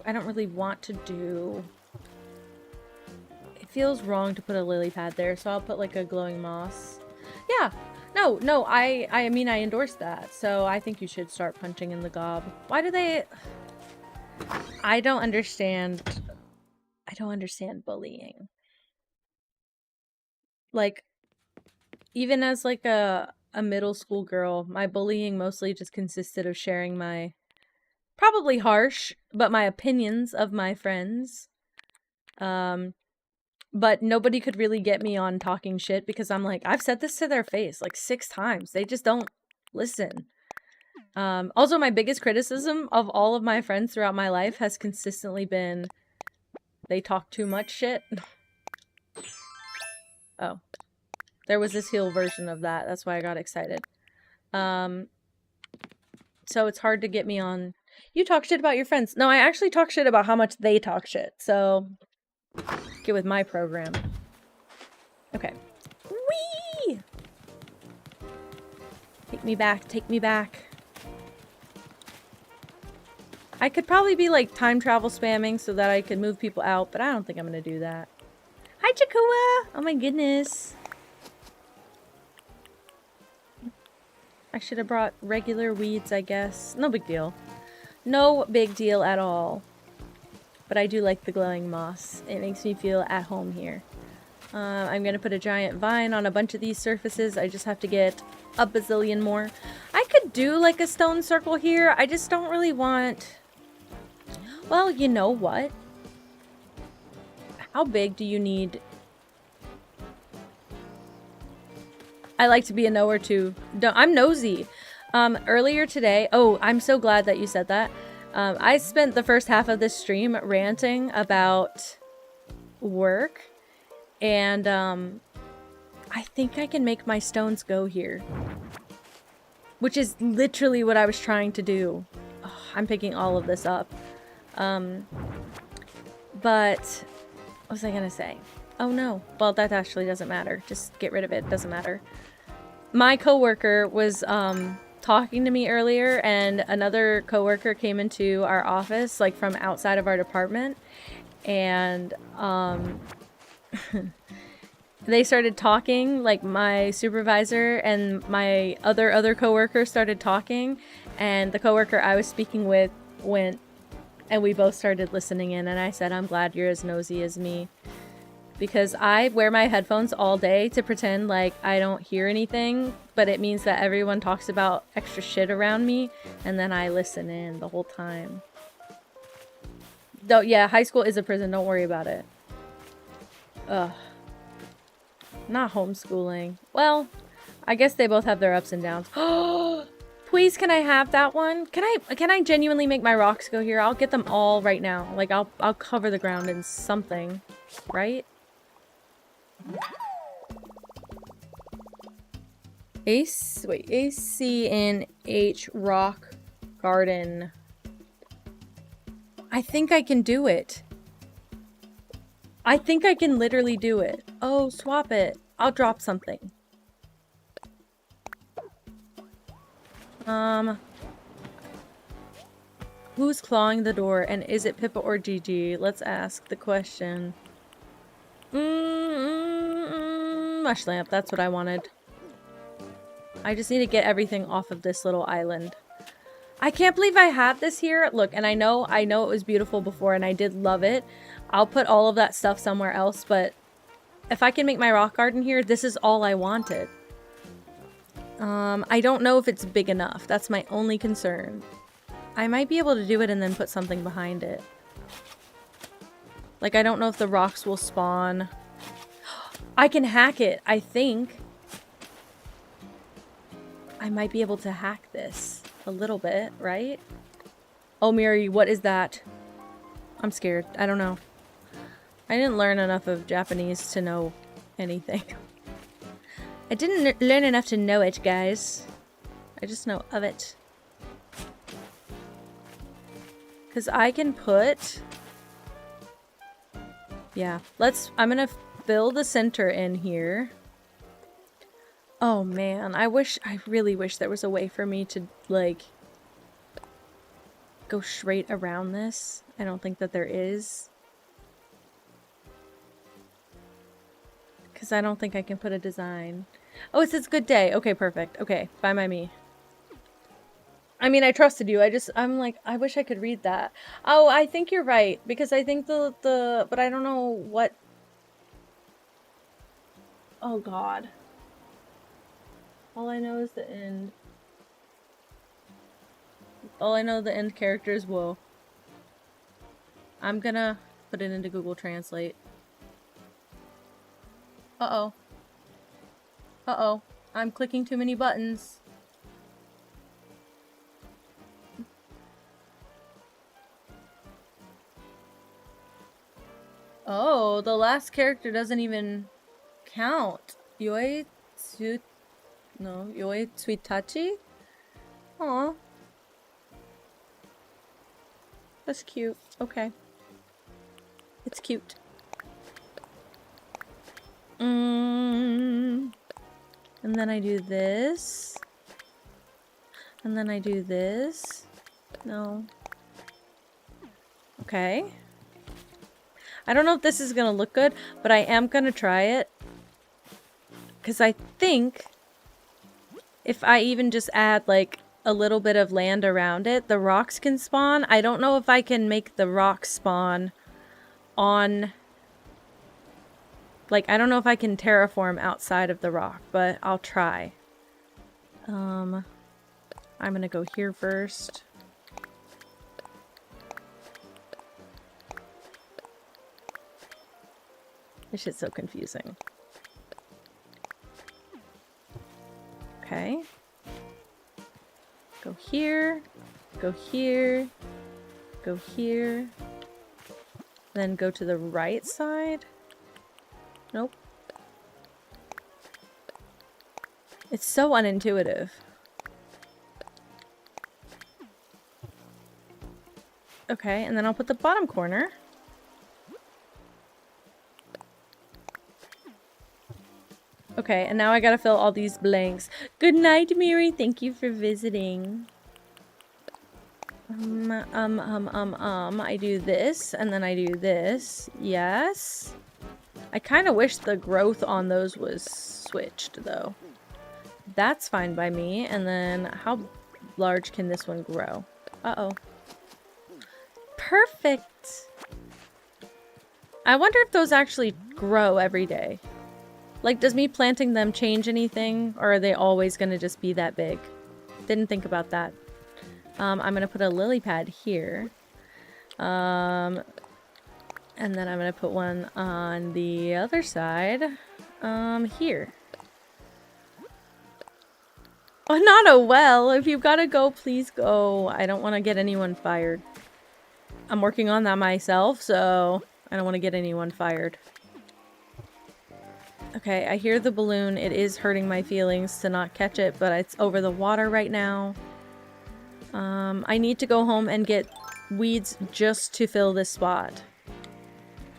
I don't really want to do... It feels wrong to put a lily pad there, so I'll put like a glowing moss. Yeah. No, I mean, I endorse that, so I think you should start punching in the gob. Why do they... I don't understand bullying. Like, even as like a middle school girl, my bullying mostly just consisted of sharing my probably harsh, but my opinions of my friends. But nobody could really get me on talking shit because I'm like, I've said this to their face like 6 times. They just don't listen. Also, my biggest criticism of all of my friends throughout my life has consistently been they talk too much shit. Oh. There was this heal version of that. That's why I got excited. So it's hard to get me on... You talk shit about your friends. No, I actually talk shit about how much they talk shit. So, get with my program. Okay. Whee! Take me back, take me back. I could probably be like time travel spamming so that I could move people out, but I don't think I'm gonna do that. Hi, Chakua! Oh my goodness. I should have brought regular weeds, I guess. No big deal. No big deal at all. But I do like the glowing moss. It makes me feel at home here. I'm gonna put a giant vine on a bunch of these surfaces. I just have to get a bazillion more. I could do like a stone circle here. I just don't really want... Well, you know what? How big do you need... I like to be a knower too. I'm nosy. Earlier today... Oh, I'm so glad that you said that. I spent the first half of this stream ranting about work. And, I think I can make my stones go here. Which is literally what I was trying to do. Oh, I'm picking all of this up. But... What was I gonna say? Oh no. Well, that actually doesn't matter. Just get rid of it. Doesn't matter. My coworker was, talking to me earlier, and another coworker came into our office, like, from outside of our department. And, they started talking, like my supervisor and my other coworker started talking, and the coworker I was speaking with went, and we both started listening in, and I said, I'm glad you're as nosy as me. Because I wear my headphones all day to pretend like I don't hear anything, but it means that everyone talks about extra shit around me, and then I listen in the whole time. Though, yeah, high school is a prison, don't worry about it. Ugh. Not homeschooling. Well, I guess they both have their ups and downs. Please, can I have that one? Can I genuinely make my rocks go here? I'll get them all right now. Like, I'll cover the ground in something, right? ACNH rock garden. I think I can do it. I think I can literally do it. Oh, swap it. I'll drop something. Who's clawing the door, and is it Pippa or Gigi? Let's ask the question. Mush lamp, that's what I wanted. I just need to get everything off of this little island. I can't believe I have this here. Look, and I know it was beautiful before, and I did love it. I'll put all of that stuff somewhere else, but if I can make my rock garden here, this is all I wanted. I don't know if it's big enough. That's my only concern. I might be able to do it and then put something behind it. Like, I don't know if the rocks will spawn. I can hack it, I think. I might be able to hack this a little bit, right? Oh, Miri, what is that? I'm scared. I don't know. I didn't learn enough of Japanese to know anything. I didn't learn enough to know it, guys. I just know of it. Because I can put... Yeah, I'm gonna fill the center in here. Oh man, I really wish there was a way for me to, like, go straight around this. I don't think that there is. Because I don't think I can put a design. Oh, it says good day. Okay, perfect. Okay, bye my me. I mean, I trusted you. I'm like, I wish I could read that. Oh, I think you're right. Because I think but I don't know what. Oh god. All I know is the end. All I know the end character is whoa. I'm gonna put it into Google Translate. Uh-oh. Uh-oh. I'm clicking too many buttons. Oh, the last character doesn't even count. Yoi Tsuitachi? Aw. That's cute. Okay. It's cute. And then I do this. And then I do this. No. Okay. I don't know if this is gonna look good, but I am gonna try it. Because I think if I even just add, like, a little bit of land around it, the rocks can spawn. I don't know if I can make the rocks spawn on... Like, I don't know if I can terraform outside of the rock, but I'll try. I'm gonna go here first. This shit's so confusing. Okay. Go here. Go here. Go here. Then go to the right side. Nope. It's so unintuitive. Okay, and then I'll put the bottom corner. Okay, and now I gotta fill all these blanks. Good night, Miri. Thank you for visiting. I do this, and then I do this. Yes. I kind of wish the growth on those was switched, though. That's fine by me. And then how large can this one grow? Uh-oh. Perfect! I wonder if those actually grow every day. Like, does me planting them change anything? Or are they always going to just be that big? Didn't think about that. I'm going to put a lily pad here. And then I'm going to put one on the other side. Here. Oh, not a well. If you've got to go, please go. I don't want to get anyone fired. I'm working on that myself, so I don't want to get anyone fired. Okay, I hear the balloon. It is hurting my feelings to not catch it, but it's over the water right now. I need to go home and get weeds just to fill this spot.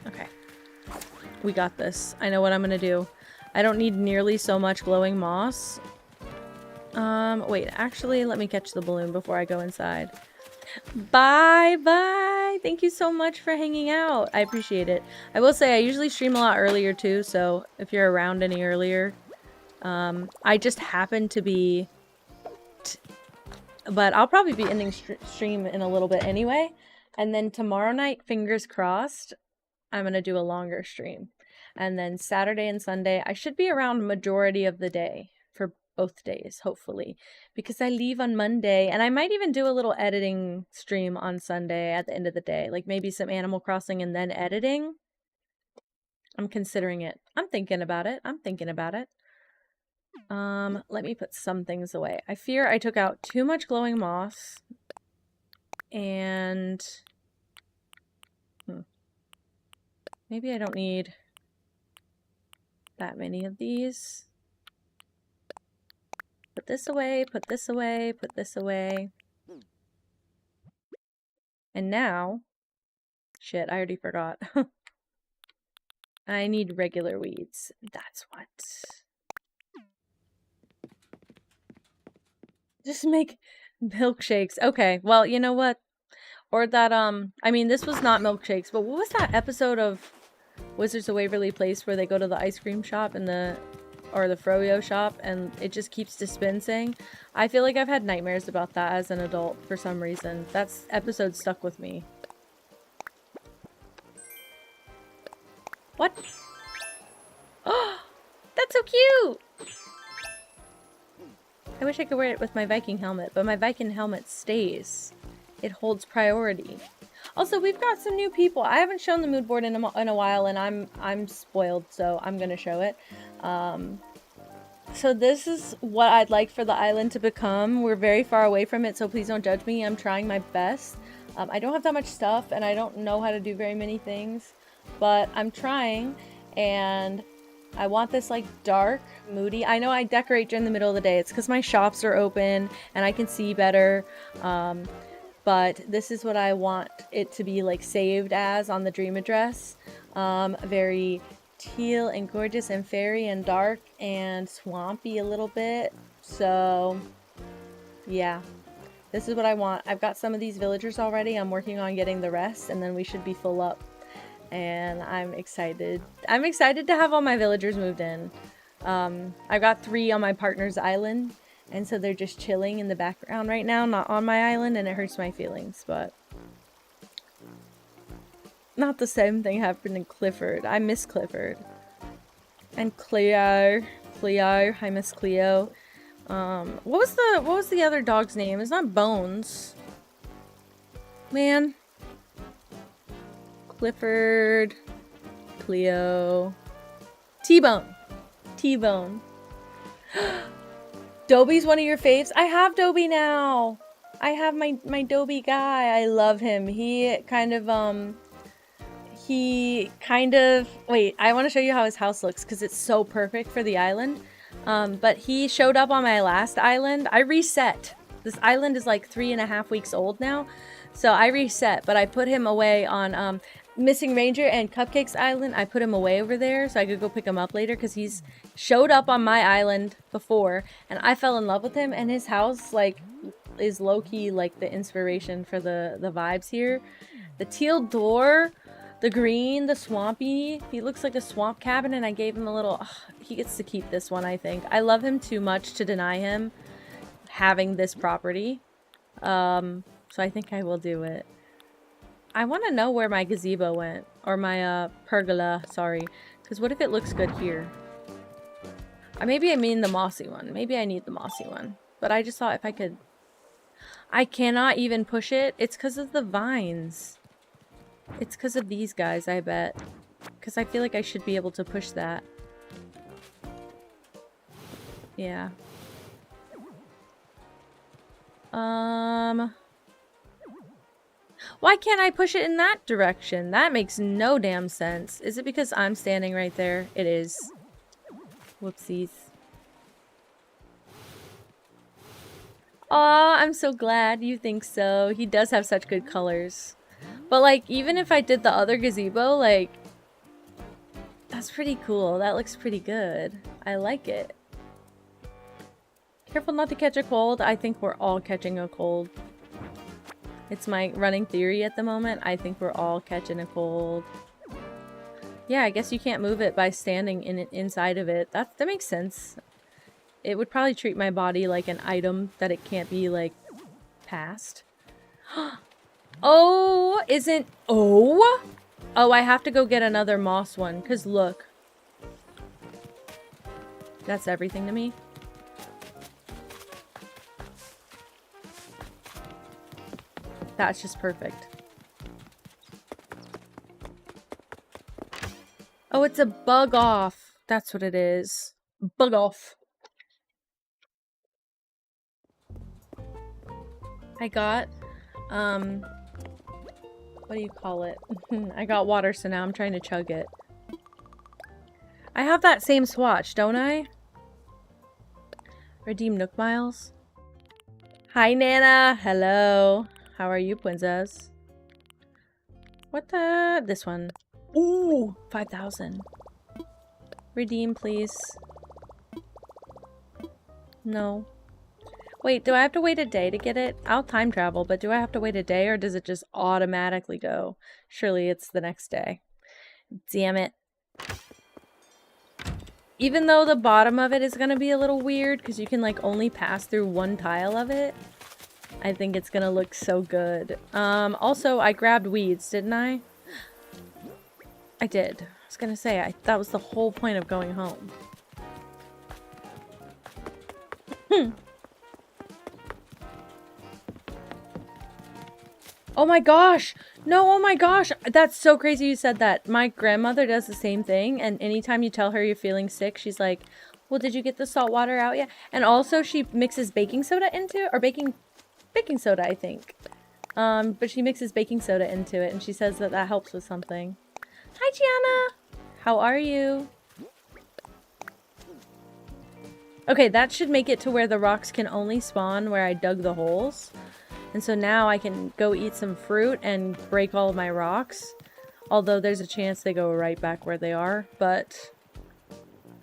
Okay. We got this. I know what I'm gonna do. I don't need nearly so much glowing moss. Wait, actually, let me catch the balloon before I go inside. Bye, bye! Thank you so much for hanging out. I appreciate it. I will say, I usually stream a lot earlier, too, so if you're around any earlier. I just happen to be... But I'll probably be ending stream in a little bit anyway. And then tomorrow night, fingers crossed, I'm going to do a longer stream. And then Saturday and Sunday, I should be around majority of the day for both days, hopefully. Because I leave on Monday, and I might even do a little editing stream on Sunday at the end of the day. Like maybe some Animal Crossing and then editing. I'm considering it. I'm thinking about it. I'm thinking about it. Let me put some things away. I fear I took out too much glowing moss. And... maybe I don't need that many of these. Put this away, put this away, put this away. And now... shit, I already forgot. I need regular weeds. That's what. Just make milkshakes. Okay, well, you know what? Or that, I mean, this was not milkshakes, but what was that episode of Wizards of Waverly Place where they go to the ice cream shop and or the froyo shop and it just keeps dispensing? I feel like I've had nightmares about that as an adult for some reason. That's episode stuck with me. What? Oh, that's so cute! I wish I could wear it with my Viking helmet, but my Viking helmet stays. It holds priority. Also, we've got some new people. I haven't shown the mood board in a while, and I'm spoiled, so I'm gonna show it. So this is what I'd like for the island to become. We're very far away from it, so please don't judge me. I'm trying my best. I don't have that much stuff, and I don't know how to do very many things, but I'm trying, and I want this like dark, moody. I know I decorate during the middle of the day. It's because my shops are open and I can see better. But this is what I want it to be like saved as on the dream address. Very teal and gorgeous and fairy and dark and swampy a little bit. So yeah, this is what I want. I've got some of these villagers already. I'm working on getting the rest and then we should be full up. And I'm excited. I'm excited to have all my villagers moved in. I've got 3 on my partner's island, and so they're just chilling in the background right now, not on my island, and it hurts my feelings, but not the same thing happened in Clifford. I miss Clifford. And Cleo. I miss Cleo. What was the other dog's name? It's not Bones. Man. Clifford, Cleo, T-Bone. Dobie's one of your faves? I have Dobie now. I have my Dobie guy. I love him. He kind of, wait, I want to show you how his house looks because it's so perfect for the island. But he showed up on my last island. I reset. This island is like 3.5 weeks old now. So I reset, but I put him away on, Missing Ranger and Cupcakes Island. I put him away over there so I could go pick him up later because he's showed up on my island before and I fell in love with him, and his house like is low-key like the inspiration for the vibes here. The teal door, the green, the swampy. He looks like a swamp cabin, and I gave him a little... he gets to keep this one, I think. I love him too much to deny him having this property. So I think I will do it. I want to know where my gazebo went. Or my, pergola, sorry. Because what if it looks good here? Maybe I mean the mossy one. Maybe I need the mossy one. But I just thought if I could... I cannot even push it. It's because of the vines. It's because of these guys, I bet. Because I feel like I should be able to push that. Yeah. Why can't I push it in that direction? That makes no damn sense. Is it because I'm standing right there? It is. Whoopsies. Aw, I'm so glad you think so. He does have such good colors. But, like, even if I did the other gazebo, like... that's pretty cool. That looks pretty good. I like it. Careful not to catch a cold. I think we're all catching a cold. It's my running theory at the moment. I think we're all catching a cold. Yeah, I guess you can't move it by standing inside of it. That makes sense. It would probably treat my body like an item that it can't be, like, passed. Oh, isn't... oh? Oh, I have to go get another moss one, because look. That's everything to me. That's just perfect. Oh, it's a bug off. That's what it is. Bug off. I got, what do you call it? I got water, so now I'm trying to chug it. I have that same swatch, don't I? Redeem Nook Miles. Hi, Nana. Hello. How are you, princess? What the? This one. Ooh, 5,000. Redeem, please. No. Wait, do I have to wait a day to get it? I'll time travel, but do I have to wait a day or does it just automatically go? Surely it's the next day. Damn it. Even though the bottom of it is going to be a little weird because you can like only pass through one tile of it, I think it's going to look so good. Also, I grabbed weeds, didn't I? I did. I was going to say, that was the whole point of going home. Oh my gosh! No, oh my gosh! That's so crazy you said that. My grandmother does the same thing, and anytime you tell her you're feeling sick, she's like, well, did you get the salt water out yet? And also she mixes baking soda into it, or baking soda, I think. But she mixes baking soda into it, and she says that that helps with something. Hi, Gianna! How are you? Okay, that should make it to where the rocks can only spawn where I dug the holes. And so now I can go eat some fruit and break all of my rocks. Although there's a chance they go right back where they are, but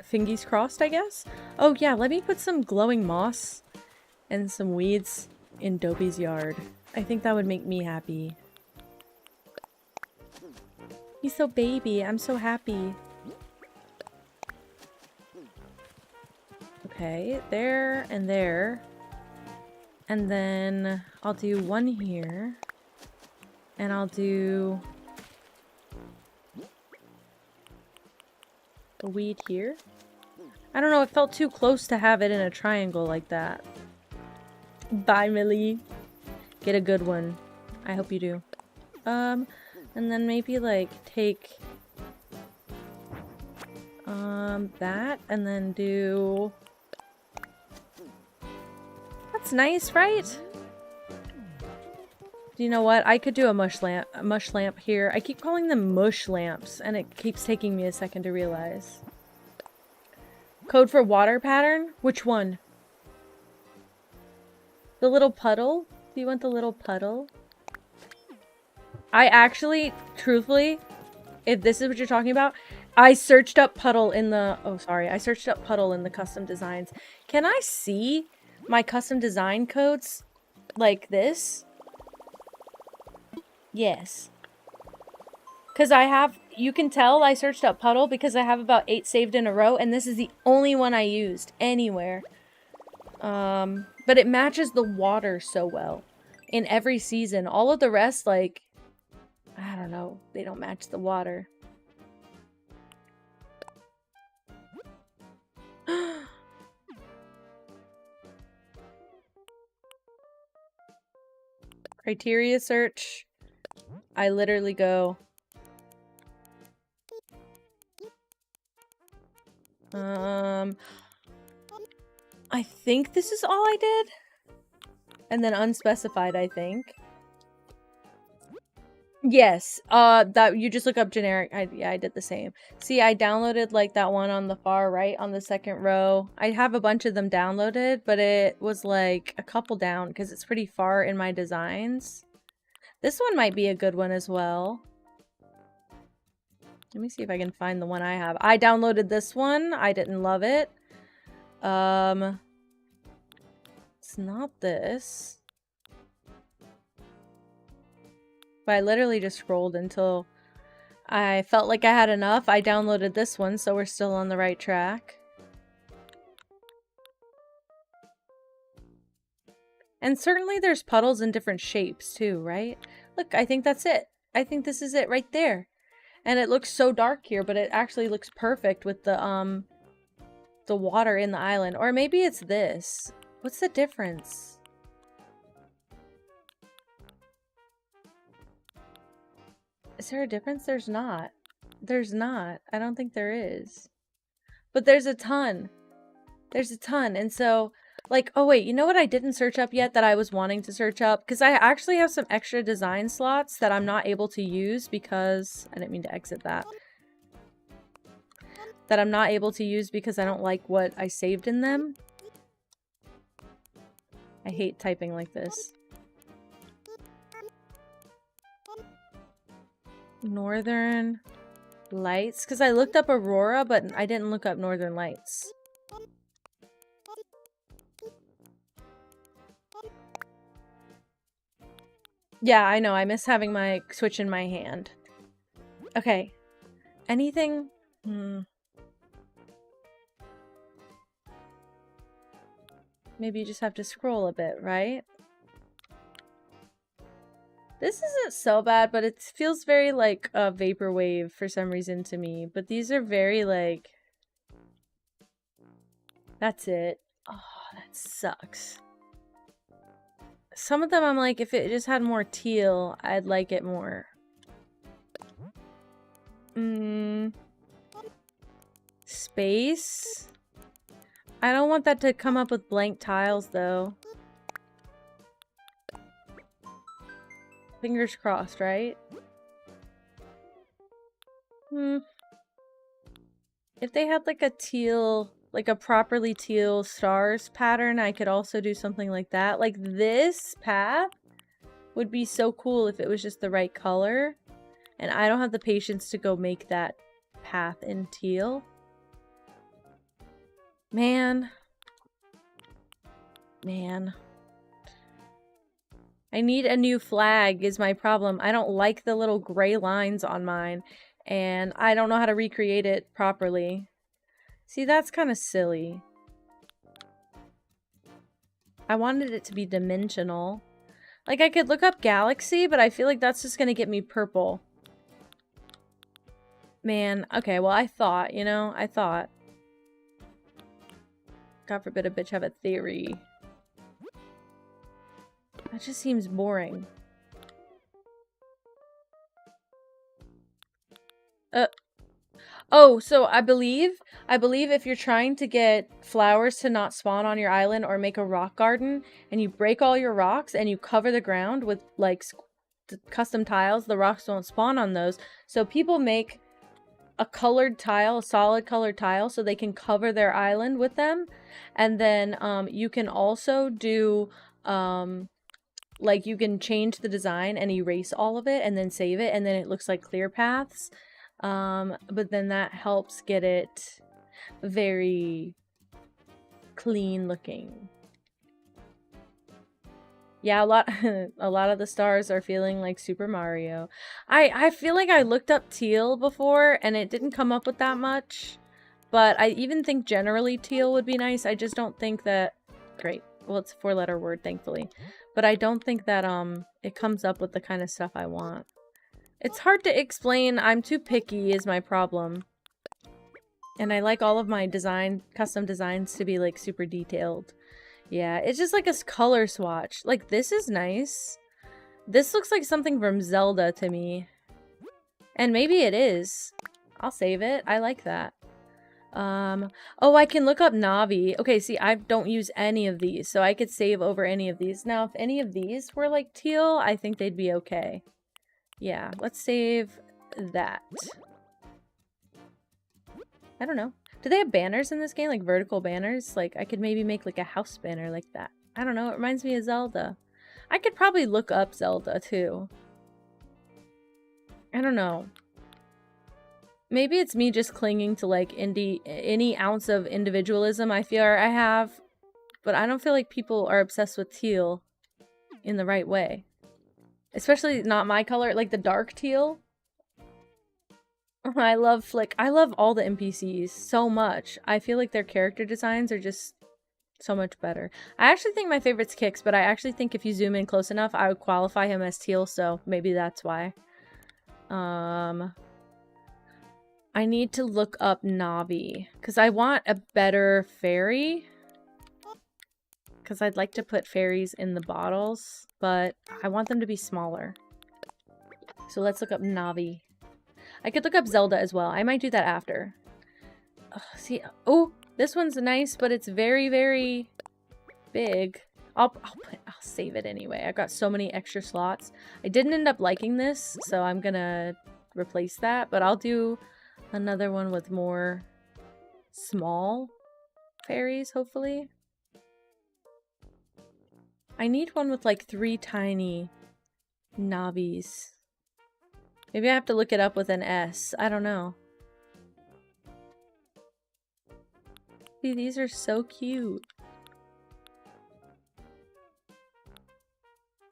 fingies crossed, I guess? Oh yeah, let me put some glowing moss and some weeds in Dobie's yard. I think that would make me happy. He's so baby. I'm so happy. Okay, there and there. And then I'll do one here. And I'll do a weed here. I don't know, it felt too close to have it in a triangle like that. Bye, Millie. Get a good one. I hope you do. And then maybe like take that and then do... That's nice, right? Do you know what? I could do a mush lamp here. I keep calling them mush lamps, and it keeps taking me a second to realize. Code for water pattern? Which one? The little puddle? Do you want the little puddle? I actually, truthfully, if this is what you're talking about, I searched up puddle in the... Oh, sorry. I searched up puddle in the custom designs. Can I see my custom design codes like this? Yes. Because I have, you can tell I searched up puddle because I have about 8 saved in a row, and this is the only one I used anywhere. But it matches the water so well in every season. All of the rest, like, I don't know, they don't match the water. Criteria search. I literally go... I think this is all I did. And then unspecified, I think. Yes, that you just look up generic. Yeah, I did the same. See, I downloaded like that one on the far right on the second row. I have a bunch of them downloaded, but it was like a couple down because it's pretty far in my designs. This one might be a good one as well. Let me see if I can find the one I have. I downloaded this one. I didn't love it. It's not this. But I literally just scrolled until I felt like I had enough. I downloaded this one, so we're still on the right track. And certainly there's puddles in different shapes too, right? Look, I think that's it. I think this is it right there. And it looks so dark here, but it actually looks perfect with the water in the island. Or maybe it's this. What's the difference? Is there a difference? There's not. There's not. I don't think there is. But there's a ton. There's a ton. And so, like, oh wait, you know what I didn't search up yet that I was wanting to search up? Because I actually have some extra design slots that I'm not able to use because... I didn't mean to exit that. That I'm not able to use because I don't like what I saved in them. I hate typing like this. Northern. Lights? Because I looked up Aurora, but I didn't look up Northern Lights. Yeah, I know. I miss having my Switch in my hand. Okay. Anything? Maybe you just have to scroll a bit, right? This isn't so bad, but it feels very like a vaporwave for some reason to me. But these are very like... That's it. Oh, that sucks. Some of them I'm like, if it just had more teal, I'd like it more. Space? I don't want that to come up with blank tiles, though. Fingers crossed, right? If they had like a teal, like a properly teal stars pattern, I could also do something like that. Like this path would be so cool if it was just the right color. And I don't have the patience to go make that path in teal. Man. I need a new flag is my problem. I don't like the little gray lines on mine. And I don't know how to recreate it properly. See, that's kind of silly. I wanted it to be dimensional. Like, I could look up galaxy, but I feel like that's just gonna get me purple. Man, okay, well, I thought, you know? I thought. God forbid a bitch have a theory. That just seems boring. Oh, so I believe if you're trying to get flowers to not spawn on your island or make a rock garden, and you break all your rocks and you cover the ground with, like, custom tiles, the rocks don't spawn on those. So people make a colored tile, a solid colored tile, so they can cover their island with them. And then you can also do like, you can change the design and erase all of it and then save it, and then it looks like clear paths. But then that helps get it very clean looking. Yeah, a lot of the stars are feeling like Super Mario. I feel like I looked up teal before and it didn't come up with that much. But I even think generally teal would be nice. I just don't think that... Great. Well, it's a 4-letter word, thankfully. But I don't think that it comes up with the kind of stuff I want. It's hard to explain. I'm too picky is my problem. And I like all of my custom designs to be like super detailed. Yeah, it's just like a color swatch. Like, this is nice. This looks like something from Zelda to me. And maybe it is. I'll save it. I like that. Oh, I can look up Navi. Okay, see, I don't use any of these, so I could save over any of these. Now, if any of these were like teal, I think they'd be okay. Yeah, let's save that. I don't know. Do they have banners in this game? Like vertical banners? Like, I could maybe make like a house banner like that. I don't know. It reminds me of Zelda. I could probably look up Zelda too. I don't know. Maybe it's me just clinging to like any ounce of individualism I feel I have. But I don't feel like people are obsessed with teal in the right way. Especially not my color, like the dark teal. I love Flick. I love all the NPCs so much. I feel like their character designs are just so much better. I actually think my favorite's Kix, but I actually think if you zoom in close enough, I would qualify him as teal, so maybe that's why. I need to look up Navi, because I want a better fairy. Because I'd like to put fairies in the bottles, but I want them to be smaller. So let's look up Navi. I could look up Zelda as well. I might do that after. See, oh, this one's nice, but it's very, very big. I'll save it anyway. I've got so many extra slots. I didn't end up liking this, so I'm gonna replace that. But I'll do another one with more small fairies, hopefully. I need one with like 3 tiny Navis. Maybe I have to look it up with an S. I don't know. See, these are so cute.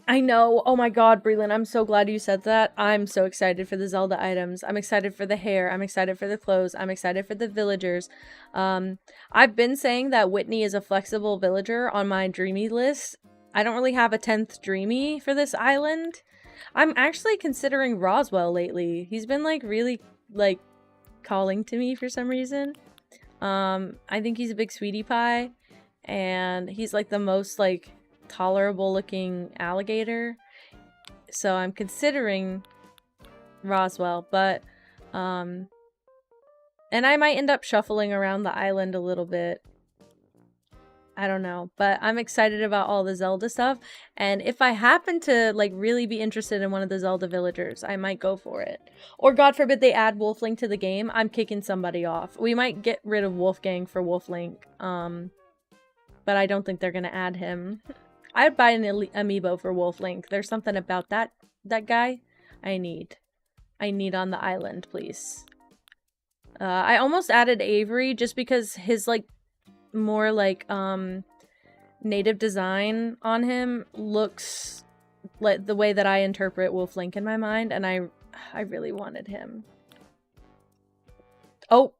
I know. Oh my god, Breland, I'm so glad you said that. I'm so excited for the Zelda items. I'm excited for the hair. I'm excited for the clothes. I'm excited for the villagers. I've been saying that Whitney is a flexible villager on my dreamy list. I don't really have a 10th dreamy for this island. I'm actually considering Roswell lately. He's been like really like calling to me for some reason. I think he's a big sweetie pie, and he's like the most like tolerable looking alligator. So I'm considering Roswell, but and I might end up shuffling around the island a little bit. I don't know, but I'm excited about all the Zelda stuff, and if I happen to like really be interested in one of the Zelda villagers, I might go for it. Or God forbid they add Wolflink to the game, I'm kicking somebody off. We might get rid of Wolfgang for Wolflink, but I don't think they're gonna add him. I'd buy an amiibo for Wolflink. There's something about that guy I need on the island, please. I almost added Avery just because his like more like native design on him looks like the way that I interpret Wolflink in my mind, and I really wanted him. Oh,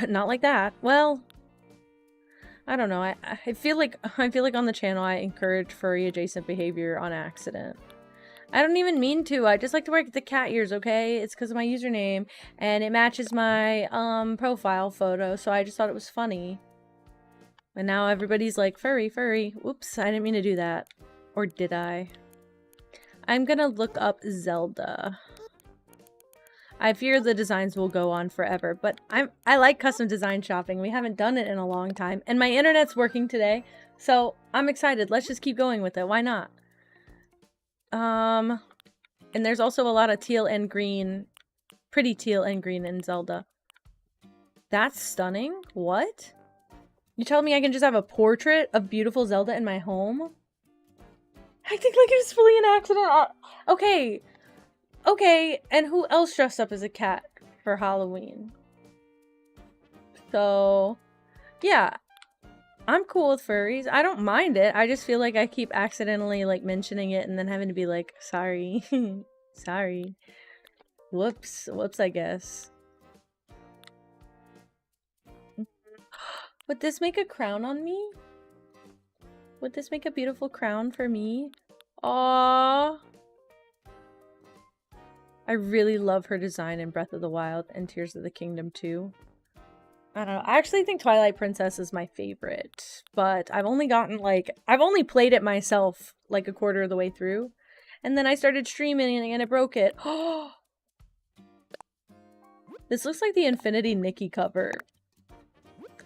not like that. Well, I don't know. I feel like on the channel I encourage furry adjacent behavior on accident. I don't even mean to. I just like to wear the cat ears, okay? It's because of my username, and it matches my profile photo, so I just thought it was funny. And now everybody's like, furry, furry. Whoops, I didn't mean to do that. Or did I? I'm gonna look up Zelda. I fear the designs will go on forever, but I like custom design shopping. We haven't done it in a long time, and my internet's working today, so I'm excited. Let's just keep going with it. Why not? And there's also a lot of teal and green, pretty teal and green in Zelda. That's stunning. What? You telling me I can just have a portrait of beautiful Zelda in my home? I think like it was fully an accident. Okay. Okay, and who else dressed up as a cat for Halloween? So, yeah. I'm cool with furries. I don't mind it. I just feel like I keep accidentally like mentioning it and then having to be like, sorry. Sorry. Whoops. Whoops, I guess. Would this make a crown on me? Would this make a beautiful crown for me? Aww. I really love her design in Breath of the Wild and Tears of the Kingdom too. I don't know. I actually think Twilight Princess is my favorite, but I've only played it myself like a quarter of the way through, and then I started streaming and it broke it. This looks like the Infinity Nikki cover.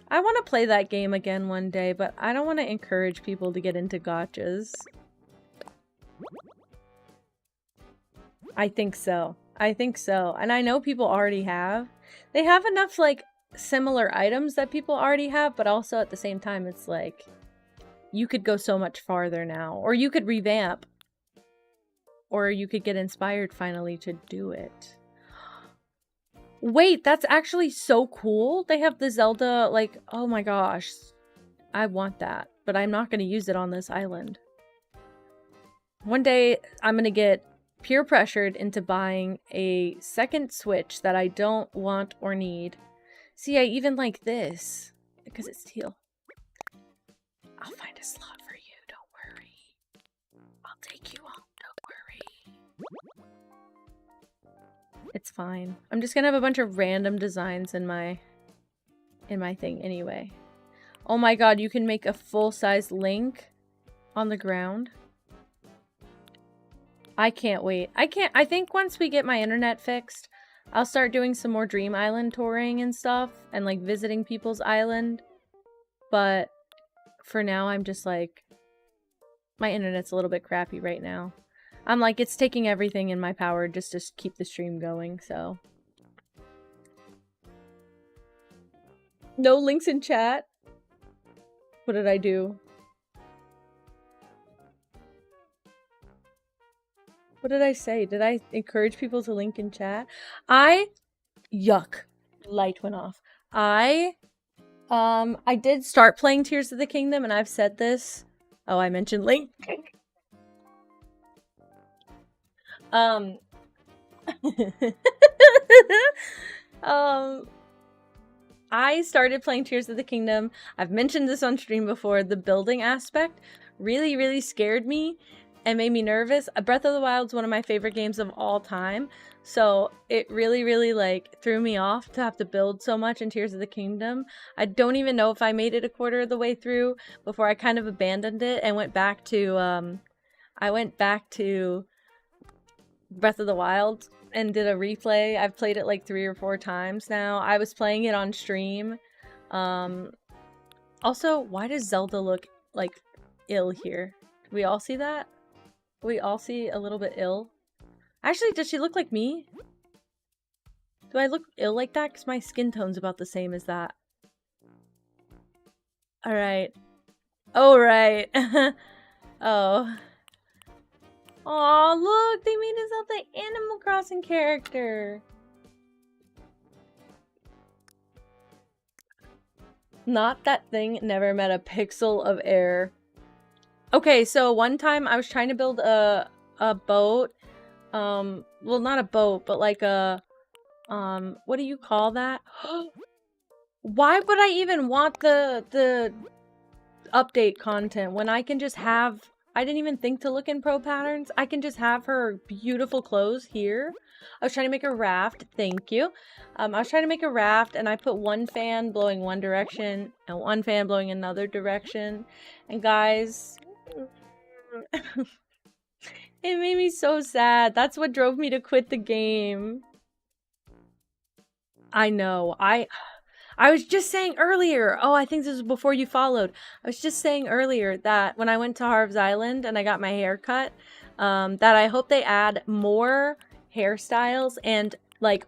I want to play that game again one day, but I don't want to encourage people to get into gachas. I think so. I think so. And I know people already have. They have enough, like, similar items that people already have, but also at the same time, it's like, you could go so much farther now. Or you could revamp. Or you could get inspired finally to do it. Wait, that's actually so cool. They have the Zelda, like, oh my gosh. I want that. But I'm not going to use it on this island. One day, I'm going to get peer pressured into buying a second Switch that I don't want or need. See, I even like this because it's teal. I'll find a slot for you, don't worry. I'll take you home, don't worry. It's fine. I'm just gonna have a bunch of random designs in my thing anyway. Oh my god, you can make a full-size Link on the ground. I can't wait. I think once we get my internet fixed, I'll start doing some more Dream Island touring and stuff, and like visiting people's island. But for now, I'm just like, my internet's a little bit crappy right now. I'm like, it's taking everything in my power just to keep the stream going, so. No links in chat? What did I do? What did I say? Did I encourage people to link in chat? Yuck. Light went off. I did start playing Tears of the Kingdom, and I've said this. Oh, I mentioned Link. um, I started playing Tears of the Kingdom. I've mentioned this on stream before. The building aspect really, really scared me and made me nervous. Breath of the Wild is one of my favorite games of all time. So it really, really like threw me off to have to build so much in Tears of the Kingdom. I don't even know if I made it a quarter of the way through before I kind of abandoned it and went back to Breath of the Wild and did a replay. I've played it like 3 or 4 times now. I was playing it on stream. Also, why does Zelda look like ill here? Do we all see that? We all see a little bit ill. Actually, does she look like me? Do I look ill like that? Because my skin tone's about the same as that. Alright. Oh, right. Oh. Aw, look! They made us the Animal Crossing character! Not that thing never met a pixel of air. Okay, so one time I was trying to build a boat. Well, not a boat, but like a... what do you call that? Why would I even want the update content when I can just have... I didn't even think to look in pro patterns. I can just have her beautiful clothes here. I was trying to make a raft. Thank you. I was trying to make a raft and I put one fan blowing one direction and one fan blowing another direction. And guys, it made me so sad. That's what drove me to quit the game. I know. I was just saying earlier, oh, I think this was before you followed. I was just saying earlier that when I went to Harv's Island and I got my hair cut, that I hope they add more hairstyles and like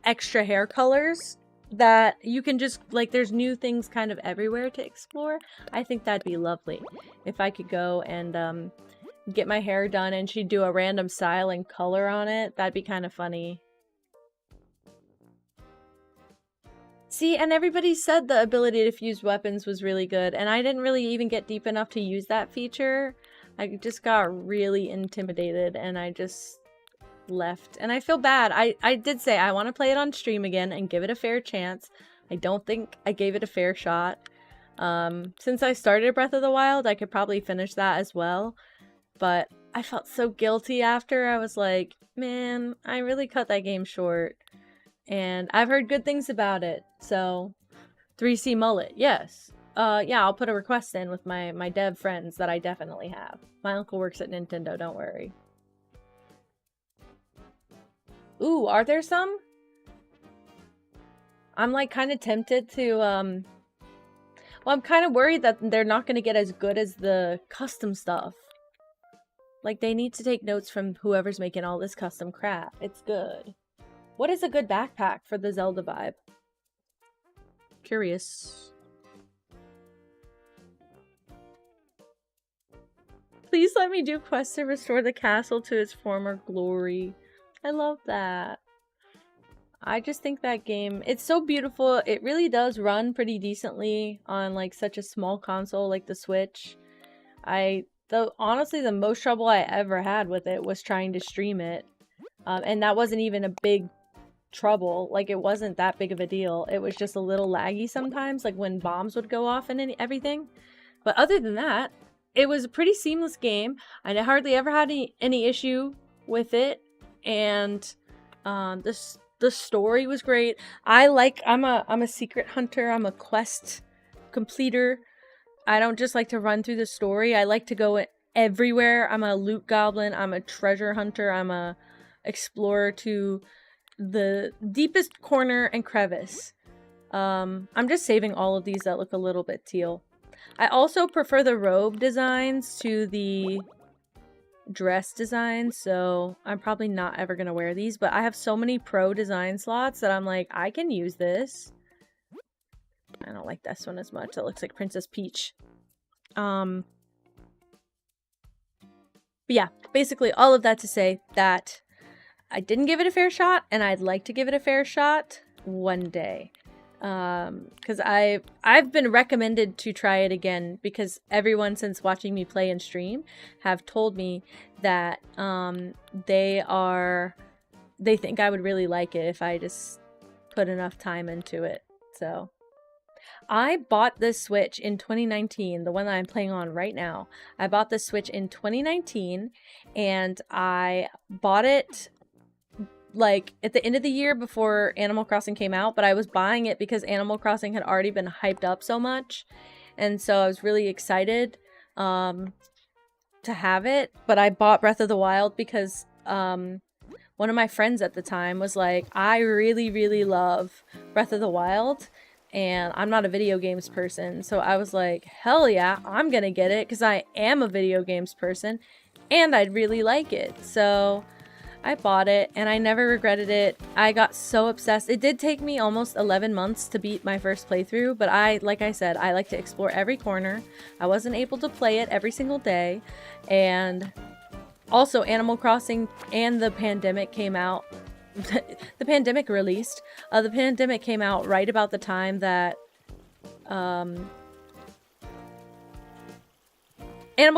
extra hair colors that you can just, like, there's new things kind of everywhere to explore. I think that'd be lovely if I could go and get my hair done and she'd do a random style and color on it. That'd be kind of funny. See, and everybody said the ability to fuse weapons was really good, and I didn't really even get deep enough to use that feature. I just got really intimidated, and I just left. And I feel bad. I did say I want to play it on stream again and give it a fair chance. I don't think I gave it a fair shot. Since I started Breath of the Wild, I could probably finish that as well. But I felt so guilty after. I was like, man, I really cut that game short. And I've heard good things about it, so 3C Mullet, yes. Yeah, I'll put a request in with my dev friends that I definitely have. My uncle works at Nintendo, don't worry. Ooh, are there some? I'm like kind of tempted to, well, I'm kind of worried that they're not going to get as good as the custom stuff. Like, they need to take notes from whoever's making all this custom crap. It's good. What is a good backpack for the Zelda vibe? Curious. Please let me do quests to restore the castle to its former glory. I love that. I just think that game, it's so beautiful. It really does run pretty decently on like such a small console like the Switch. Honestly, the most trouble I ever had with it was trying to stream it. And that wasn't even a big trouble. Like, it wasn't that big of a deal. It was just a little laggy sometimes, like when bombs would go off and everything. But other than that, it was a pretty seamless game. I hardly ever had any issue with it. And the story was great. I'm a secret hunter. I'm a quest completer. I don't just like to run through the story. I like to go everywhere. I'm a loot goblin. I'm a treasure hunter. I'm a explorer to the deepest corner and crevice. I'm just saving all of these that look a little bit teal. I also prefer the robe designs to the dress designs, so I'm probably not ever gonna wear these, but I have so many pro design slots that I'm like, I can use this. I don't like this one as much. It looks like Princess Peach. But yeah, basically all of that to say that I didn't give it a fair shot, and I'd like to give it a fair shot one day. Because I've been recommended to try it again because everyone since watching me play and stream have told me that they think I would really like it if I just put enough time into it. So I bought this Switch in 2019, the one that I'm playing on right now. I bought this Switch in 2019, and I bought it like at the end of the year before Animal Crossing came out, but I was buying it because Animal Crossing had already been hyped up so much, and so I was really excited to have it. But I bought Breath of the Wild because one of my friends at the time was like, I really love Breath of the Wild, and I'm not a video games person, so I was like, hell yeah, I'm gonna get it because I am a video games person and I'd really like it. So I bought it, and I never regretted it. I got so obsessed. It did take me almost 11 months to beat my first playthrough, but like I said, I like to explore every corner. I wasn't able to play it every single day, and also Animal Crossing and the pandemic came out. The pandemic released. The pandemic came out right about the time that Animal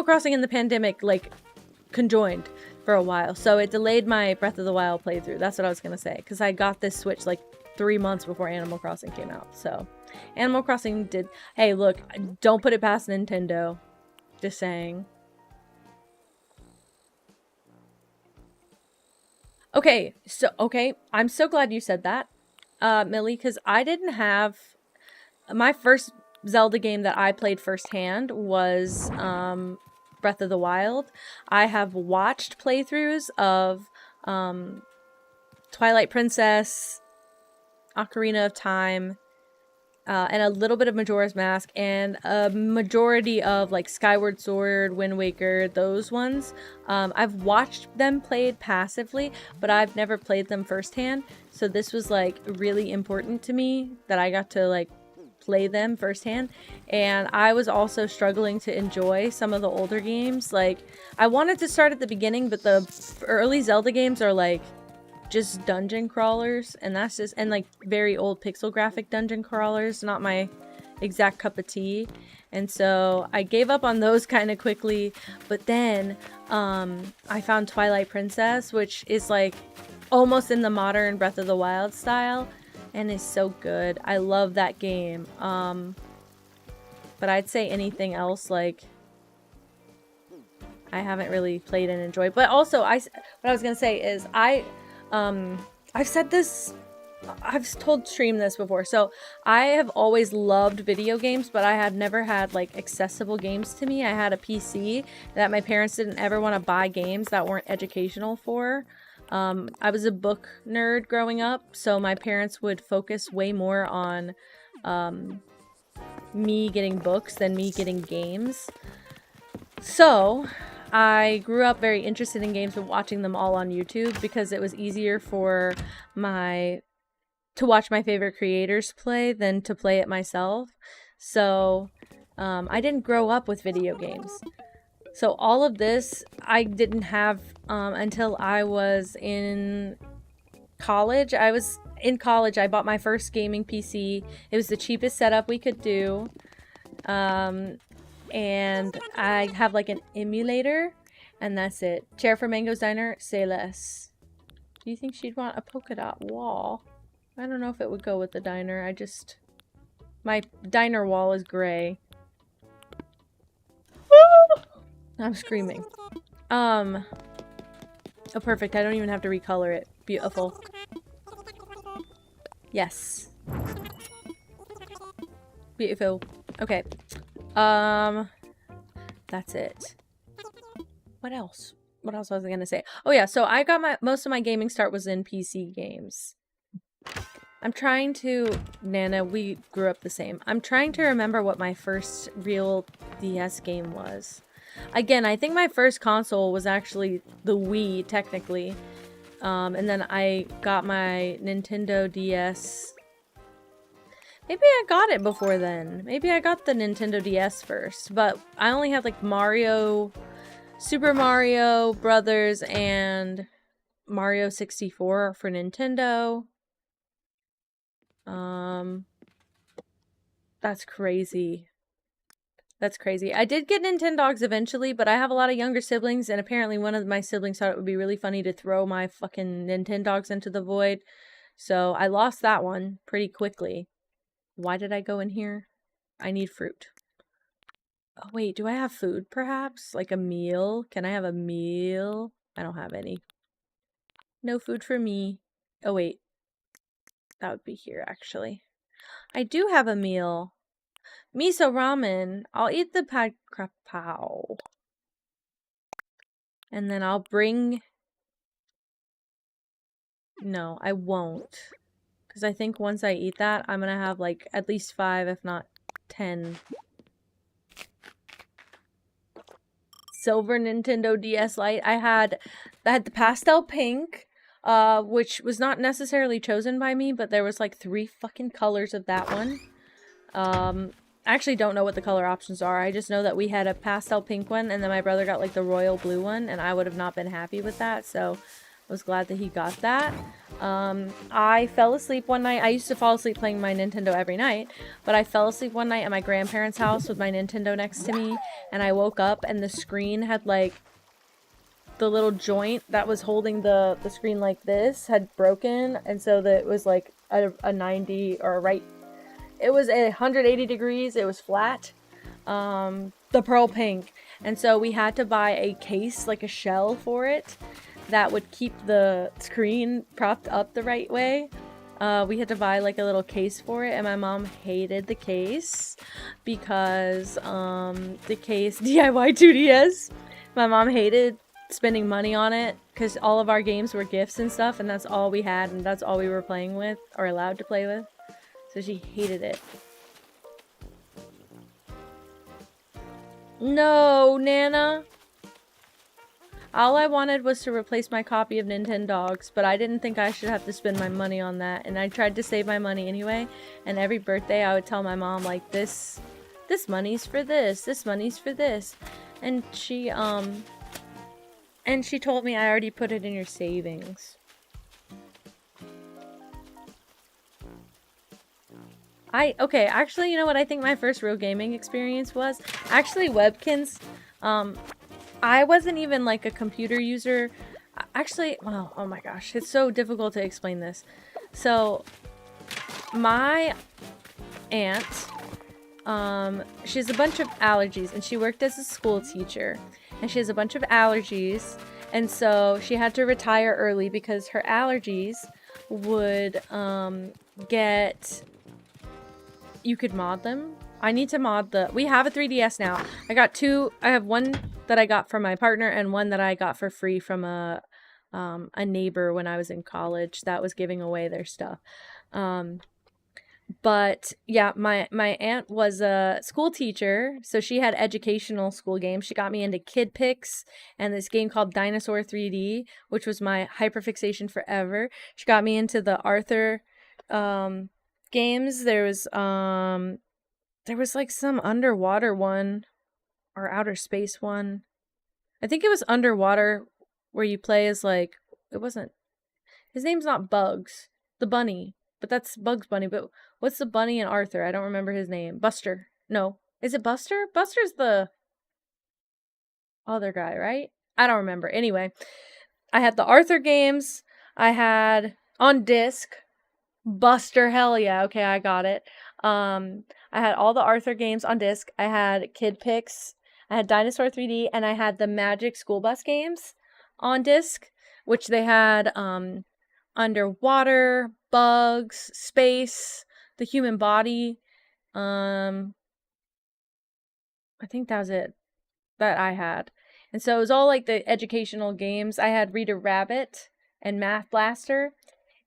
Crossing and the pandemic like conjoined for a while, so it delayed my Breath of the Wild playthrough. That's what I was gonna say, because I got this Switch like 3 months before Animal Crossing came out. So Animal Crossing did. Hey, look, don't put it past Nintendo. Just saying. Okay, I'm so glad you said that, Millie, because I didn't have my first Zelda game that I played firsthand was Breath of the Wild. I have watched playthroughs of Twilight Princess, Ocarina of Time, and a little bit of Majora's Mask, and a majority of like Skyward Sword, Wind Waker, those ones. I've watched them played passively, but I've never played them firsthand. So this was like really important to me that I got to like play them firsthand. And I was also struggling to enjoy some of the older games. Like, I wanted to start at the beginning, but the early Zelda games are like just dungeon crawlers, and that's just, and like very old pixel graphic dungeon crawlers, not my exact cup of tea. And so I gave up on those kind of quickly. But then I found Twilight Princess, which is like almost in the modern Breath of the Wild style, and is so good. I love that game. But I'd say anything else, like, I haven't really played and enjoyed. But also, what I was gonna say is I've said this, I've told Stream this before. So I have always loved video games, but I had never had like accessible games to me. I had a PC that my parents didn't ever want to buy games that weren't educational for. I was a book nerd growing up, so my parents would focus way more on me getting books than me getting games. So I grew up very interested in games and watching them all on YouTube because it was easier for to watch my favorite creators play than to play it myself. So I didn't grow up with video games. So all of this I didn't have until I was in college. I bought my first gaming PC. It was the cheapest setup we could do. And I have like an emulator, and that's it. Chair for Mango's Diner, say less. Do you think she'd want a polka dot wall? I don't know if it would go with the diner. My diner wall is gray. I'm screaming. Oh, perfect. I don't even have to recolor it. Beautiful. Yes. Beautiful. Okay. That's it. What else? What else was I gonna say? Oh yeah, so I got most of my gaming start was in PC games. I'm trying to, Nana, we grew up the same. I'm trying to remember what my first real DS game was. Again, I think my first console was actually the Wii, technically. And then I got my Nintendo DS. Maybe I got it before then. Maybe I got the Nintendo DS first. But I only had like Mario, Super Mario Brothers and Mario 64 for Nintendo. That's crazy. That's crazy. I did get Nintendogs eventually, but I have a lot of younger siblings, and apparently one of my siblings thought it would be really funny to throw my fucking Nintendogs into the void. So I lost that one pretty quickly. Why did I go in here? I need fruit. Oh, wait, do I have food perhaps? Like a meal? Can I have a meal? I don't have any. No food for me. Oh, wait. That would be here, actually. I do have a meal. Miso ramen. I'll eat the pad krapao. And then I'll bring... No, I won't. Because I think once I eat that, I'm gonna have like at least 5, if not 10. Silver Nintendo DS Lite. I had the pastel pink, which was not necessarily chosen by me, but there was like 3 fucking colors of that one. I actually don't know what the color options are. I just know that we had a pastel pink one, and then my brother got like the royal blue one, and I would have not been happy with that, so I was glad that he got that. I fell asleep one night. I used to fall asleep playing my Nintendo every night, but I fell asleep one night at my grandparents' house with my Nintendo next to me, and I woke up and the screen had like the little joint that was holding the screen like this had broken, and so that it was like a 90 or a right. It was 180 degrees. It was flat. The pearl pink. And so we had to buy a case, like a shell for it, that would keep the screen propped up the right way. We had to buy like a little case for it, and my mom hated the case because the case DIY 2DS. My mom hated spending money on it because all of our games were gifts and stuff, and that's all we had, and that's all we were playing with or allowed to play with. So she hated it. No, Nana. All I wanted was to replace my copy of Nintendogs, but I didn't think I should have to spend my money on that, and I tried to save my money anyway, and every birthday I would tell my mom, like, this money's for this money's for this, and she told me I already put it in your savings. Okay, actually, you know what I think my first real gaming experience was? Actually, Webkins. I wasn't even like a computer user. Actually, well, oh my gosh, it's so difficult to explain this. So, my aunt, she has a bunch of allergies, and she worked as a school teacher, and she has a bunch of allergies, and so she had to retire early because her allergies would, get... You could mod them. I need to mod we have a 3DS now. I got 2. I have one that I got from my partner and one that I got for free from a neighbor when I was in college that was giving away their stuff. But yeah, my aunt was a school teacher, so she had educational school games. She got me into Kid Pix and this game called Dinosaur 3D, which was my hyperfixation forever. She got me into the Arthur games. There was like some underwater one or outer space one. I think it was underwater where you play as like, it wasn't, his name's not Bugs, the bunny, but that's Bugs Bunny. But what's the bunny in Arthur? I don't remember his name. Buster. No, is it Buster? Buster's the other guy, right? I don't remember. Anyway, I had the Arthur games. I had on disc Buster, hell yeah. Okay, I got it. I had all the Arthur games on disc. I had Kid Pix. I had Dinosaur 3D, and I had the Magic School Bus games on disc, which they had underwater, bugs, space, the human body. I think that was it that I had. And so it was all like the educational games. I had Reader Rabbit and Math Blaster.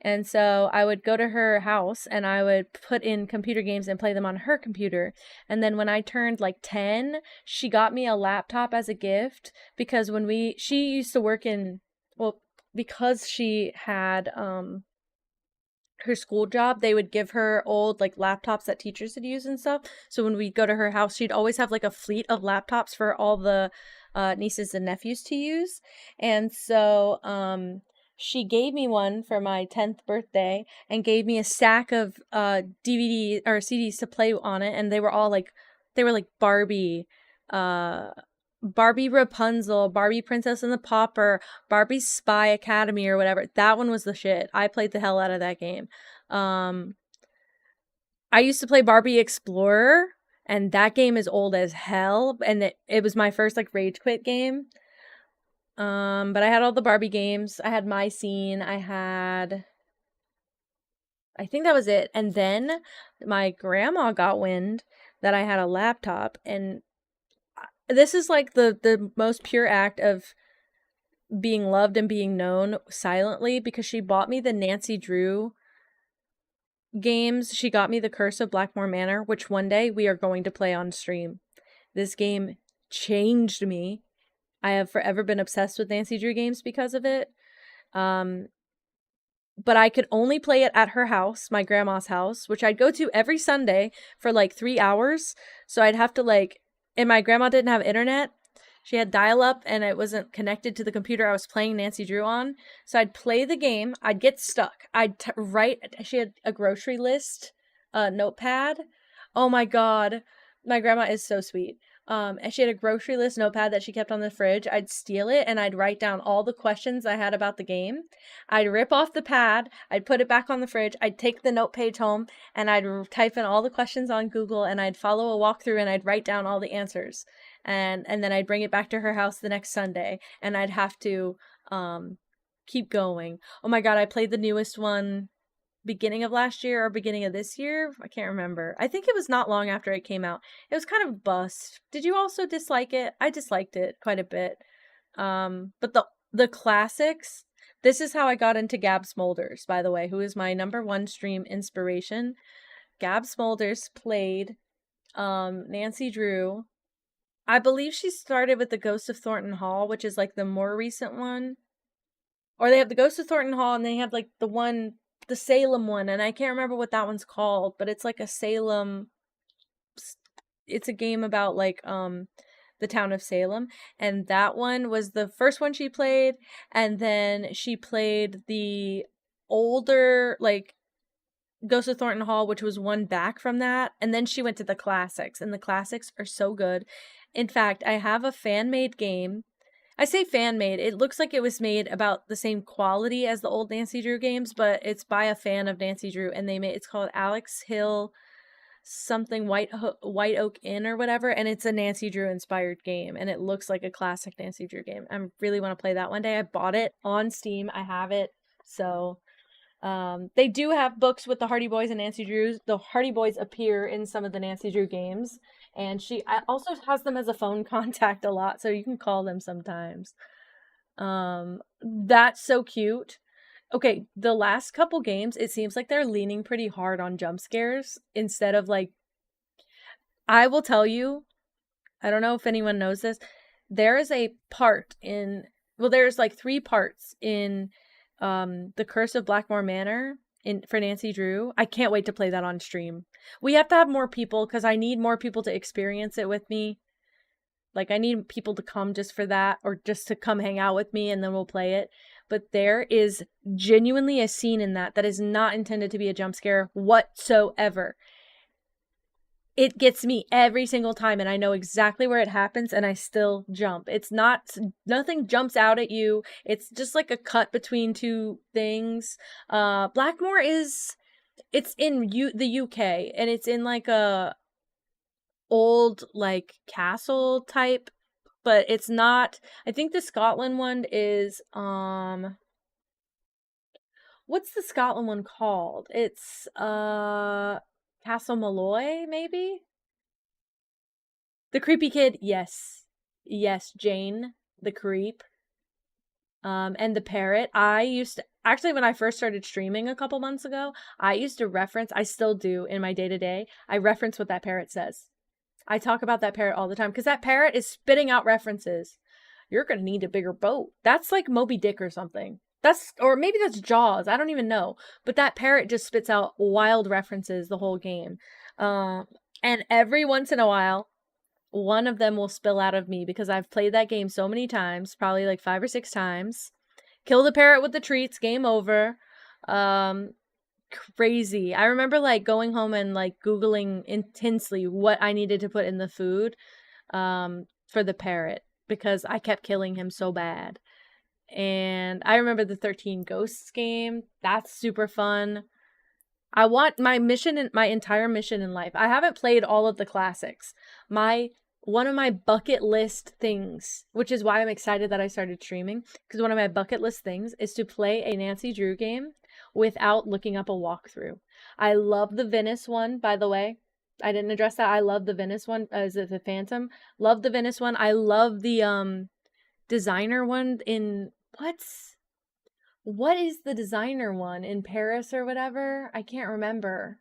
And so I would go to her house and I would put in computer games and play them on her computer. And then when I turned like 10, she got me a laptop as a gift because she used to work because she had her school job, they would give her old like laptops that teachers had used and stuff. So when we'd go to her house, she'd always have like a fleet of laptops for all the nieces and nephews to use. And so she gave me one for my 10th birthday and gave me a stack of DVD or CDs to play on it, and they were like uh Barbie Rapunzel, Barbie Princess and the Pauper, Barbie Spy Academy or whatever. That one was the shit. I played the hell out of that game. I used to play Barbie Explorer, and that game is old as hell, and it was my first like rage quit game. But I had all the Barbie games. I had My Scene. I think that was it. And then my grandma got wind that I had a laptop, and this is like the most pure act of being loved and being known silently, because she bought me the Nancy Drew games. She got me the Curse of Blackmore Manor, which one day we are going to play on stream. This game changed me. I have forever been obsessed with Nancy Drew games because of it. But I could only play it at her house, my grandma's house, which I'd go to every Sunday for like 3 hours. So I'd have to and my grandma didn't have internet. She had dial up and it wasn't connected to the computer I was playing Nancy Drew on. So I'd play the game. I'd get stuck. She had a grocery list notepad. Oh my God. My grandma is so sweet. And she had a grocery list notepad that she kept on the fridge. I'd steal it and I'd write down all the questions I had about the game. I'd rip off the pad. I'd put it back on the fridge. I'd take the note page home and I'd type in all the questions on Google, and I'd follow a walkthrough and I'd write down all the answers. And then I'd bring it back to her house the next Sunday, and I'd have to keep going. Oh my God, I played the newest one beginning of last year or beginning of this year. I can't remember. I think it was not long after it came out. It was kind of bust. Did you also dislike it? I disliked it quite a bit. But the classics, this is how I got into Gab Smolders, by the way, who is my #1 stream inspiration. Gab Smolders played Nancy Drew. I believe she started with the Ghost of Thornton Hall, which is like the more recent one. Or they have the Ghost of Thornton Hall, and they have like the Salem one, and I can't remember what that one's called, but it's like a Salem. It's a game about like the town of Salem, and that one was the first one she played, and then she played the older like Ghost of Thornton Hall, which was one back from that, and then she went to the classics, and the classics are so good. In fact, I have a fan-made game. I say fan-made, it looks like it was made about the same quality as the old Nancy Drew games, but it's by a fan of Nancy Drew, and it's called Alex Hill something White Oak Inn or whatever, and it's a Nancy Drew inspired game, and it looks like a classic Nancy Drew game. I really want to play that one day. I bought it on Steam. I have it. So they do have books with the Hardy Boys and Nancy Drews. The Hardy Boys appear in some of the Nancy Drew games, and she also has them as a phone contact a lot, so you can call them sometimes. That's so cute. Okay, the last couple games, it seems like they're leaning pretty hard on jump scares instead of like, I will tell you, I don't know if anyone knows this, there is a part there's like 3 parts in The Curse of Blackmore Manor for Nancy Drew. I can't wait to play that on stream. We have to have more people because I need more people to experience it with me. Like, I need people to come just for that, or just to come hang out with me, and then we'll play it. But there is genuinely a scene in that is not intended to be a jump scare whatsoever. It gets me every single time, and I know exactly where it happens, and I still jump. Nothing jumps out at you. It's just like a cut between 2 things. Blackmore it's in the UK, and it's in like a old like castle type, but it's not. I think the Scotland one is what's the Scotland one called? It's Castle Malloy, maybe? The creepy kid, yes. Yes, Jane, the creep. And the parrot. Actually, when I first started streaming a couple months ago, I used to reference, I still do in my day-to-day, I reference what that parrot says. I talk about that parrot all the time, because that parrot is spitting out references. You're gonna need a bigger boat. That's like Moby Dick or something. Or maybe that's Jaws. I don't even know. But that parrot just spits out wild references the whole game. And every once in a while, one of them will spill out of me because I've played that game so many times, probably like 5 or 6 times. Kill the parrot with the treats, game over. Crazy. I remember like going home and like Googling intensely what I needed to put in the food for the parrot because I kept killing him so bad. And I remember the 13 Ghosts game. That's super fun. I want my entire mission in life. I haven't played all of the classics. One of my bucket list things, which is why I'm excited that I started streaming, because one of my bucket list things is to play a Nancy Drew game without looking up a walkthrough. I love the Venice one, by the way. I didn't address that. I love the Venice one. Is it the Phantom? Love the Venice one. I love the designer one in what is the designer one in Paris or whatever? I can't remember.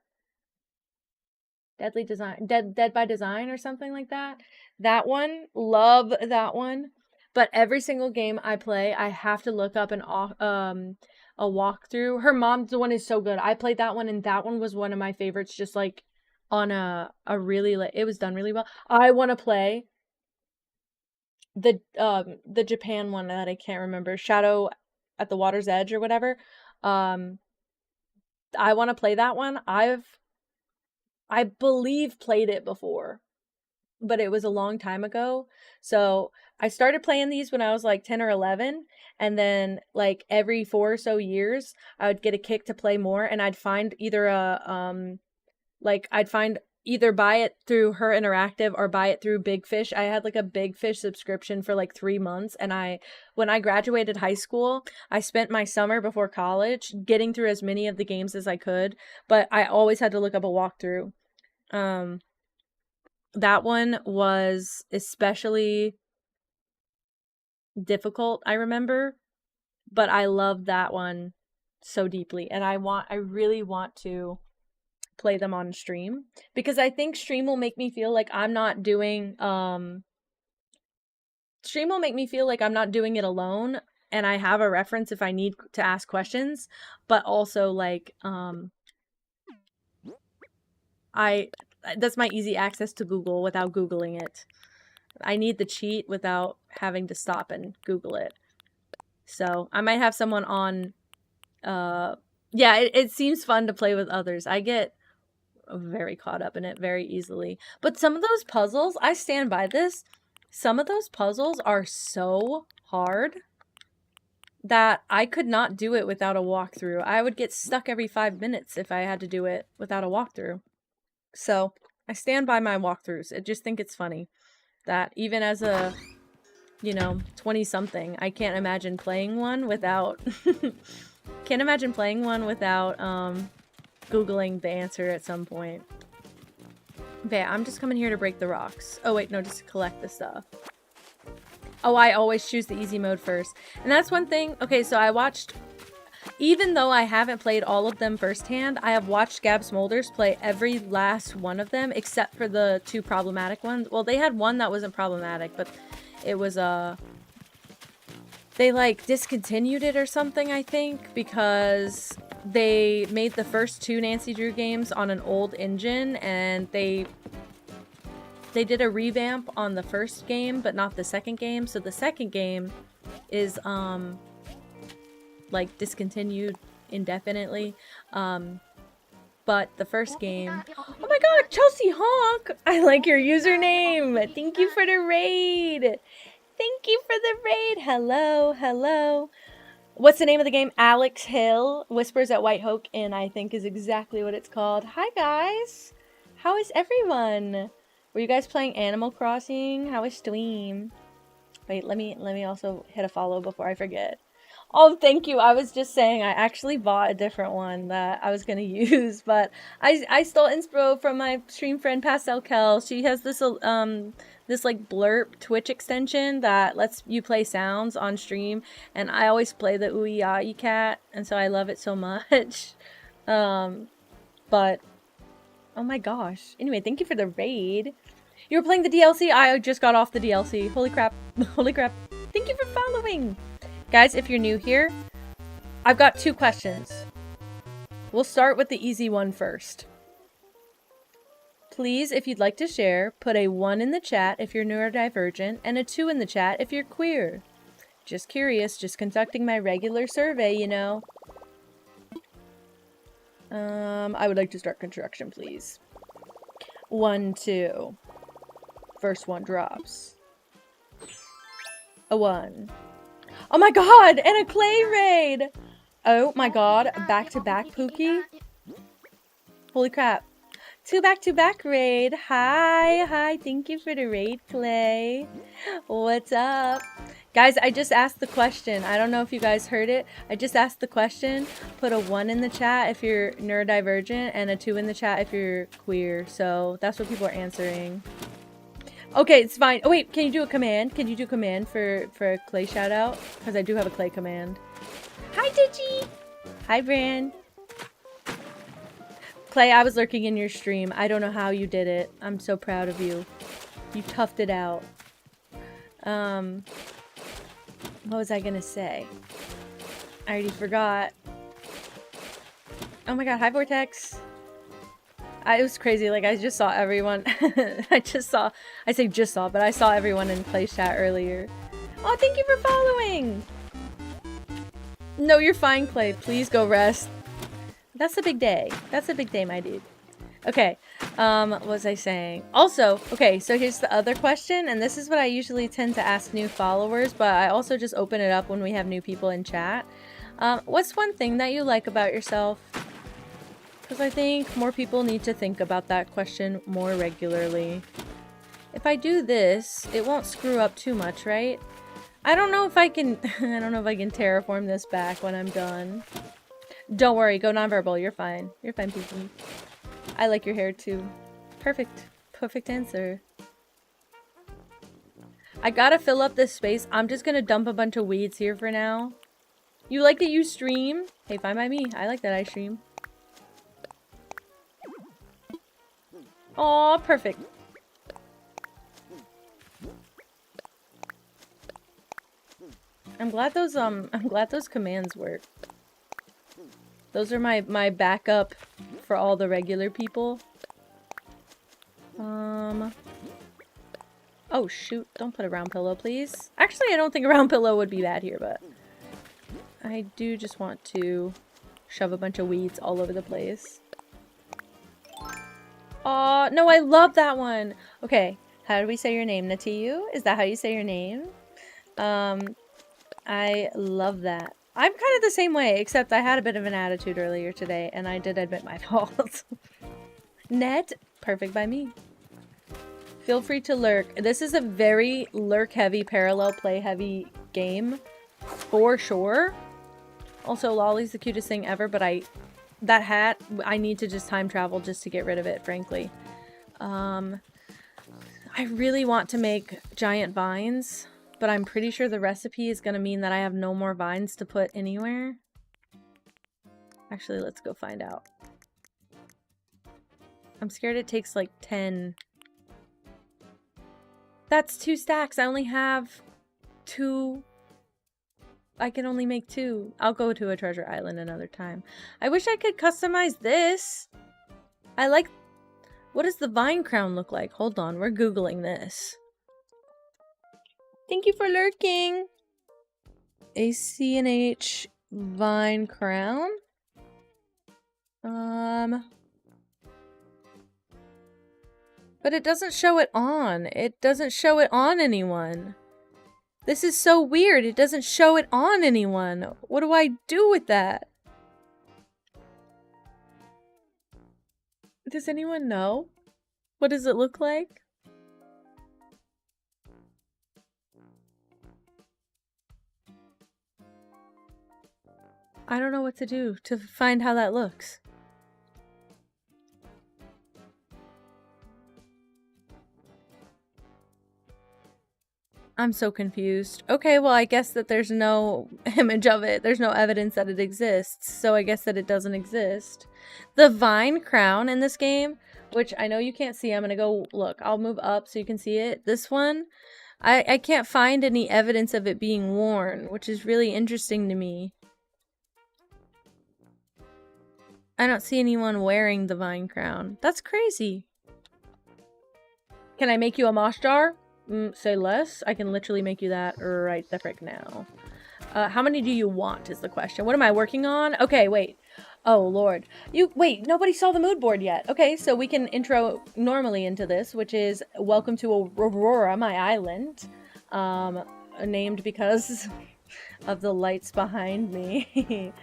Dead by Design or something like that. That one, love that one. But every single game I play, I have to look up a walkthrough. Her Mom's one is so good. I played that one, and that one was one of my favorites. Just like on a really it was done really well. I want to play the Japan one that I can't remember, Shadow at the Water's Edge or whatever. I want to play that one. I believe played it before, but it was a long time ago. So I started playing these when I was like 10 or 11. And then like every 4 or so years, I would get a kick to play more. And I'd find either buy it through Her Interactive or buy it through Big Fish. I had like a Big Fish subscription for like 3 months. And when I graduated high school, I spent my summer before college getting through as many of the games as I could. But I always had to look up a walkthrough. That one was especially difficult, I remember. But I loved that one so deeply. And I really want to play them on stream because I think stream will make me feel like I'm not doing it alone, and I have a reference if I need to ask questions, but also like that's my easy access to Google without Googling it. I need the cheat without having to stop and Google it. So I might have someone on it seems fun to play with others. I get very caught up in it very easily. But some of those puzzles, I stand by this, some of those puzzles are so hard that I could not do it without a walkthrough. I would get stuck every 5 minutes if I had to do it without a walkthrough. So I stand by my walkthroughs. I just think it's funny that even as a 20-something, I can't imagine playing one without Googling the answer at some point. Okay, I'm just coming here to break the rocks. Oh wait, no, just to collect the stuff. Oh, I always choose the easy mode first. And that's one thing. Okay, so I watched, even though I haven't played all of them firsthand, I have watched Gab Smolders play every last one of them except for the 2 problematic ones. Well, they had one that wasn't problematic, but it was they like discontinued it or something, I think, because they made the first 2 Nancy Drew games on an old engine, and they did a revamp on the first game but not the second game, so the second game is like discontinued indefinitely, but the first game, oh my god, Chelsea Honk, I like your username, thank you for the raid. Thank you for the raid. Hello. What's the name of the game? Alex Hill, Whispers at White Hoke Inn, I think is exactly what it's called. Hi guys. How is everyone? Were you guys playing Animal Crossing? How is stream? Wait, let me also hit a follow before I forget. Oh, thank you. I was just saying I actually bought a different one that I was going to use, but I stole inspo from my stream friend Pastel Kel. She has this like blurp Twitch extension that lets you play sounds on stream, and I always play the ooey yai cat, and so I love it so much. But oh my gosh. Anyway, thank you for the raid. You were playing the DLC? I just got off the DLC. Holy crap. Holy crap. Thank you for following. Guys, if you're new here, I've got 2 questions. We'll start with the easy one first. Please, if you'd like to share, put a 1 in the chat if you're neurodivergent and a 2 in the chat if you're queer. Just curious, just conducting my regular survey, you know. I would like to start construction, please. 1, 2. First one drops. A 1. Oh my god! And a clay raid! Oh my god, back-to-back Pookie? Holy crap. 2 back-to-back raid. Hi, thank you for the raid, Clay. What's up? Guys, I just asked the question. I don't know if you guys heard it. I just asked the question. Put a 1 in the chat if you're neurodivergent and a 2 in the chat if you're queer. So that's what people are answering. Okay, it's fine. Oh wait, can you do a command? Can you do a command for a Clay shout out? Because I do have a Clay command. Hi, Digi! Hi, Bran. Clay, I was lurking in your stream. I don't know how you did it. I'm so proud of you. You toughed it out. What was I gonna say? I already forgot. Oh my god, hi Vortex. It was crazy, like I just saw everyone. I saw but I saw everyone in Clay chat earlier. Oh, thank you for following! No, you're fine, Clay. Please go rest. That's a big day. That's a big day, my dude. Okay, what was I saying? Also, okay, so here's the other question, and this is what I usually tend to ask new followers, but I also just open it up when we have new people in chat. What's one thing that you like about yourself? Because I think more people need to think about that question more regularly. If I do this, it won't screw up too much, right? I don't know if I can, I don't know if I can terraform this back when I'm done. Don't worry, go nonverbal, you're fine. You're fine, Pookie. I like your hair too. Perfect. Perfect answer. I gotta fill up this space. I'm just gonna dump a bunch of weeds here for now. You like that you stream? Hey, fine by me. I like that I stream. Aw, perfect. I'm glad those commands work. Those are my backup for all the regular people. Oh shoot, don't put a round pillow, please. Actually, I don't think a round pillow would be bad here, but I do just want to shove a bunch of weeds all over the place. Aw, no, I love that one. Okay, how do we say your name, Natiyu? Is that how you say your name? I love that. I'm kind of the same way, except I had a bit of an attitude earlier today, and I did admit my fault. Net, perfect by me. Feel free to lurk. This is a very lurk-heavy, parallel play-heavy game, for sure. Also, Lolly's the cutest thing ever, but that hat, I need to just time travel just to get rid of it, frankly. I really want to make giant vines, but I'm pretty sure the recipe is going to mean that I have no more vines to put anywhere. Actually, let's go find out. I'm scared it takes like 10. That's 2 stacks. I only have 2. I can only make 2. I'll go to a treasure island another time. I wish I could customize this. I like... What does the vine crown look like? Hold on, we're Googling this. Thank you for lurking. acnh vine crown. But it doesn't show it on. It doesn't show it on anyone. This is so weird. It doesn't show it on anyone. What do I do with that? Does anyone know? What does it look like? I don't know what to do to find how that looks. I'm so confused. Okay, well, I guess that there's no image of it. There's no evidence that it exists. So I guess that it doesn't exist. The vine crown in this game, which I know you can't see. I'm going to go look. I'll move up so you can see it. This one, I can't find any evidence of it being worn, which is really interesting to me. I don't see anyone wearing the vine crown. That's crazy. Can I make you a moss jar? Say less. I can literally make you that right the frick now. How many do you want is the question. What am I working on? Okay, wait. Oh, Lord. Wait, nobody saw the mood board yet. Okay, so we can intro normally into this, which is welcome to Aurora, my island. Named because of the lights behind me.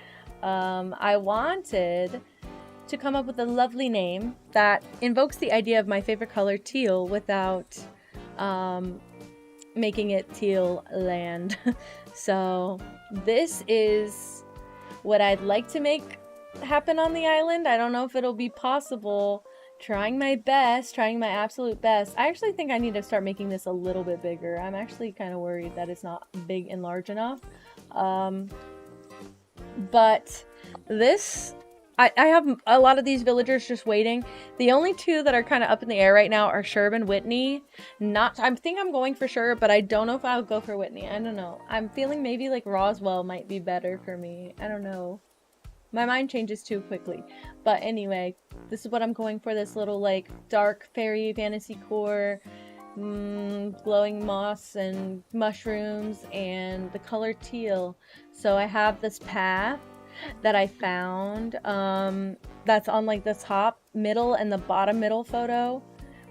I wanted to come up with a lovely name that invokes the idea of my favorite color, teal, without making it teal land. So this is what I'd like to make happen on the island. I don't know if it'll be possible. Trying my best, trying my absolute best. I actually think I need to start making this a little bit bigger. I'm actually kind of worried that it's not big and large enough. But this, I have a lot of these villagers just waiting. The only two that are kind of up in the air right now are Sherb and Whitney. I think I'm going for Sherb, but I don't know if I'll go for Whitney. I don't know. I'm feeling maybe like Roswell might be better for me. I don't know. My mind changes too quickly. But anyway, this is what I'm going for. This little like dark fairy fantasy core, glowing moss and mushrooms and the color teal. So I have this path that I found that's on like the top middle and the bottom middle photo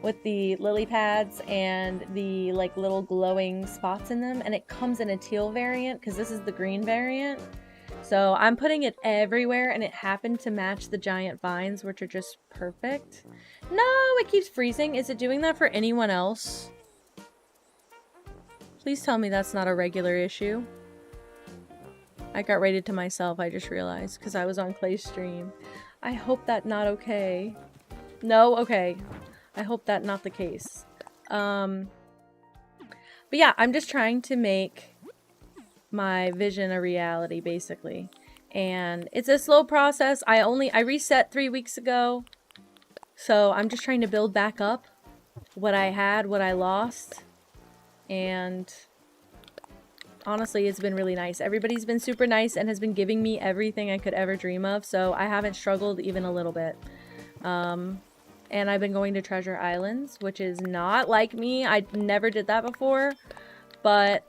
with the lily pads and the like little glowing spots in them, and it comes in a teal variant because this is the green variant. So I'm putting it everywhere, and it happened to match the giant vines, which are just perfect. No, it keeps freezing. Is it doing that for anyone else? Please tell me that's not a regular issue. I got rated to myself, I just realized, because I was on Clay's stream. I hope that not okay. No? Okay. I hope that not the case. But yeah, I'm just trying to make my vision a reality, basically. And it's a slow process. I reset 3 weeks ago. So I'm just trying to build back up what I had, what I lost. And honestly, it's been really nice. Everybody's been super nice and has been giving me everything I could ever dream of, so I haven't struggled even a little bit. And I've been going to Treasure Islands, which is not like me. I never did that before, but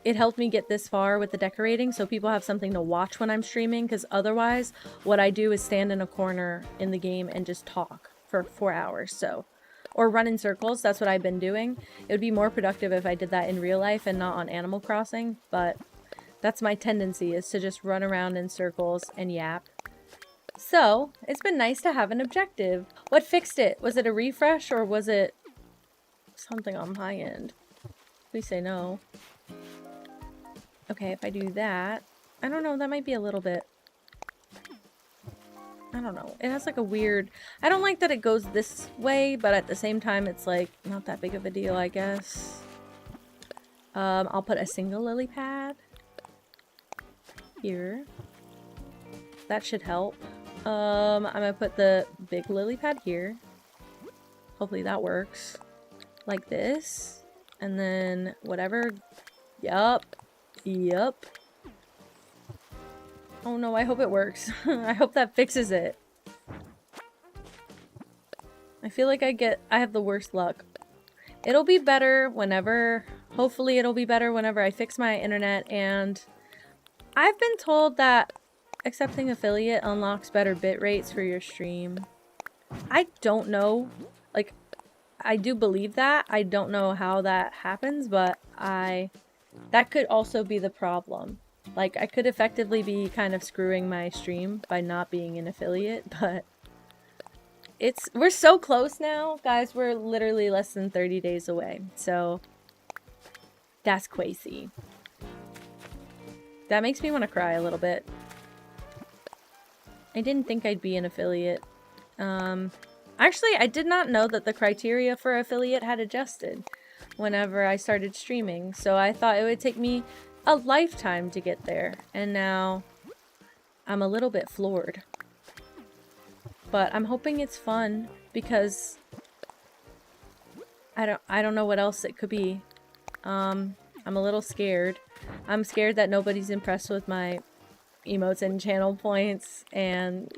it helped me get this far with the decorating, so people have something to watch when I'm streaming, because otherwise, what I do is stand in a corner in the game and just talk for 4 hours, so... Or run in circles, that's what I've been doing. It would be more productive if I did that in real life and not on Animal Crossing, but that's my tendency, is to just run around in circles and yap. So, it's been nice to have an objective. What fixed it? Was it a refresh, or was it something on my end? Please say no. Okay, if I do that, I don't know, that might be a little bit... I don't know. It has like a weird... I don't like that it goes this way, but at the same time, it's like not that big of a deal, I guess. I'll put a single lily pad here. That should help. I'm gonna put the big lily pad here. Hopefully that works. Like this. And then whatever. Yup. Yup. Oh no, I hope it works. I hope that fixes it. I feel like I have the worst luck. It'll be better whenever, hopefully it'll be better whenever I fix my internet, and I've been told that accepting affiliate unlocks better bit rates for your stream. I don't know. Like, I do believe that. I don't know how that happens, but that could also be the problem. Like, I could effectively be kind of screwing my stream by not being an affiliate, but we're so close now, guys. We're literally less than 30 days away, so that's crazy. That makes me want to cry a little bit. I didn't think I'd be an affiliate. Actually, I did not know that the criteria for affiliate had adjusted whenever I started streaming, so I thought it would take me a lifetime to get there, and now I'm a little bit floored. But I'm hoping it's fun, because I don't know what else it could be. I'm a little scared. I'm scared that nobody's impressed with my emotes and channel points, and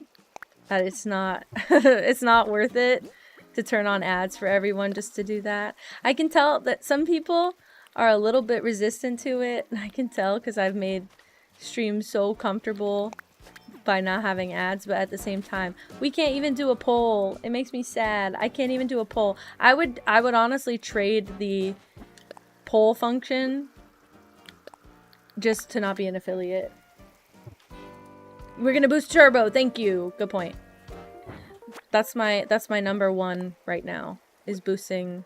that it's not it's not worth it. to turn on ads for everyone just to do that. I can tell that some people are a little bit resistant to it. I can tell because I've made streams so comfortable by not having ads, but at the same time, we can't even do a poll. It makes me sad. I can't even do a poll. I would honestly trade the poll function just to not be an affiliate. We're gonna boost Turbo. Thank you. Good point. That's my number one right now, is boosting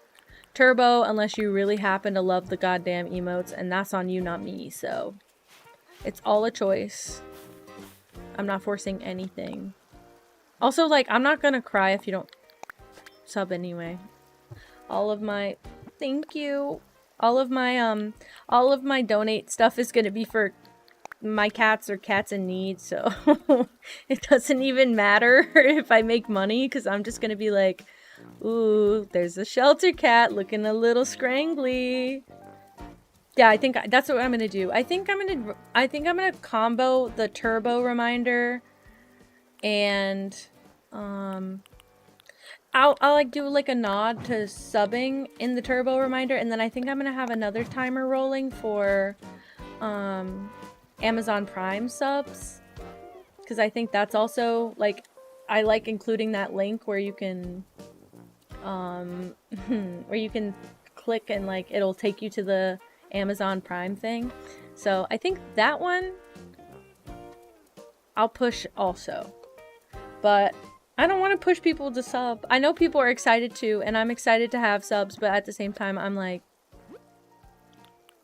Turbo, unless you really happen to love the goddamn emotes, and that's on you, not me, so it's all a choice. I'm not forcing anything. Also, like, I'm not gonna cry if you don't sub anyway. All of my... Thank you. All of my donate stuff is gonna be for my cats or cats in need, so it doesn't even matter if I make money, because I'm just gonna be like, ooh, there's a shelter cat looking a little scrangly. Yeah, I think that's what I'm gonna do. I think I'm gonna combo the Turbo reminder and I'll like do like a nod to subbing in the Turbo reminder, and then I think I'm gonna have another timer rolling for Amazon Prime subs, because I think that's also like, I like including that link where you can click and like it'll take you to the Amazon Prime thing. So I think that one I'll push also, but I don't want to push people to sub. I know people are excited to, and I'm excited to have subs, but at the same time I'm like,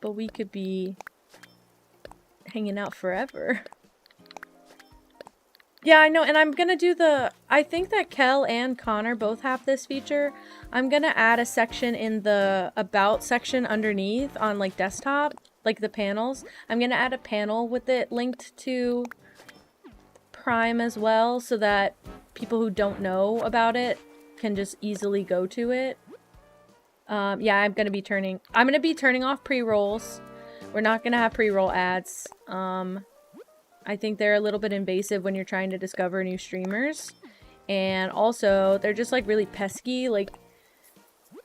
but we could be hanging out forever. Yeah, I know, and I'm gonna do I think that Kel and Connor both have this feature. I'm gonna add a section in the About section underneath on, like, desktop, like the panels. I'm gonna add a panel with it linked to Prime as well, so that people who don't know about it can just easily go to it. Yeah, I'm gonna be turning off pre-rolls. We're not gonna have pre-roll ads. I think they're a little bit invasive when you're trying to discover new streamers. And also, they're just like really pesky. Like,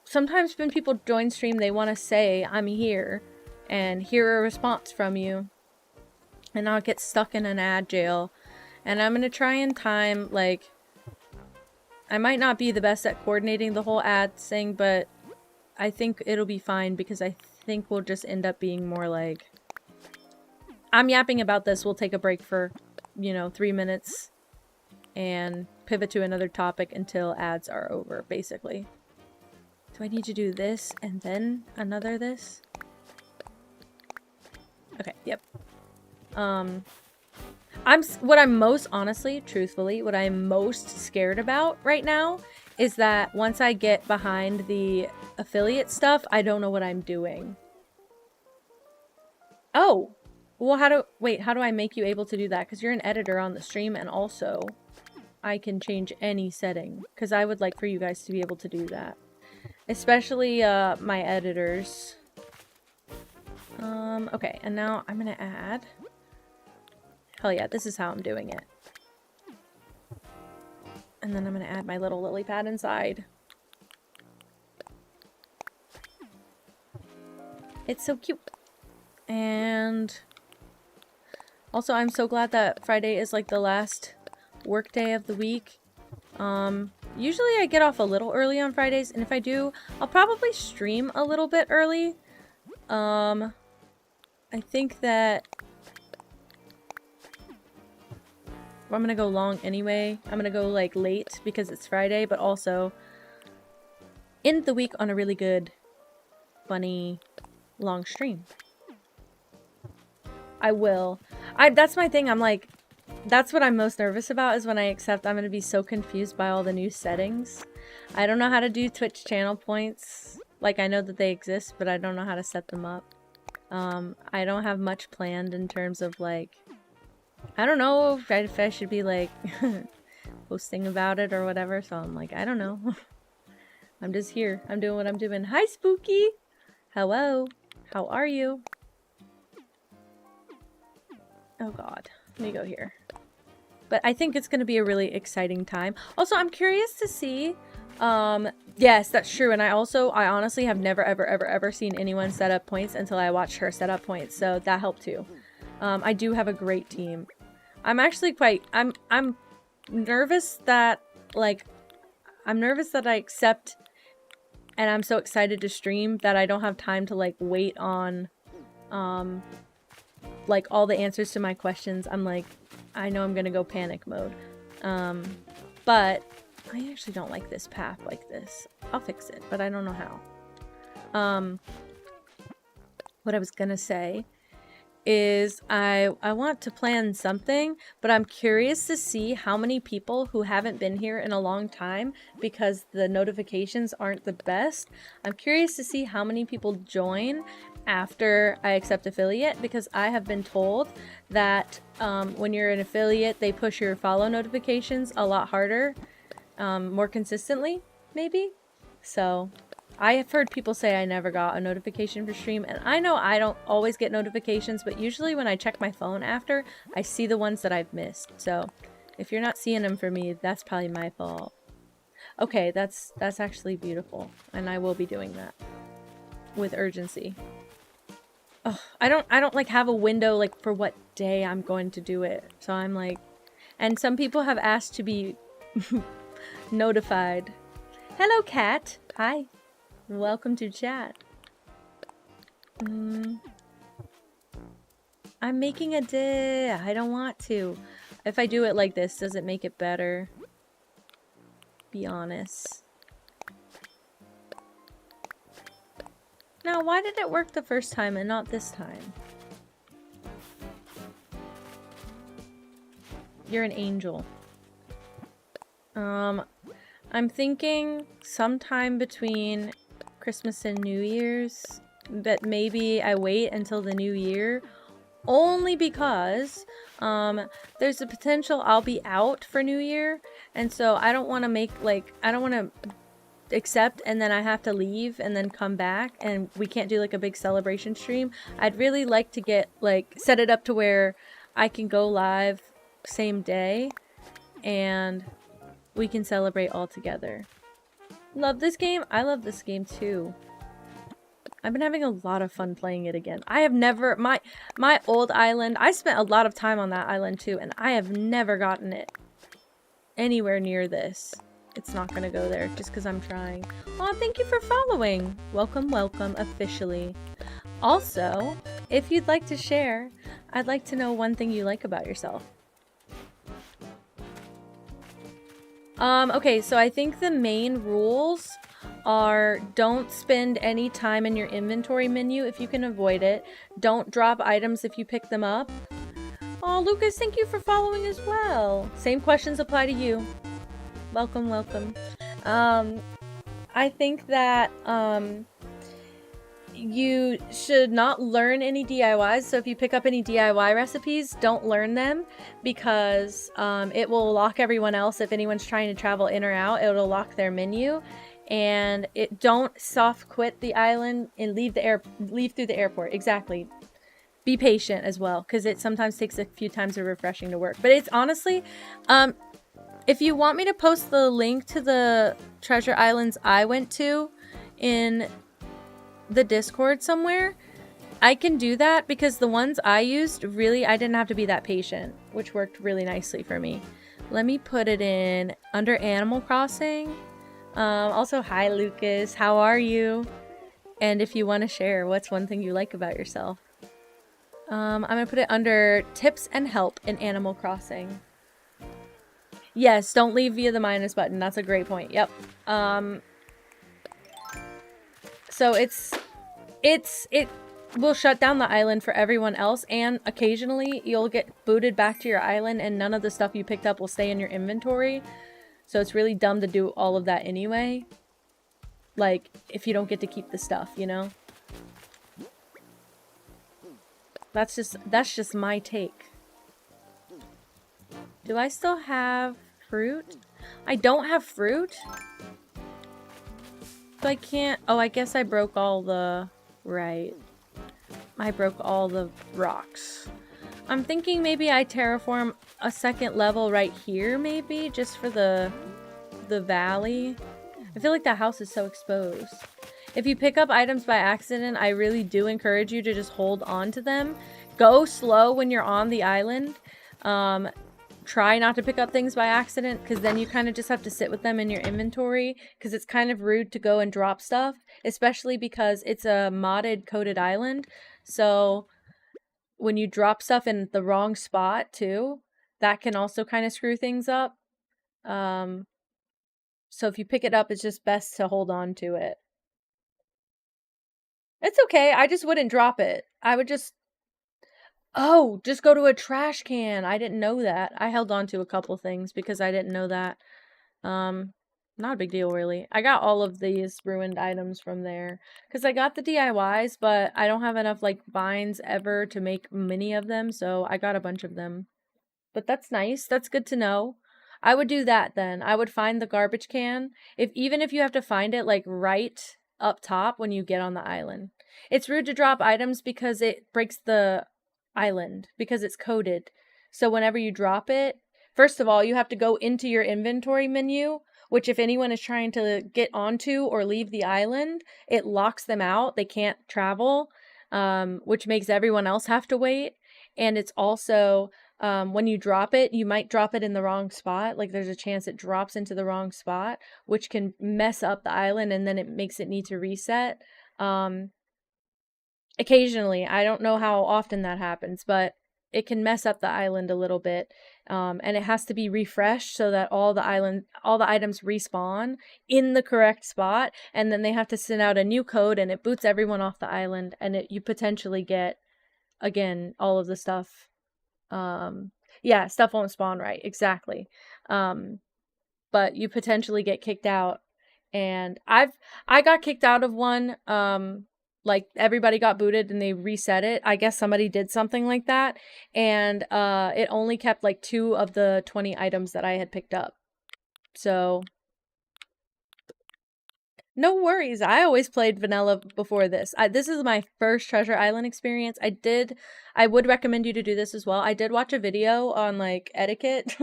sometimes when people join stream, they want to say, I'm here, and hear a response from you. And I'll get stuck in an ad jail. And I'm gonna try and time, like, I might not be the best at coordinating the whole ad thing, but I think it'll be fine, because I think we'll just end up being more like, I'm yapping about this, we'll take a break for, you know, 3 minutes and pivot to another topic until ads are over, basically. Do I need to do this and then another this? Okay, yep. What I'm most, honestly, truthfully, what I'm most scared about right now is that once I get behind the affiliate stuff, I don't know what I'm doing. Oh! Well, how do I make you able to do that? Because you're an editor on the stream, and also I can change any setting. Because I would like for you guys to be able to do that. Especially my editors. Okay, and now I'm gonna add... Hell yeah, this is how I'm doing it. And then I'm gonna add my little lily pad inside. It's so cute. And... also, I'm so glad that Friday is like the last work day of the week. Usually I get off a little early on Fridays, and if I do, I'll probably stream a little bit early. I think that I'm gonna go long anyway. I'm gonna go like late because it's Friday, but also end the week on a really good, funny, long stream. I will. That's my thing. I'm like, that's what I'm most nervous about, is when I accept I'm gonna be so confused by all the new settings. I don't know how to do Twitch channel points. Like, I know that they exist, but I don't know how to set them up. I don't have much planned in terms of, like, I don't know if I should be, like, posting about it or whatever, so I'm like, I don't know. I'm just here. I'm doing what I'm doing. Hi, Spooky! Hello. How are you? Oh god. Let me go here. But I think it's going to be a really exciting time. Also, I'm curious to see Yes, that's true. And I honestly have never, ever seen anyone set up points until I watched her set up points. So that helped too. I do have a great team. I'm actually I'm nervous that, like, I'm nervous that I accept and I'm so excited to stream that I don't have time to, like, wait on, like, all the answers to my questions. I'm like, I know I'm gonna go panic mode. But I actually don't like this path like this. I'll fix it, but I don't know how. What I was gonna say is I want to plan something, but I'm curious to see how many people who haven't been here in a long time, because the notifications aren't the best. I'm curious to see how many people join after I accept affiliate, because I have been told that when you're an affiliate, they push your follow notifications a lot harder, more consistently, maybe? So I have heard people say I never got a notification for stream, and I know I don't always get notifications, but usually when I check my phone after, I see the ones that I've missed. So if you're not seeing them for me, that's probably my fault. Okay, that's actually beautiful, and I will be doing that with urgency. Oh, I don't like have a window like for what day I'm going to do it. So I'm like, and some people have asked to be notified. Hello, cat. Hi. Welcome to chat. I'm making a dish. I don't want to. If I do it like this, does it make it better? Be honest. Now, why did it work the first time and not this time? You're an angel. I'm thinking sometime between Christmas and New Year's, but maybe I wait until the new year, only because there's a potential I'll be out for New Year, and so I don't want to make, like, I don't want to accept and then I have to leave and then come back and we can't do like a big celebration stream. I'd really like to get, like, set it up to where I can go live same day and we can celebrate all together. Love this game? I love this game too. I've been having a lot of fun playing it again. I have never, my old island, I spent a lot of time on that island too, and I have never gotten it anywhere near this. It's not gonna go there just because I'm trying. Aw, thank you for following. Welcome, welcome, officially. Also, if you'd like to share, I'd like to know one thing you like about yourself. Okay, so I think the main rules are don't spend any time in your inventory menu if you can avoid it. Don't drop items if you pick them up. Oh, Lucas, thank you for following as well. Same questions apply to you. Welcome, welcome. I think that, you should not learn any DIYs, so if you pick up any DIY recipes, don't learn them, because it will lock everyone else. If anyone's trying to travel in or out, it'll lock their menu. And don't soft quit the island and leave through the airport. Exactly. Be patient as well, because it sometimes takes a few times of refreshing to work. But it's honestly, if you want me to post the link to the treasure islands I went to in the Discord somewhere, I can do that, because the ones I used, really, I didn't have to be that patient, which worked really nicely for me. Let me put it in under Animal Crossing. Also, hi Lucas, how are you? And if you want to share, what's one thing you like about yourself? I'm gonna put it under tips and help in Animal Crossing. Yes, don't leave via the minus button. That's a great point. Yep. So it will shut down the island for everyone else, and occasionally you'll get booted back to your island and none of the stuff you picked up will stay in your inventory. So it's really dumb to do all of that anyway. Like, if you don't get to keep the stuff, you know? That's just my take. Do I still have fruit? I don't have fruit? So I can't... Oh, I guess I broke all the... Right. I broke all the rocks. I'm thinking maybe I terraform a second level right here, maybe? Just for the valley. I feel like that house is so exposed. If you pick up items by accident, I really do encourage you to just hold on to them. Go slow when you're on the island. Try not to pick up things by accident, because then you kind of just have to sit with them in your inventory, because it's kind of rude to go and drop stuff, especially because it's a modded coded island. So when you drop stuff in the wrong spot too, that can also kind of screw things up. So if you pick it up, it's just best to hold on to it. It's okay. I just wouldn't drop it. I would just just go to a trash can. I didn't know that. I held on to a couple things because I didn't know that. Not a big deal, really. I got all of these ruined items from there because I got the DIYs, but I don't have enough like binds ever to make many of them, so I got a bunch of them. But that's nice. That's good to know. I would do that then. I would find the garbage can. Even if you have to find it like right up top when you get on the island. It's rude to drop items because it breaks the island because it's coded. So whenever you drop it, first of all, you have to go into your inventory menu, which if anyone is trying to get onto or leave the island, it locks them out. They can't travel, which makes everyone else have to wait. And it's also when you drop it, you might drop it in the wrong spot. Like there's a chance it drops into the wrong spot, which can mess up the island and then it makes it need to reset. Occasionally, I don't know how often that happens, but it can mess up the island a little bit. And it has to be refreshed so that all the items respawn in the correct spot. And then they have to send out a new code and it boots everyone off the island. And you potentially get, again, all of the stuff. Stuff won't spawn right. Exactly. But you potentially get kicked out. And I got kicked out of one. Like everybody got booted and they reset it. I guess somebody did something like that. And it only kept like 2 of the 20 items that I had picked up. So no worries. I always played vanilla before this. This is my first Treasure Island experience. I would recommend you to do this as well. I did watch a video on like etiquette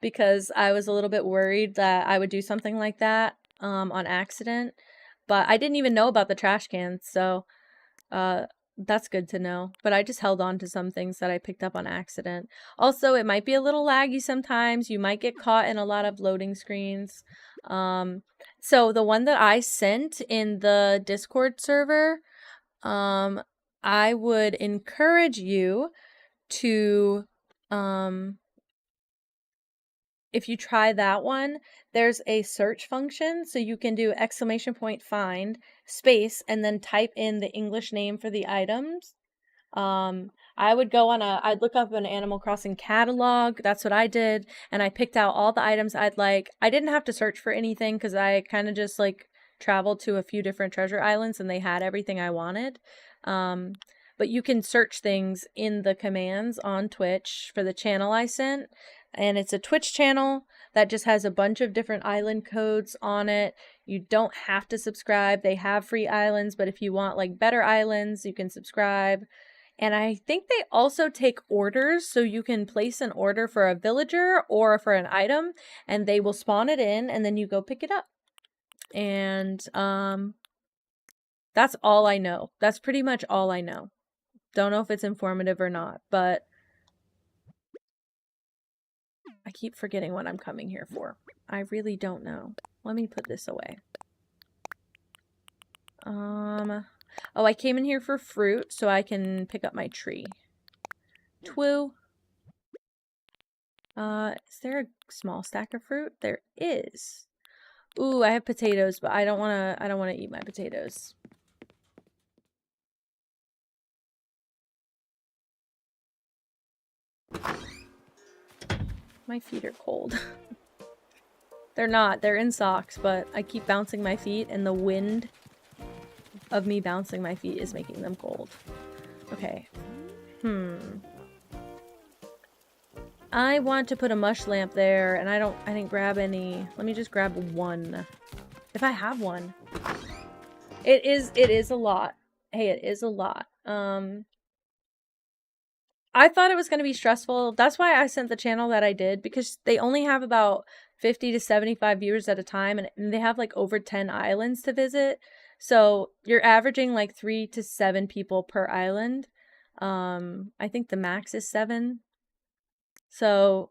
because I was a little bit worried that I would do something like that on accident. But I didn't even know about the trash cans, so that's good to know. But I just held on to some things that I picked up on accident. Also, it might be a little laggy sometimes. You might get caught in a lot of loading screens. So the one that I sent in the Discord server, I would encourage you to if you try that one, there's a search function, so you can do !find space and then type in the English name for the items. I would I'd look up an Animal Crossing catalog. That's what I did. And I picked out all the items I'd like. I didn't have to search for anything because I kind of just like traveled to a few different treasure islands and they had everything I wanted. But you can search things in the commands on Twitch for the channel I sent. And it's a Twitch channel that just has a bunch of different island codes on it. You don't have to subscribe. They have free islands, but if you want like better islands, you can subscribe. And I think they also take orders, so you can place an order for a villager or for an item, and they will spawn it in, and then you go pick it up. And that's all I know. That's pretty much all I know. Don't know if it's informative or not, but I keep forgetting what I'm coming here for. I really don't know. Let me put this away. Oh, I came in here for fruit so I can pick up my tree. Twoo. Is there a small stack of fruit? There is. Ooh, I have potatoes, but I don't wanna eat my potatoes. My feet are cold. They're not. They're in socks, but I keep bouncing my feet and the wind of me bouncing my feet is making them cold. Okay. I want to put a mush lamp there and I didn't grab any. Let me just grab one. If I have one. It is a lot. Hey, it is a lot. I thought it was going to be stressful. That's why I sent the channel that I did, because they only have about 50 to 75 viewers at a time, and they have like over 10 islands to visit. So you're averaging like 3 to 7 people per island. I think the max is 7. So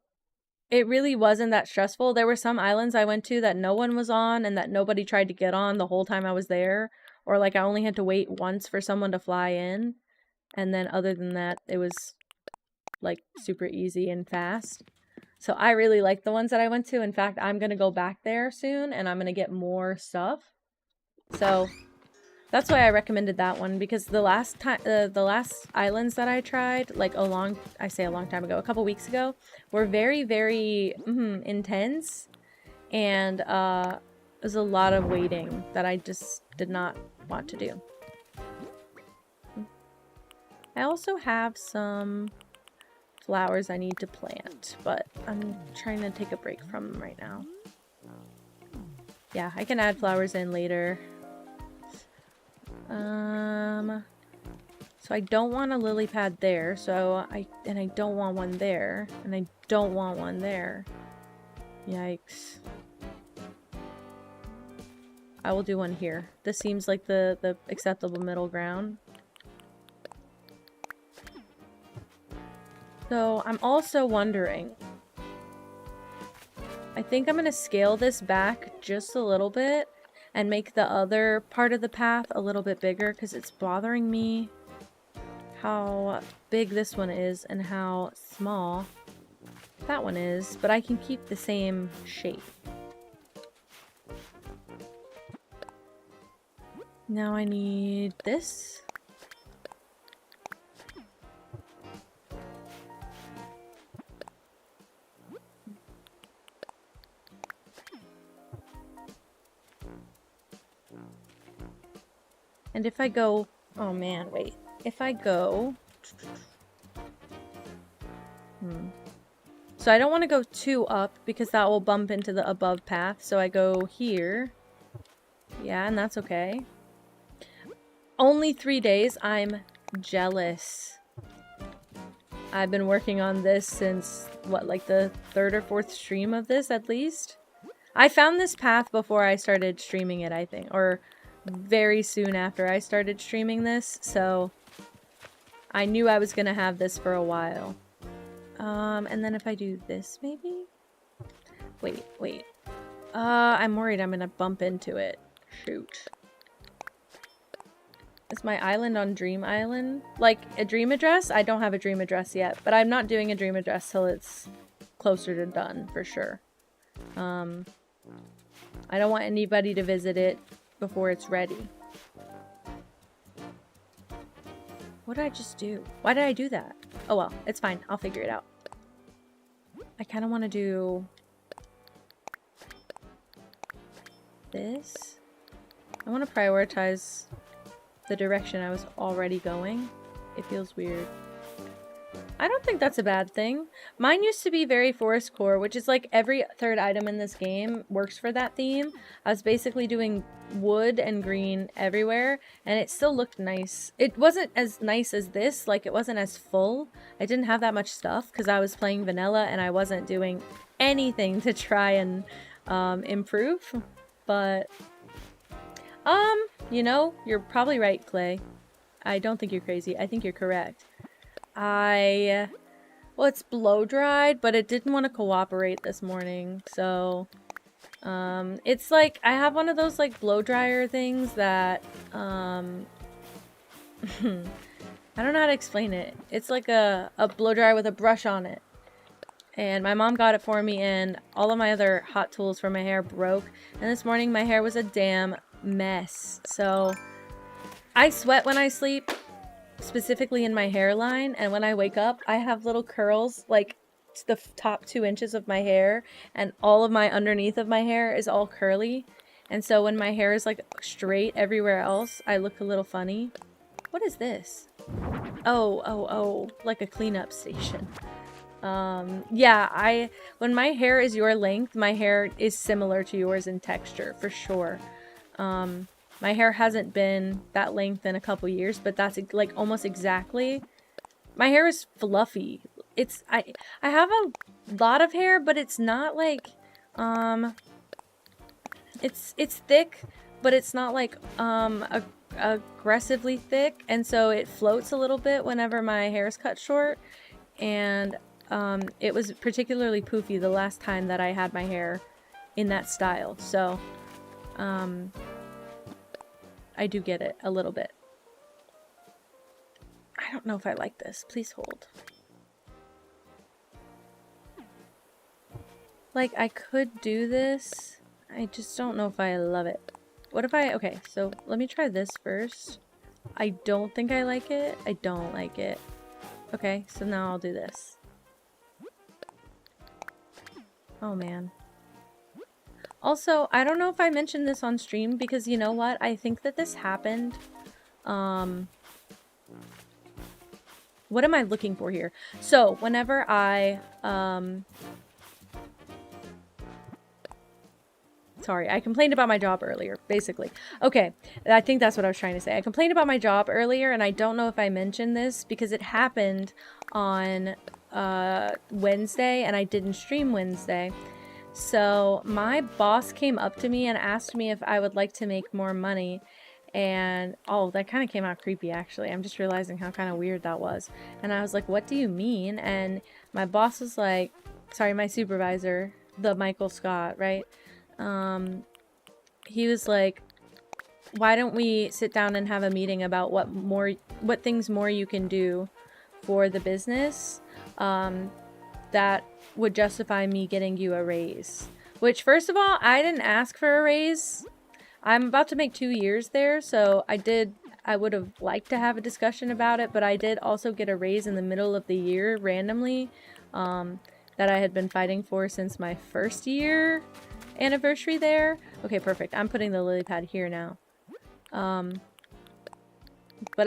it really wasn't that stressful. There were some islands I went to that no one was on and that nobody tried to get on the whole time I was there. Or like I only had to wait once for someone to fly in. And then other than that, it was like super easy and fast. So I really like the ones that I went to. In fact, I'm going to go back there soon and I'm going to get more stuff. So that's why I recommended that one, because the last time, the last islands that I tried, like a long time ago, a couple weeks ago, were very, very intense, and it was a lot of waiting that I just did not want to do. I also have some flowers I need to plant, but I'm trying to take a break from them right now. Yeah, I can add flowers in later. So I don't want a lily pad there, I don't want one there, and I don't want one there. Yikes. I will do one here. This seems like the acceptable middle ground. So I'm also wondering, I think I'm gonna scale this back just a little bit and make the other part of the path a little bit bigger, because it's bothering me how big this one is and how small that one is, but I can keep the same shape. Now I need this. And if I go, oh man, wait. If I go, so I don't want to go too up because that will bump into the above path. So I go here. Yeah, and that's okay. Only 3 days. I'm jealous. I've been working on this since, what, like the 3rd or 4th stream of this at least? I found this path before I started streaming it, I think, or very soon after I started streaming this, so I knew I was gonna have this for a while. And then if I do this, maybe? Wait. I'm worried I'm gonna bump into it. Shoot. Is my island on Dream Island? Like, a dream address? I don't have a dream address yet, but I'm not doing a dream address till it's closer to done, for sure. I don't want anybody to visit it before it's ready. What did I just do? Why did I do that? Oh well, it's fine. I'll figure it out. I kind of want to do this. I want to prioritize the direction I was already going. It feels weird. I don't think that's a bad thing. Mine used to be very forest core, which is like every 3rd item in this game works for that theme. I was basically doing wood and green everywhere, and it still looked nice. It wasn't as nice as this, like it wasn't as full. I didn't have that much stuff because I was playing vanilla and I wasn't doing anything to try and improve. But, you know, you're probably right, Clay. I don't think you're crazy. I think you're correct. Well, it's blow dried, but it didn't want to cooperate this morning, so, it's like, I have one of those, like, blow dryer things that, I don't know how to explain it. It's like a blow dryer with a brush on it, and my mom got it for me, and all of my other hot tools for my hair broke, and this morning my hair was a damn mess, so, I sweat when I sleep, specifically in my hairline, and when I wake up I have little curls like to the top 2 inches of my hair, and all of my underneath of my hair is all curly, and so when my hair is like straight everywhere else I look a little funny. What is this? Oh, like a cleanup station. Yeah, when my hair is your length, my hair is similar to yours in texture for sure. My hair hasn't been that length in a couple years, but that's like almost exactly. My hair is fluffy. I have a lot of hair, but it's not like It's thick, but it's not like aggressively thick, and so it floats a little bit whenever my hair is cut short. And it was particularly poofy the last time that I had my hair in that style. So I do get it a little bit. I don't know if I like this. Please hold. Like, I could do this. I just don't know if I love it. What if I... Okay, so let me try this first. I don't think I like it. I don't like it. Okay, so now I'll do this. Oh, man. Also, I don't know if I mentioned this on stream because you know what? I think that this happened. What am I looking for here? So, whenever I... Sorry, I complained about my job earlier, basically. Okay, I think that's what I was trying to say. I complained about my job earlier, and I don't know if I mentioned this because it happened on Wednesday, and I didn't stream Wednesday. So my boss came up to me and asked me if I would like to make more money. And, oh, that kind of came out creepy, actually. I'm just realizing how kind of weird that was. And I was like, what do you mean? And my boss was like, sorry, my supervisor, the Michael Scott, right? He was like, why don't we sit down and have a meeting about what things more you can do for the business that would justify me getting you a raise. Which, first of all, I didn't ask for a raise. I'm about to make 2 years there, so I would have liked to have a discussion about it, but I did also get a raise in the middle of the year randomly that I had been fighting for since my first year anniversary there. Okay, perfect. I'm putting the lily pad here now. But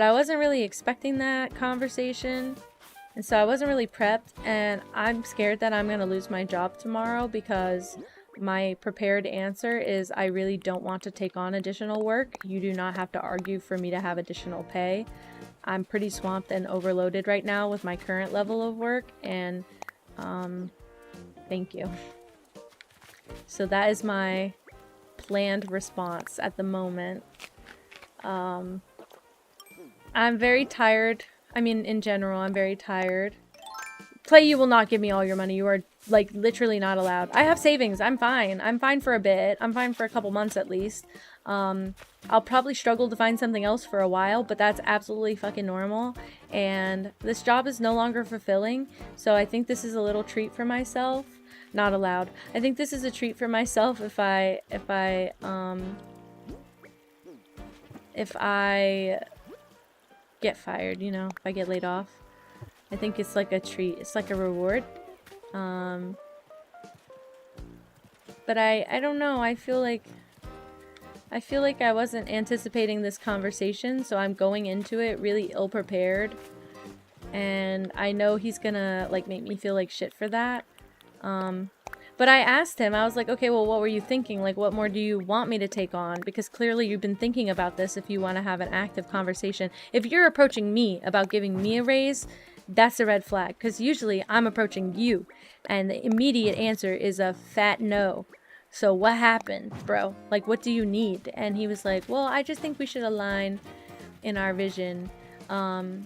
I wasn't really expecting that conversation, and so I wasn't really prepped, and I'm scared that I'm gonna lose my job tomorrow because my prepared answer is I really don't want to take on additional work. You do not have to argue for me to have additional pay. I'm pretty swamped and overloaded right now with my current level of work, and thank you. So that is my planned response at the moment. I'm very tired. I mean, in general, I'm very tired. Play, you will not give me all your money. You are, like, literally not allowed. I have savings. I'm fine. I'm fine for a bit. I'm fine for a couple months at least. I'll probably struggle to find something else for a while, but that's absolutely fucking normal. And this job is no longer fulfilling, so I think this is a little treat for myself. Not allowed. I think this is a treat for myself if I get fired, you know, if I get laid off. I think it's like a treat. It's like a reward. But I don't know. I feel like I wasn't anticipating this conversation, so I'm going into it really ill-prepared. And I know he's gonna, like, make me feel like shit for that. But I asked him, I was like, okay, well, what were you thinking? Like, what more do you want me to take on? Because clearly you've been thinking about this if you want to have an active conversation. If you're approaching me about giving me a raise, that's a red flag. Because usually I'm approaching you, and the immediate answer is a fat no. So what happened, bro? Like, what do you need? And he was like, well, I just think we should align in our vision. But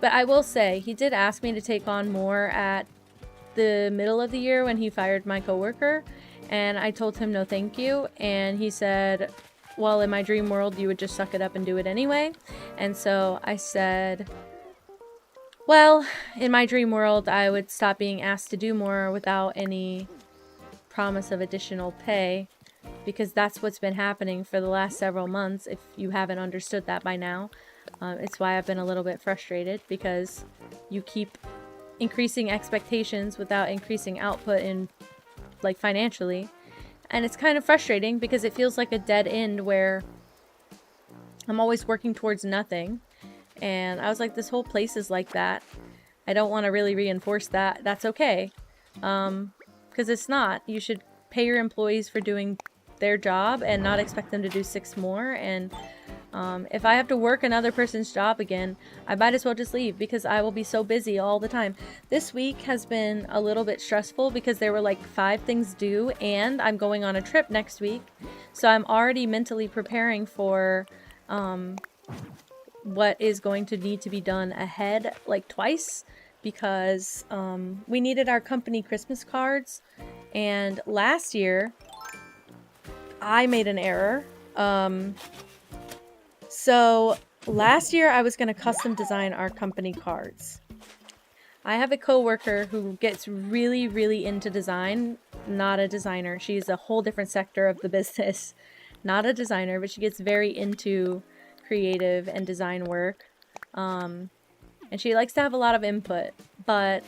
I will say, he did ask me to take on more at the middle of the year when he fired my coworker, and I told him no thank you, and he said, well, in my dream world you would just suck it up and do it anyway. And so I said, well, in my dream world I would stop being asked to do more without any promise of additional pay, because that's what's been happening for the last several months, if you haven't understood that by now. It's why I've been a little bit frustrated, because you keep increasing expectations without increasing output in, like, financially. And it's kind of frustrating because it feels like a dead end where I'm always working towards nothing. And I was like, this whole place is like that. I don't want to really reinforce that. That's okay. Because it's not. You should pay your employees for doing their job and not expect them to do 6 more. And If I have to work another person's job again, I might as well just leave because I will be so busy all the time. This week has been a little bit stressful because there were like 5 things due, and I'm going on a trip next week. So I'm already mentally preparing for what is going to need to be done ahead, like twice, because we needed our company Christmas cards, and last year I made an error. So last year I was going to custom design our company cards. I have a coworker who gets really, really into design. Not a designer. She's a whole different sector of the business. Not a designer, but she gets very into creative and design work. And she likes to have a lot of input, but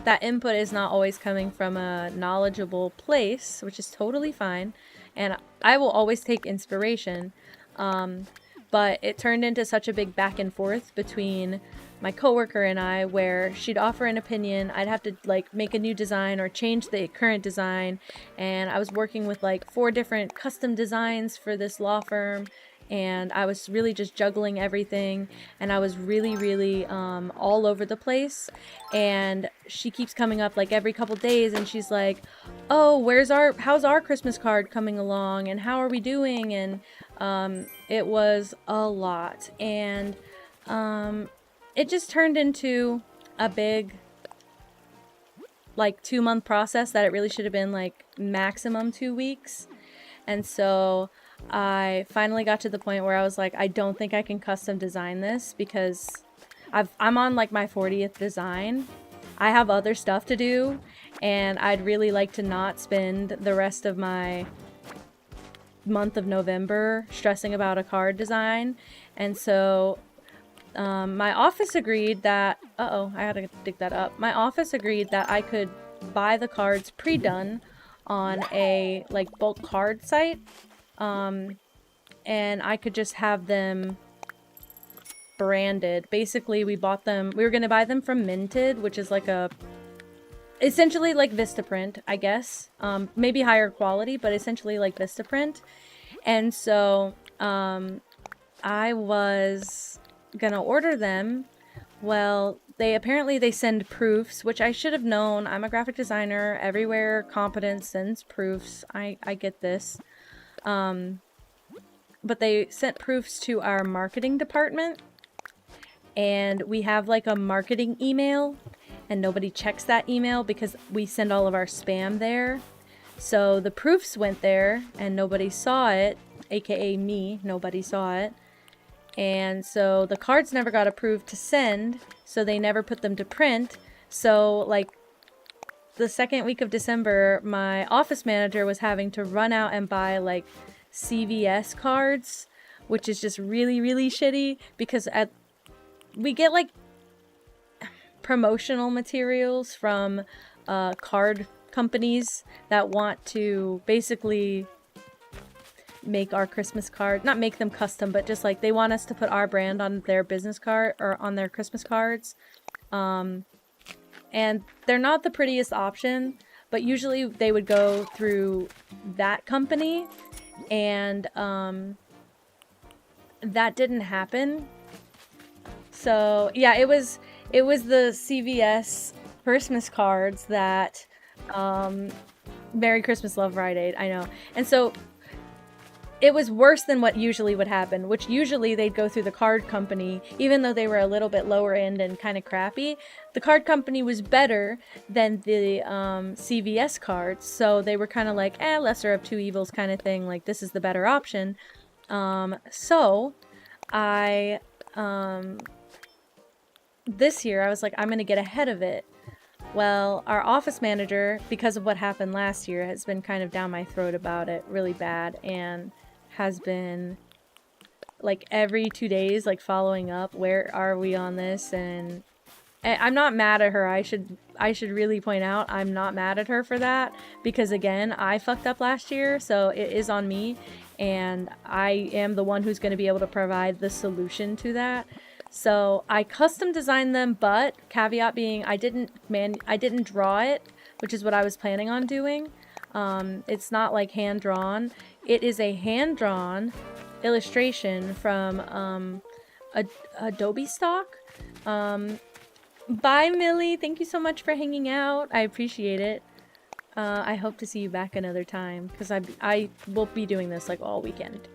that input is not always coming from a knowledgeable place, which is totally fine. And I will always take inspiration. But it turned into such a big back and forth between my coworker and I, where she'd offer an opinion, I'd have to like make a new design or change the current design, and I was working with like 4 different custom designs for this law firm, and I was really just juggling everything, and I was really all over the place. And she keeps coming up like every couple days, and she's like, oh, how's our Christmas card coming along, and how are we doing? And it was a lot, and it just turned into a big like 2-month process that it really should have been like maximum 2 weeks. And so I finally got to the point where I was like, I don't think I can custom design this because I'm on like my 40th design. I have other stuff to do, and I'd really like to not spend the rest of my month of November stressing about a card design. And so my office agreed that, I had to dig that up. My office agreed that I could buy the cards pre-done on a like bulk card site, and I could just have them branded. Basically, we were going to buy them from Minted, which is like essentially like Vistaprint, I guess. Maybe higher quality, but essentially like Vistaprint. And so I was gonna order them. Well, they send proofs, which I should have known. I'm a graphic designer. Everywhere competent sends proofs. I get this. But they sent proofs to our marketing department, and we have like a marketing email, and nobody checks that email because we send all of our spam there. So the proofs went there and nobody saw it, aka me. Nobody saw it. And so the cards never got approved to send, so they never put them to print. So like the second week of December, my office manager was having to run out and buy like CVS cards, which is just really shitty because we get like promotional materials from card companies that want to basically make our Christmas card, not make them custom, but just like they want us to put our brand on their business card or on their Christmas cards. And they're not the prettiest option, but usually they would go through that company, and that didn't happen. So yeah, it was the CVS Christmas cards that Merry Christmas, Love Rite Aid, I know. And so it was worse than what usually would happen, which usually they'd go through the card company, even though they were a little bit lower end and kind of crappy. The card company was better than the CVS cards, so they were kind of like, lesser of two evils kind of thing, like this is the better option. So I, this year I was like, I'm going to get ahead of it. Well, our office manager, because of what happened last year, has been kind of down my throat about it really bad, and has been like every 2 days like following up, where are we on this? And I'm not mad at her. I should really point out I'm not mad at her for that, because again, I fucked up last year, so it is on me, and I am the one who's going to be able to provide the solution to that. So I custom designed them, but caveat being I didn't draw it, which is what I was planning on doing. It's not like hand drawn. It is a hand drawn illustration from Adobe stock. Bye, Millie. Thank you so much for hanging out. I appreciate it. I hope to see you back another time, because I will be doing this like all weekend.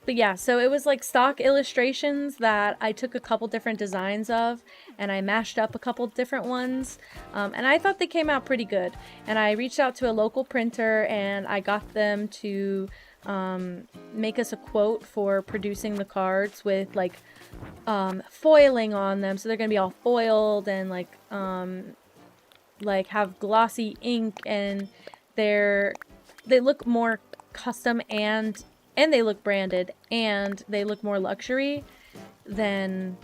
But yeah, so it was like stock illustrations that I took a couple different designs of, and I mashed up a couple different ones, and I thought they came out pretty good. And I reached out to a local printer, and I got them to make us a quote for producing the cards with like foiling on them, so they're gonna be all foiled and like have glossy ink, and they look more custom, and they look branded, and they look more luxury than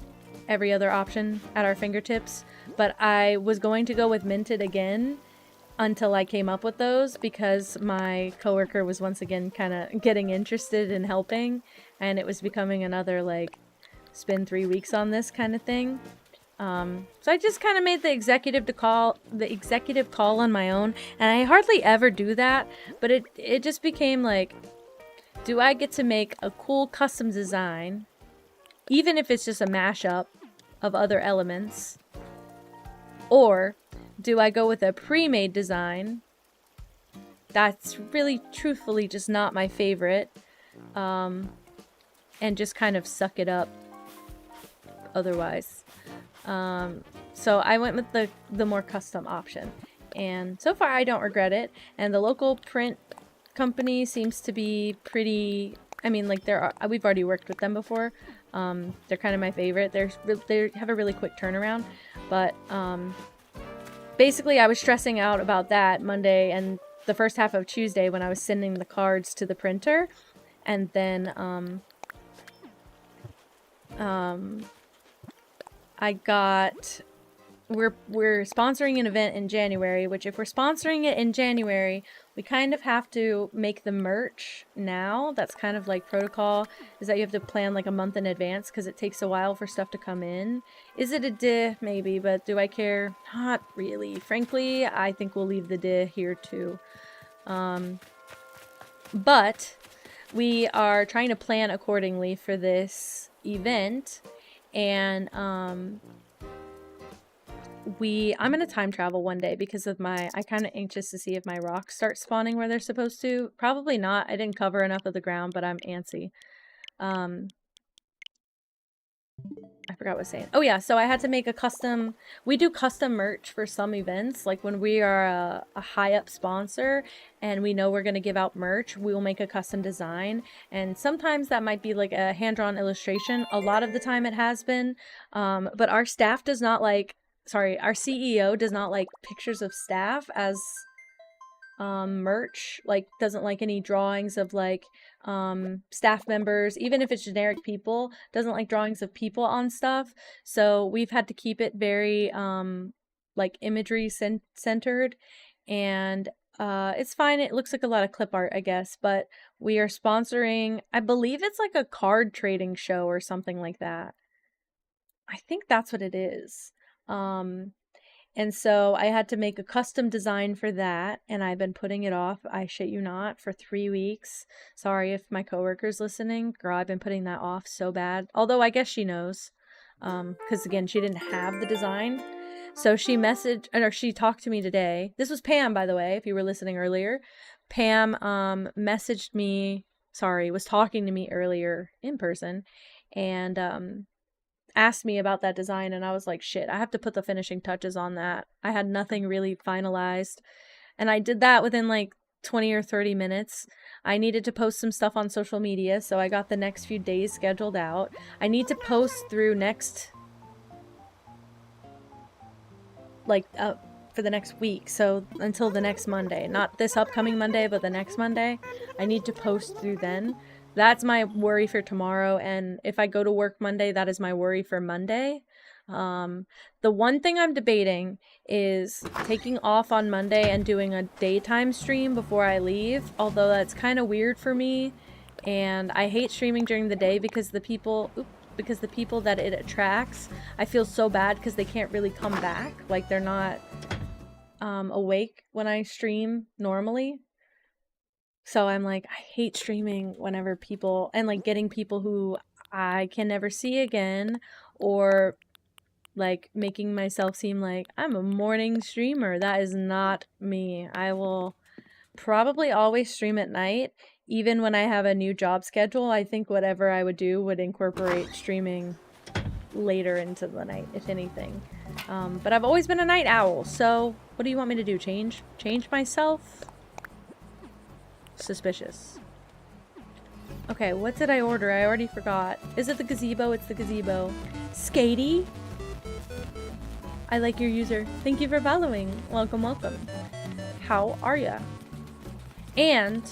every other option at our fingertips. But I was going to go with minted again until I came up with those, because my coworker was once again kind of getting interested in helping, and it was becoming another like spend 3 weeks on this kind of thing. So I just kind of made the executive call on my own, and I hardly ever do that, but it just became like, do I get to make a cool custom design, even if it's just a mashup of other elements, or do I go with a pre-made design that's really truthfully just not my favorite, and just kind of suck it up otherwise. So I went with the more custom option, and so far I don't regret it. And the local print company seems to be pretty, I mean, like we've already worked with them before. They're kind of my favorite. They have a really quick turnaround, but basically I was stressing out about that Monday and the first half of Tuesday when I was sending the cards to the printer, and then we're sponsoring an event in January, which if we're sponsoring it in January, we kind of have to make the merch now. That's kind of like protocol, is that you have to plan like a month in advance, because it takes a while for stuff to come in. Is it a DIY? Maybe, but do I care? Not really. Frankly, I think we'll leave the DIY here too. But we are trying to plan accordingly for this event, and I'm gonna time travel one day because of I'm kind of anxious to see if my rocks start spawning where they're supposed to. Probably not. I didn't cover enough of the ground, but I'm antsy. I forgot what I was saying. Oh yeah, so I had to make a custom, we do custom merch for some events. Like when we are a high up sponsor and we know we're going to give out merch, we will make a custom design. And sometimes that might be like a hand-drawn illustration. A lot of the time it has been. But our staff does not like, sorry, our CEO does not like pictures of staff as merch, like doesn't like any drawings of like staff members, even if it's generic people, doesn't like drawings of people on stuff. So we've had to keep it very like imagery centered, and it's fine. It looks like a lot of clip art, I guess, but we are sponsoring, I believe it's like a card trading show or something like that. I think that's what it is. And so I had to make a custom design for that, and I've been putting it off, I shit you not, for 3 weeks. Sorry if my coworker's listening. Girl, I've been putting that off so bad. Although I guess she knows, because again, she didn't have the design. So she talked to me today. This was Pam, by the way, if you were listening earlier. Pam messaged me, was talking to me earlier in person, and asked me about that design, and I was like, shit, I have to put the finishing touches on that. I had nothing really finalized, and I did that within like 20 or 30 minutes. I needed to post some stuff on social media, so I got the next few days scheduled out. I need to post through for the next week, so until the next Monday. Not this upcoming Monday, but the next Monday. I need to post through then. That's my worry for tomorrow, and if I go to work Monday, that is my worry for Monday. The one thing I'm debating is taking off on Monday and doing a daytime stream before I leave, although that's kind of weird for me, and I hate streaming during the day because the people that it attracts, I feel so bad because they can't really come back, like they're not awake when I stream normally. So I'm like, I hate streaming whenever people, and like getting people who I can never see again, or like making myself seem like I'm a morning streamer. That is not me. I will probably always stream at night. Even when I have a new job schedule, I think whatever I would do would incorporate streaming later into the night, if anything. But I've always been a night owl, so what do you want me to do? Change myself? Suspicious. Okay, what did I order? I already forgot. Is it the gazebo? It's the gazebo. Skatey? I like your user. Thank you for following. Welcome, welcome. How are ya? And,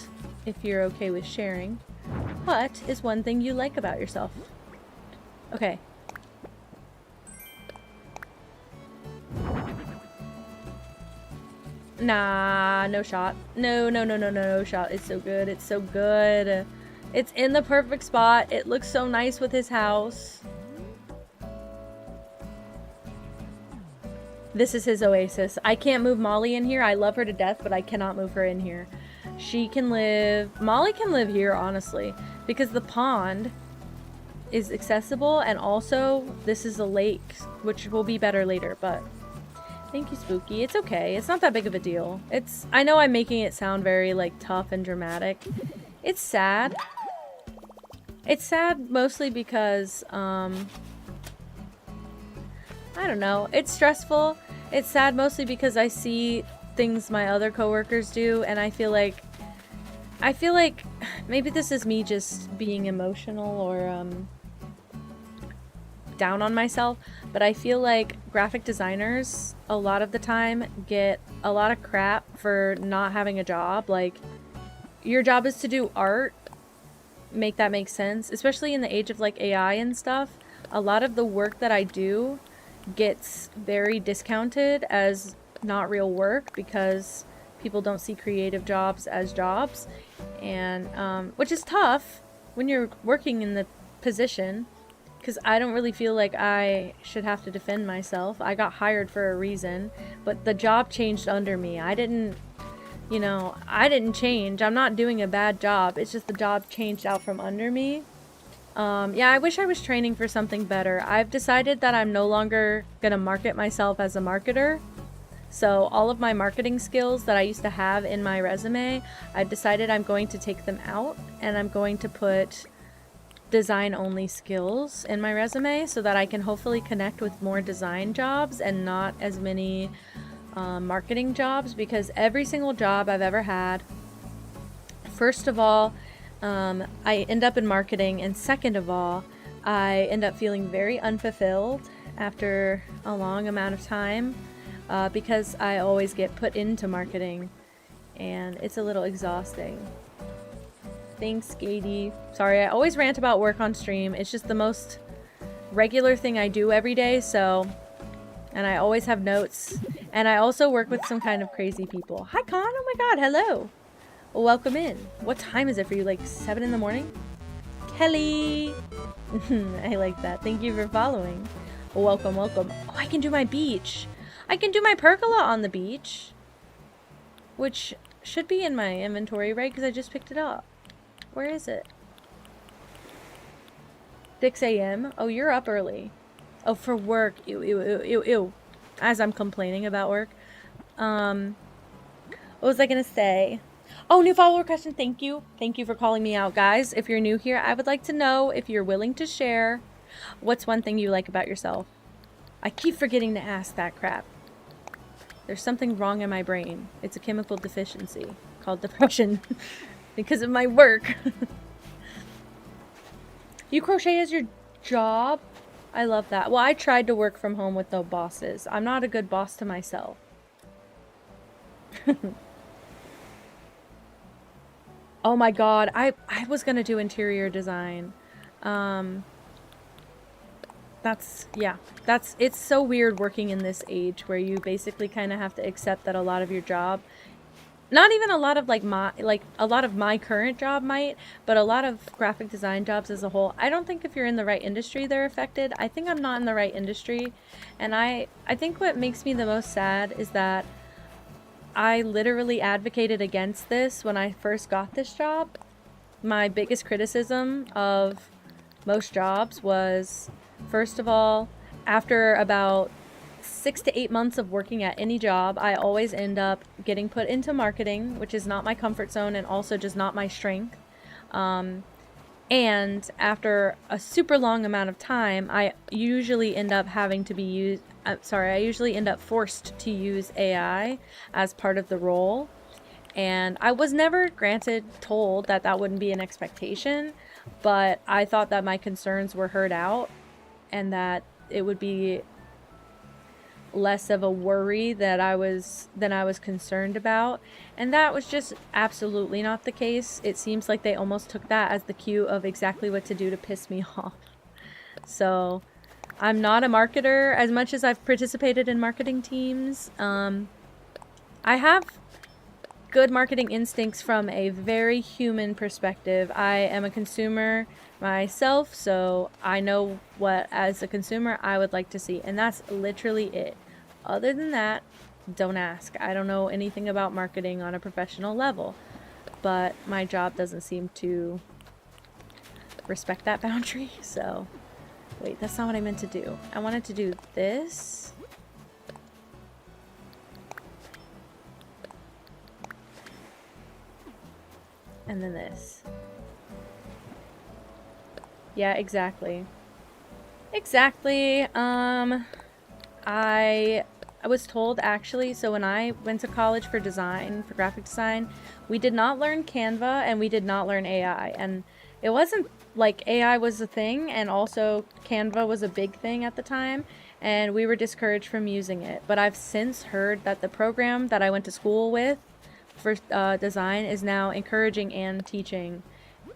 if you're okay with sharing, what is one thing you like about yourself? Okay. Nah, no shot. No shot. It's so good. It's so good. It's in the perfect spot. It looks so nice with his house. This is his oasis. I can't move Molly in here. I love her to death, but I cannot move her in here. She can live... Molly can live here, honestly, because the pond is accessible, and also this is a lake, which will be better later, but... Thank you, Spooky. It's okay. It's not that big of a deal. I know I'm making it sound very, like, tough and dramatic. It's sad. It's sad mostly because, I don't know. It's stressful. It's sad mostly because I see things my other coworkers do, and I feel like maybe this is me just being emotional or, down on myself, but I feel like graphic designers a lot of the time get a lot of crap for not having a job. Like, your job is to do art, make that make sense, especially in the age of like AI and stuff. A lot of the work that I do gets very discounted as not real work because people don't see creative jobs as jobs, and which is tough when you're working in the position. Because I don't really feel like I should have to defend myself. I got hired for a reason, but the job changed under me. I didn't change. I'm not doing a bad job. It's just the job changed out from under me. Yeah, I wish I was training for something better. I've decided that I'm no longer going to market myself as a marketer. So all of my marketing skills that I used to have in my resume, I've decided I'm going to take them out, and I'm going to put design only skills in my resume so that I can hopefully connect with more design jobs and not as many marketing jobs, because every single job I've ever had, first of all, I end up in marketing, and second of all, I end up feeling very unfulfilled after a long amount of time because I always get put into marketing, and it's a little exhausting. Thanks, Gady. Sorry, I always rant about work on stream. It's just the most regular thing I do every day, so... And I always have notes. And I also work with some kind of crazy people. Hi, Con! Oh my god, hello! Well, welcome in. What time is it for you? Like 7 in the morning? Kelly! I like that. Thank you for following. Well, welcome, welcome. Oh, I can do my beach! I can do my pergola on the beach! Which should be in my inventory, right? Because I just picked it up. Where is it? 6 a.m. Oh, you're up early. Oh, for work. Ew, ew, ew, ew, ew. As I'm complaining about work. What was I gonna say? Oh, new follower question. Thank you. Thank you for calling me out, guys. If you're new here, I would like to know if you're willing to share what's one thing you like about yourself. I keep forgetting to ask that crap. There's something wrong in my brain. It's a chemical deficiency called depression. Because of my work. You crochet as your job? I love that. Well, I tried to work from home with no bosses. I'm not a good boss to myself. Oh my god, I was gonna do interior design. It's so weird working in this age where you basically kind of have to accept that a lot of your job, not even a lot of a lot of my current job might, but a lot of graphic design jobs as a whole, I don't think if you're in the right industry they're affected. I think I'm not in the right industry, and I think what makes me the most sad is that I literally advocated against this when I first got this job. My biggest criticism of most jobs was, first of all, after about 6 to 8 months of working at any job, I always end up getting put into marketing, which is not my comfort zone and also just not my strength. And after a super long amount of time, I usually end up forced to use AI as part of the role. And I was never told that that wouldn't be an expectation, but I thought that my concerns were heard out and that it would be less of a worry than I was concerned about, and that was just absolutely not the case. It seems like they almost took that as the cue of exactly what to do to piss me off. So I'm not a marketer as much as I've participated in marketing teams. I have good marketing instincts from a very human perspective. I am a consumer myself, so I know what, as a consumer, I would like to see, and that's literally it. Other than that, don't ask. I don't know anything about marketing on a professional level, but my job doesn't seem to respect that boundary. So wait, that's not what I meant to do. I wanted to do this. And then this. Yeah, exactly. Exactly. I was told, actually, so when I went to college for design, for graphic design, we did not learn Canva and we did not learn AI. And it wasn't like AI was a thing, and also Canva was a big thing at the time, and we were discouraged from using it. But I've since heard that the program that I went to school with for design is now encouraging and teaching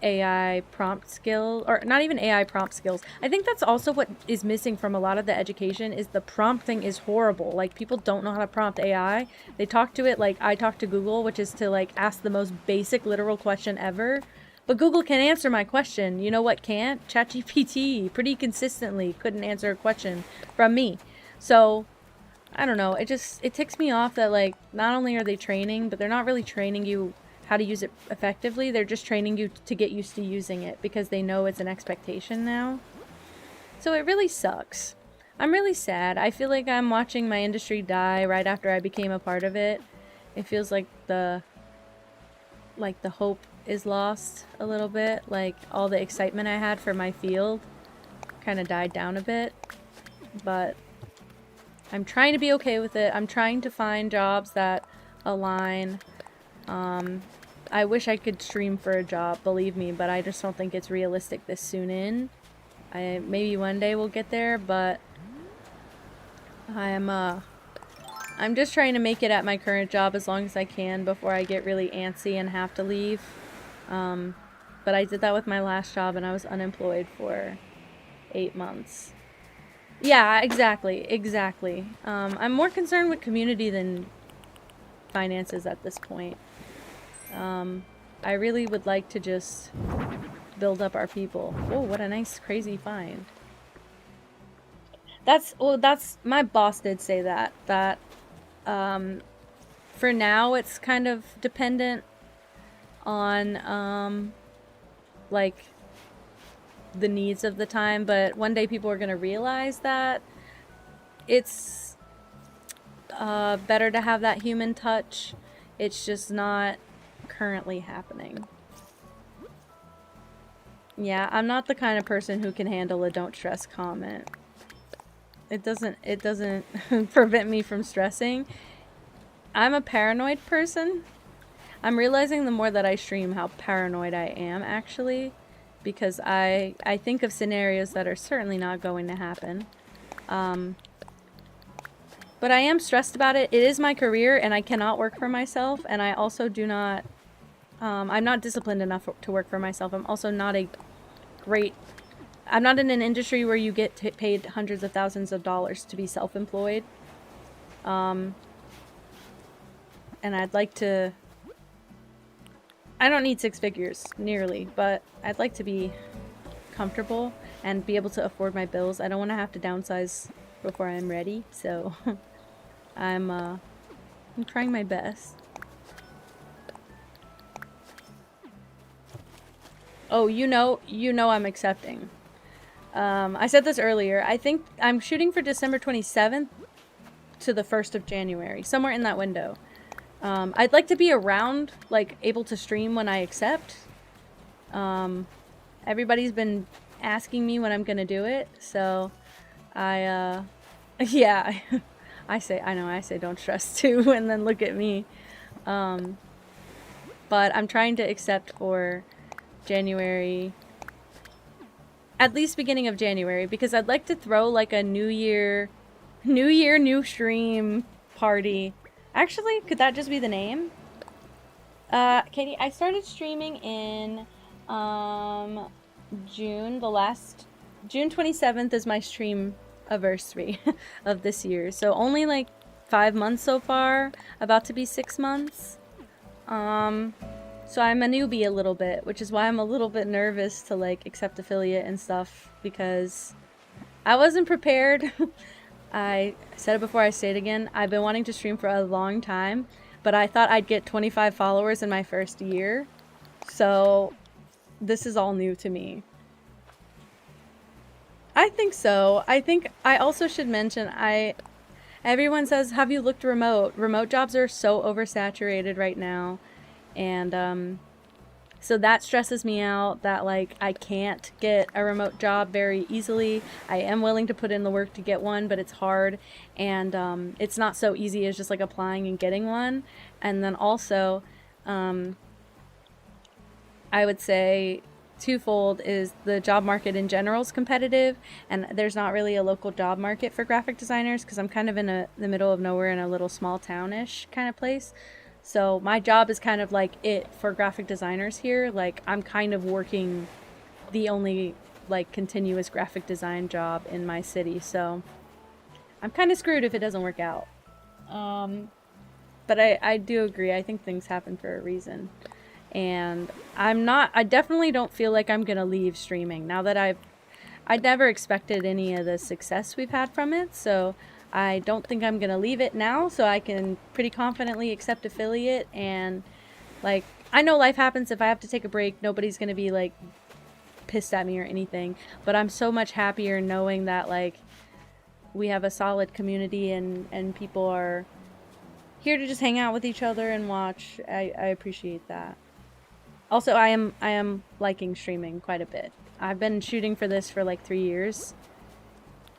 AI prompt skill, or not even AI prompt skills. I think that's also what is missing from a lot of the education, is the prompting is horrible. Like, people don't know how to prompt AI. They talk to it like I talk to Google, which is to like ask the most basic literal question ever. But Google can answer my question. You know what can't? ChatGPT pretty consistently couldn't answer a question from me. So I don't know, it ticks me off that, like, not only are they training, but they're not really training you how to use it effectively. They're just training you to get used to using it because they know it's an expectation now. So it really sucks. I'm really sad. I feel like I'm watching my industry die right after I became a part of it. It feels like the hope is lost a little bit. Like, all the excitement I had for my field kind of died down a bit. But I'm trying to be okay with it. I'm trying to find jobs that align. I wish I could stream for a job, believe me, but I just don't think it's realistic this soon in. Maybe one day we'll get there, but I'm just trying to make it at my current job as long as I can before I get really antsy and have to leave. But I did that with my last job, and I was unemployed for 8 months. Yeah, exactly. I'm more concerned with community than finances at this point. I really would like to just build up our people. Whoa, what a nice, crazy find. That's my boss did say that, for now it's kind of dependent on, like, the needs of the time, but one day people are going to realize that it's better to have that human touch. It's just not currently happening. Yeah, I'm not the kind of person who can handle a don't stress comment. It doesn't prevent me from stressing. I'm a paranoid person. I'm realizing the more that I stream how paranoid I am, actually, because I think of scenarios that are certainly not going to happen. But I am stressed about it. It is my career, and I cannot work for myself, and I also do not... I'm not disciplined enough to work for myself. I'm also not I'm not in an industry where you get paid hundreds of thousands of dollars to be self-employed. And I'd like to... I don't need 6 figures, nearly, but I'd like to be comfortable and be able to afford my bills. I don't want to have to downsize before I'm ready, so I'm I'm trying my best. Oh, you know I'm accepting. I said this earlier. I think I'm shooting for December 27th to the 1st of January, somewhere in that window. I'd like to be around, like, able to stream when I accept. Everybody's been asking me when I'm gonna do it, so I, yeah, I say don't stress too, and then look at me. But I'm trying to accept for January, at least beginning of January, because I'd like to throw like a New Year, new stream party. Actually, could that just be the name? Katie, I started streaming in June. June 27th is my stream anniversary of this year. So only like 5 months so far, about to be 6 months. So I'm a newbie a little bit, which is why I'm a little bit nervous to like accept affiliate and stuff, because I wasn't prepared. I said it before, I say it again. I've been wanting to stream for a long time, but I thought I'd get 25 followers in my first year. So this is all new to me. I think so. I think I also should mention, everyone says, have you looked remote? Remote jobs are so oversaturated right now. And so that stresses me out, that like I can't get a remote job very easily. I am willing to put in the work to get one, but it's hard, and it's not so easy as just like applying and getting one. And then also, I would say twofold is the job market in general is competitive, and there's not really a local job market for graphic designers because I'm kind of in the middle of nowhere in a little small townish kind of place. So my job is kind of like it for graphic designers here. Like I'm kind of working the only like continuous graphic design job in my city. So I'm kind of screwed if it doesn't work out. But I do agree. I think things happen for a reason. And I definitely don't feel like I'm going to leave streaming now that I never expected any of the success we've had from it. So I don't think I'm gonna leave it now, so I can pretty confidently accept affiliate. And like, I know life happens. If I have to take a break, nobody's gonna be like pissed at me or anything, but I'm so much happier knowing that like we have a solid community and people are here to just hang out with each other and watch. I appreciate that. Also, I am liking streaming quite a bit. I've been shooting for this for like 3 years,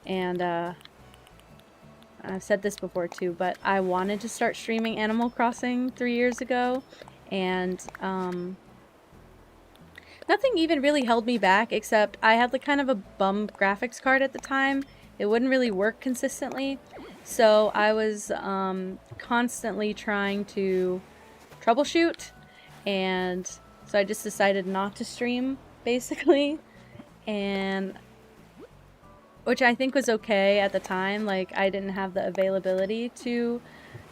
and I've said this before too, but I wanted to start streaming Animal Crossing 3 years ago, and nothing even really held me back, except I had like kind of a bum graphics card at the time. It wouldn't really work consistently, so I was constantly trying to troubleshoot, and so I just decided not to stream, basically, and which I think was okay at the time. Like, I didn't have the availability to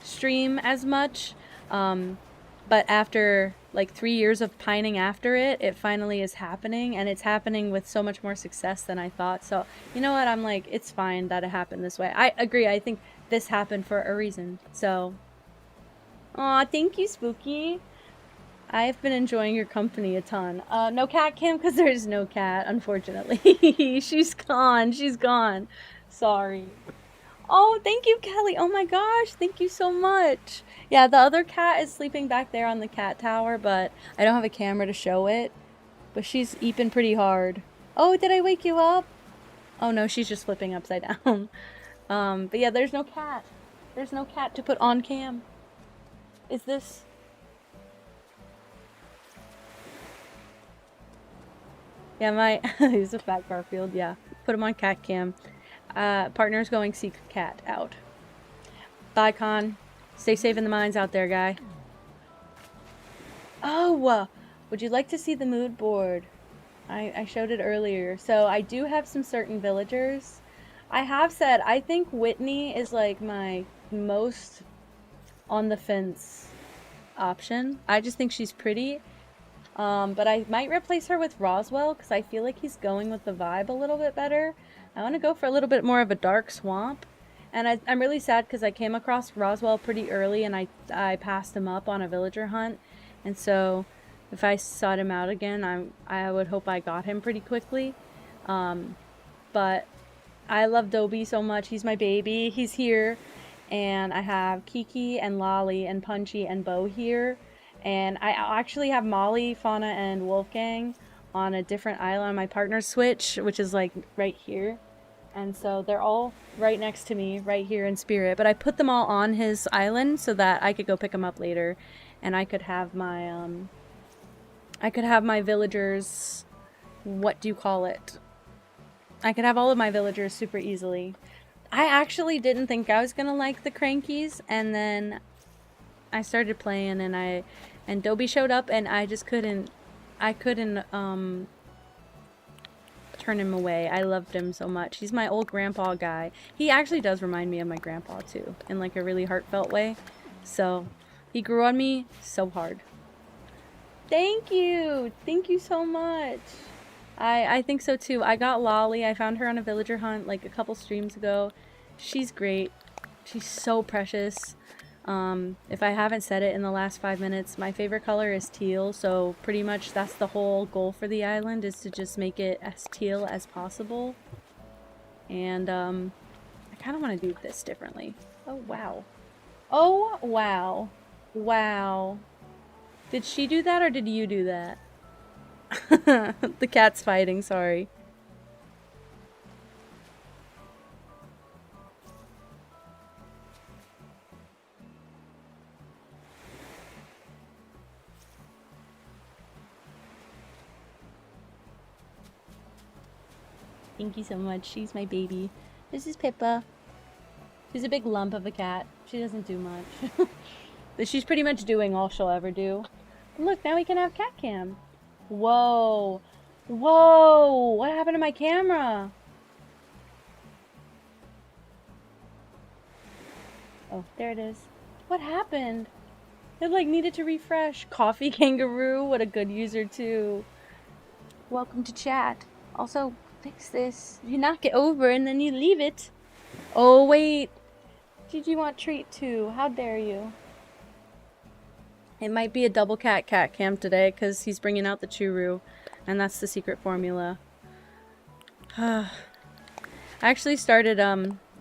stream as much. But after like 3 years of pining after it, it finally is happening, and it's happening with so much more success than I thought. So, you know what? I'm like, it's fine that it happened this way. I agree. I think this happened for a reason. So, aw, thank you, Spooky. I've been enjoying your company a ton. No cat cam, because there's no cat, unfortunately. She's gone. She's gone. Sorry. Oh, thank you, Kelly. Oh my gosh, thank you so much. Yeah, the other cat is sleeping back there on the cat tower, but I don't have a camera to show it. But she's eeping pretty hard. Oh, did I wake you up? Oh no, she's just flipping upside down. But yeah, there's no cat. There's no cat to put on cam. Is this... Yeah, he's a fat Garfield, yeah. Put him on cat cam. Partner's going seek cat out. Bye, Con. Stay safe in the mines out there, guy. Oh, would you like to see the mood board? I showed it earlier. So I do have some certain villagers. I have said, I think Whitney is like my most on the fence option. I just think she's pretty. But I might replace her with Roswell because I feel like he's going with the vibe a little bit better. I want to go for a little bit more of a dark swamp. And I'm really sad because I came across Roswell pretty early and I passed him up on a villager hunt. And so if I sought him out again, I would hope I got him pretty quickly. But I love Dobie so much. He's my baby. He's here. And I have Kiki and Lolly and Punchy and Bo here. And I actually have Molly, Fauna, and Wolfgang on a different island on my partner's Switch, which is like right here. And so they're all right next to me, right here in spirit. But I put them all on his island so that I could go pick them up later, and I could have my villagers. What do you call it? I could have all of my villagers super easily. I actually didn't think I was gonna like the Crankies, and then I started playing, and Dobie showed up, and I just couldn't. I couldn't turn him away. I loved him so much. He's my old grandpa guy. He actually does remind me of my grandpa too, in like a really heartfelt way. So he grew on me so hard. Thank you so much. I think so too. I got Lolly. I found her on a villager hunt like a couple streams ago. She's great. She's so precious. If I haven't said it in the last 5 minutes, my favorite color is teal, so pretty much that's the whole goal for the island, is to just make it as teal as possible. And I kind of want to do this differently. Oh wow. Oh wow. Wow. Did she do that or did you do that? The cat's fighting, sorry. Thank you so much. She's my baby. This is Pippa. She's a big lump of a cat. She doesn't do much. But she's pretty much doing all she'll ever do. Look, now we can have cat cam. Whoa. Whoa! What happened to my camera? Oh, there it is. What happened? It like needed to refresh. Coffee Kangaroo, what a good user too. Welcome to chat. Also, fix this. You knock it over and then you leave it. Oh, wait. Did you want treat too? How dare you? It might be a double cat cam today because he's bringing out the churu, and that's the secret formula. I actually started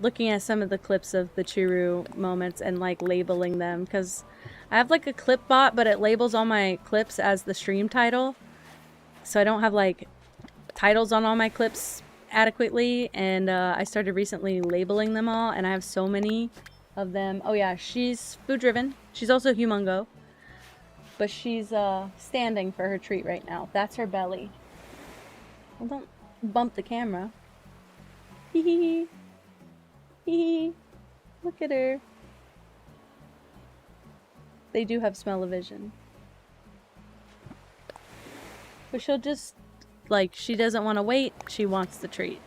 looking at some of the clips of the churu moments and like labeling them, because I have like a clip bot, but it labels all my clips as the stream title, so I don't have like titles on all my clips adequately. And I started recently labeling them all, and I have so many of them. Oh yeah, she's food driven. She's also humongo. But she's standing for her treat right now. That's her belly. Well, don't bump the camera. Hee hee. Hee. Look at her. They do have smell-o-vision. But she'll just, like, she doesn't want to wait. She wants the treat.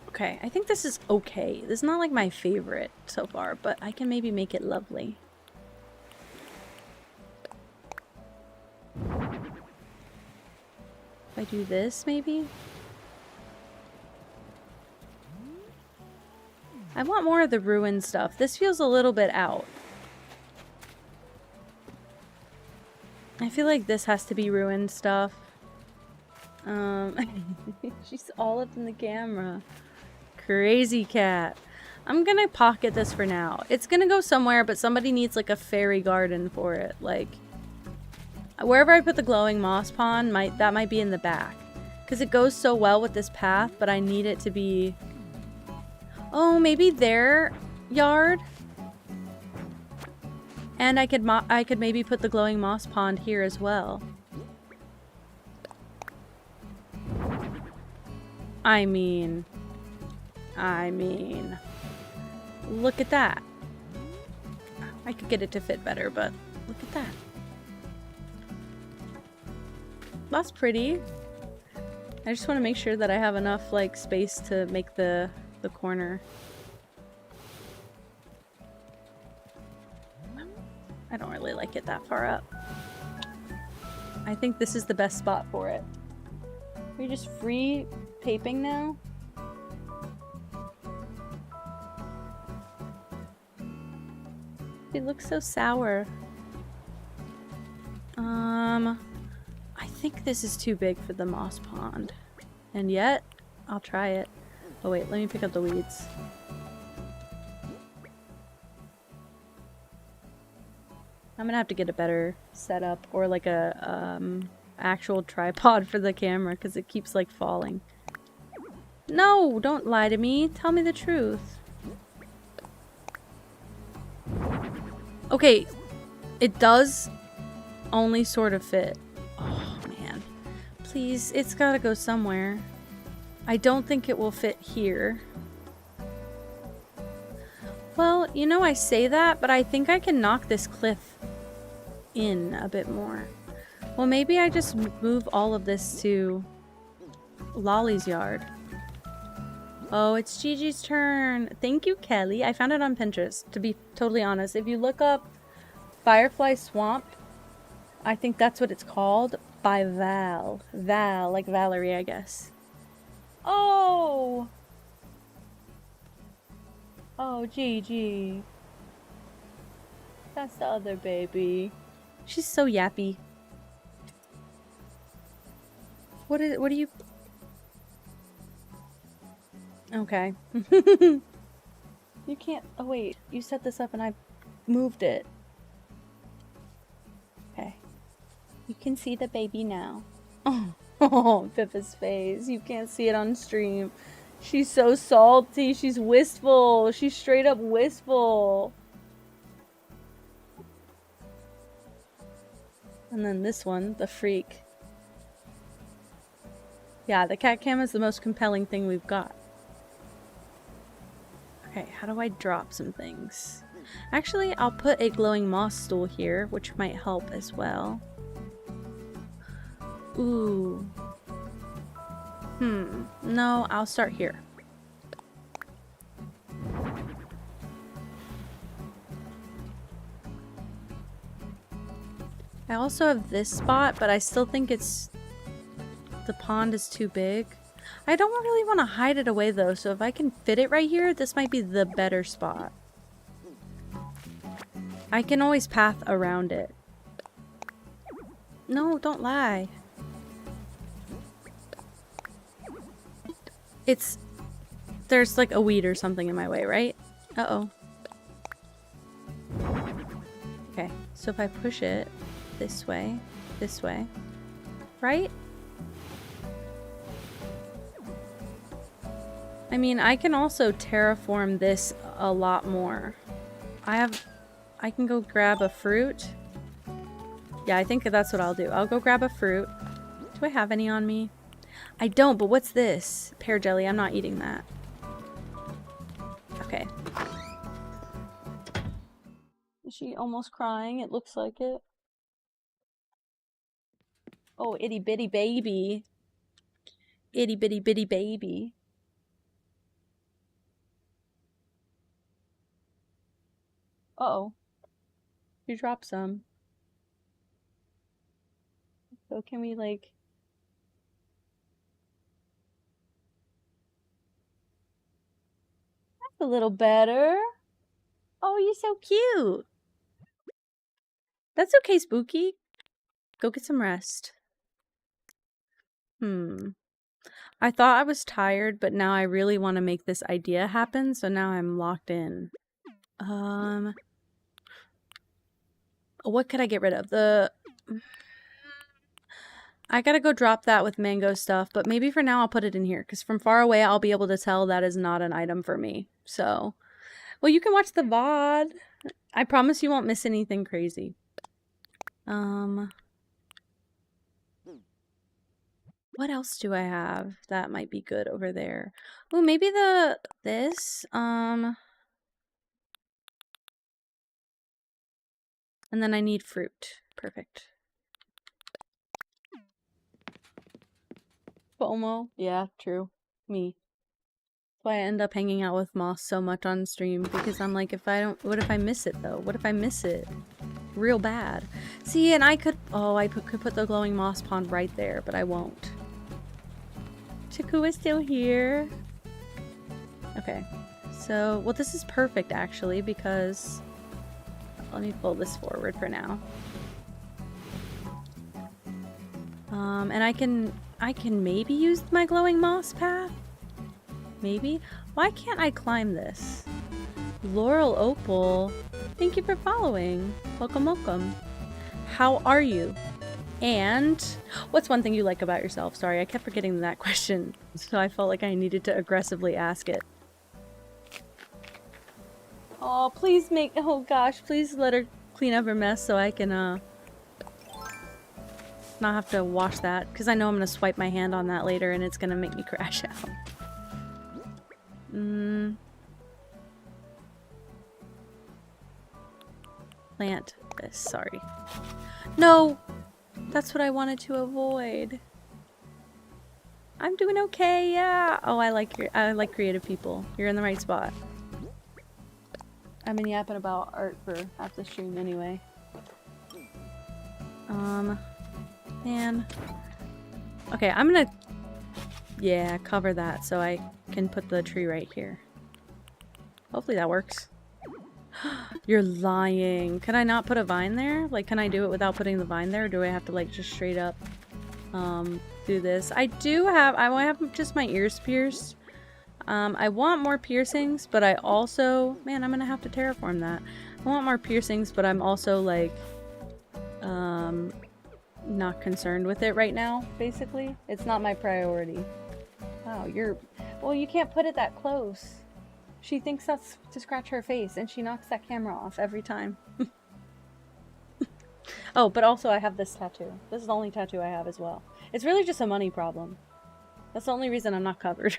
Okay, I think this is okay. This is not like my favorite so far, but I can maybe make it lovely. If I do this, maybe? I want more of the ruin stuff. This feels a little bit out. I feel like this has to be ruined stuff. She's all up in the camera. Crazy cat. I'm gonna pocket this for now. It's gonna go somewhere, but somebody needs like a fairy garden for it. Like, wherever I put the glowing moss pond, that might be in the back. Because it goes so well with this path, but I need it to be... Oh, maybe their yard? And I could maybe put the glowing moss pond here as well. I mean... Look at that. I could get it to fit better, but look at that. That's pretty. I just want to make sure that I have enough like space to make the corner. I don't really like it that far up. I think this is the best spot for it. Are you just free taping now? They look so sour. I think this is too big for the moss pond. And yet, I'll try it. Oh wait, let me pick up the weeds. I'm gonna have to get a better setup or like a actual tripod for the camera because it keeps like falling. No, don't lie to me. Tell me the truth. Okay, it does only sort of fit. Oh man, please, it's gotta go somewhere. I don't think it will fit here. Well, you know, I say that, but I think I can knock this cliff in a bit more. Well, maybe I just move all of this to Lolly's yard. Oh, it's Gigi's turn. Thank you, Kelly. I found it on Pinterest, to be totally honest. If you look up Firefly Swamp, I think that's what it's called, by Val. Val, like Valerie, I guess. Oh! Oh, Gigi. That's the other baby. She's so yappy. What are you... Okay. You can't... Oh, wait. You set this up and I moved it. Okay. You can see the baby now. Oh, Pippa's face. You can't see it on stream. She's so salty. She's wistful. She's straight up wistful. And then this one, the freak. Yeah, the cat cam is the most compelling thing we've got. Okay, how do I drop some things? Actually, I'll put a glowing moss stool here, which might help as well. Ooh. No, I'll start here. I also have this spot, but I still think it's... the pond is too big. I don't really want to hide it away though, so if I can fit it right here, this might be the better spot. I can always path around it. No, don't lie. There's like a weed or something in my way, right? Uh-oh. Okay, so if I push it this way, right? I mean, I can also terraform this a lot more. I can go grab a fruit. Yeah, I think that's what I'll do. I'll go grab a fruit. Do I have any on me? I don't, but what's this? Pear jelly. I'm not eating that. Okay. Is she almost crying? It looks like it. Oh, itty bitty baby. Itty bitty bitty baby. Uh-oh. You dropped some. So can we like... That's a little better. Oh, you're so cute. That's okay, Spooky. Go get some rest. I thought I was tired, but now I really want to make this idea happen, so now I'm locked in. What could I get rid of? I gotta go drop that with mango stuff, but maybe for now I'll put it in here, because from far away I'll be able to tell that is not an item for me. So, well, you can watch the VOD. I promise you won't miss anything crazy. What else do I have that might be good over there? Oh, maybe this. And then I need fruit. Perfect. FOMO. Yeah, true. Me. That's why I end up hanging out with Moss so much on stream, because I'm like, what if I miss it though? What if I miss it? Real bad. See, and I could put the glowing moss pond right there, but I won't. Chiku is still here. Okay. So, well, this is perfect actually, because Let me pull this forward for now. And I can maybe use my glowing moss path? Maybe? Why can't I climb this? Laurel Opal, thank you for following. Welcome, welcome. How are you? And what's one thing you like about yourself? Sorry, I kept forgetting that question, so I felt like I needed to aggressively ask it. Oh, please make, oh gosh, please let her clean up her mess so I can, not have to wash that, because I know I'm going to swipe my hand on that later and it's going to make me crash out. Plant this, sorry. No! That's what I wanted to avoid. I'm doing okay, yeah! Oh, I like creative people. You're in the right spot. I've been yapping about art for half the stream anyway. Man. Okay, I'm gonna... Yeah, cover that so I can put the tree right here. Hopefully that works. You're lying. Can I not put a vine there? Like, can I do it without putting the vine there? Or do I have to, like, just straight up, do this? I have just my ears pierced. I want more piercings, but I also... Man, I'm gonna have to terraform that. I want more piercings, but I'm also, like, not concerned with it right now, basically. It's not my priority. Wow, well, you can't put it that close. She thinks that's to scratch her face, and she knocks that camera off every time. Oh, but also I have this tattoo. This is the only tattoo I have as well. It's really just a money problem. That's the only reason I'm not covered.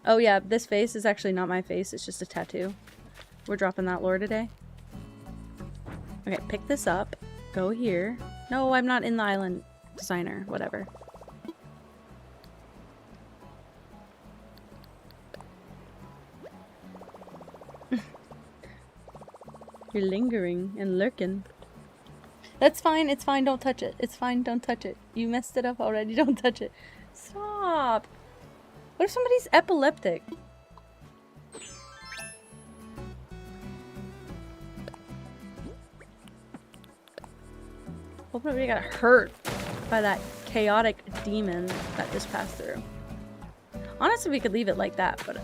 Oh yeah, this face is actually not my face, it's just a tattoo. We're dropping that lore today. Okay, pick this up. Go here. No, I'm not in the island designer. Whatever. You're lingering and lurking. That's fine, it's fine, don't touch it. It's fine, don't touch it. You messed it up already, don't touch it. Stop! What if somebody's epileptic? Hope nobody got hurt by that chaotic demon that just passed through. Honestly, we could leave it like that, but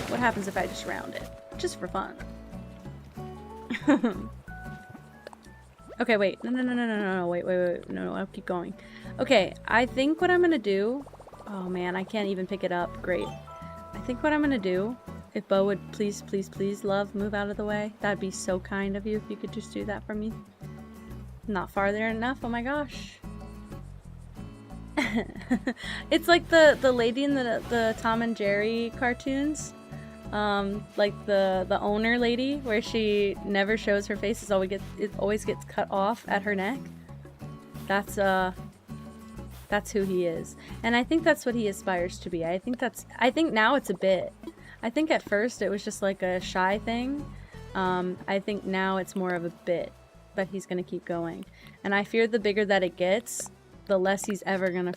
what happens if I just round it? Just for fun. Okay, wait. No, wait. No, I'll keep going. Okay, I think what I'm gonna do... Oh man, I can't even pick it up. Great. I think what I'm gonna do, if Bo would please, love, move out of the way. That'd be so kind of you if you could just do that for me. Not farther enough, oh my gosh. It's like the lady in the Tom and Jerry cartoons. Like the owner lady, where she never shows her face, it always gets cut off at her neck. That's who he is. And I think that's what he aspires to be. I think now it's a bit. I think at first it was just like a shy thing. I think now it's more of a bit that he's gonna keep going. And I fear the bigger that it gets, the less he's ever gonna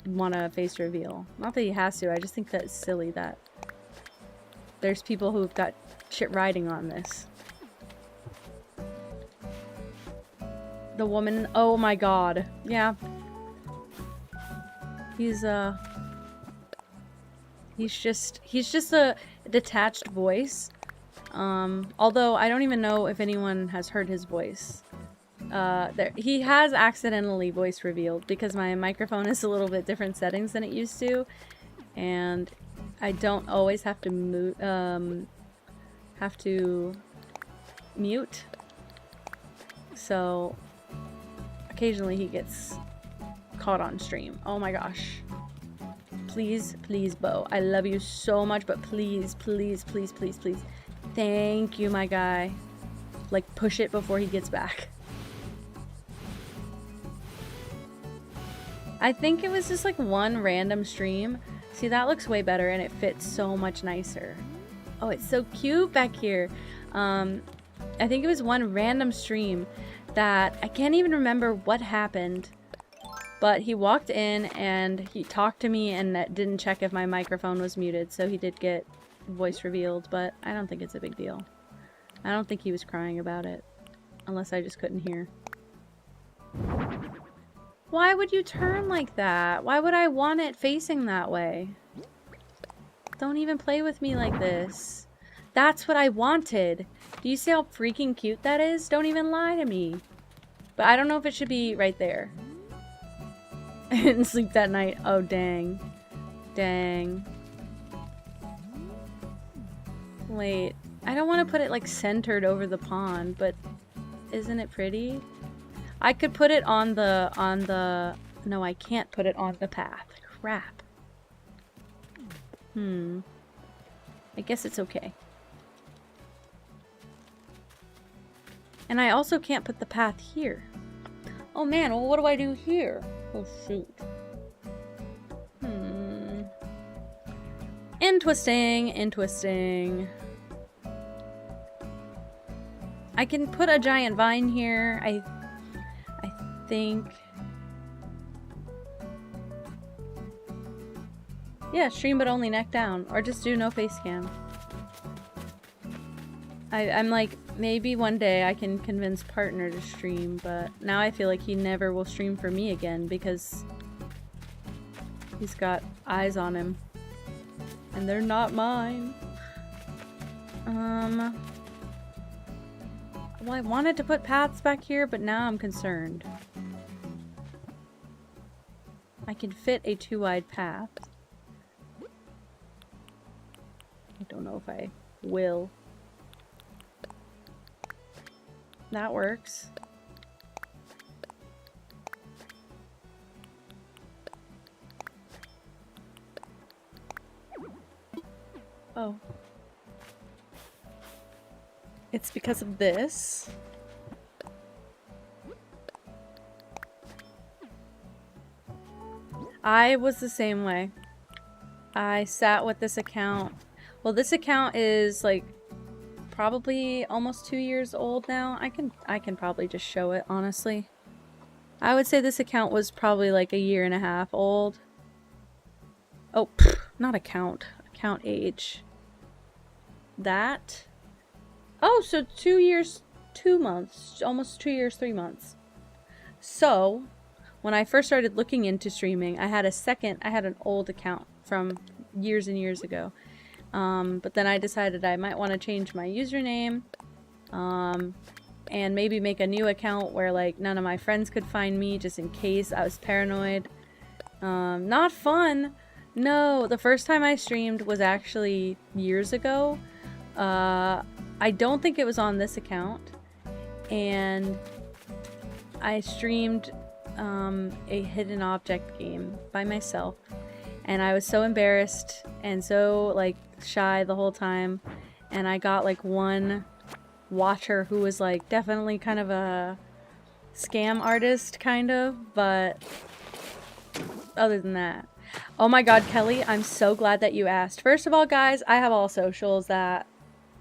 want to face reveal. Not that he has to, I just think that it's silly that there's people who've got shit riding on this. The woman, oh my god. Yeah. He's just a detached voice. Although I don't even know if anyone has heard his voice. He has accidentally voice revealed because my microphone is a little bit different settings than it used to, and I don't always have to mute. So occasionally he gets caught on stream. Oh my gosh. Please, Bo. I love you so much, but please. Thank you, my guy. Like, push it before he gets back. I think it was just like one random stream. See, that looks way better and it fits so much nicer. Oh, it's so cute back here. I think it was one random stream that I can't even remember what happened, but he walked in and he talked to me and didn't check if my microphone was muted, so he did get voice revealed, but I don't think it's a big deal. I don't think he was crying about it. Unless I just couldn't hear. Why would you turn like that? Why would I want it facing that way? Don't even play with me like this. That's what I wanted. Do you see how freaking cute that is? Don't even lie to me. But I don't know if it should be right there. I didn't sleep that night. Oh, dang. Dang. Wait. I don't want to put it like centered over the pond, but isn't it pretty? I could put it on the... No, I can't put it on the path. Crap. I guess it's okay. And I also can't put the path here. Oh man, well what do I do here? Oh shoot. Interesting. I can put a giant vine here. I think. Yeah, stream but only neck down. Or just do no face cam. I'm like, maybe one day I can convince partner to stream, but now I feel like he never will stream for me again because he's got eyes on him. And they're not mine. Well, I wanted to put paths back here, but now I'm concerned. I can fit a 2-wide path. I don't know if I will. That works. Oh. It's because of this. I was the same way. I sat with this account. Well, this account is like probably almost 2 years old now. I can probably just show it, honestly. I would say this account was probably like 1.5 years old. Oh, not account age. That. Oh, so 2 years, 2 months, almost 2 years, 3 months. So, when I first started looking into streaming, I had an old account from years and years ago. But then I decided I might want to change my username, and maybe make a new account where like none of my friends could find me just in case. I was paranoid. Not fun. No, the first time I streamed was actually years ago. I don't think it was on this account, and I streamed a hidden object game by myself, and I was so embarrassed and so like shy the whole time, and I got like one watcher who was like definitely kind of a scam artist kind of, but other than that. Oh my god, Kelly, I'm so glad that you asked. First of all, guys, I have all socials,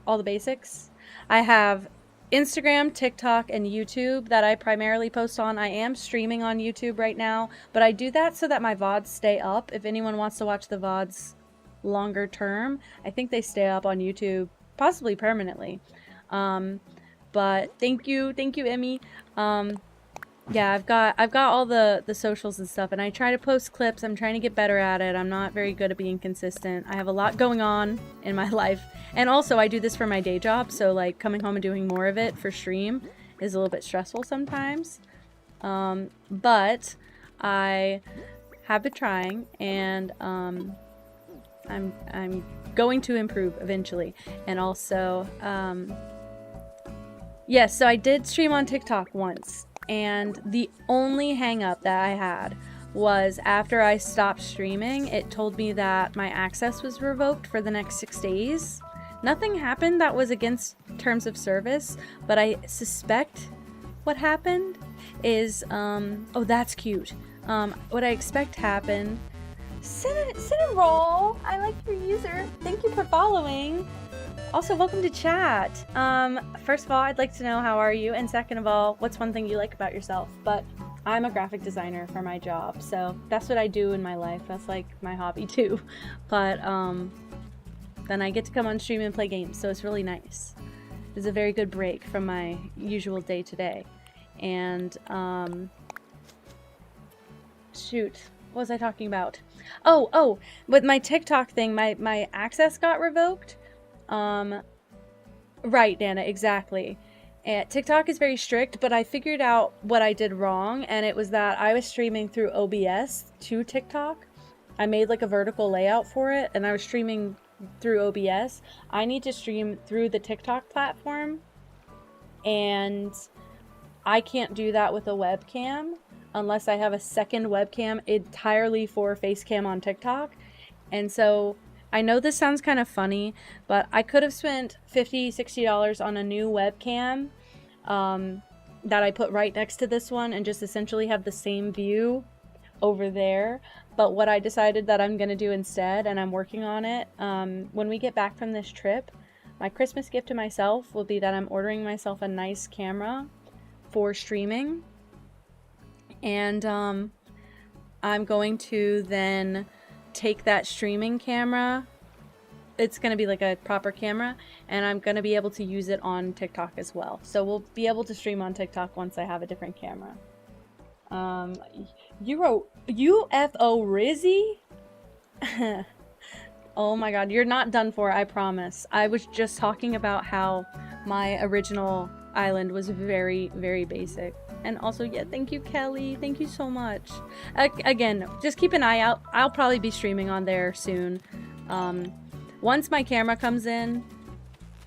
all the basics. I have Instagram, TikTok, and YouTube that I primarily post on. I am streaming on YouTube right now, but I do that so that my VODs stay up. If anyone wants to watch the VODs longer term, I think they stay up on YouTube, possibly permanently. But thank you, Emmy. Yeah, I've got all the socials and stuff, and I try to post clips. I'm trying to get better at it. I'm not very good at being consistent. I have a lot going on in my life, and also I do this for my day job, so like coming home and doing more of it for stream is a little bit stressful sometimes. But I have been trying, and I'm going to improve eventually. And also, yes, so I did stream on TikTok once. And the only hang up that I had was after I stopped streaming, it told me that my access was revoked for the next 6 days. Nothing happened that was against terms of service, but I suspect what happened is, oh, that's cute. What I expect happened, Cinnamoroll, I like your user. Thank you for following. Also, welcome to chat. First of all, I'd like to know how are you, and second of all, what's one thing you like about yourself? But I'm a graphic designer for my job, so that's what I do in my life. That's like my hobby too. But then I get to come on stream and play games, so it's really nice. It's a very good break from my usual day-to-day. And, shoot, what was I talking about? Oh, with my TikTok thing, my access got revoked. Right, Dana, exactly. And TikTok is very strict, but I figured out what I did wrong, and it was that I was streaming through OBS to TikTok. I made like a vertical layout for it, and I was streaming through OBS. I need to stream through the TikTok platform, and I can't do that with a webcam unless I have a second webcam entirely for Facecam on TikTok. And so I know this sounds kind of funny, but I could have spent $50, $60 on a new webcam that I put right next to this one and just essentially have the same view over there. But what I decided that I'm going to do instead, and I'm working on it, when we get back from this trip, my Christmas gift to myself will be that I'm ordering myself a nice camera for streaming. And I'm going to then take that streaming camera, it's going to be like a proper camera, and I'm going to be able to use it on TikTok as well. So we'll be able to stream on TikTok once I have a different camera. UFO Rizzy? Oh my god, you're not done for, I promise. I was just talking about how my original island was very, very basic. And also, yeah, thank you, Kelly. Thank you so much. Again, just keep an eye out. I'll probably be streaming on there soon. Once my camera comes in,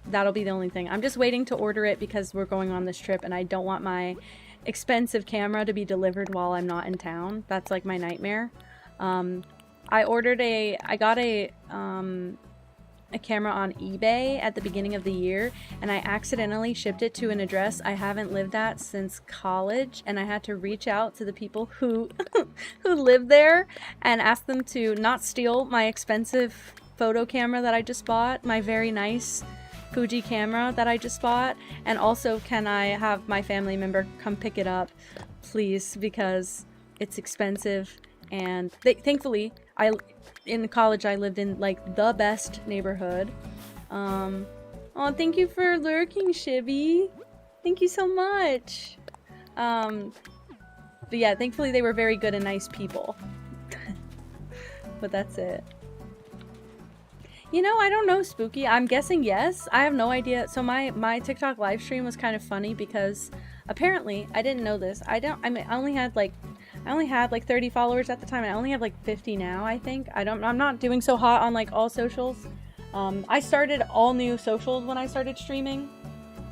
that'll be the only thing. I'm just waiting to order it because we're going on this trip and I don't want my expensive camera to be delivered while I'm not in town. That's like my nightmare. I got a camera on eBay at the beginning of the year, and I accidentally shipped it to an address I haven't lived at since college, and I had to reach out to the people who who live there and ask them to not steal my expensive photo camera that I just bought, my very nice Fuji camera that I just bought, and also can I have my family member come pick it up, please, because it's expensive. And thankfully, in college I lived in like the best neighborhood. Oh, thank you for lurking, Shibby. Thank you so much. But yeah, thankfully they were very good and nice people. But that's it. You know, I don't know, Spooky. I'm guessing yes. I have no idea. So my TikTok live stream was kind of funny because apparently I didn't know this. I only had like 30 followers at the time. I only have like 50 now, I think. I'm not doing so hot on like all socials. I started all new socials when I started streaming.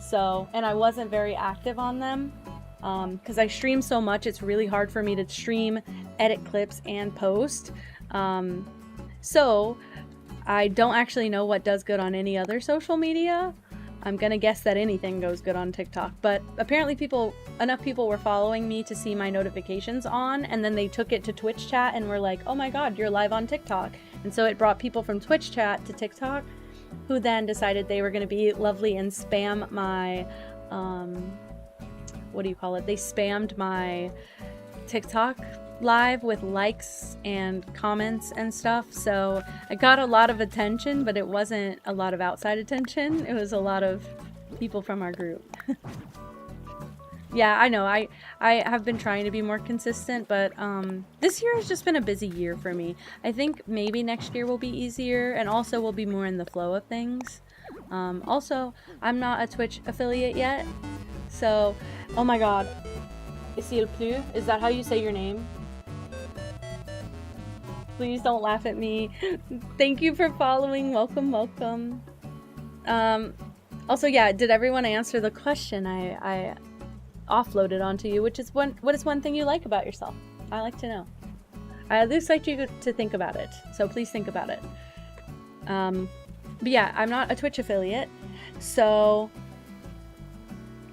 So, and I wasn't very active on them. Because I stream so much, it's really hard for me to stream, edit clips, and post. So I don't actually know what does good on any other social media. I'm gonna guess that anything goes good on TikTok, but apparently enough people were following me to see my notifications on, and then they took it to Twitch chat and were like, oh my god, you're live on TikTok. And so it brought people from Twitch chat to TikTok, who then decided they were gonna be lovely and spam my, what do you call it? They spammed my TikTok live with likes and comments and stuff, so I got a lot of attention, but it wasn't a lot of outside attention. It was a lot of people from our group. Yeah, I know, I have been trying to be more consistent, but this year has just been a busy year for me. I think maybe next year will be easier, and also we'll be more in the flow of things. Also, I'm not a Twitch affiliate yet, so, oh my god. S'il pleut? Is that how you say your name? Please don't laugh at me. Thank you for following. Welcome, welcome. Also, yeah, did everyone answer the question I offloaded onto you? What is one thing you like about yourself? I like to know. I at least like you to think about it, so please think about it. But yeah, I'm not a Twitch affiliate, so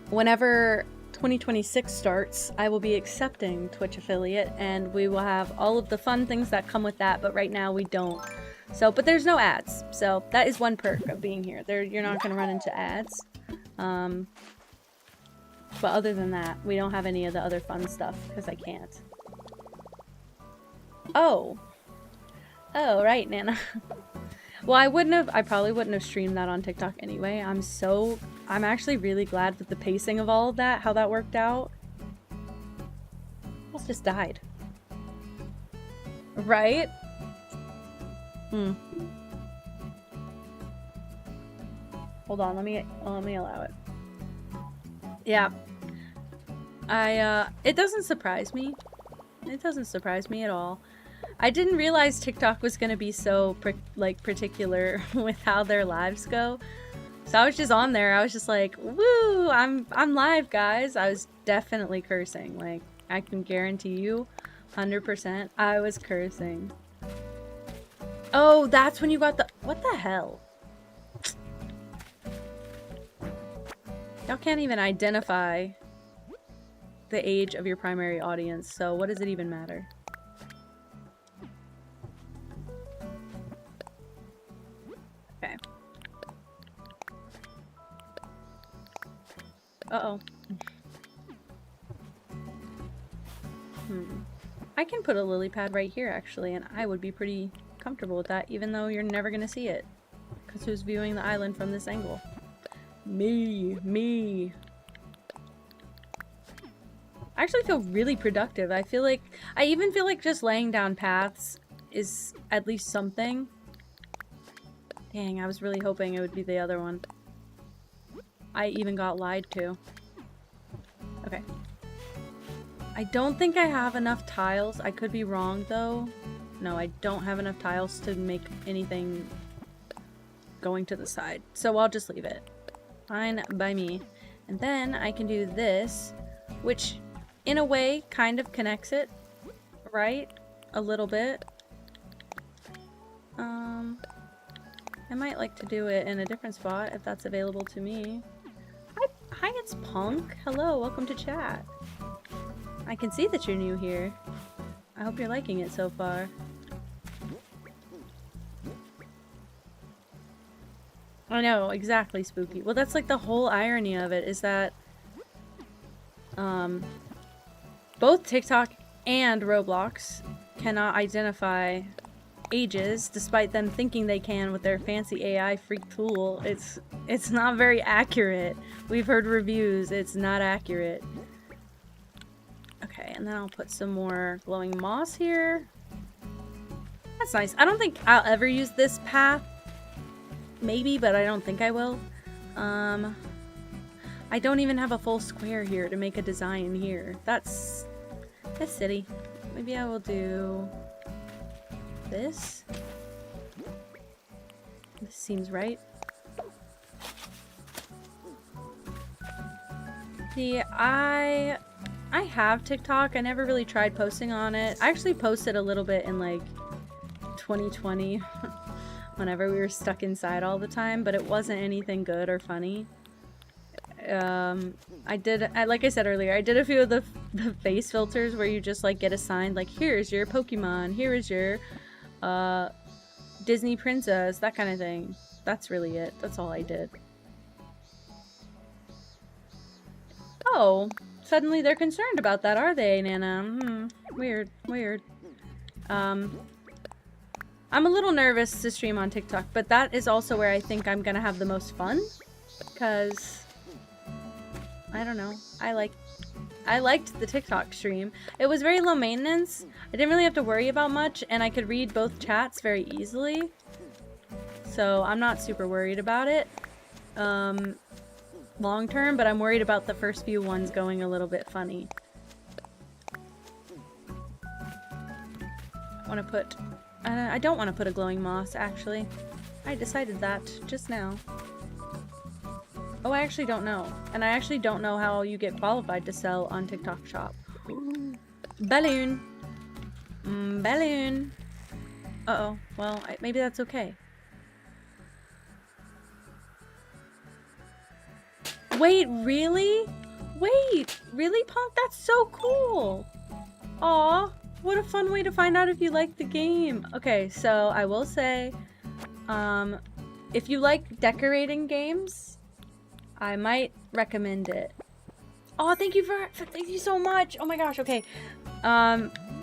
whenever 2026 starts, I will be accepting Twitch affiliate, and we will have all of the fun things that come with that, but right now we don't. So, but there's no ads, so that is one perk of being here. You're not going to run into ads. But other than that, we don't have any of the other fun stuff, because I can't. Oh, right, Nana. Well, I probably wouldn't have streamed that on TikTok anyway. I'm actually really glad with the pacing of all of that, how that worked out. Almost just died. Right? Hmm. Hold on, let me allow it. Yeah. It doesn't surprise me. It doesn't surprise me at all. I didn't realize TikTok was gonna be so particular with how their lives go. So I was just on there. I was just like, "Woo! I'm live, guys." I was definitely cursing. Like, I can guarantee you, 100%, I was cursing. Oh, that's when you got the— what the hell? Y'all can't even identify the age of your primary audience, so what does it even matter? Okay. Uh-oh. I can put a lily pad right here, actually, and I would be pretty comfortable with that, even though you're never gonna see it. Because who's viewing the island from this angle? Me. I actually feel really productive. I even feel like just laying down paths is at least something. Dang, I was really hoping it would be the other one. I even got lied to. Okay. I don't think I have enough tiles. I could be wrong, though. No, I don't have enough tiles to make anything going to the side. So I'll just leave it. Fine by me. And then I can do this, which in a way kind of connects it, right? A little bit. I might like to do it in a different spot if that's available to me. Hi, it's Punk. Hello, welcome to chat. I can see that you're new here. I hope you're liking it so far. I know, exactly, Spooky. Well, that's like the whole irony of it, is that both TikTok and Roblox cannot identify ages, despite them thinking they can with their fancy AI freak tool. It's not very accurate. We've heard reviews, it's not accurate. Okay, and then I'll put some more glowing moss here. That's nice. I don't think I'll ever use this path. Maybe, but I don't think I will. I don't even have a full square here to make a design here. That's silly. Maybe I will do this. This seems right. See, I have TikTok. I never really tried posting on it. I actually posted a little bit in like 2020 whenever we were stuck inside all the time, but it wasn't anything good or funny. Like I said earlier, I did a few of the face filters where you just like get assigned like, here's your Pokemon, here is your Disney princess, that kind of thing. That's really it. That's all I did. Oh, suddenly they're concerned about that, are they, Nana? Weird. I'm a little nervous to stream on TikTok, but that is also where I think I'm gonna have the most fun, because I don't know. I liked the TikTok stream. It was very low maintenance. I didn't really have to worry about much, and I could read both chats very easily. So I'm not super worried about it long term, but I'm worried about the first few ones going a little bit funny. I don't want to put a glowing moss, actually. I decided that just now. Oh, I actually don't know. And I actually don't know how you get qualified to sell on TikTok Shop. Balloon! Balloon! Uh-oh. Well, maybe that's okay. Wait, really? Wait, really, Punk? That's so cool! Aw, what a fun way to find out if you like the game. Okay, so I will say, if you like decorating games, I might recommend it. Oh, thank you thank you so much. Oh my gosh. Okay.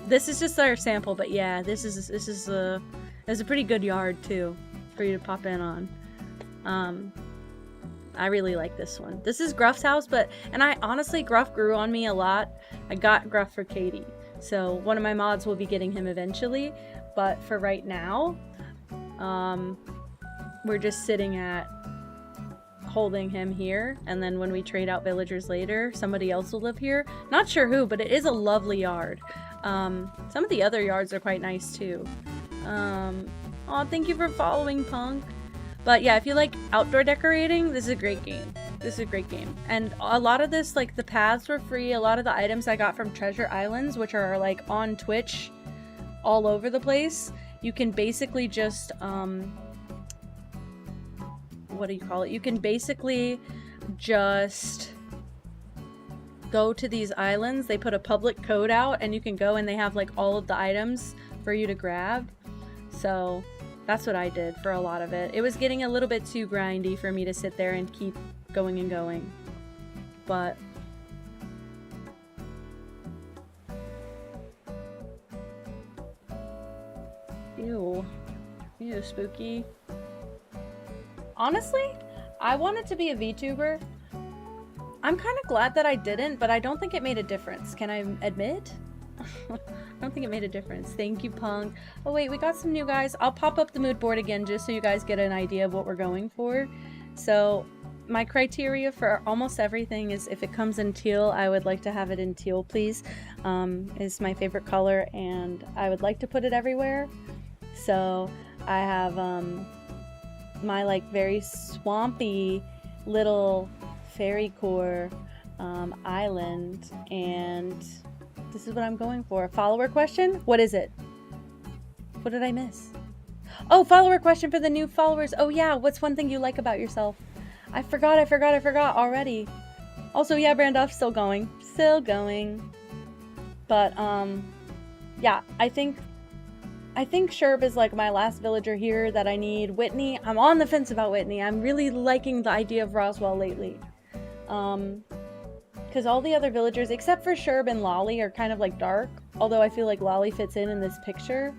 This is just our sample, but yeah, this is a pretty good yard too. for you to pop in on. I really like this one. This is Gruff's house, and I honestly, Gruff grew on me a lot. I got Gruff for Katie, so one of my mods will be getting him eventually, but for right now, we're just sitting at holding him here, and then when we trade out villagers later, somebody else will live here. Not sure who, but it is a lovely yard. Some of the other yards are quite nice too. Aw, thank you for following, Punk. But yeah, if you like outdoor decorating, this is a great game. This is a great game. And a lot of this, like the paths were free. A lot of the items I got from Treasure Islands, which are like on Twitch all over the place. You can basically just, what do you call it? You can basically just go to these islands. They put a public code out and you can go and they have like all of the items for you to grab. So that's what I did for a lot of it. It was getting a little bit too grindy for me to sit there and keep going and going. But ew. Ew, spooky. Honestly, I wanted to be a VTuber. I'm kind of glad that I didn't, but I don't think it made a difference. Can I admit? I don't think it made a difference. Thank you, Punk. Oh wait, we got some new guys. I'll pop up the mood board again just so you guys get an idea of what we're going for. So my criteria for almost everything is if it comes in teal, I would like to have it in teal, please. It's my favorite color and I would like to put it everywhere. So I have my like very swampy little fairy core island, and this is what I'm going for. Follower question? What is it? What did I miss? Oh, follower question for the new followers. Oh yeah, what's one thing you like about yourself? I forgot already. Also, yeah, Brandoff, still going. But, yeah, I think Sherb is like my last villager here that I need. Whitney, I'm on the fence about Whitney. I'm really liking the idea of Roswell lately. Because all the other villagers, except for Sherb and Lolly, are kind of like dark. Although I feel like Lolly fits in this picture.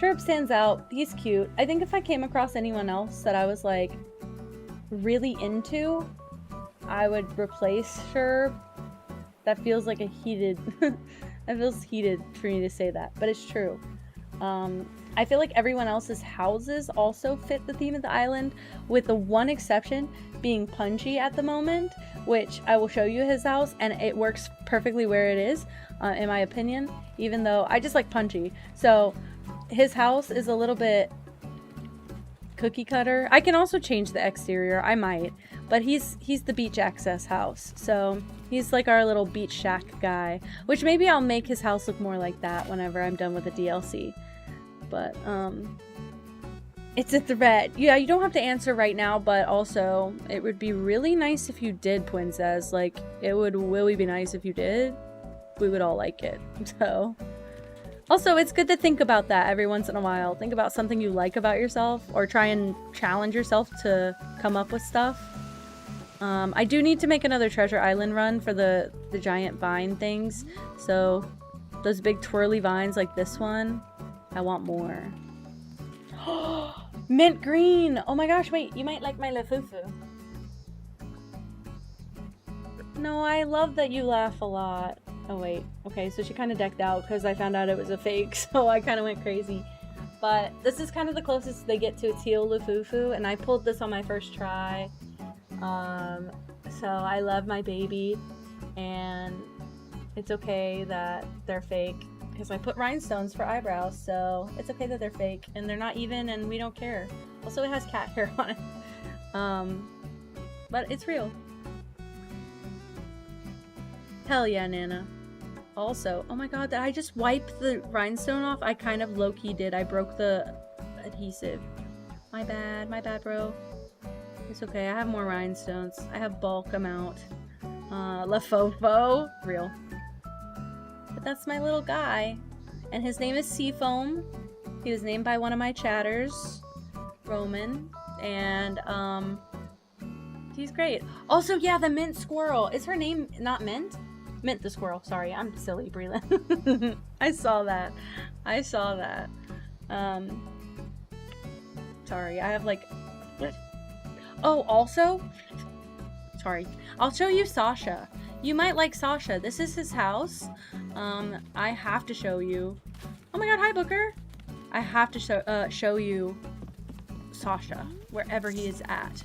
Sherb stands out. He's cute. I think if I came across anyone else that I was like really into, I would replace Sherb. That feels like a heated... that feels heated for me to say that, but it's true. I feel like everyone else's houses also fit the theme of the island, with the one exception being Punchy at the moment, which I will show you his house, and it works perfectly where it is, in my opinion, even though I just like Punchy. So his house is a little bit cookie cutter. I can also change the exterior, I might, but he's the beach access house, so he's like our little beach shack guy, which maybe I'll make his house look more like that whenever I'm done with the DLC. But it's a threat. Yeah, you don't have to answer right now, but also it would be really nice if you did, Pwinsez. Like, it would really be nice if you did. We would all like it. So also, it's good to think about that every once in a while. Think about something you like about yourself, or try and challenge yourself to come up with stuff. I do need to make another Treasure Island run for the giant vine things. So those big twirly vines like this one, I want more. Mint green! Oh my gosh, wait, you might like my Lafufu. No, I love that you laugh a lot. Oh wait, okay, so she kind of decked out because I found out it was a fake, so I kind of went crazy. But this is kind of the closest they get to a teal Lafufu, and I pulled this on my first try. So I love my baby, and it's okay that they're fake because I put rhinestones for eyebrows, so it's okay that they're fake and they're not even, and we don't care. Also, it has cat hair on it. But it's real. Hell yeah, Nana. Also, oh my god, did I just wipe the rhinestone off? I kind of low-key did. I broke the adhesive. My bad, bro. It's okay, I have more rhinestones. I have bulk amount. La Fofo. Real. But that's my little guy. And his name is Seafoam. He was named by one of my chatters, Roman. And, he's great. Also, yeah, the Mint Squirrel. Is her name not Mint? Mint the Squirrel. Sorry, I'm silly, Breland. I saw that. Sorry, I have like... Oh, also... Sorry. I'll show you Sasha. You might like Sasha. This is his house. I have to show you... Oh my god, hi Booker! I have to show you Sasha, wherever he is at.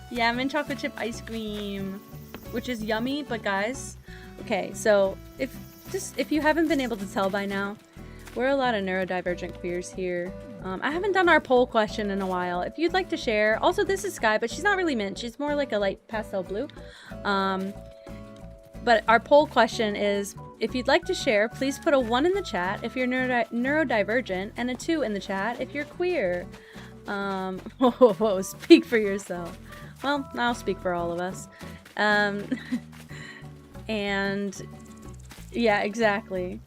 Yeah, mint chocolate chip ice cream, which is yummy, but guys... Okay, so if you haven't been able to tell by now, we're a lot of neurodivergent queers here. I haven't done our poll question in a while. If you'd like to share... Also, this is Sky, but she's not really mint. She's more like a light pastel blue. But our poll question is, if you'd like to share, please put a 1 in the chat if you're neurodivergent, and a 2 in the chat if you're queer. Whoa, speak for yourself. Well, I'll speak for all of us. And... Yeah, exactly.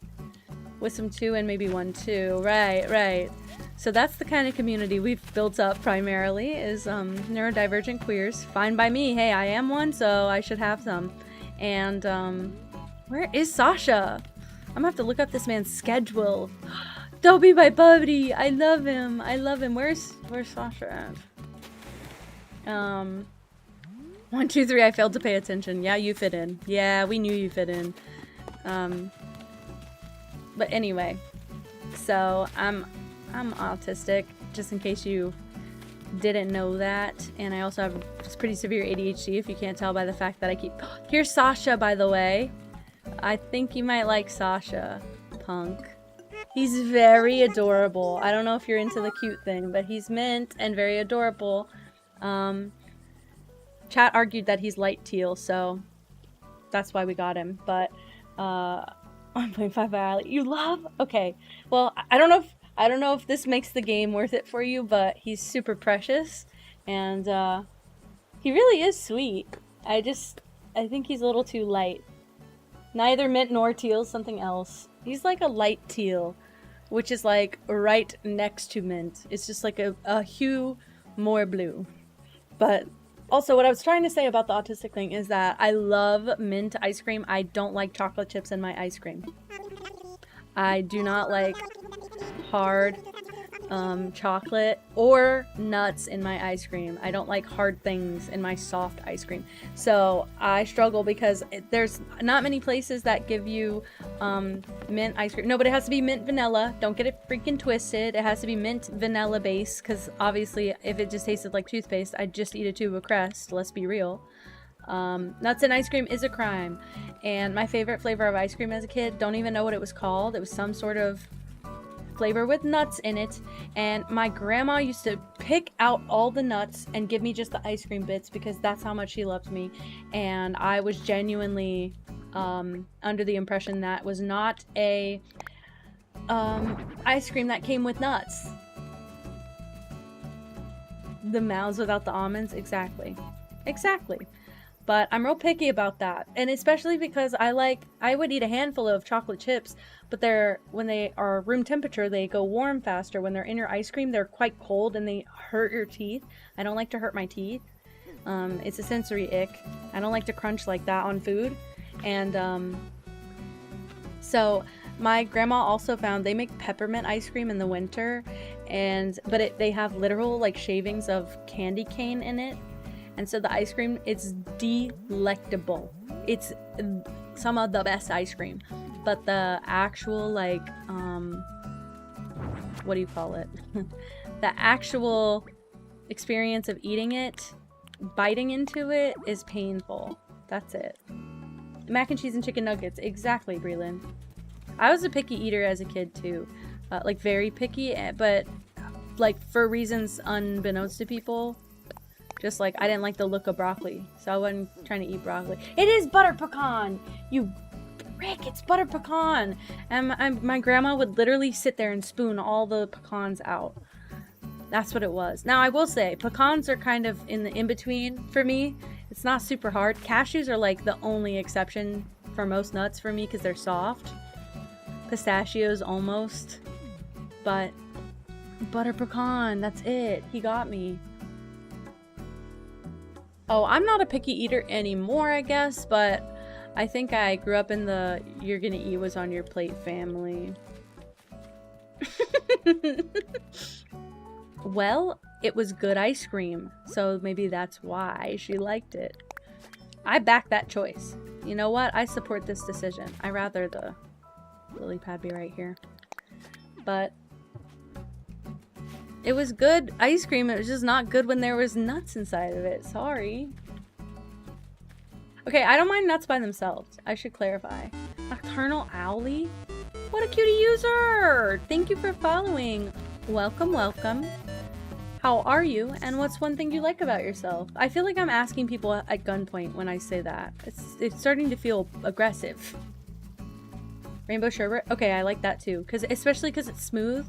With some 2 and maybe 1 too. Right. So that's the kind of community we've built up primarily, is neurodivergent queers. Fine by me. Hey, I am one, so I should have some. And where is Sasha? I'm gonna have to look up this man's schedule. Don't be my buddy. I love him. Where's Sasha at? 1, 2, 3. I failed to pay attention. Yeah, you fit in. Yeah, we knew you fit in. But anyway, so I'm autistic, just in case you didn't know that, and I also have pretty severe ADHD, if you can't tell by the fact that I keep... Here's Sasha, by the way. I think you might like Sasha, punk. He's very adorable. I don't know if you're into the cute thing, but he's mint and very adorable. Chat argued that he's light teal, so that's why we got him, but 1.5 hour. You love? Okay. Well, I don't know if this makes the game worth it for you, but he's super precious, and he really is sweet. I think he's a little too light. Neither mint nor teal, something else. He's like a light teal, which is like right next to mint. It's just like a hue more blue. But also, what I was trying to say about the autistic thing is that I love mint ice cream. I don't like chocolate chips in my ice cream. I do not like hard chocolate or nuts in my ice cream. I don't like hard things in my soft ice cream. So I struggle because there's not many places that give you mint ice cream. No, but it has to be mint vanilla. Don't get it freaking twisted. It has to be mint vanilla base, because obviously if it just tasted like toothpaste, I'd just eat a tube of Crest. Let's be real. Nuts in ice cream is a crime. And my favorite flavor of ice cream as a kid, don't even know what it was called. It was some sort of flavor with nuts in it, and my grandma used to pick out all the nuts and give me just the ice cream bits, because that's how much she loved me. And I was genuinely under the impression that was not a ice cream that came with nuts. The mouths without the almonds, exactly. But I'm real picky about that, and especially because I would eat a handful of chocolate chips, but when they are room temperature, they go warm faster. When they're in your ice cream, they're quite cold and they hurt your teeth. I don't like to hurt my teeth. It's a sensory ick. I don't like to crunch like that on food. And so my grandma also found they make peppermint ice cream in the winter, but they have literal like shavings of candy cane in it. And so the ice cream, it's delectable. It's some of the best ice cream. But the actual, like, what do you call it? The actual experience of eating it, biting into it, is painful. That's it. Mac and cheese and chicken nuggets. Exactly, Breland. I was a picky eater as a kid, too. Like, very picky, but, like, for reasons unbeknownst to people. Just like, I didn't like the look of broccoli, so I wasn't trying to eat broccoli. It is butter pecan! You prick, it's butter pecan! And my grandma would literally sit there and spoon all the pecans out. That's what it was. Now, I will say, pecans are kind of in the in-between for me. It's not super hard. Cashews are like the only exception for most nuts for me, because they're soft. Pistachios, almost. But butter pecan, that's it. He got me. Oh, I'm not a picky eater anymore, I guess, but I think I grew up in the you're gonna eat what's on your plate family. Well, it was good ice cream, so maybe that's why she liked it. I back that choice. You know what? I support this decision. I rather the lily pad be right here. But it was good ice cream. It was just not good when there was nuts inside of it. Sorry. Okay, I don't mind nuts by themselves. I should clarify. Nocturnal Owlie? What a cutie user! Thank you for following. Welcome, welcome. How are you? And what's one thing you like about yourself? I feel like I'm asking people at gunpoint when I say that. It's starting to feel aggressive. Rainbow sherbet? Okay, I like that too. Especially because it's smooth.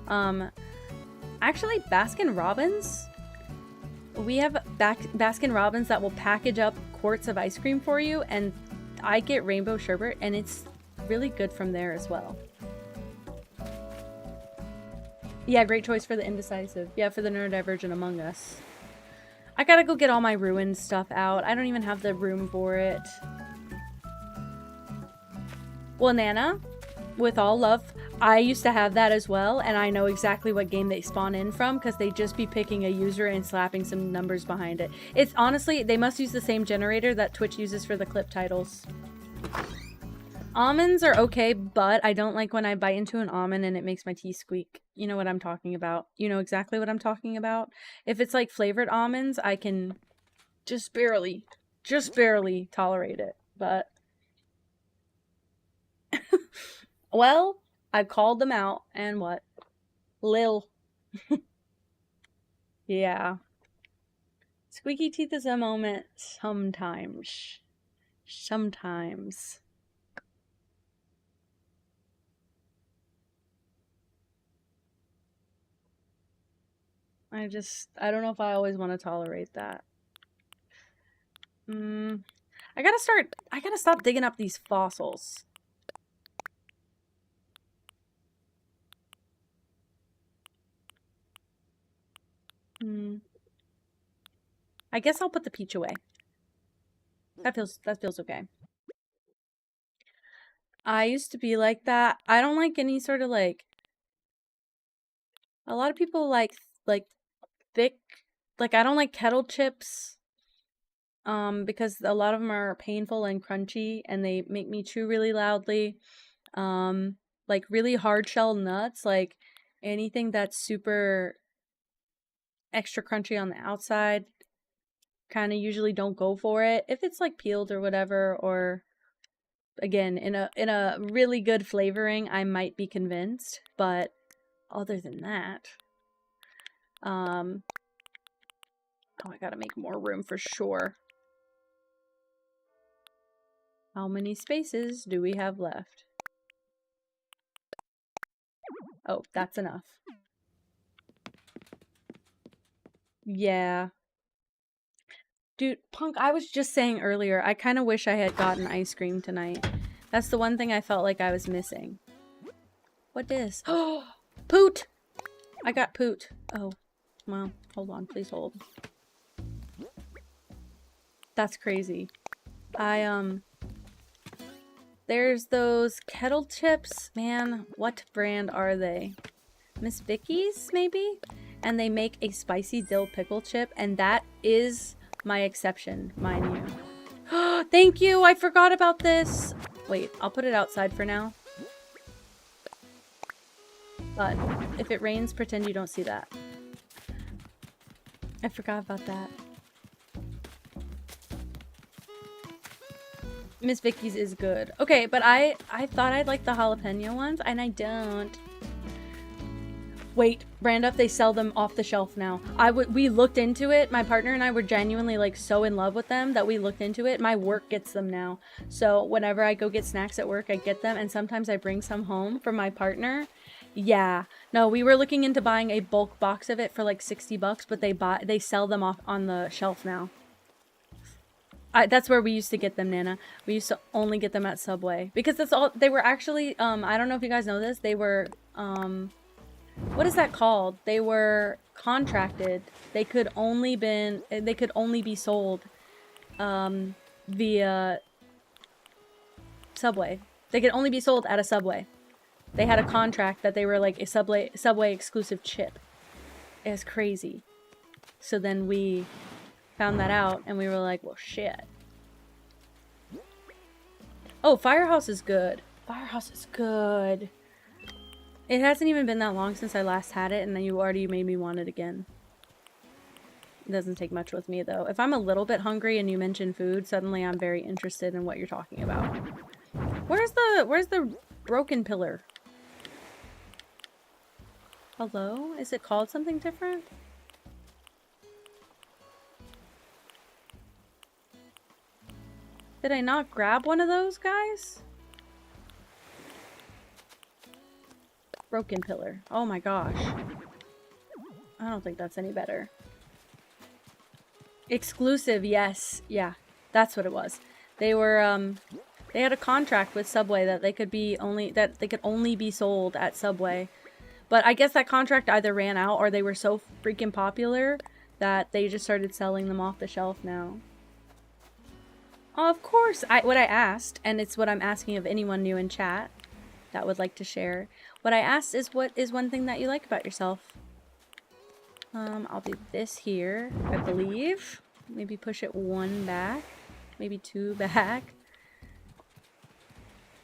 Actually, Baskin Robbins. We have Baskin Robbins that will package up quarts of ice cream for you, and I get rainbow sherbet, and it's really good from there as well. Yeah, great choice for the indecisive. Yeah, for the neurodivergent among us. I gotta go get all my ruined stuff out. I don't even have the room for it. Well, Nana, with all love, I used to have that as well, and I know exactly what game they spawn in from, because they just be picking a user and slapping some numbers behind it. It's honestly, they must use the same generator that Twitch uses for the clip titles. Almonds are okay, but I don't like when I bite into an almond and it makes my teeth squeak. You know what I'm talking about. You know exactly what I'm talking about. If it's like flavored almonds, I can just barely tolerate it. But, well, I called them out, and what? Lil. Yeah. Squeaky teeth is a moment sometimes. Sometimes. I don't know if I always want to tolerate that. I gotta stop digging up these fossils. I guess I'll put the peach away. That feels okay. I used to be like that. I don't like any sort of like, a lot of people like thick, like I don't like kettle chips. Because a lot of them are painful and crunchy and they make me chew really loudly. Like really hard shell nuts, like anything that's super extra crunchy on the outside, kind of usually don't go for it. If it's like peeled or whatever, or again in a really good flavoring, I might be convinced, but other than that, oh, I gotta make more room for sure. How many spaces do we have left? Oh, that's enough. Yeah. Dude, Punk, I was just saying earlier, I kind of wish I had gotten ice cream tonight. That's the one thing I felt like I was missing. What is? Oh, poot! I got poot. Oh, well, hold on, please hold. That's crazy. There's those kettle chips. Man, what brand are they? Miss Vicky's, maybe? And they make a spicy dill pickle chip, and that is my exception, mind you. Thank you! I forgot about this! Wait, I'll put it outside for now. But if it rains, pretend you don't see that. I forgot about that. Miss Vicky's is good. Okay, but I thought I'd like the jalapeno ones, and I don't. Wait, Brandup, they sell them off the shelf now. We looked into it. My partner and I were genuinely like so in love with them that we looked into it. My work gets them now. So whenever I go get snacks at work, I get them, and sometimes I bring some home for my partner. Yeah. No, we were looking into buying a bulk box of it for like 60 bucks, but they sell them off on the shelf now. That's where we used to get them, Nana. We used to only get them at Subway because that's all they were actually. I don't know if you guys know this. They were what is that called? They were contracted. They could only be sold via Subway. They could only be sold at a Subway. They had a contract that they were like a Subway exclusive chip. It was crazy. So then we found that out and we were like, well, shit. Oh, Firehouse is good. Firehouse is good. It hasn't even been that long since I last had it, and then you already made me want it again. It doesn't take much with me, though. If I'm a little bit hungry and you mention food, suddenly I'm very interested in what you're talking about. Where's the broken pillar? Hello? Is it called something different? Did I not grab one of those guys? Broken pillar. Oh my gosh. I don't think that's any better. Exclusive, yes. Yeah, that's what it was. They were, they had a contract with Subway that they could only be sold at Subway. But I guess that contract either ran out or they were so freaking popular that they just started selling them off the shelf now. Of course, what I asked, and it's what I'm asking of anyone new in chat that would like to share. What I asked is, what is one thing that you like about yourself? I'll do this here, I believe. Maybe push it one back, maybe two back.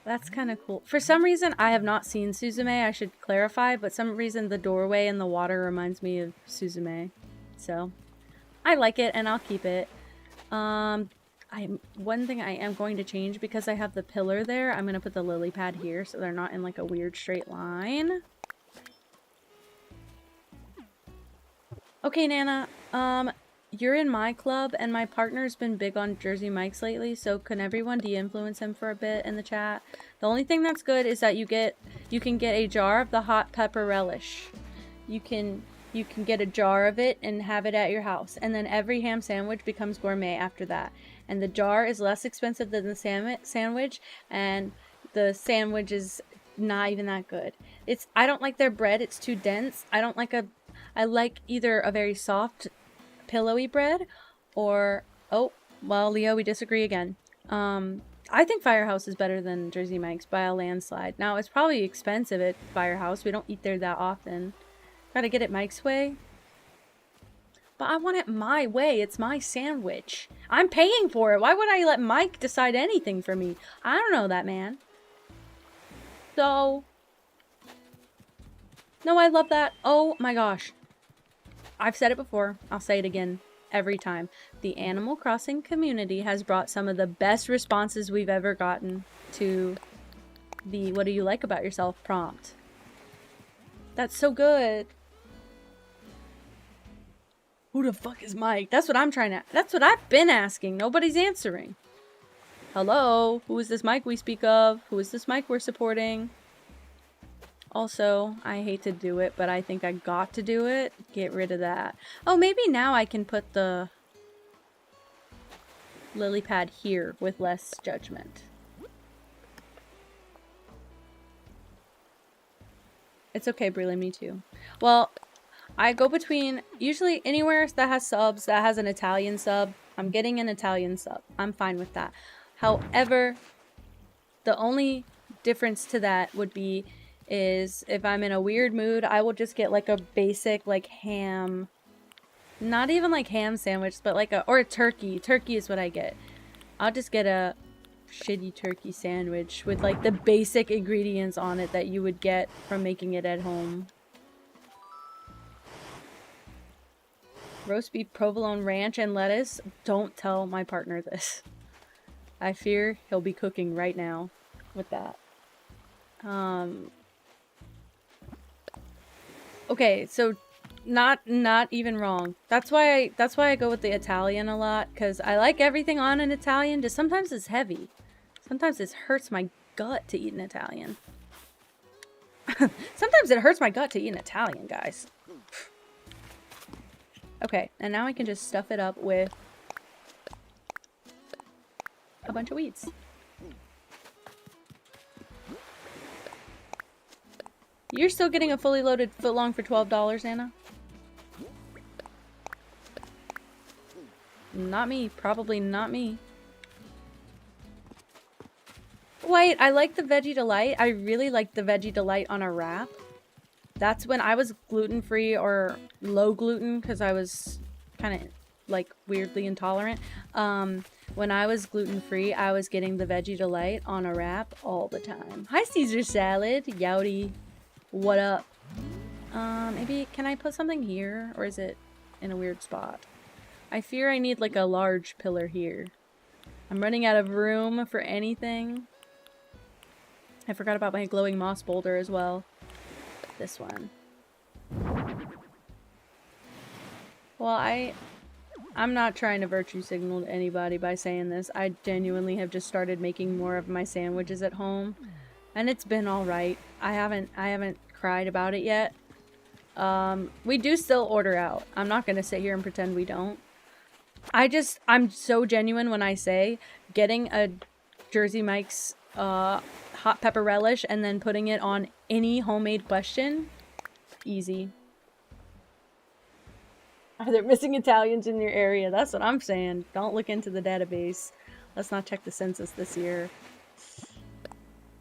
That's kind of cool. For some reason, I have not seen Suzume, I should clarify, but some reason the doorway in the water reminds me of Suzume. So, I like it and I'll keep it. One thing I am going to change, because I have the pillar there, I'm going to put the lily pad here so they're not in like a weird straight line. Okay, Nana, you're in my club and my partner's been big on Jersey Mike's lately, so can everyone de-influence him for a bit in the chat? The only thing that's good is that you can get a jar of the hot pepper relish. You can get a jar of it and have it at your house, and then every ham sandwich becomes gourmet after that. And the jar is less expensive than the sandwich, and the sandwich is not even that good. I don't like their bread, it's too dense. I like either a very soft, pillowy bread, or, oh, well, Leo, we disagree again. I think Firehouse is better than Jersey Mike's by a landslide. Now, it's probably expensive at Firehouse. We don't eat there that often. Gotta get it Mike's way. But I want it my way. It's my sandwich. I'm paying for it. Why would I let Mike decide anything for me? I don't know that man. So, no, I love that. Oh my gosh. I've said it before. I'll say it again every time. The Animal Crossing community has brought some of the best responses we've ever gotten to the "what do you like about yourself" prompt. That's so good. Who the fuck is Mike? That's what that's what I've been asking. Nobody's answering. Hello? Who is this Mike we speak of? Who is this Mike we're supporting? Also, I hate to do it, but I think I got to do it. Get rid of that. Oh, maybe now I can put the lily pad here with less judgment. It's okay, Briley, me too. Well, I go between, usually anywhere that has subs, that has an Italian sub, I'm getting an Italian sub. I'm fine with that. However, the only difference to that would be is if I'm in a weird mood, I will just get like a basic like ham, not even like ham sandwich, but like or a turkey. Turkey is what I get. I'll just get a shitty turkey sandwich with like the basic ingredients on it that you would get from making it at home. Roast beef, provolone, ranch, and lettuce. Don't tell my partner this. I fear he'll be cooking right now with that. Okay, so not even wrong. That's why I go with the Italian a lot, because I like everything on an Italian. Just sometimes it's heavy. Sometimes it hurts my gut to eat an Italian. Sometimes it hurts my gut to eat an Italian, guys. Okay, and now I can just stuff it up with a bunch of weeds. You're still getting a fully loaded footlong for $12, Anna? Not me. Probably not me. Wait, I like the Veggie Delight. I really like the Veggie Delight on a wrap. That's when I was gluten-free or low gluten because I was kind of like weirdly intolerant. When I was gluten-free, I was getting the Veggie Delight on a wrap all the time. Hi, Caesar salad. Yowdy. What up? Maybe can I put something here or is it in a weird spot? I fear I need like a large pillar here. I'm running out of room for anything. I forgot about my glowing moss boulder as well. This one. Well, I'm not trying to virtue signal to anybody by saying this. I genuinely have just started making more of my sandwiches at home, and it's been all right. I haven't cried about it yet. We do still order out. I'm not gonna sit here and pretend we don't. I'm so genuine when I say getting a Jersey Mike's hot pepper relish and then putting it on any homemade question, easy. Are there missing Italians in your area? That's what I'm saying. Don't look into the database. Let's not check the census this year.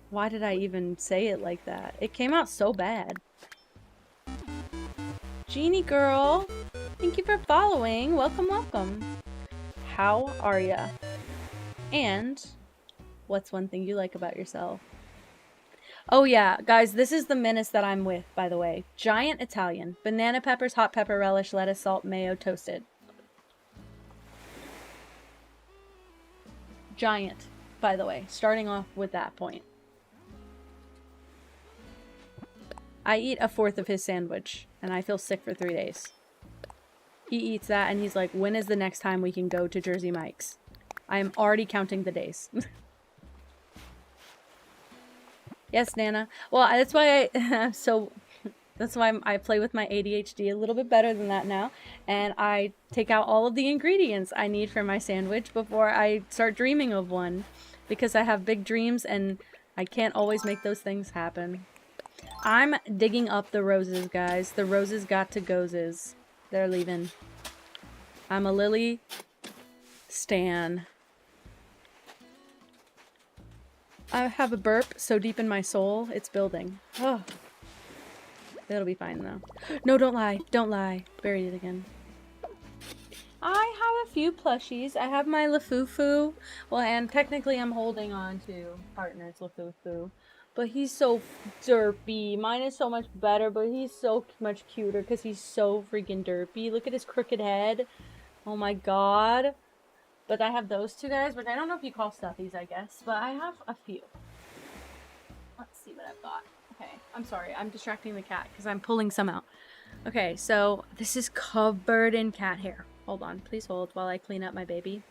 Why did I even say it like that? It came out so bad. Jeannie girl, thank you for following. Welcome, welcome. How are ya? And what's one thing you like about yourself? Oh yeah, guys, this is the menace that I'm with, by the way. Giant Italian. Banana peppers, hot pepper relish, lettuce, salt, mayo, toasted. Giant, by the way. Starting off with that point. I eat a fourth of his sandwich, and I feel sick for 3 days. He eats that, and he's like, when is the next time we can go to Jersey Mike's? I am already counting the days. Yes, Nana. Well, that's why that's why I play with my ADHD a little bit better than that now. And I take out all of the ingredients I need for my sandwich before I start dreaming of one. Because I have big dreams and I can't always make those things happen. I'm digging up the roses, guys. The roses got to gozes. They're leaving. I'm a Lily stan. I have a burp so deep in my soul, it's building. Oh. It'll be fine, though. No, don't lie. Don't lie. Buried it again. I have a few plushies. I have my Lafufu. Well, and technically I'm holding on to partner's Lafufu. But he's so derpy. Mine is so much better, but he's so much cuter because he's so freaking derpy. Look at his crooked head. Oh my god. But I have those two guys, which I don't know if you call stuffies, I guess. But I have a few. Let's see what I've got. Okay, I'm sorry. I'm distracting the cat because I'm pulling some out. Okay, so this is covered in cat hair. Hold on. Please hold while I clean up my baby.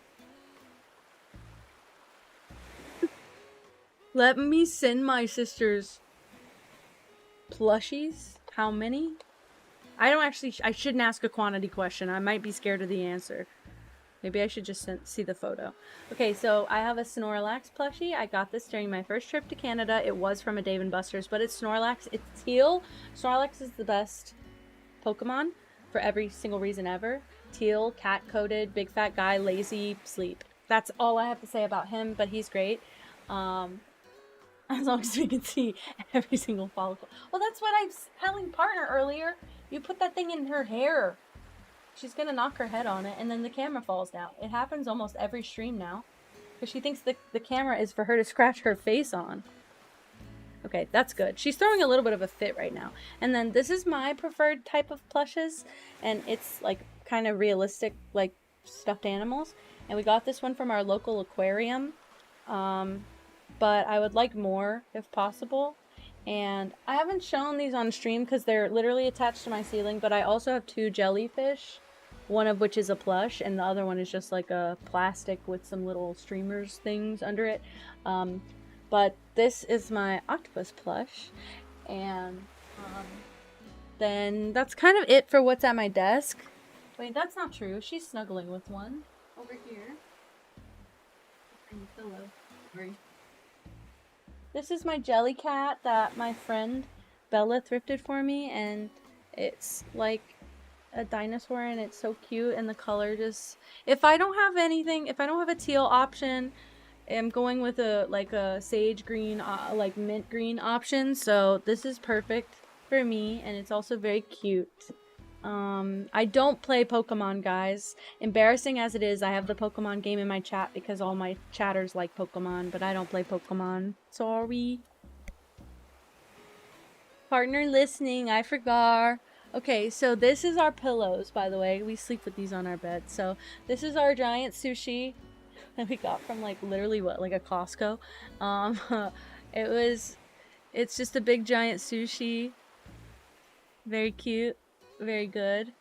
Let me send my sisters plushies. How many? I shouldn't ask a quantity question. I might be scared of the answer. Maybe I should just see the photo. Okay, so I have a Snorlax plushie. I got this during my first trip to Canada. It was from a Dave & Buster's, but it's Snorlax. It's teal. Snorlax is the best Pokemon for every single reason ever. Teal, cat-coated, big fat guy, lazy, sleep. That's all I have to say about him, but he's great. As long as we can see every single follicle. Well, that's what I was telling partner earlier. You put that thing in her hair. She's gonna knock her head on it, and then the camera falls down. It happens almost every stream now. Because she thinks the camera is for her to scratch her face on. Okay, that's good. She's throwing a little bit of a fit right now. And then this is my preferred type of plushes. And it's like kind of realistic, like stuffed animals. And we got this one from our local aquarium. But I would like more if possible. And I haven't shown these on stream because they're literally attached to my ceiling. But I also have 2 jellyfish. One of which is a plush. And the other one is just like a plastic with some little streamers things under it. But this is my octopus plush. And then that's kind of it for what's at my desk. Wait, that's not true. She's snuggling with one over here. And pillow. Sorry. This is my jelly cat that my friend Bella thrifted for me, and it's like a dinosaur and it's so cute, and the color just, if I don't have anything, if I don't have a teal option, am going with a sage green, like mint green option. So this is perfect for me, and it's also very cute. I don't play Pokemon, guys. Embarrassing as it is, I have the Pokemon game in my chat because all my chatters like Pokemon, but I don't play Pokemon. Sorry. Partner listening, I forgot. Okay, so this is our pillows, by the way. We sleep with these on our bed. So this is our giant sushi that we got from like literally what, like a Costco. Um, it's just a big giant sushi. Very cute, very good.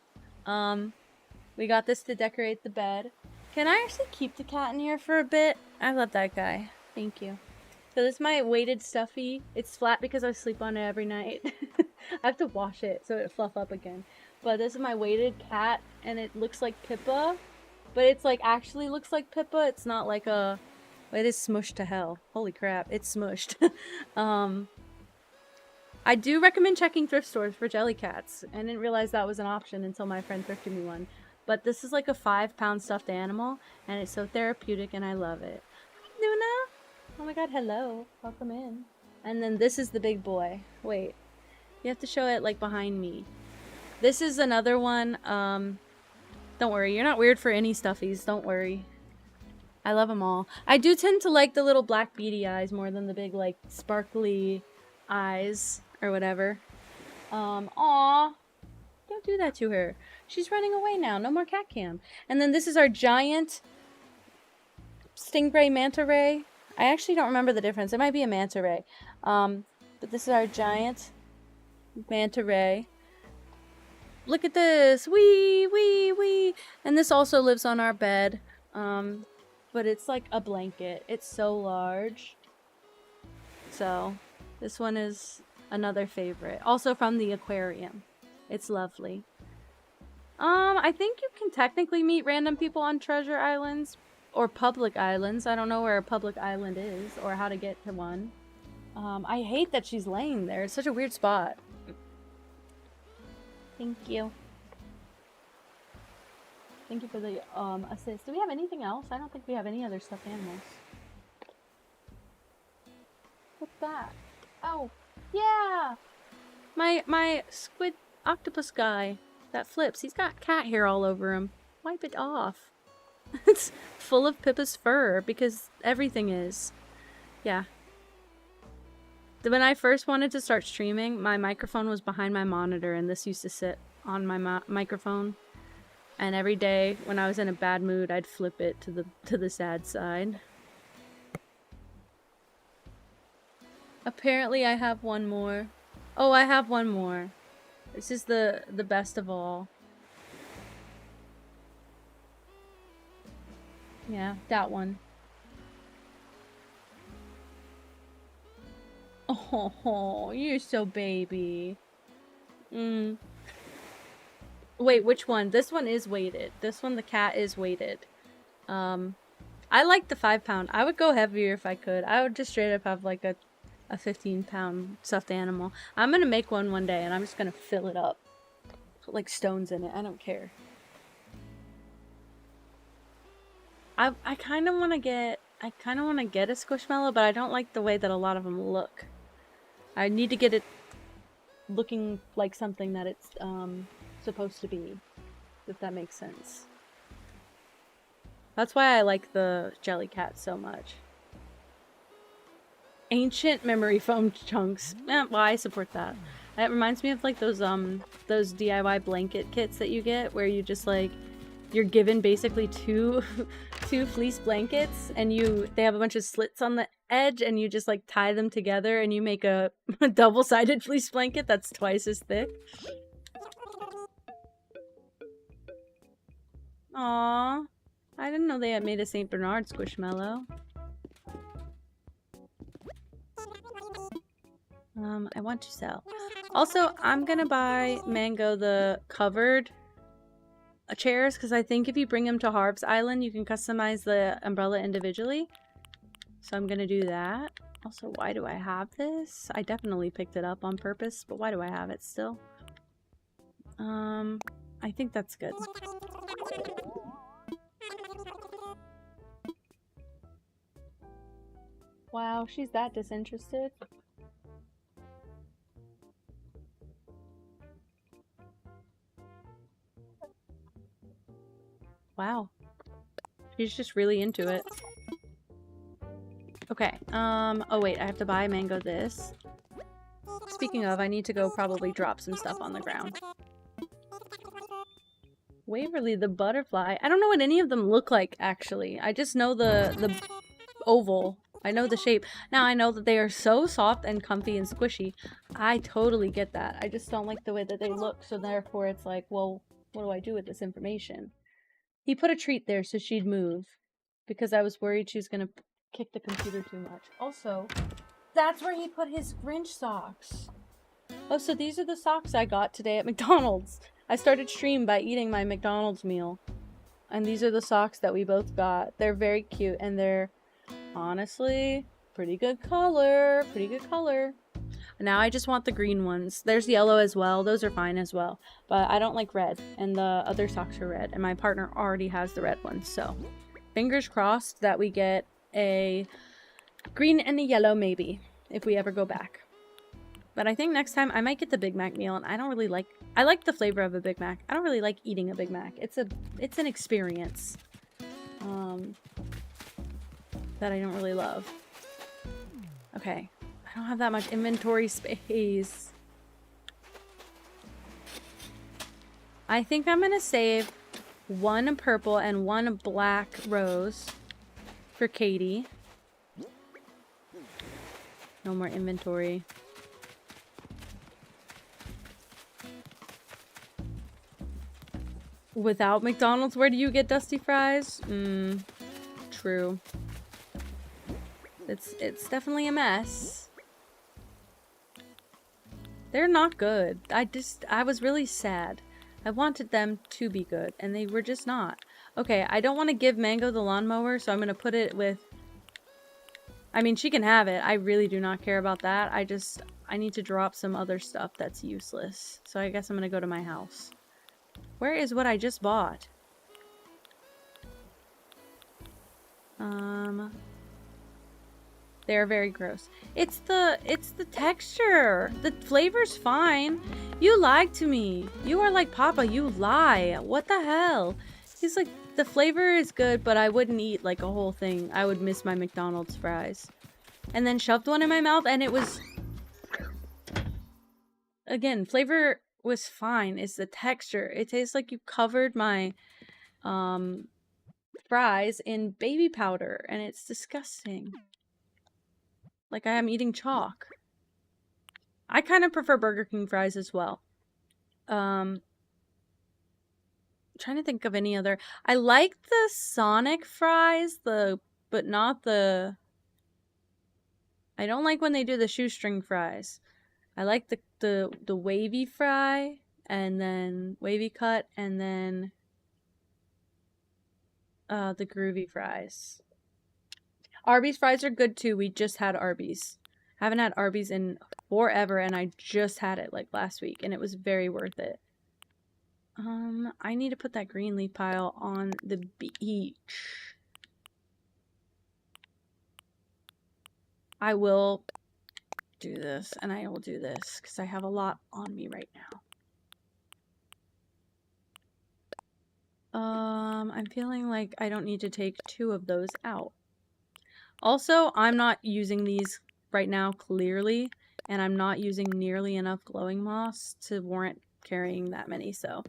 We got this to decorate the bed. Can I actually keep the cat in here for a bit? I love that guy. Thank you. So this is my weighted stuffy. It's flat because I sleep on it every night. I have to wash it so it fluff up again. But this is my weighted cat, and it looks like Pippa. But it's like actually looks like Pippa. It's not like a... It is smushed to hell. Holy crap, it's smushed. I do recommend checking thrift stores for jelly cats. I didn't realize that was an option until my friend thrifted me one. But this is like a 5-pound stuffed animal, and it's so therapeutic, and I love it. Hi, Luna! Oh my god, hello. Welcome in. And then this is the big boy. Wait. You have to show it, like, behind me. This is another one. Don't worry. You're not weird for any stuffies. Don't worry. I love them all. I do tend to like the little black beady eyes more than the big, like, sparkly eyes. Or whatever. Aw. Don't do that to her. She's running away now. No more cat cam. And then this is our giant stingray manta ray. I actually don't remember the difference. It might be a manta ray. But this is our giant manta ray. Look at this. Wee, wee, wee. And this also lives on our bed. But it's like a blanket. It's so large. So, this one is another favorite. Also from the aquarium. It's lovely. I think you can technically meet random people on treasure islands. Or public islands. I don't know where a public island is. Or how to get to one. I hate that she's laying there. It's such a weird spot. Thank you. Thank you for the assist. Do we have anything else? I don't think we have any other stuffed animals. What's that? Oh, yeah! My squid octopus guy that flips. He's got cat hair all over him. Wipe it off. It's full of Pippa's fur because everything is. Yeah. When I first wanted to start streaming, my microphone was behind my monitor and this used to sit on my microphone. And every day when I was in a bad mood, I'd flip it to the sad side. Apparently I have one more. Oh, I have one more. This is the best of all. Yeah, that one. Oh, you're so baby. Wait, which one? This one is weighted. This one, the cat, is weighted. I like the 5-pound. I would go heavier if I could. I would just straight up have like a 15-pound stuffed animal. I'm gonna make one day and I'm just gonna fill it up. Put like stones in it. I don't care. I kind of want to get a Squishmallow, but I don't like the way that a lot of them look. I need to get it looking like something that it's supposed to be, if that makes sense. That's why I like the Jellycat so much. Ancient memory foam chunks. Well, I support that. It reminds me of like those DIY blanket kits that you get where you just like you're given basically two fleece blankets and they have a bunch of slits on the edge and you just like tie them together and you make a double-sided fleece blanket that's twice as thick. Aww. I didn't know they had made a St. Bernard Squishmallow. I want to sell. Also, I'm gonna buy Mango the covered chairs because I think if you bring them to Harv's Island, you can customize the umbrella individually. So I'm gonna do that. Also, why do I have this? I definitely picked it up on purpose, but why do I have it still? I think that's good. Wow, she's that disinterested. Wow. She's just really into it. Okay, oh wait, I have to buy Mango this. Speaking of, I need to go probably drop some stuff on the ground. Waverly the butterfly. I don't know what any of them look like, actually. I just know the oval. I know the shape. Now, I know that they are so soft and comfy and squishy. I totally get that. I just don't like the way that they look, so therefore it's like, well, what do I do with this information? He put a treat there so she'd move, because I was worried she was gonna kick the computer too much. Also, that's where he put his Grinch socks. Oh, so these are the socks I got today at McDonald's. I started stream by eating my McDonald's meal. And these are the socks that we both got. They're very cute and they're honestly pretty good color. Pretty good color. Now I just want the green ones. There's yellow as well. Those are fine as well. But I don't like red. And the other socks are red. And my partner already has the red ones. So fingers crossed that we get a green and a yellow maybe. If we ever go back. But I think next time I might get the Big Mac meal, and I don't really like... I like the flavor of a Big Mac. I don't really like eating a Big Mac. It's an experience. That I don't really love. Okay. I don't have that much inventory space. I think I'm gonna save one purple and one black rose for Katie. No more inventory. Without McDonald's, where do you get Dusty Fries? True. It's definitely a mess. They're not good. I was really sad. I wanted them to be good, and they were just not. Okay, I don't want to give Mango the lawnmower, so I'm going to put it with... I mean, she can have it. I really do not care about that. I need to drop some other stuff that's useless. So I guess I'm going to go to my house. Where is what I just bought? They're very gross. It's the texture. The flavor's fine. You lied to me. You are like Papa, you lie. What the hell? He's like, the flavor is good, but I wouldn't eat like a whole thing. I would miss my McDonald's fries. And then shoved one in my mouth and it was... Again, flavor was fine. It's the texture. It tastes like you covered my fries in baby powder and it's disgusting. Like I am eating chalk. I kind of prefer Burger King fries as well. Trying to think of any other. I like the Sonic fries, but not the... I don't like when they do the shoestring fries. I like the wavy fry, and then wavy cut, and then the groovy fries. Arby's fries are good too. We just had Arby's. Haven't had Arby's in forever, and I just had it like last week, and it was very worth it. I need to put that green leaf pile on the beach. I will do this, and I will do this, because I have a lot on me right now. I'm feeling like I don't need to take 2 of those out. Also, I'm not using these right now, clearly, and I'm not using nearly enough glowing moss to warrant carrying that many, so...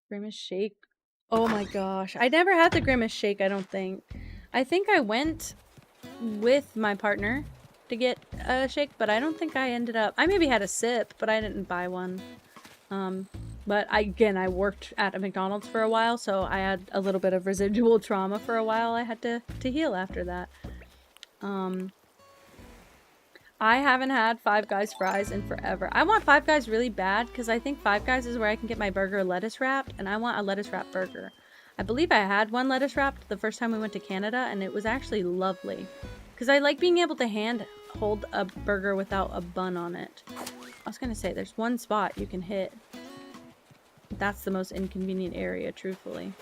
Grimace shake. Oh my gosh. I never had the Grimace shake, I don't think. I think I went with my partner to get a shake, but I don't think I ended up... I maybe had a sip, but I didn't buy one. But I worked at a McDonald's for a while, so I had a little bit of residual trauma for a while. I had to heal after that. I haven't had Five Guys fries in forever. I want Five Guys really bad because I think Five Guys is where I can get my burger lettuce wrapped, and I want a lettuce wrapped burger. I believe I had one lettuce wrapped the first time we went to Canada, and it was actually lovely. Because I like being able to hand hold a burger without a bun on it. I was gonna say, there's one spot you can hit. That's the most inconvenient area, truthfully.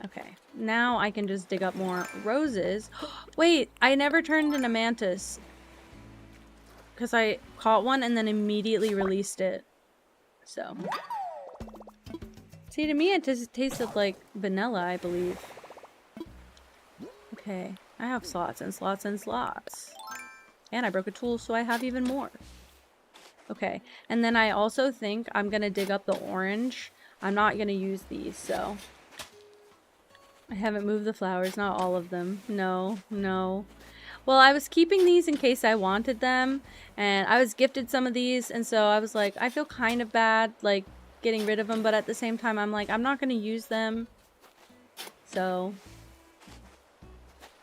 Okay, now I can just dig up more roses. Wait, I never turned into mantis. Because I caught one and then immediately released it. So. See, to me it just tasted like vanilla, I believe. Okay, I have slots and slots and slots. And I broke a tool, so I have even more. Okay, and then I also think I'm gonna dig up the orange. I'm not gonna use these, so. I haven't moved the flowers, not all of them. No, no. Well, I was keeping these in case I wanted them, and I was gifted some of these, and so I was like, I feel kind of bad, like, getting rid of them, but at the same time, I'm like, I'm not gonna use them. So.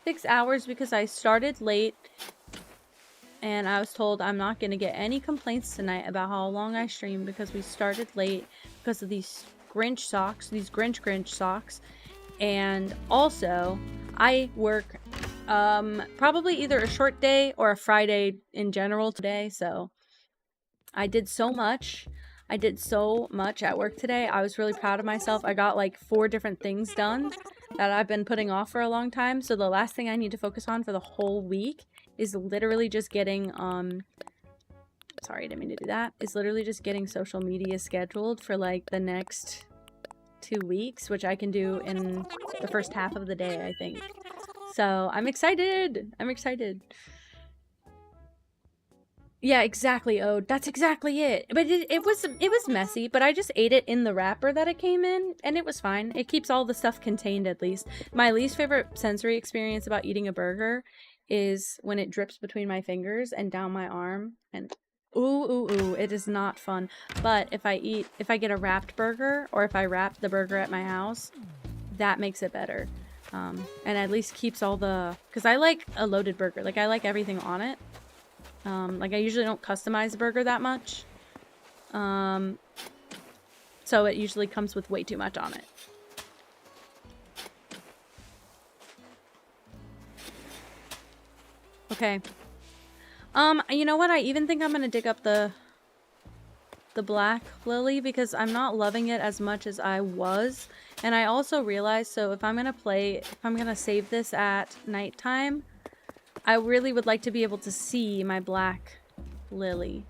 6 hours because I started late, and I was told I'm not gonna get any complaints tonight about how long I streamed because we started late because of these Grinch socks, these Grinch socks. And also, I work probably either a short day or a Friday in general today, so I did so much. I did so much at work today. I was really proud of myself. I got like 4 different things done that I've been putting off for a long time. So the last thing I need to focus on for the whole week is literally just getting sorry, I didn't mean to do that. Is literally just getting social media scheduled for like the next 2 weeks, which I can do in the first half of the day, I think. So I'm excited. I'm excited. Yeah, exactly, Ode. That's exactly it. But it was messy, but I just ate it in the wrapper that it came in, and it was fine. It keeps all the stuff contained, at least. My least favorite sensory experience about eating a burger is when it drips between my fingers and down my arm, and ooh, it is not fun. But if I get a wrapped burger, or if I wrap the burger at my house, that makes it better. And at least keeps all the, because I like a loaded burger. Like, I like everything on it. Like, I usually don't customize a burger that much. So it usually comes with way too much on it. Okay. You know what? I even think I'm gonna dig up the black lily because I'm not loving it as much as I was. And I also realized, so if I'm gonna save this at nighttime, I really would like to be able to see my black lily,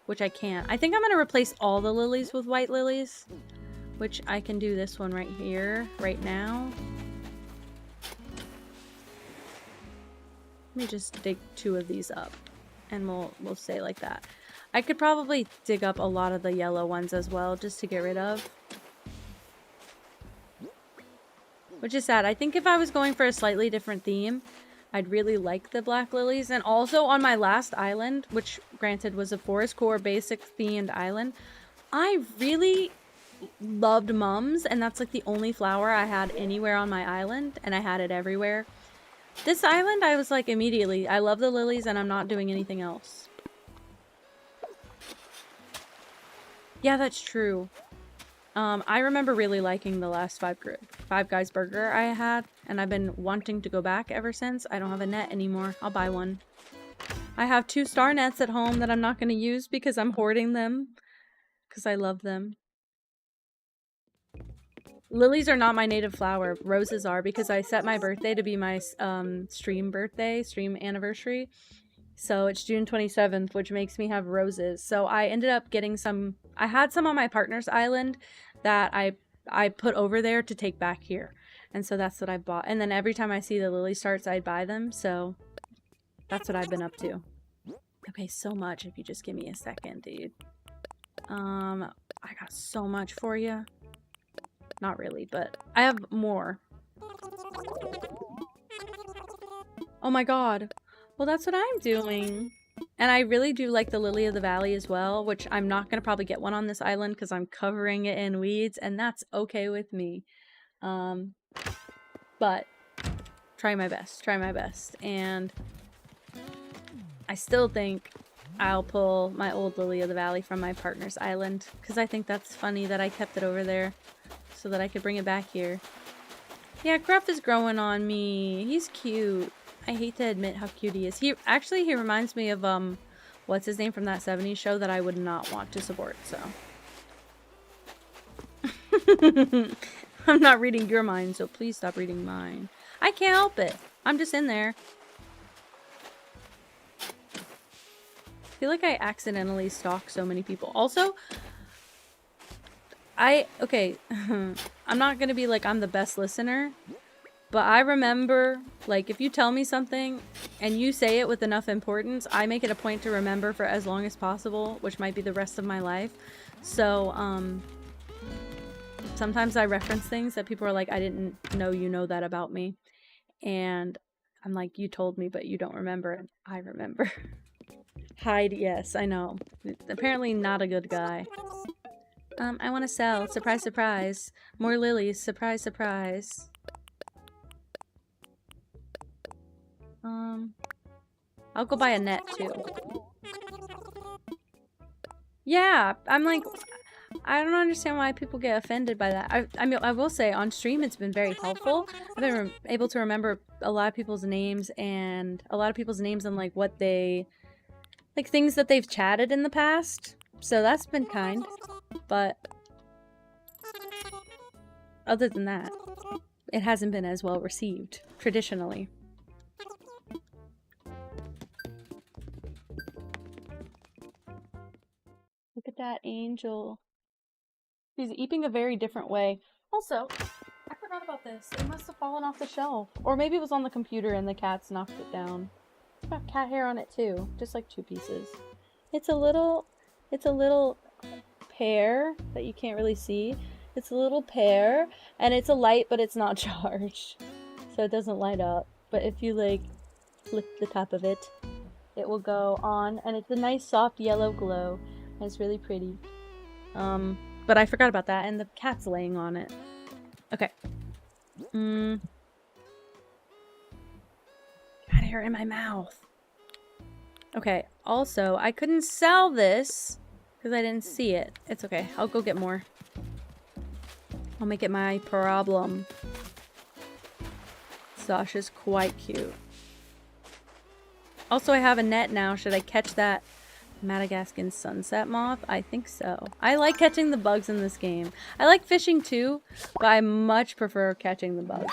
which I can't. I think I'm going to replace all the lilies with white lilies, which I can do this one right here, right now. Let me just dig 2 of these up, and we'll say like that. I could probably dig up a lot of the yellow ones as well, just to get rid of. Which is sad. I think if I was going for a slightly different theme, I'd really like the black lilies. And also on my last island, which granted was a forest core basic themed island, I really loved mums, and that's like the only flower I had anywhere on my island, and I had it everywhere. This island, I was like immediately, I love the lilies and I'm not doing anything else. Yeah, that's true. I remember really liking the last Five Guys burger I had, and I've been wanting to go back ever since. I don't have a net anymore. I'll buy one. I have 2 star nets at home that I'm not going to use because I'm hoarding them. Because I love them. Lilies are not my native flower. Roses are, because I set my birthday to be my stream anniversary. So it's June 27th, which makes me have roses. So I ended up getting some. I had some on my partner's island that I put over there to take back here. And so that's what I bought. And then every time I see the lily starts, I'd buy them. So that's what I've been up to. Okay, so much if you just give me a second, dude. I got so much for you. Not really, but I have more. Oh my god. Well, that's what I'm doing. And I really do like the Lily of the Valley as well, which I'm not going to probably get one on this island because I'm covering it in weeds, and that's okay with me. But try my best. And I still think I'll pull my old Lily of the Valley from my partner's island because I think that's funny that I kept it over there so that I could bring it back here. Yeah, Gruff is growing on me. He's cute. I hate to admit how cute he is. He reminds me of, what's his name from that 70s show that I would not want to support, so. I'm not reading your mind, so please stop reading mine. I can't help it. I'm just in there. I feel like I accidentally stalk so many people. Also, okay, I'm not gonna be like I'm the best listener, but I remember, like, if you tell me something and you say it with enough importance, I make it a point to remember for as long as possible, which might be the rest of my life. So, sometimes I reference things that people are like, I didn't know you know that about me. And I'm like, you told me, but you don't remember. And I remember. Hide, yes, I know. Apparently not a good guy. I want to sell. Surprise, surprise. More lilies. Surprise, surprise. I'll go buy a net too. Yeah, I'm like, I don't understand why people get offended by that. I mean, I will say on stream it's been very helpful. I've been able to remember a lot of people's names and like what they, like things that they've chatted in the past. So that's been kind. But other than that, it hasn't been as well received traditionally. Look at that angel. He's eating a very different way. Also, I forgot about this. It must have fallen off the shelf. Or maybe it was on the computer and the cats knocked it down. It's got cat hair on it too. Just like 2 pieces. It's a little pear that you can't really see. It's a little pear and it's a light, but it's not charged. So it doesn't light up. But if you like flick the top of it, it will go on and it's a nice soft yellow glow. And it's really pretty. But I forgot about that, and the cat's laying on it. Okay. Got hair in my mouth. Okay, also, I couldn't sell this because I didn't see it. It's okay. I'll go get more. I'll make it my problem. Sasha's quite cute. Also, I have a net now. Should I catch that Madagascan sunset moth? I think so. I like catching the bugs in this game. I like fishing too, but I much prefer catching the bugs.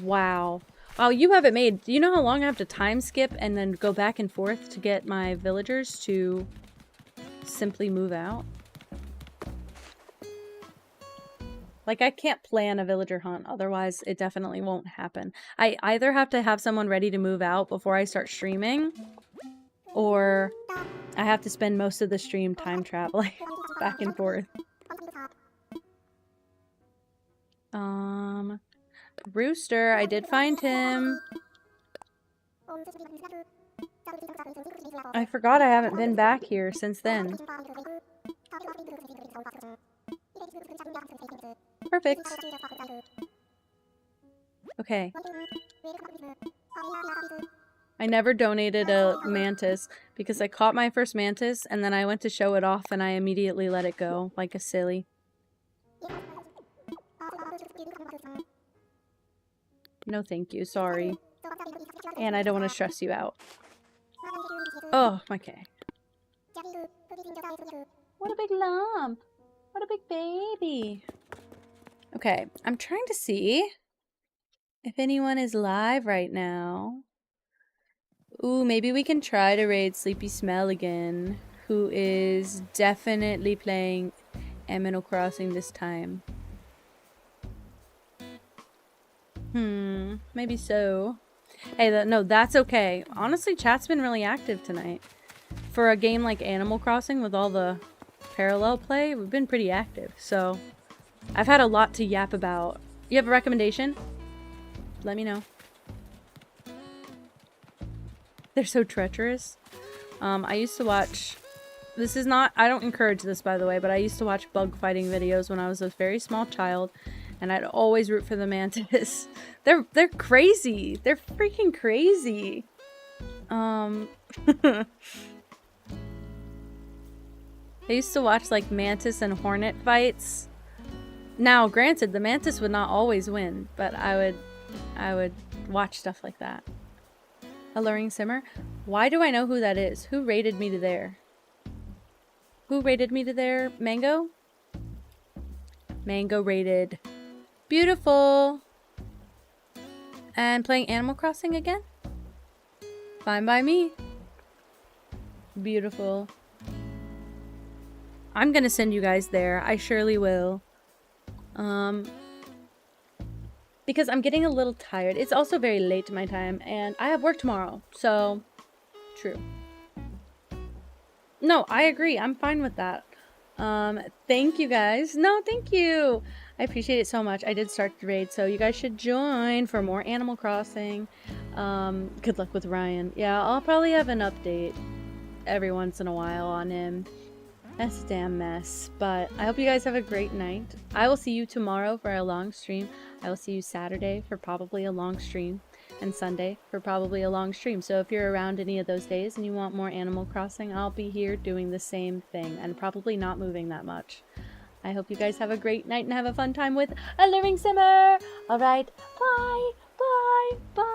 Wow. Wow, you have it made. Do you know how long I have to time skip and then go back and forth to get my villagers to simply move out? Like, I can't plan a villager hunt, otherwise it definitely won't happen. I either have to have someone ready to move out before I start streaming, or I have to spend most of the stream time traveling back and forth. Rooster, I did find him. I forgot I haven't been back here since then. Perfect. Okay. I never donated a mantis because I caught my first mantis and then I went to show it off and I immediately let it go like a silly. No thank you, sorry. And I don't want to stress you out. Oh, okay. What a big lump. What a big baby. Okay, I'm trying to see if anyone is live right now. Ooh, maybe we can try to raid Sleepy Smell again, who is definitely playing Animal Crossing this time. Maybe so. Hey, no, that's okay. Honestly, chat's been really active tonight. For a game like Animal Crossing with all the parallel play, we've been pretty active, so I've had a lot to yap about. You have a recommendation? Let me know. They're so treacherous. I used to watch... This is not... I don't encourage this, by the way, but I used to watch bug fighting videos when I was a very small child, and I'd always root for the mantis. They're crazy. They're freaking crazy. I used to watch, like, mantis and hornet fights. Now, granted, the mantis would not always win, but I would watch stuff like that. Alluring Simmer? Why do I know who that is? Who raided me to there? Who raided me to there? Mango? Mango rated. Beautiful. And playing Animal Crossing again? Fine by me. Beautiful. I'm gonna send you guys there. I surely will. Because I'm getting a little tired. It's also very late to my time, and I have work tomorrow, so true. No, I agree. I'm fine with that. Thank you guys. No, thank you. I appreciate it so much. I did start the raid, so you guys should join for more Animal Crossing. Good luck with Ryan. Yeah, I'll probably have an update every once in a while on him. That's a damn mess. But I hope you guys have a great night. I will see you tomorrow for a long stream. I will see you Saturday for probably a long stream. And Sunday for probably a long stream. So if you're around any of those days and you want more Animal Crossing, I'll be here doing the same thing and probably not moving that much. I hope you guys have a great night and have a fun time with a living simmer. Alright, bye, bye, bye.